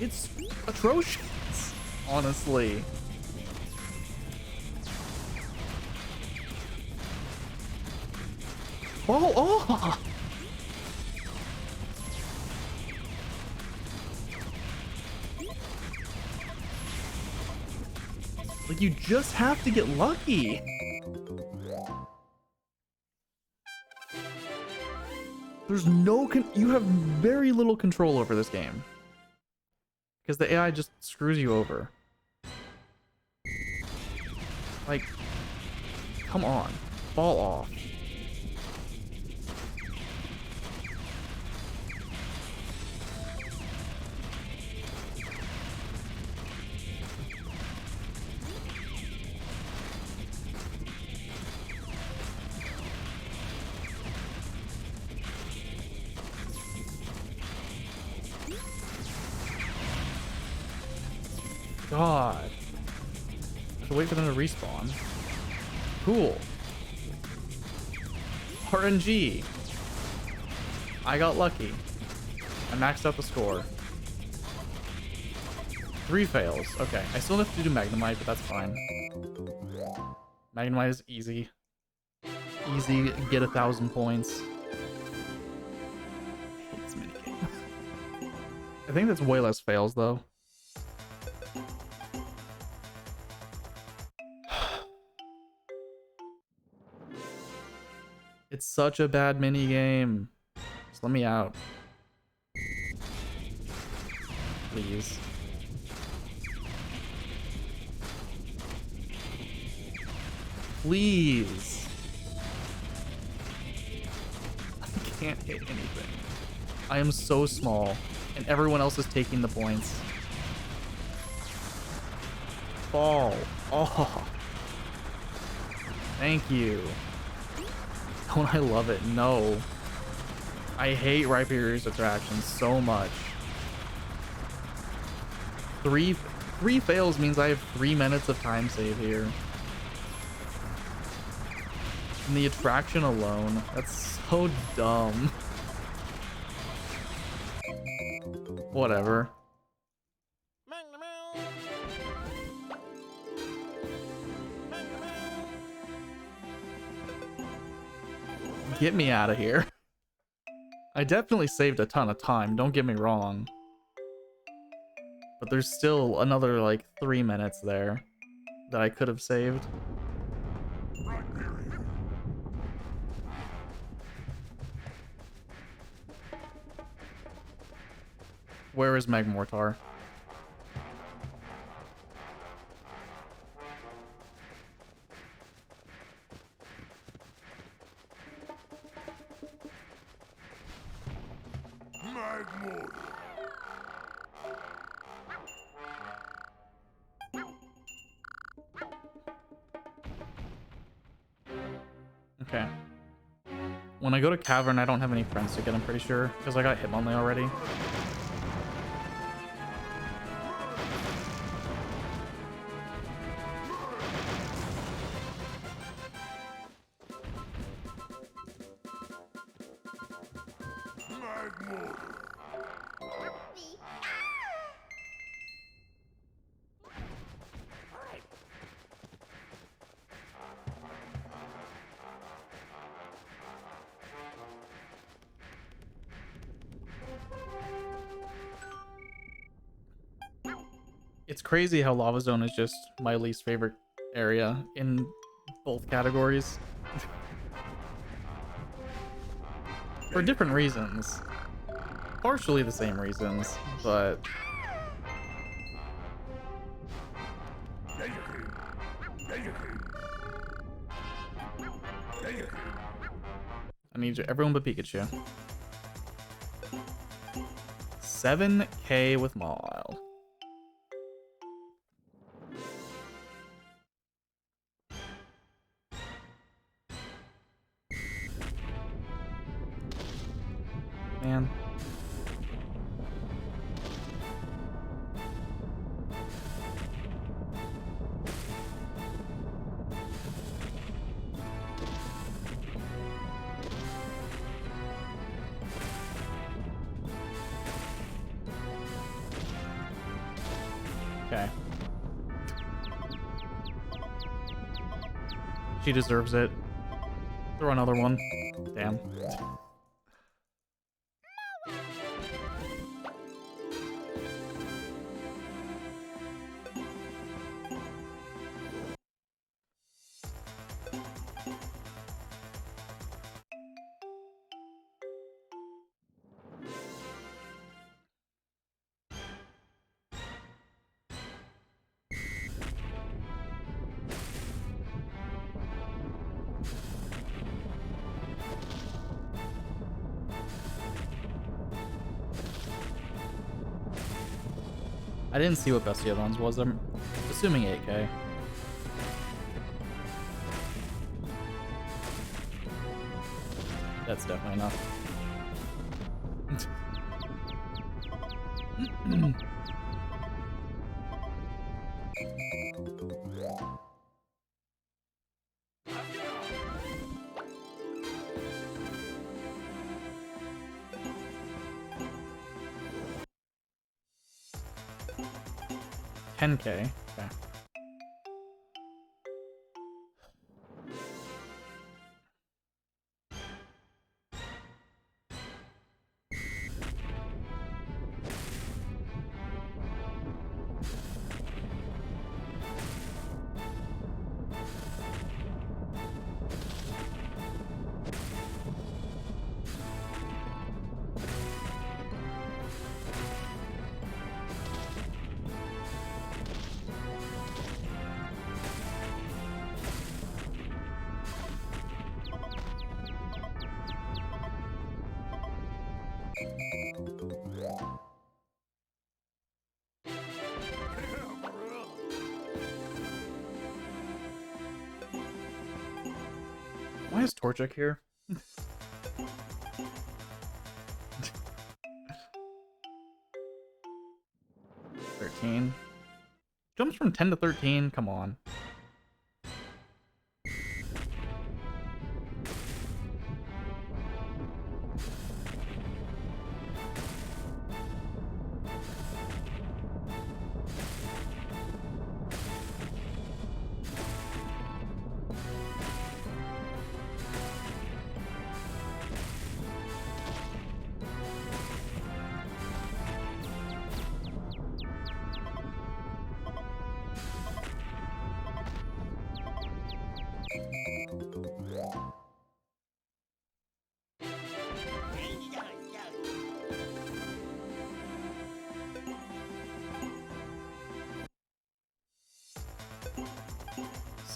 It's atrocious, honestly. Oh! Like, you just have to get lucky. There's no you have very little control over this game. Because the AI just screws you over. Like, come on. Fall off. God. I have to wait for them to respawn. Cool. RNG. I got lucky. I maxed out the score. 3 fails. Okay, I still have to do Magnemite, but that's fine. Magnemite is easy. Easy, get 1,000 points. I hate this minigame. I think that's way less fails, though. It's such a bad minigame. Just let me out. Please. Please. I can't hit anything. I am so small, and everyone else is taking the points. Fall. Oh. Thank you. Don't I love it? No. I hate Rhyperior's attraction so much. Three fails means I have 3 minutes of time save here. And the attraction alone, that's so dumb. Whatever. Get me out of here. I definitely saved a ton of time, don't get me wrong. But there's still another, like, 3 minutes there that I could have saved. Right near here. Where is Magmortar? Magmortar. Okay. When I go to Cavern, I don't have any friends to get, I'm pretty sure, because I got Hitmonlee already. Magmortar. Alright. It's crazy how Lava Zone is just my least favorite area in both categories. For different reasons. Partially the same reasons, but I need you, everyone but Pikachu. 7K with Mawile. Man. Okay. She deserves it. Throw another one. Damn. I didn't see what Bestiodons was. I'm assuming 8K. That's definitely enough. 10K. Okay. Why is Torchic here? 13. Jumps from 10 to 13? Come on.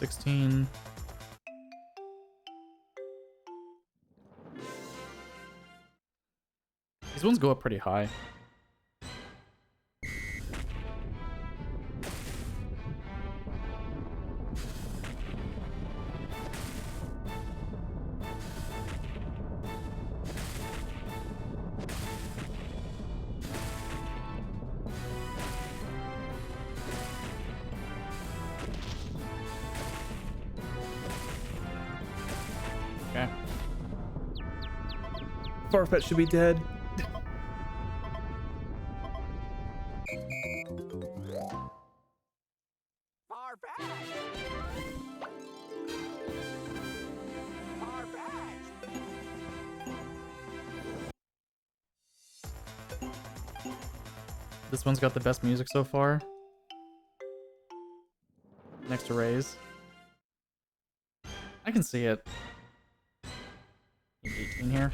$16. These ones go up pretty high. Okay. Farfetch should be dead. This one's got the best music so far. Next to Ray's. I can see it. 18 here.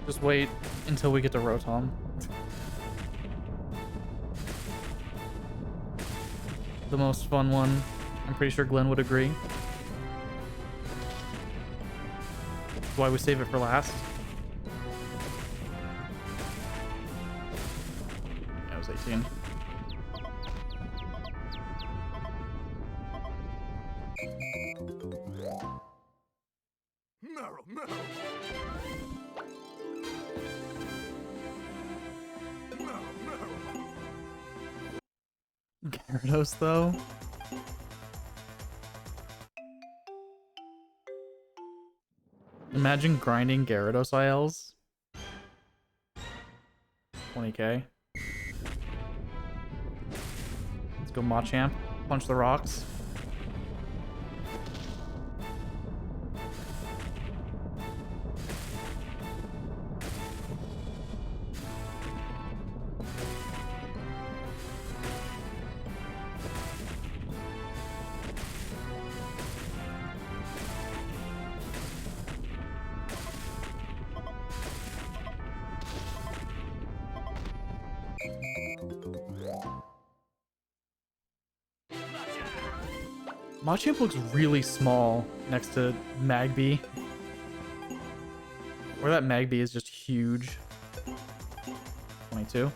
Just wait until we get to Rotom. The most fun one. I'm pretty sure Glenn would agree. That's why we save it for last. Yeah, it was 18. Meryl, Meryl. Meryl, Meryl. Gyarados, though. Imagine grinding Gyarados ILs. 20k. Let's go Machamp. Punch the rocks. Machamp looks really small next to Magby. Or that Magby is just huge. 22.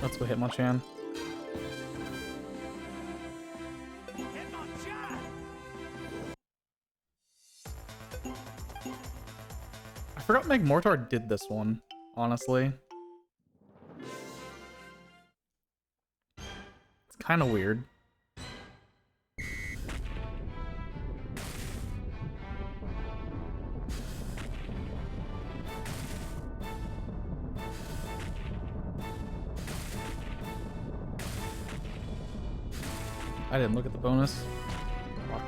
Let's go Hitmonchan. I forgot Magmortar did this one, honestly. It's kind of weird. I didn't look at the bonus. Fuck.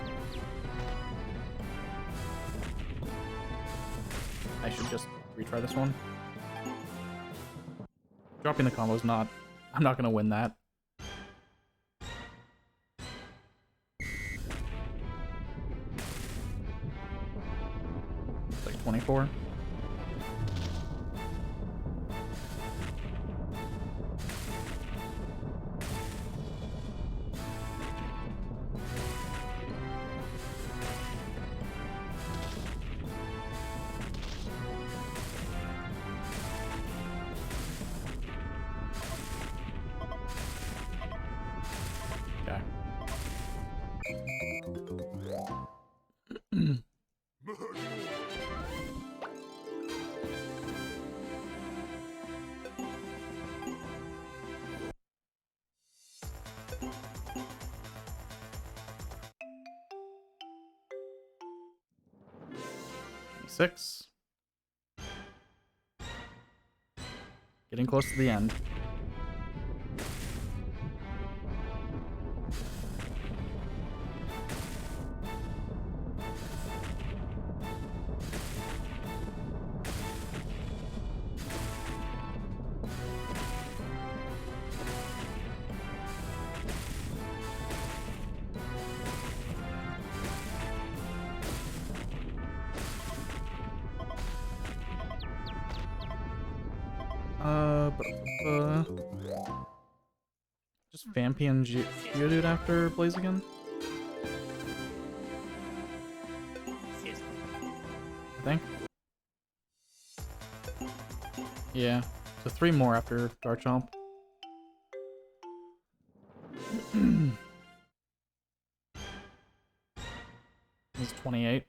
I should just retry this one. Dropping the combo's not... I'm not gonna win that. It's like 24. 26. Getting close to the end. Just Vampy and Geodude after Blaziken? I think. Yeah. So 3 more after Garchomp. He's 28.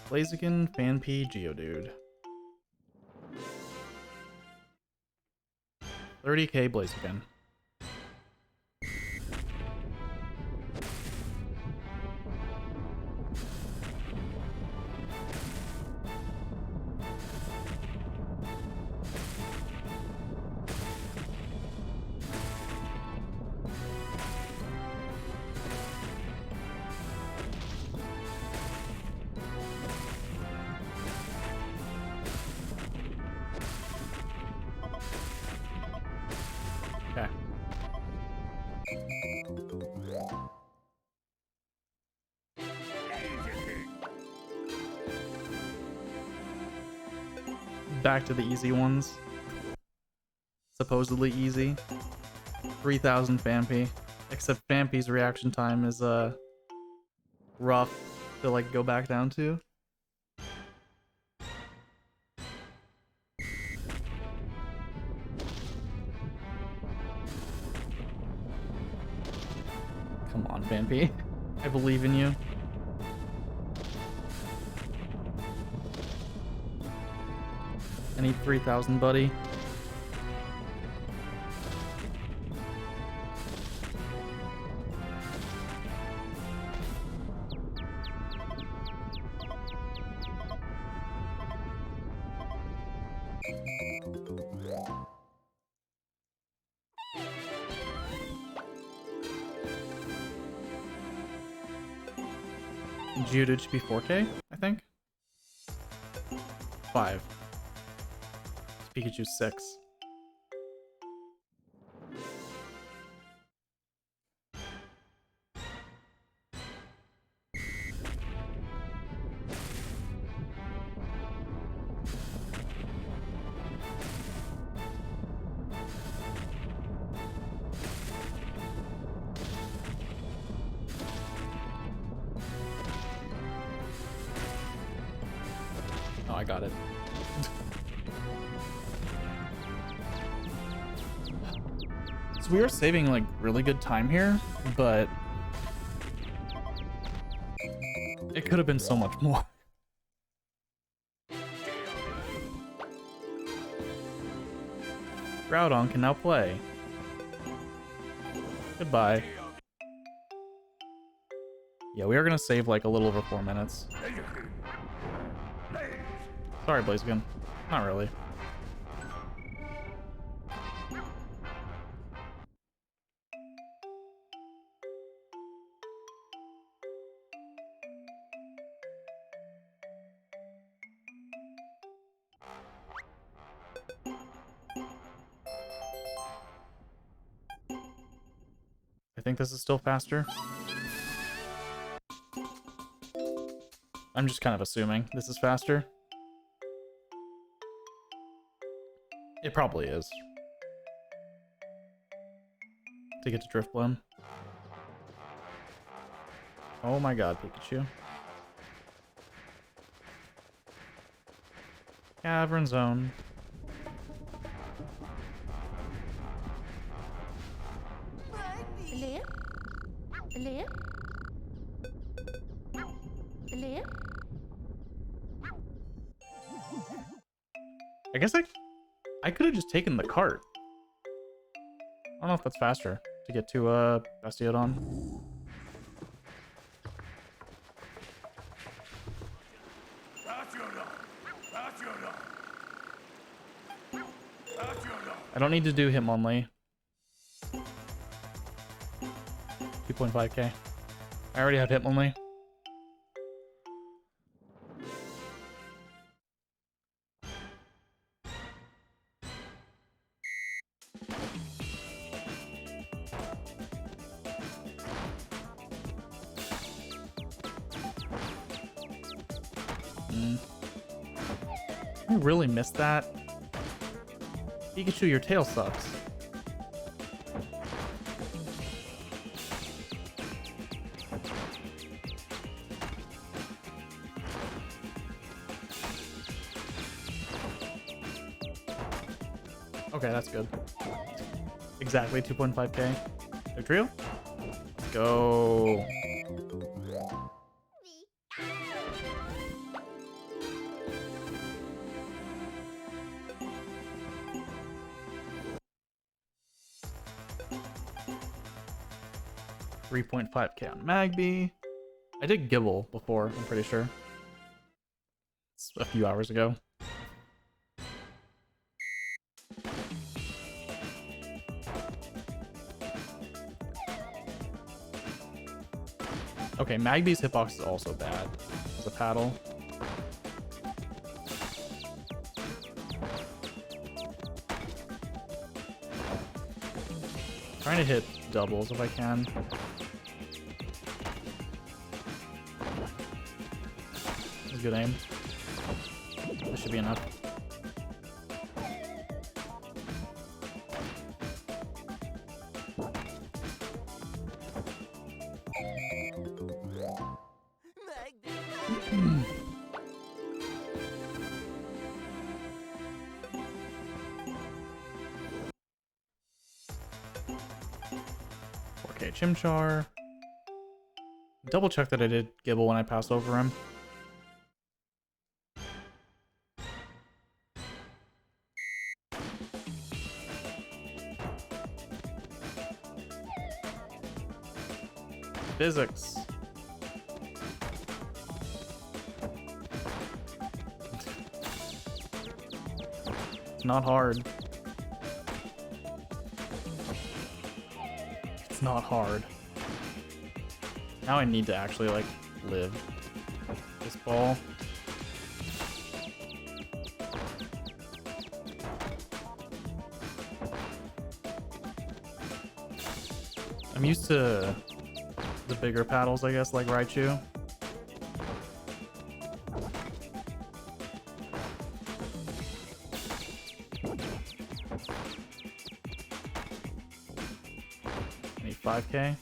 Blaziken, Fanpy, Geodude. 30k Blaziken. Okay. Back to the easy ones. Supposedly easy. 3000 Fampy. Except Fampy's reaction time is rough to like go back down to. Come on, Fampy. I believe in you. I need 3000, buddy. Geodude should be 4k, I think. 5. Pikachu 6. Oh, I got it. So we are saving like really good time here, but it could have been so much more. Groudon can now play. Goodbye. Yeah, we are gonna save like a little over 4 minutes. Sorry, Blaziken. Not really. I think this is still faster. I'm just kind of assuming this is faster. It probably is. To get to Drift Bloom. Oh my god, Pikachu. Cavern Zone. Lip. Lip. Lip. I guess I could have just taken the cart. I don't know if that's faster to get to Bastiodon. I don't need to do Hitmonlee. 2.5k. I already have Hitmonlee. I really missed that. Pikachu, your tail sucks. Okay, that's good. Exactly 2.5k. Dugtrio? Let's go. $3.5k on Magby. I did Gibble before, I'm pretty sure. It's a few hours ago. Okay, Magby's hitbox is also bad as a paddle. Trying to hit doubles if I can. That's good aim. This should be enough. Okay, Chimchar. Double check that I did Gibble when I passed over him. Physics. It's not hard. It's not hard. Now I need to actually, like, live this ball. I'm used to the bigger paddles, I guess, like Raichu. I need 5k.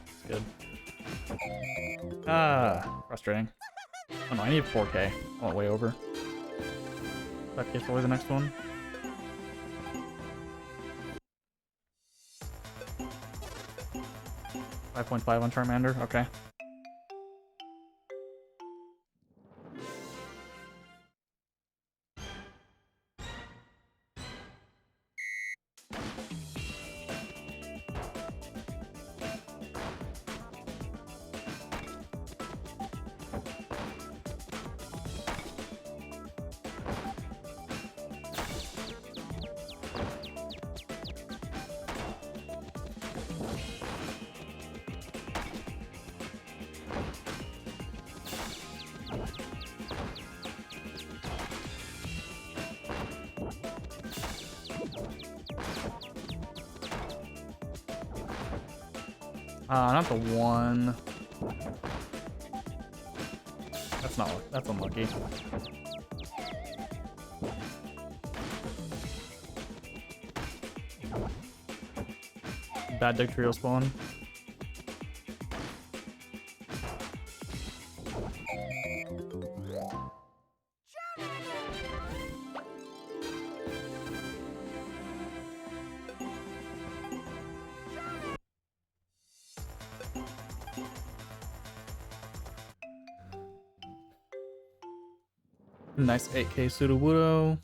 It's good. Ah, frustrating. Oh no, I need 4k. I went way over. 5k for the next one. $5.5 on Charmander, okay. Not the one. not. That's unlucky. Bad deck trio spawn. Nice 8k Sudowoodo.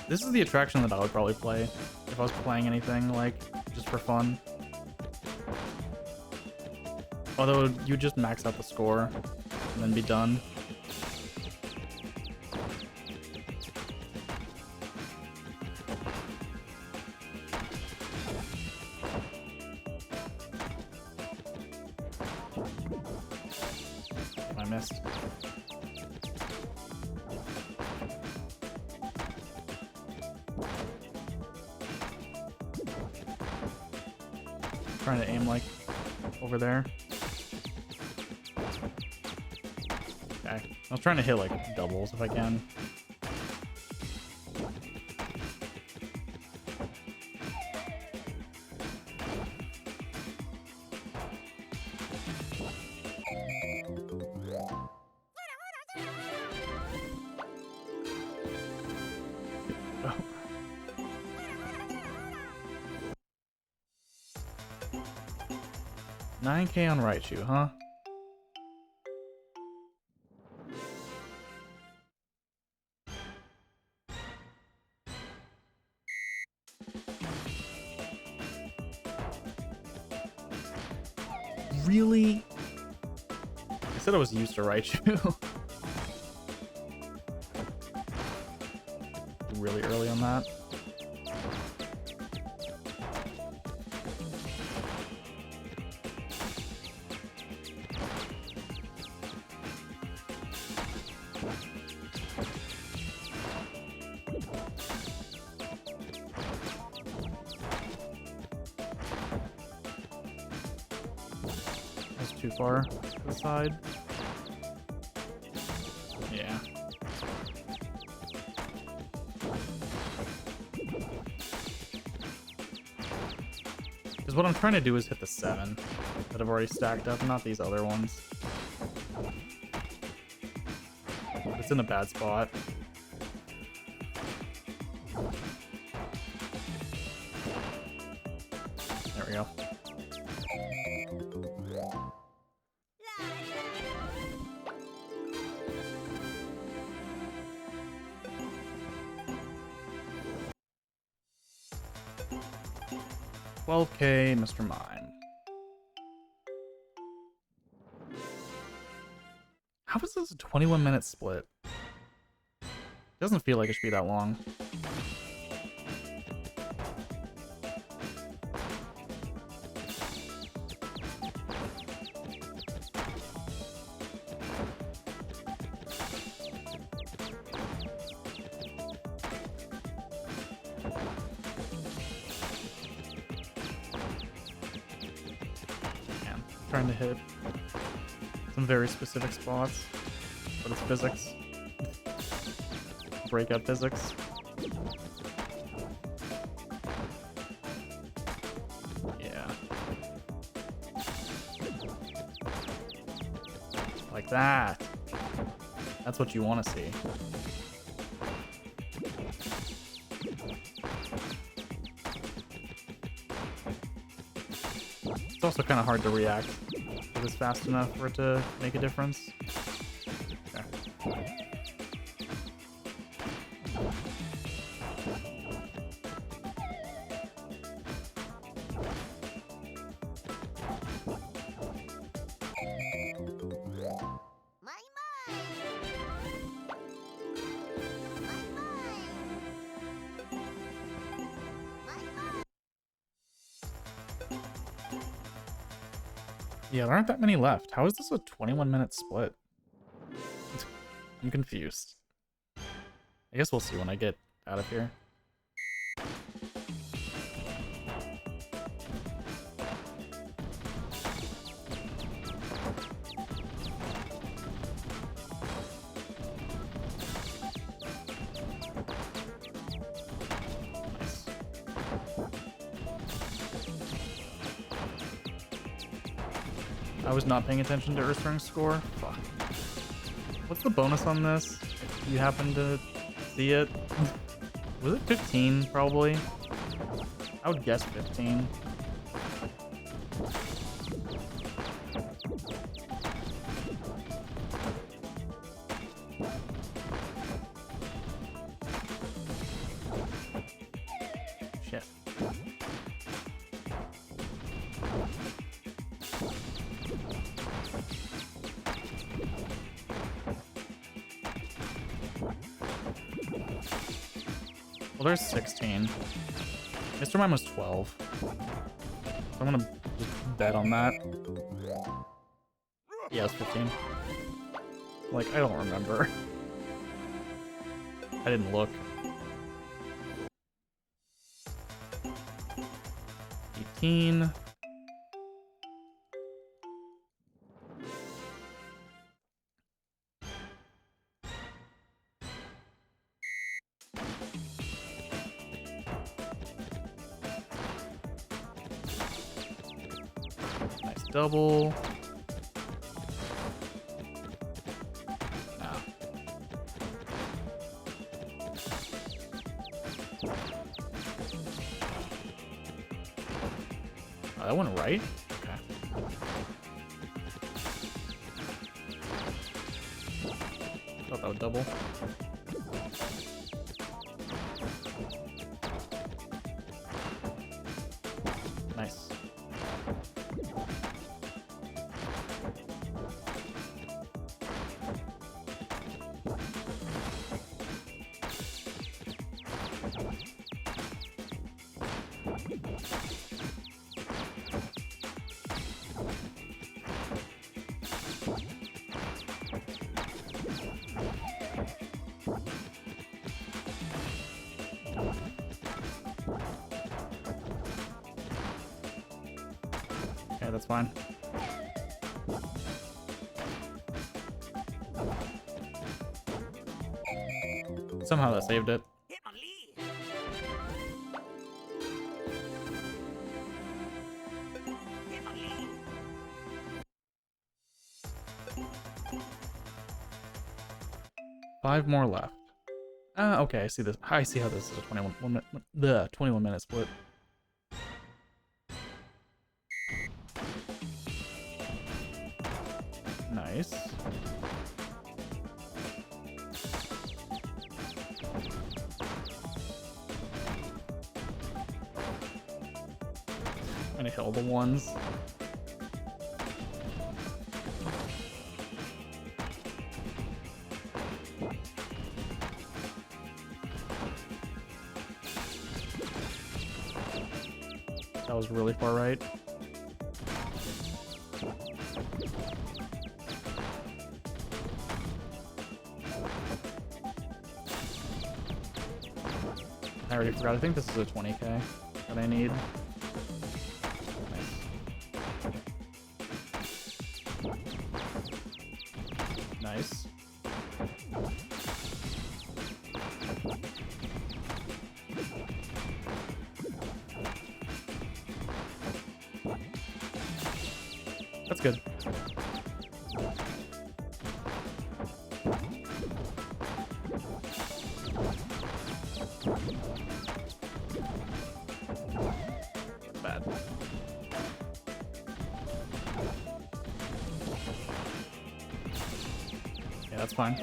This is the attraction that I would probably play if I was playing anything, like, just for fun. Although, you just max out the score and then be done. I missed. Trying to aim like over there. Okay. I was trying to hit like doubles if I can. Oh. 9k on Raichu, huh? Really? I said I was used to Raichu. Really early on that. That's too far to the side. Yeah. Because what I'm trying to do is hit the 7 that I've already stacked up, not these other ones. It's in a bad spot. There we go. $12k, Mr. Mime. How is this a 21-minute split? Doesn't feel like it should be that long. Trying to hit some very specific spots, but it's physics. Breakout physics. Yeah. Like that. That's what you want to see. It's also kind of hard to react to this fast enough for it to make a difference. Okay. Yeah, there aren't that many left. How is this a 21-minute split? I'm confused. I guess we'll see when I get out of here. I was not paying attention to Earthspring's score. Fuck. What's the bonus on this? If you happen to see it? Was it 15, probably? I would guess 15. Shit. Well, there's 16. Mr. Mime was 12. So I'm gonna just bet on that. Yeah, it's 15. Like, I don't remember. I didn't look. 18. Nice double. No. Oh, that went right? Okay. Thought that would double. Nice. Okay, that's fine. Somehow that saved it. Hit my lead. Hit my lead. 5 more left. Okay, I see this. I see how this is a 21 minute split. Nice. I'm gonna hit all the ones. That was really far right. I already forgot. I think this is a 20k that I need. Nice. Nice. That's good. Bad. Yeah, that's fine.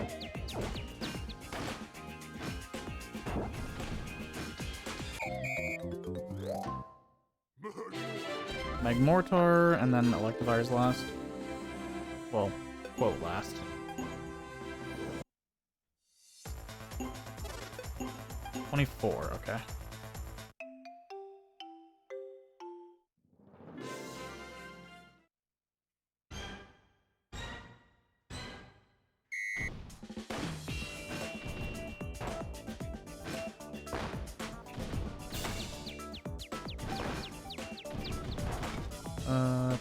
Magmortar, and then Electivire's last. Well, quote last. $24, okay. Uh,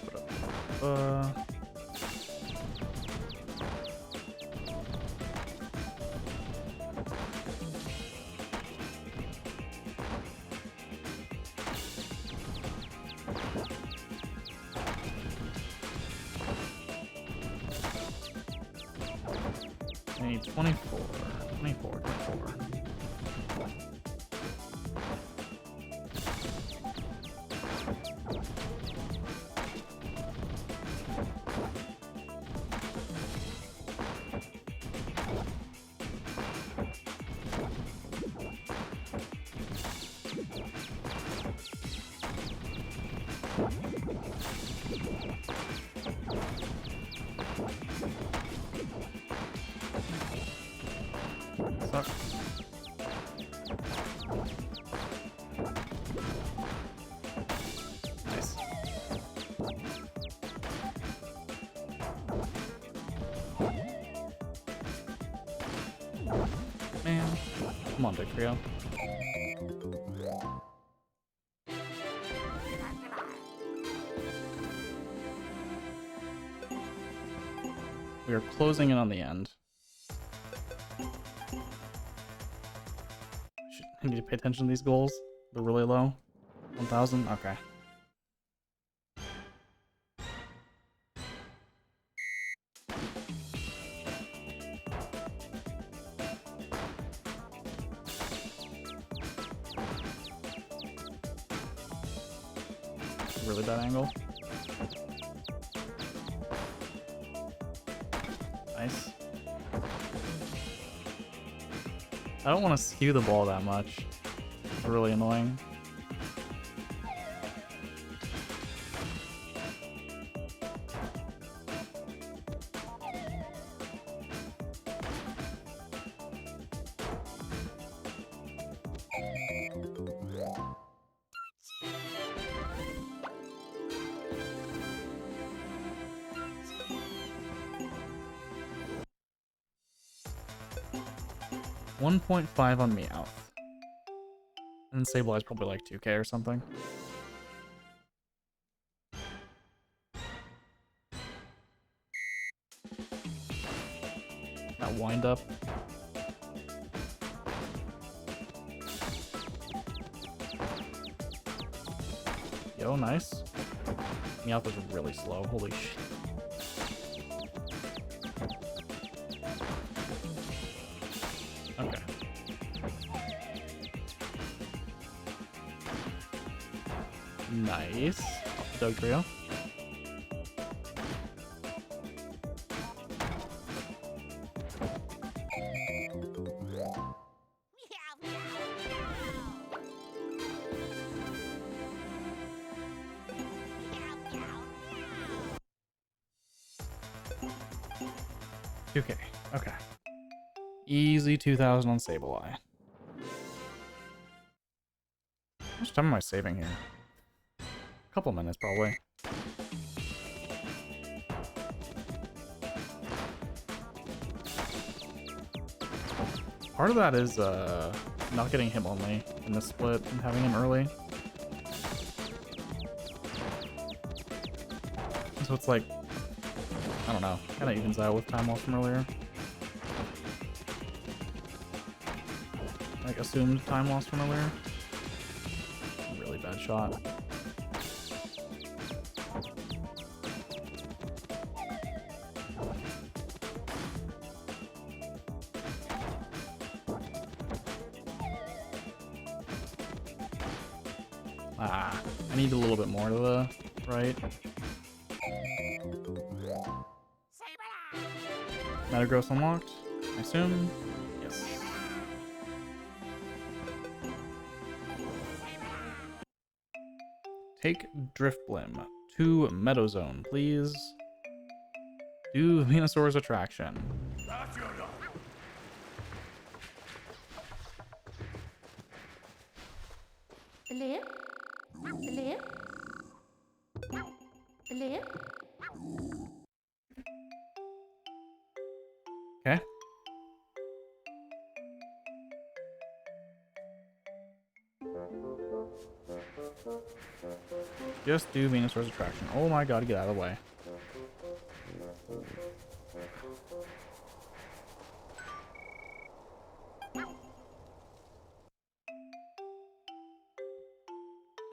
I need 24, 24, 24. Suck. Nice. Man, come on, Big Trio. We are closing in on the end. I need to pay attention to these goals. They're really low. 1,000? Okay. Really bad angle. Nice. I don't want to skew the ball that much. It's really annoying. $1.5 on Meowth. And Sableye probably like 2K or something. That wind up. Yo, nice. Meowth is really slow. Holy shit. Okay. Nice. Doug Trio. Okay. Okay. Easy 2,000 on Sableye. How much time am I saving here? A couple minutes, probably. Part of that is not getting him only in the split and having him early. So it's like, I don't know, kind of evens out with time loss from earlier. Like assumed time loss from earlier. Really bad shot. Ah, I need a little bit more to the right. Metagross unlocked, I assume. Yes. Take Driftblim to Meadow Zone, please. Do Venusaur's attraction. That's your dog. Lip. Lip. Lip. Okay. Just do Venusaur's attraction. Oh my god, get out of the way.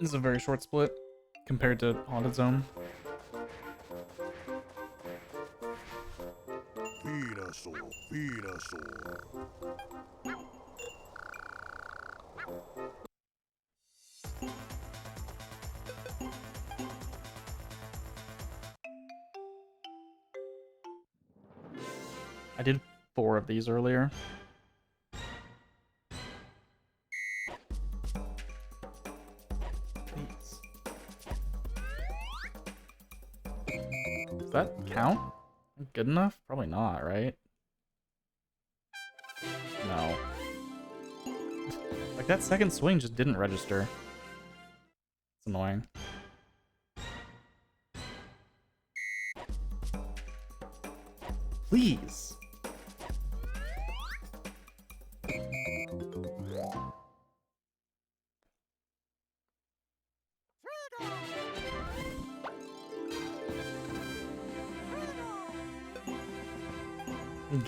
This is a very short split compared to Haunted Zone. Venusaur, Venusaur. I did 4 of these earlier. Please. Does that count? Good enough? Probably not, right? No. Like, that second swing just didn't register. It's annoying. Please.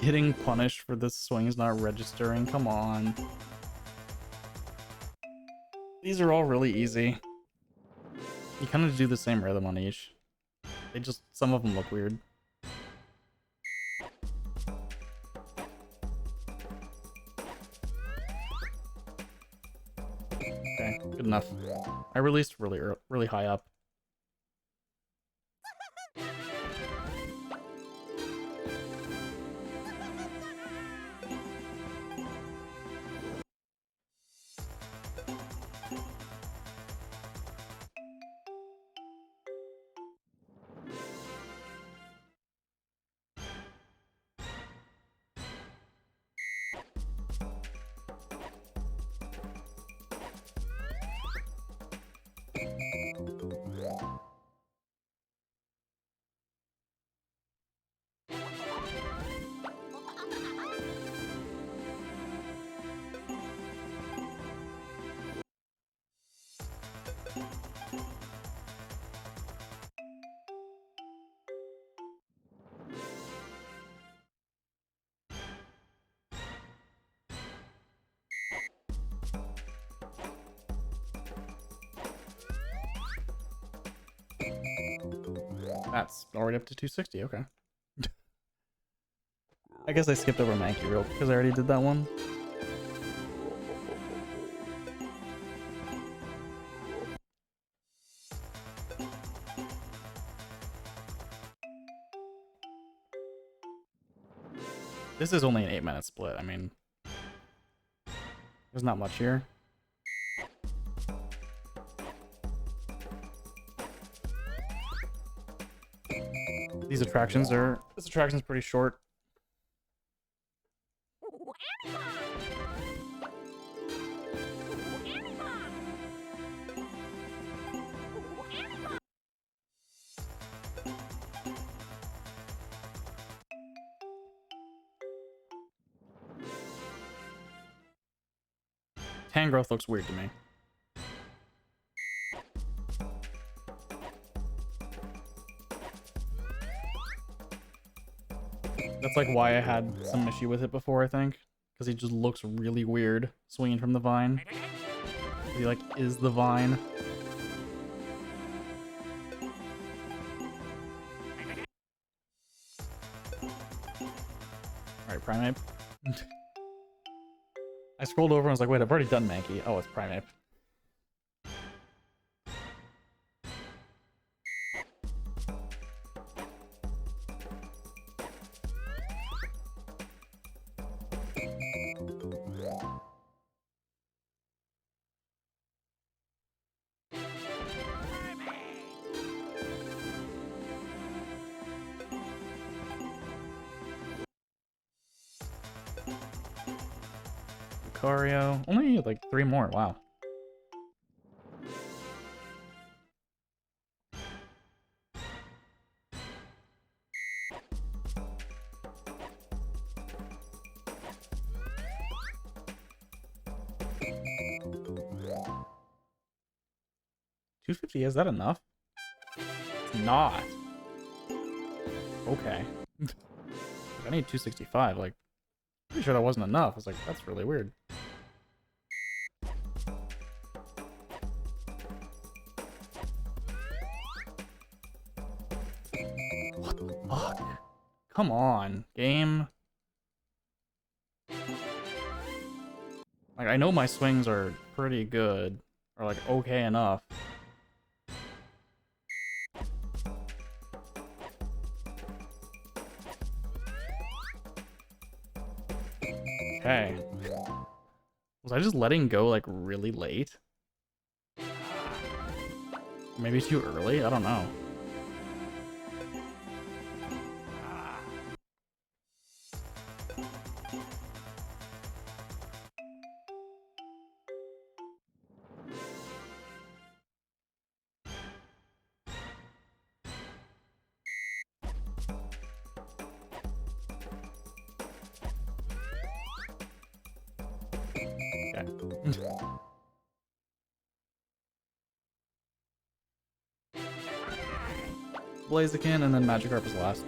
Getting punished for this swings not registering. Come on. These are all really easy. You kind of do the same rhythm on each. They just, some of them look weird. Okay, good enough. I released really high up. That's already up to 260, okay. I guess I skipped over Mankey real because I already did that one. This is only an 8-minute split. I mean, there's not much here. This attraction's pretty short. Tangrowth looks weird to me. That's like why I had some issue with it before, I think. Because he just looks really weird swinging from the vine. He like is the vine. Alright, Primeape. I scrolled over and was like, wait, I've already done Mankey. Oh, it's Primeape. Lucario. Only like 3 more. Wow. $250, is that enough? it's not. Okay. I need 265. Like, pretty sure that wasn't enough. I was like, that's really weird. What the fuck? Come on, game. Like, I know my swings are pretty good, or like okay enough. Okay. Was I just letting go like really late? Maybe too early? I don't know. Blaziken and then Magikarp is last.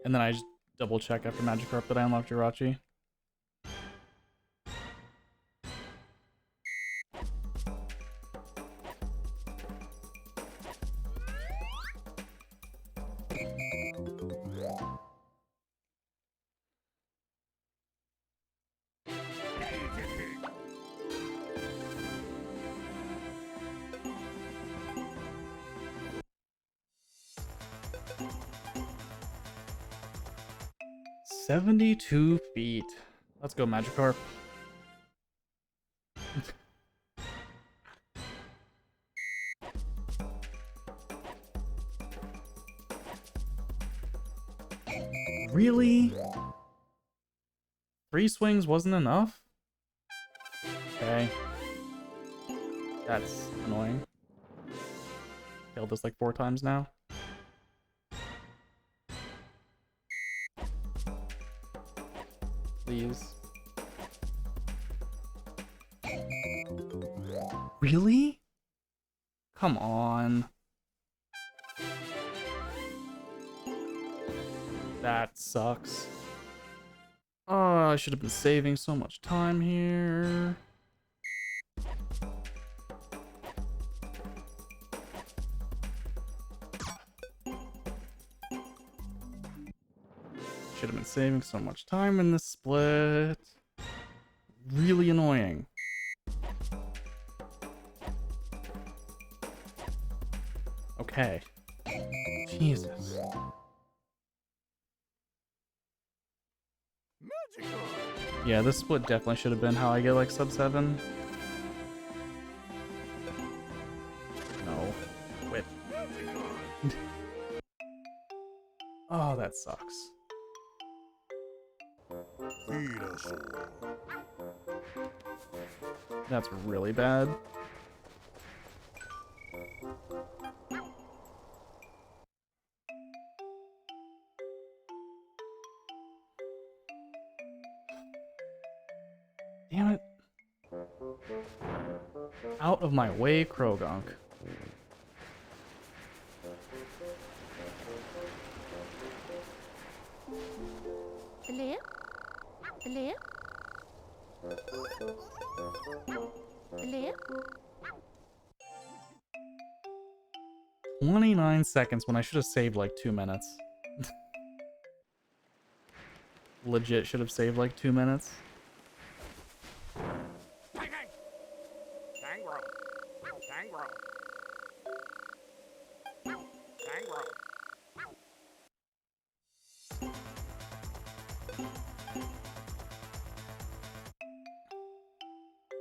And then I just double check after Magikarp that I unlocked Jirachi. $72 feet. Let's go, Magikarp. Really? 3 swings wasn't enough? Okay. That's annoying. Failed this like 4 times now. Please. Really? Come on. That sucks. Oh, I should have been saving so much time here. Should have been saving so much time in this split. Really annoying. Okay. Jesus. Yeah, this split definitely should have been how I get like sub 7. No. Quit. Oh, that sucks. Venusaur. That's really bad. Damn it. Out of my way, Krogunk. Clear. Clear. Clear. 29 seconds when I should have saved like 2 minutes. Legit should have saved like 2 minutes.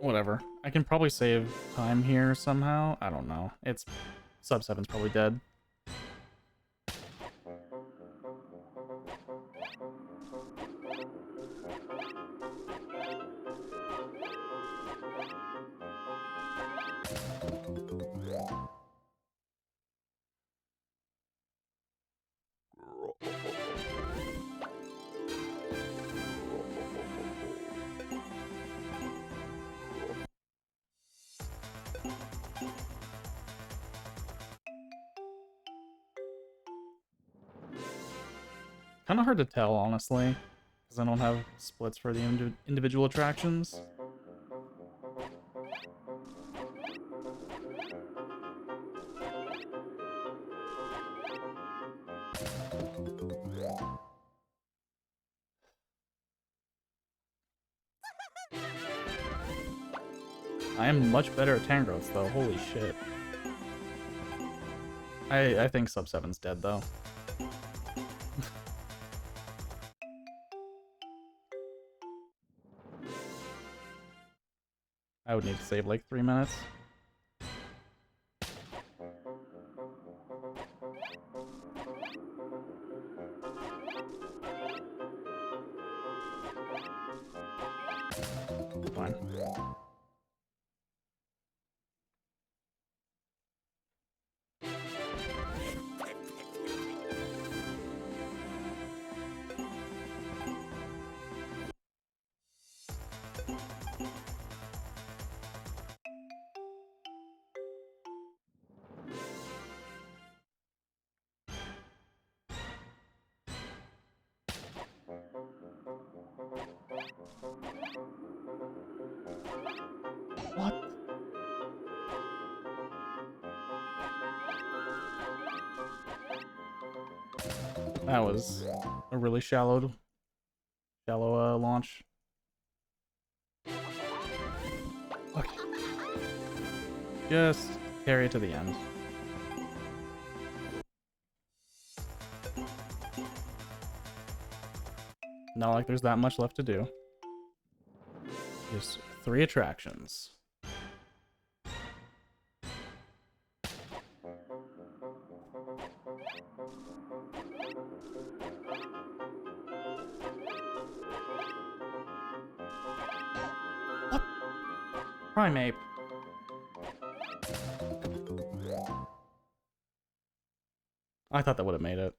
Whatever. I can probably save time here somehow. I don't know. It's sub 7's probably dead. . kind of hard to tell, honestly, because I don't have splits for the individual attractions. I am much better at Tangrowths, though. Holy shit. I think Sub 7's dead, though. I would need to save like 3 minutes. Fine. What? That was a really shallow launch. Okay. Just carry it to the end. Not like there's that much left to do. Just 3 attractions. What? Primeape. I thought that would have made it.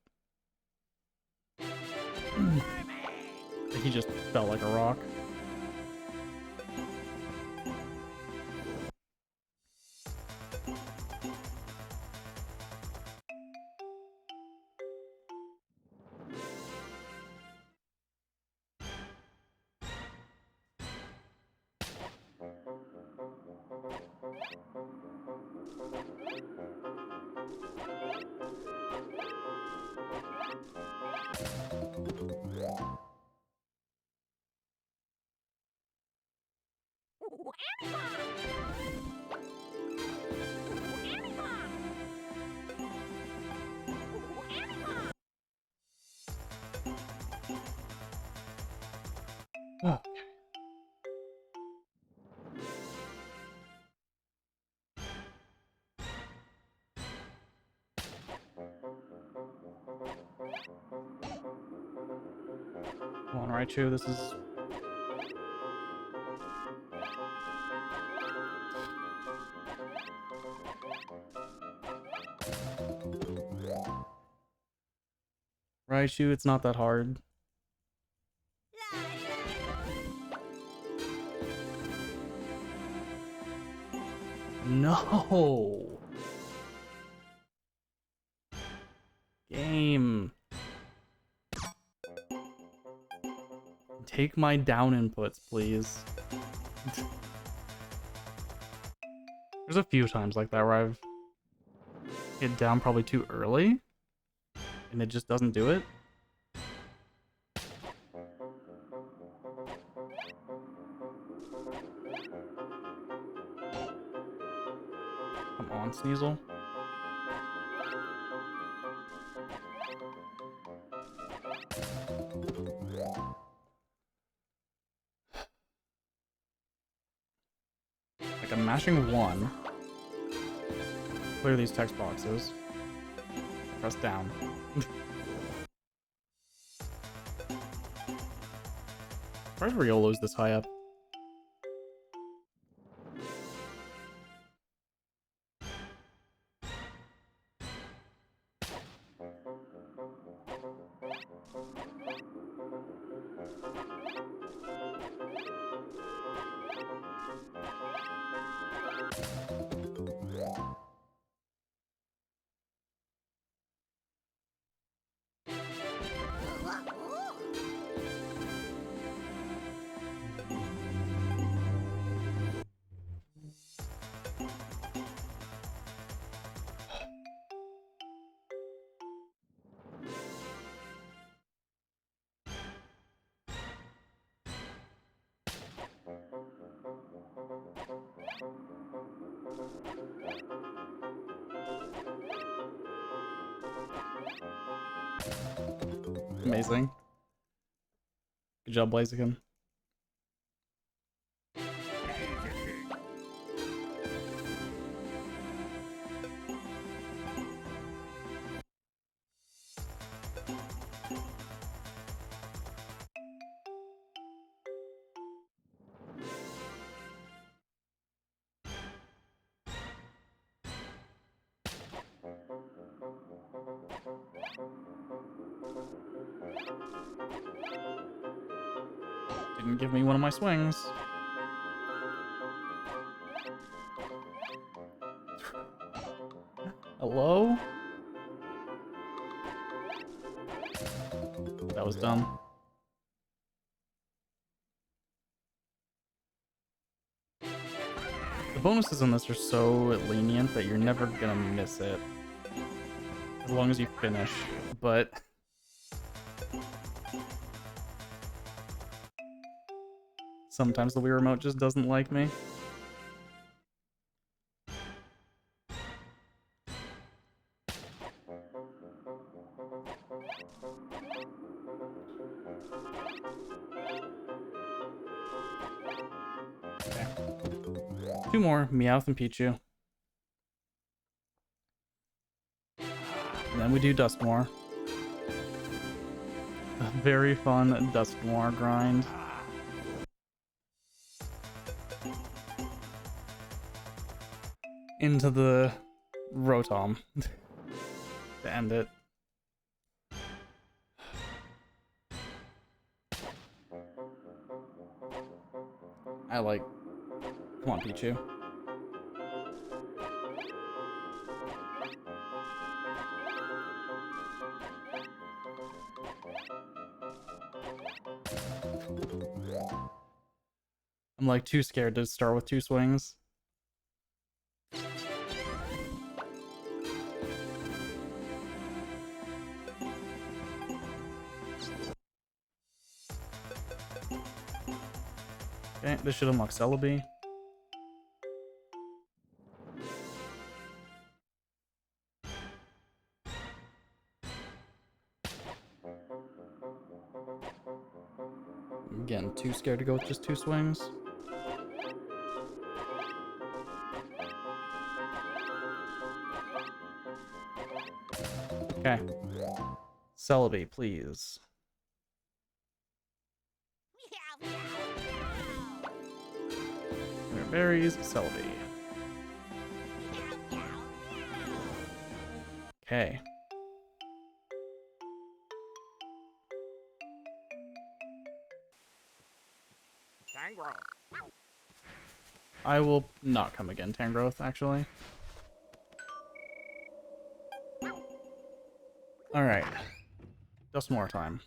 He just felt like a rock. Okay. Come on, Raichu, this is... Raichu, it's not that hard. No! Game. Take my down inputs, please. There's a few times like that where I've hit down probably too early, and it just doesn't do it. Come on, Sneasel. Like, I'm mashing 1. Clear these text boxes. Press down. Where's Riolo's this high up? Amazing. Good job, Blaziken. Didn't give me one of my swings. Hello? That was dumb. The bonuses in this are so lenient that you're never gonna miss it. As long as you finish. But sometimes the Wii Remote just doesn't like me. Okay. 2 more, Meowth and Pichu. And then we do Duskmoor. A very fun Duskmoor grind. Into the Rotom to end it. I like... Come on, Pichu. I'm like too scared to start with 2 swings. Okay, this should unlock Celebi. I'm getting too scared to go with just 2 swings. Okay. Celebi, please. Rare berries, Celebi. Okay. Tangrowth. I will not come again, Tangrowth, actually. Alright. Just more time.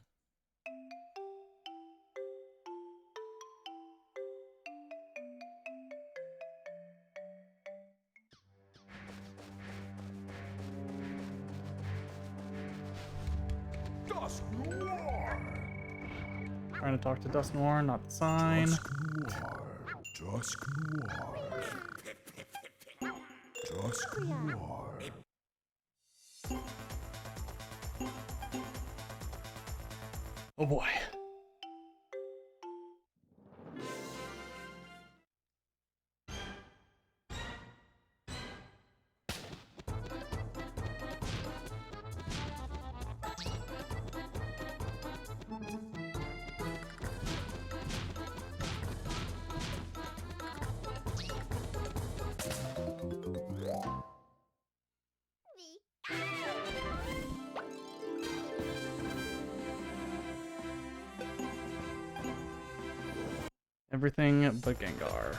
Dusknoir. Trying to talk to Dusknoir, not the sign. Dusknoir. Dusknoir. Oh boy. Everything but Gengar.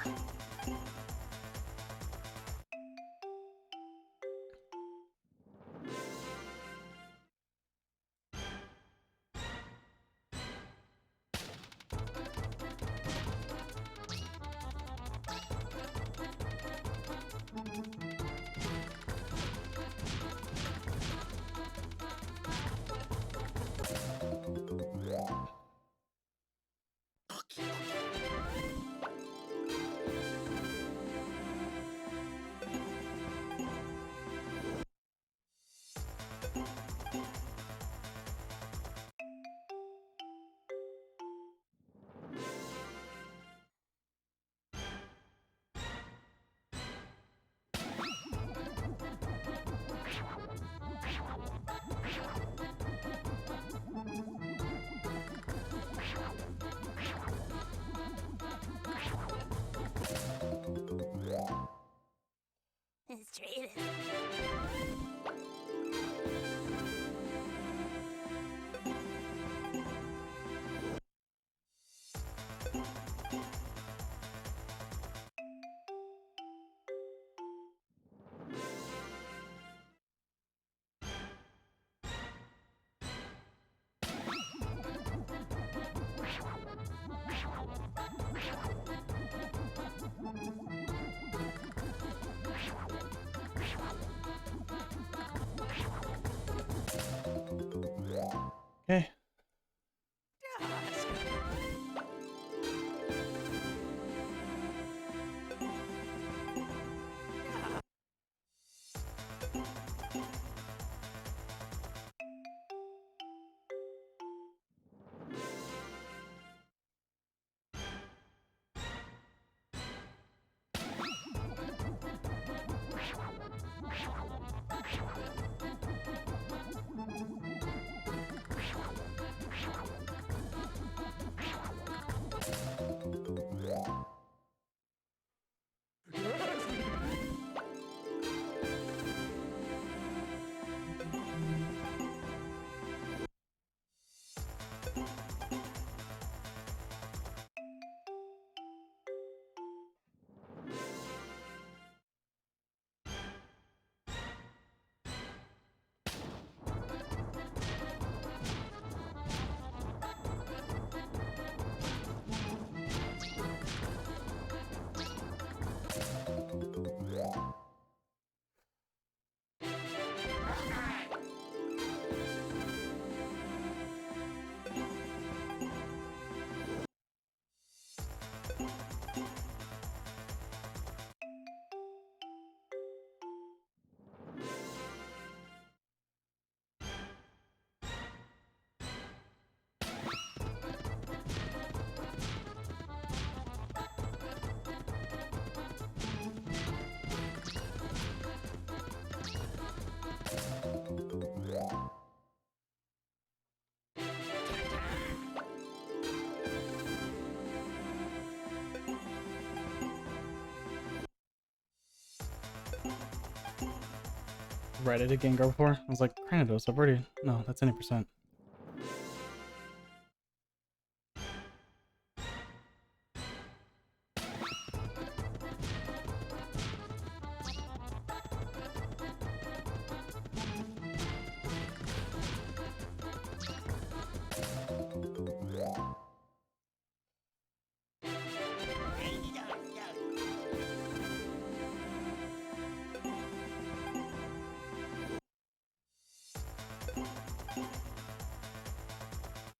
Right, I did Gengar before. I was like, Granidos, I've already... No, that's any percent.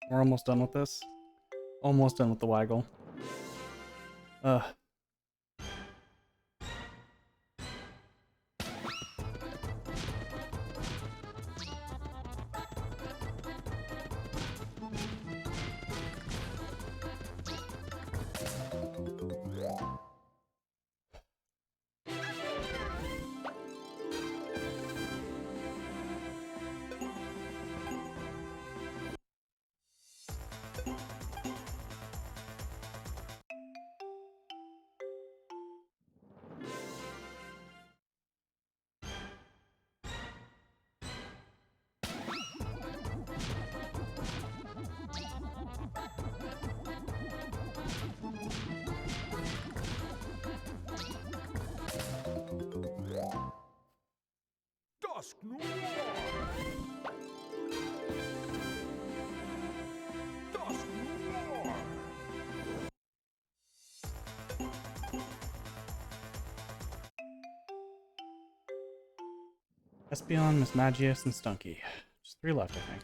We're almost done with this. Almost done with the waggle. Ugh. Dusk Noir! Dusk Noir! Espeon, Miss Magius, and Stunky. Just 3 left, I think.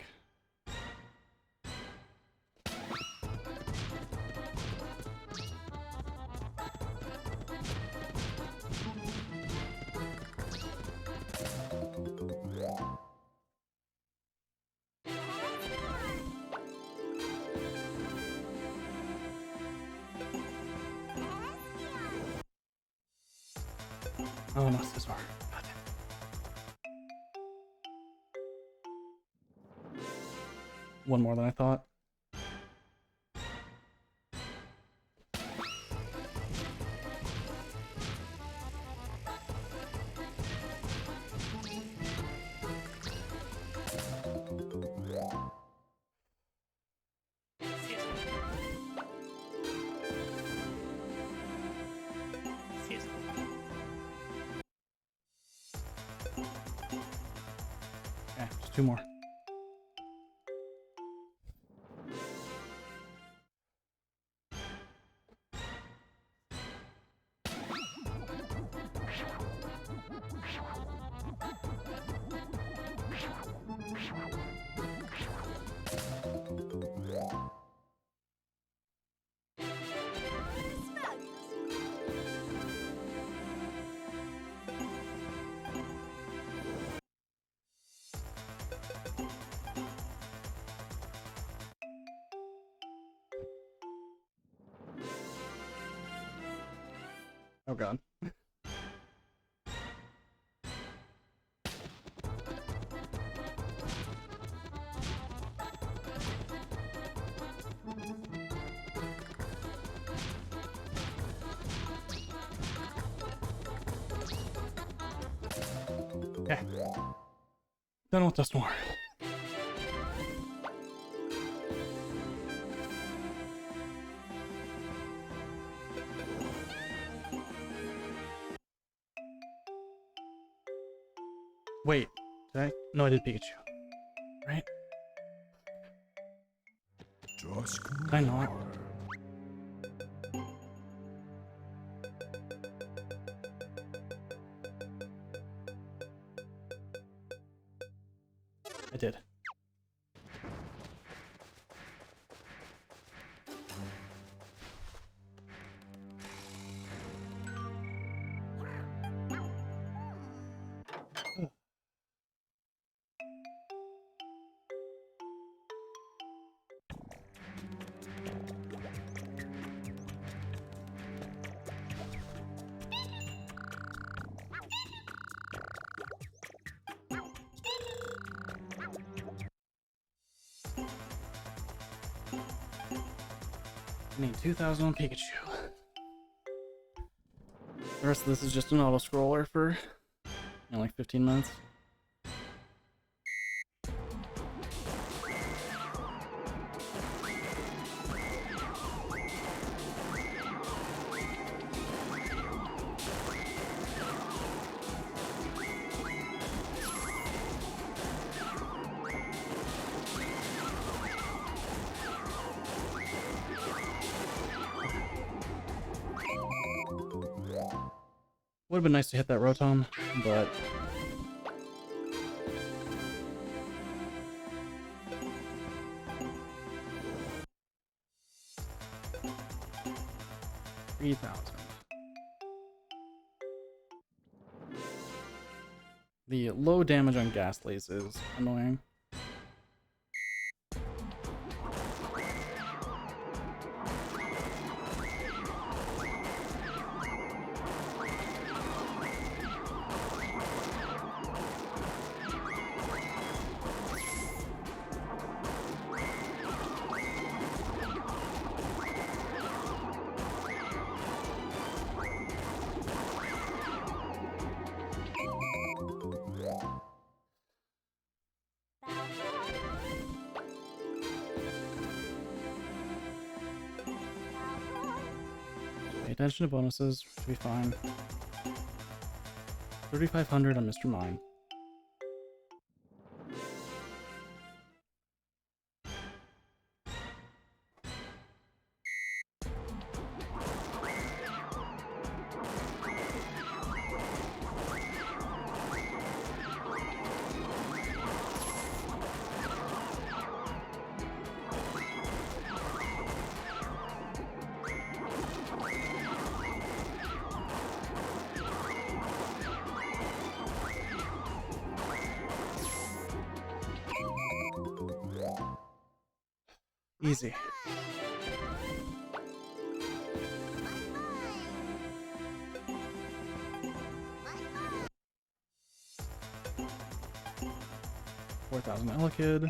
Oh no, it's this far. God damn. One more than I thought. Yeah, just 2 more. Oh god. Okay. Done with Dust Noir. Wait, did I? No, I did Pikachu. Right? Dusk Did I not? Noir! I did. I need 2,000 on Pikachu. The rest of this is just an auto scroller for In like 15 minutes. Would have been nice to hit that Rotom, but $3,000. The low damage on Ghastlies is annoying. Pay attention to bonuses, should be fine. 3,500 on Mr. Mime. Easy. $4,000 Elekid.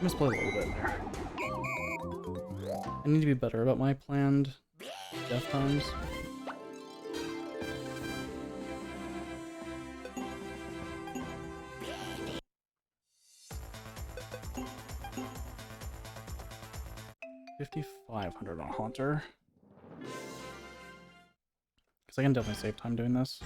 Misplayed a little bit there. I need to be better about my planned death times. $5,500 on Haunter. Because I can definitely save time doing this.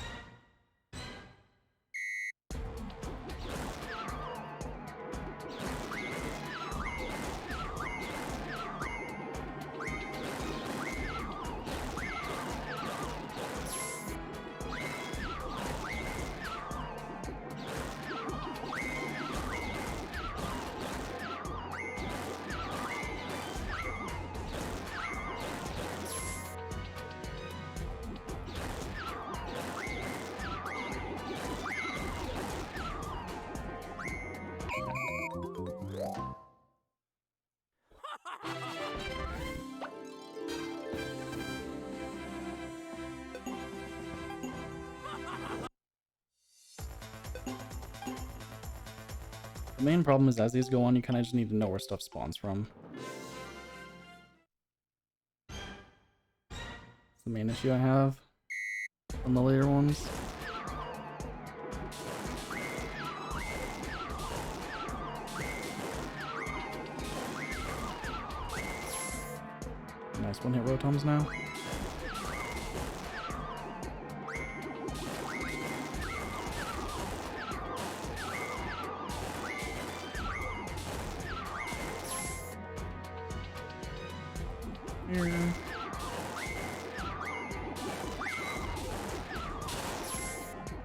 The main problem is as these go on, you kind of just need to know where stuff spawns from. It's the main issue I have on the later ones. Nice one-hit Rotoms now. Here.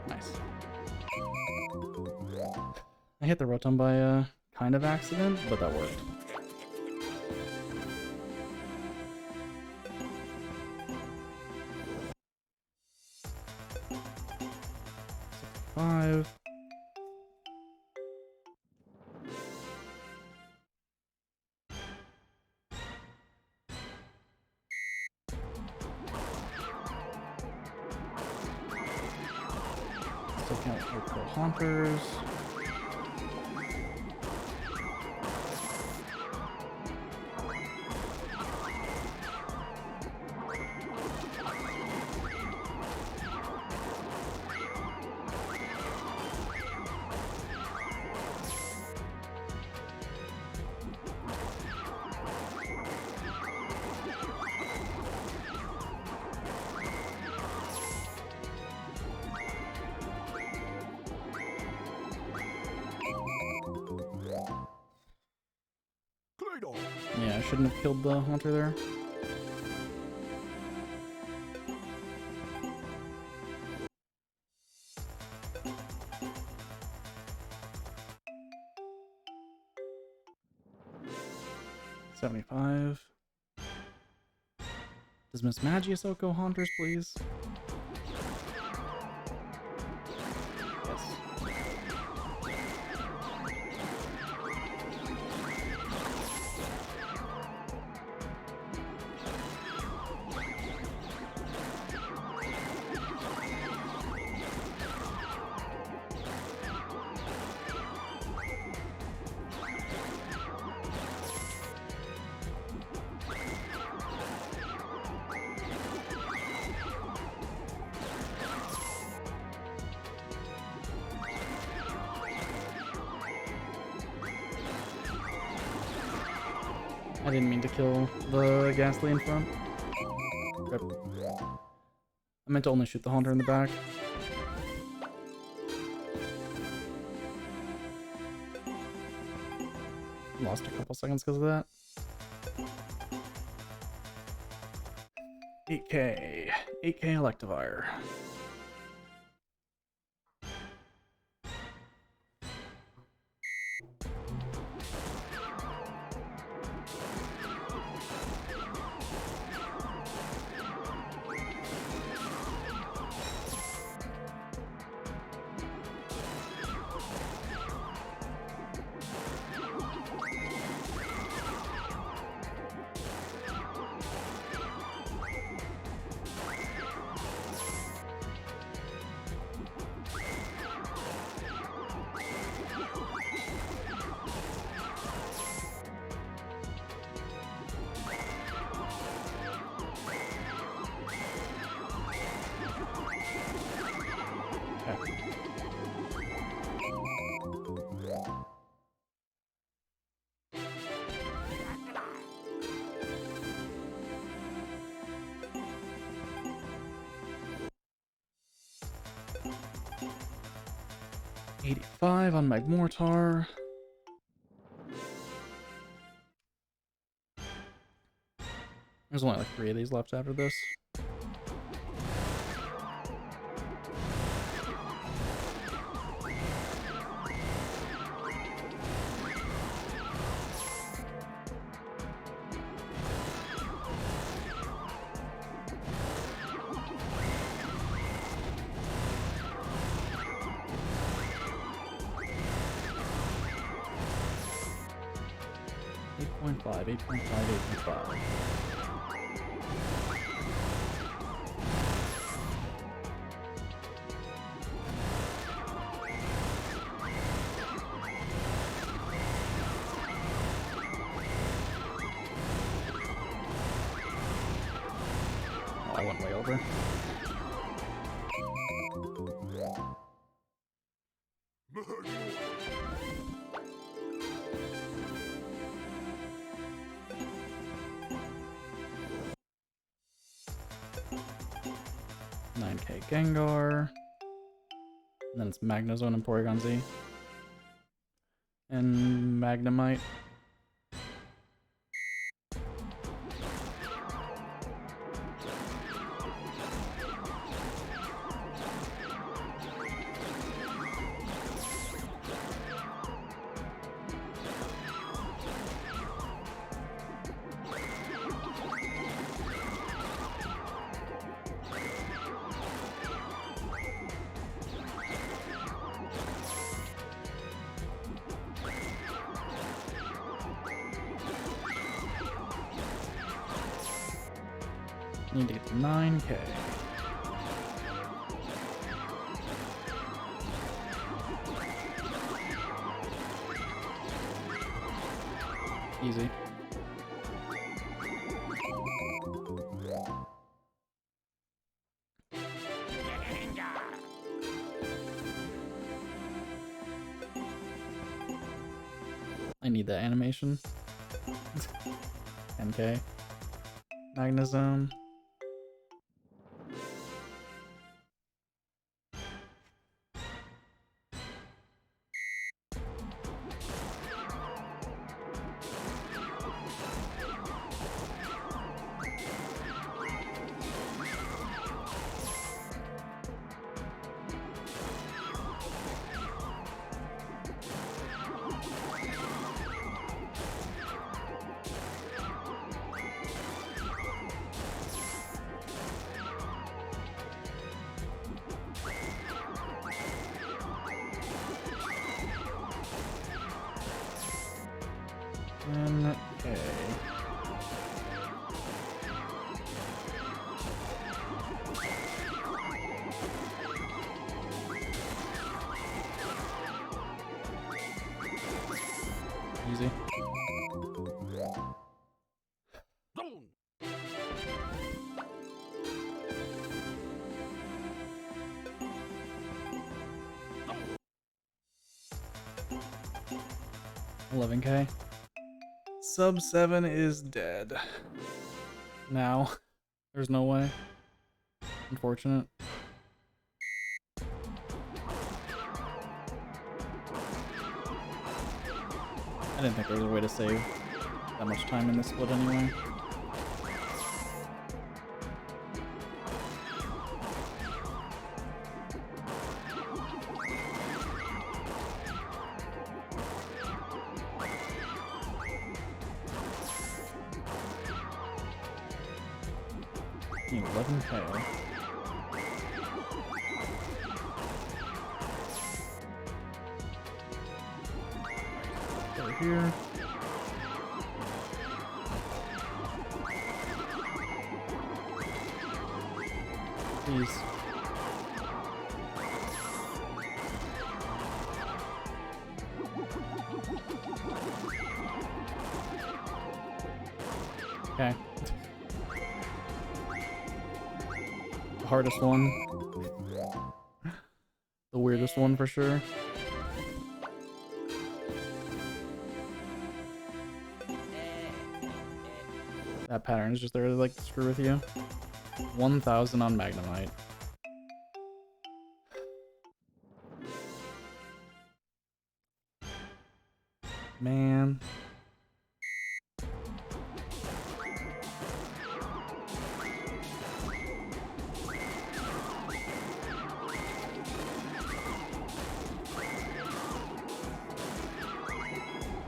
Nice. I hit the Rotom by kind of accident, but that worked. 75. Still can't look for haunters. Clean off. Yeah, I shouldn't have killed the haunter there. $75. Does Miss Magiusok go haunters, please? Yes. I didn't mean to kill the ghastly in front. Rip. I meant to only shoot the haunter in the back. Lost a couple seconds because of that. 8K. 8K Electivire. $85 on my Mortar. There's only like 3 of these left after this. $8.5, $8.5. Oh, I went way over. $9K Gengar. And then it's Magnezone and Porygon Z. And Magnemite. Need to get to 9K. Easy. I need that animation. 10K. Magnezone. Okay. Easy. Boom. 11K. Sub 7 is dead. Now. There's no way. Unfortunate. I didn't think there was a way to save that much time in this split anyway. Need 11K. Over here. Please. Okay. The hardest one. The weirdest one for sure. That pattern is just there to like screw with you. 1,000 on Magnemite. Man.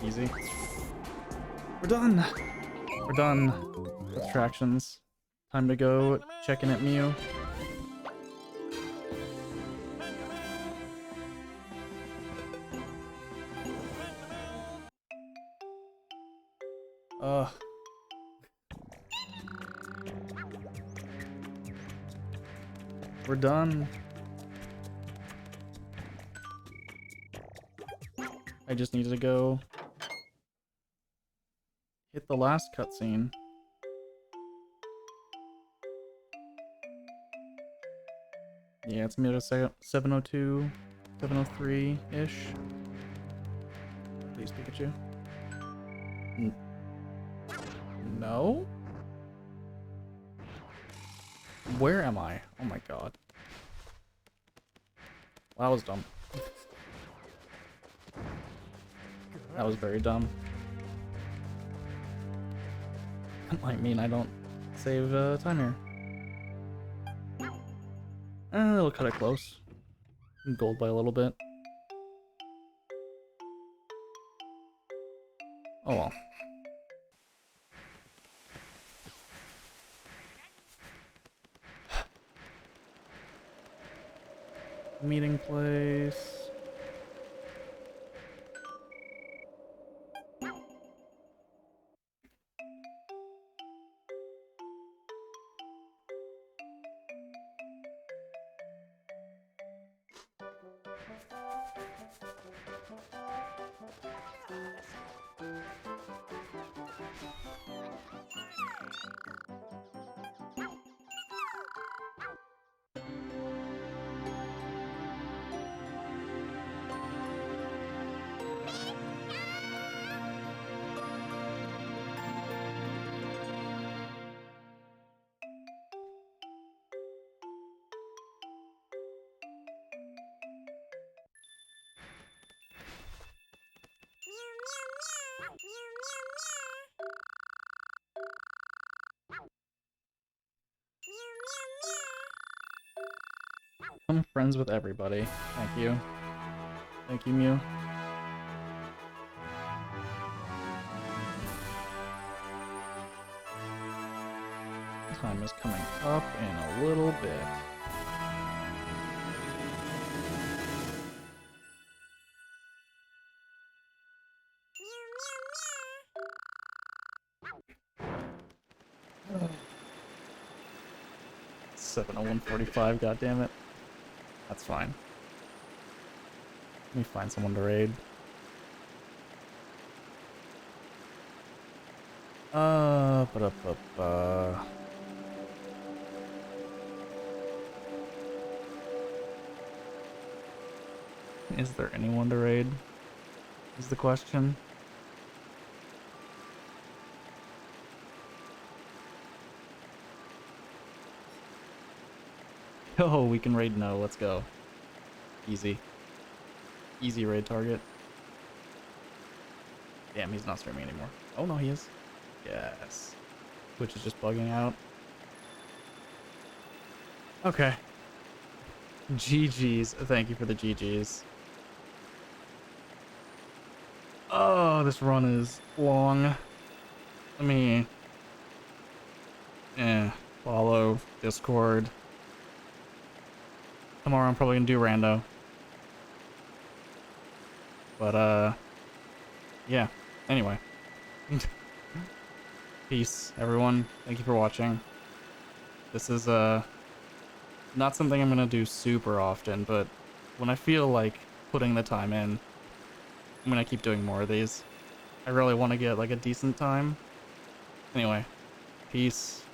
Easy. We're done. We're done with attractions. Time to go check in at Mew. Ugh. We're done. I just needed to go hit the last cutscene. Yeah, it's gonna be at a 702, 703-ish. Please, Pikachu. No? Where am I? Oh my god. Well, that was dumb. That was very dumb. That might mean I don't save time here. It'll cut it close. Gold by a little bit. Oh well. Meeting place. I'm friends with everybody. Thank you. Thank you, Mew. Time is coming up in a little bit. Seven oh 145. God damn it. That's fine. Let me find someone to raid. Ba-da-ba-ba. Is there anyone to raid? Is the question. Oh, we can raid no. Let's go. Easy. Easy raid target. Damn, he's not streaming anymore. Oh, no, he is. Yes. Twitch is just bugging out. Okay. GG's. Thank you for the GG's. Oh, this run is long. Let me... follow Discord. Tomorrow I'm probably gonna do rando. But, yeah. Anyway. Peace, everyone. Thank you for watching. This is, not something I'm gonna do super often, but when I feel like putting the time in, I'm gonna keep doing more of these. I really want to get, like, a decent time. Anyway. Peace.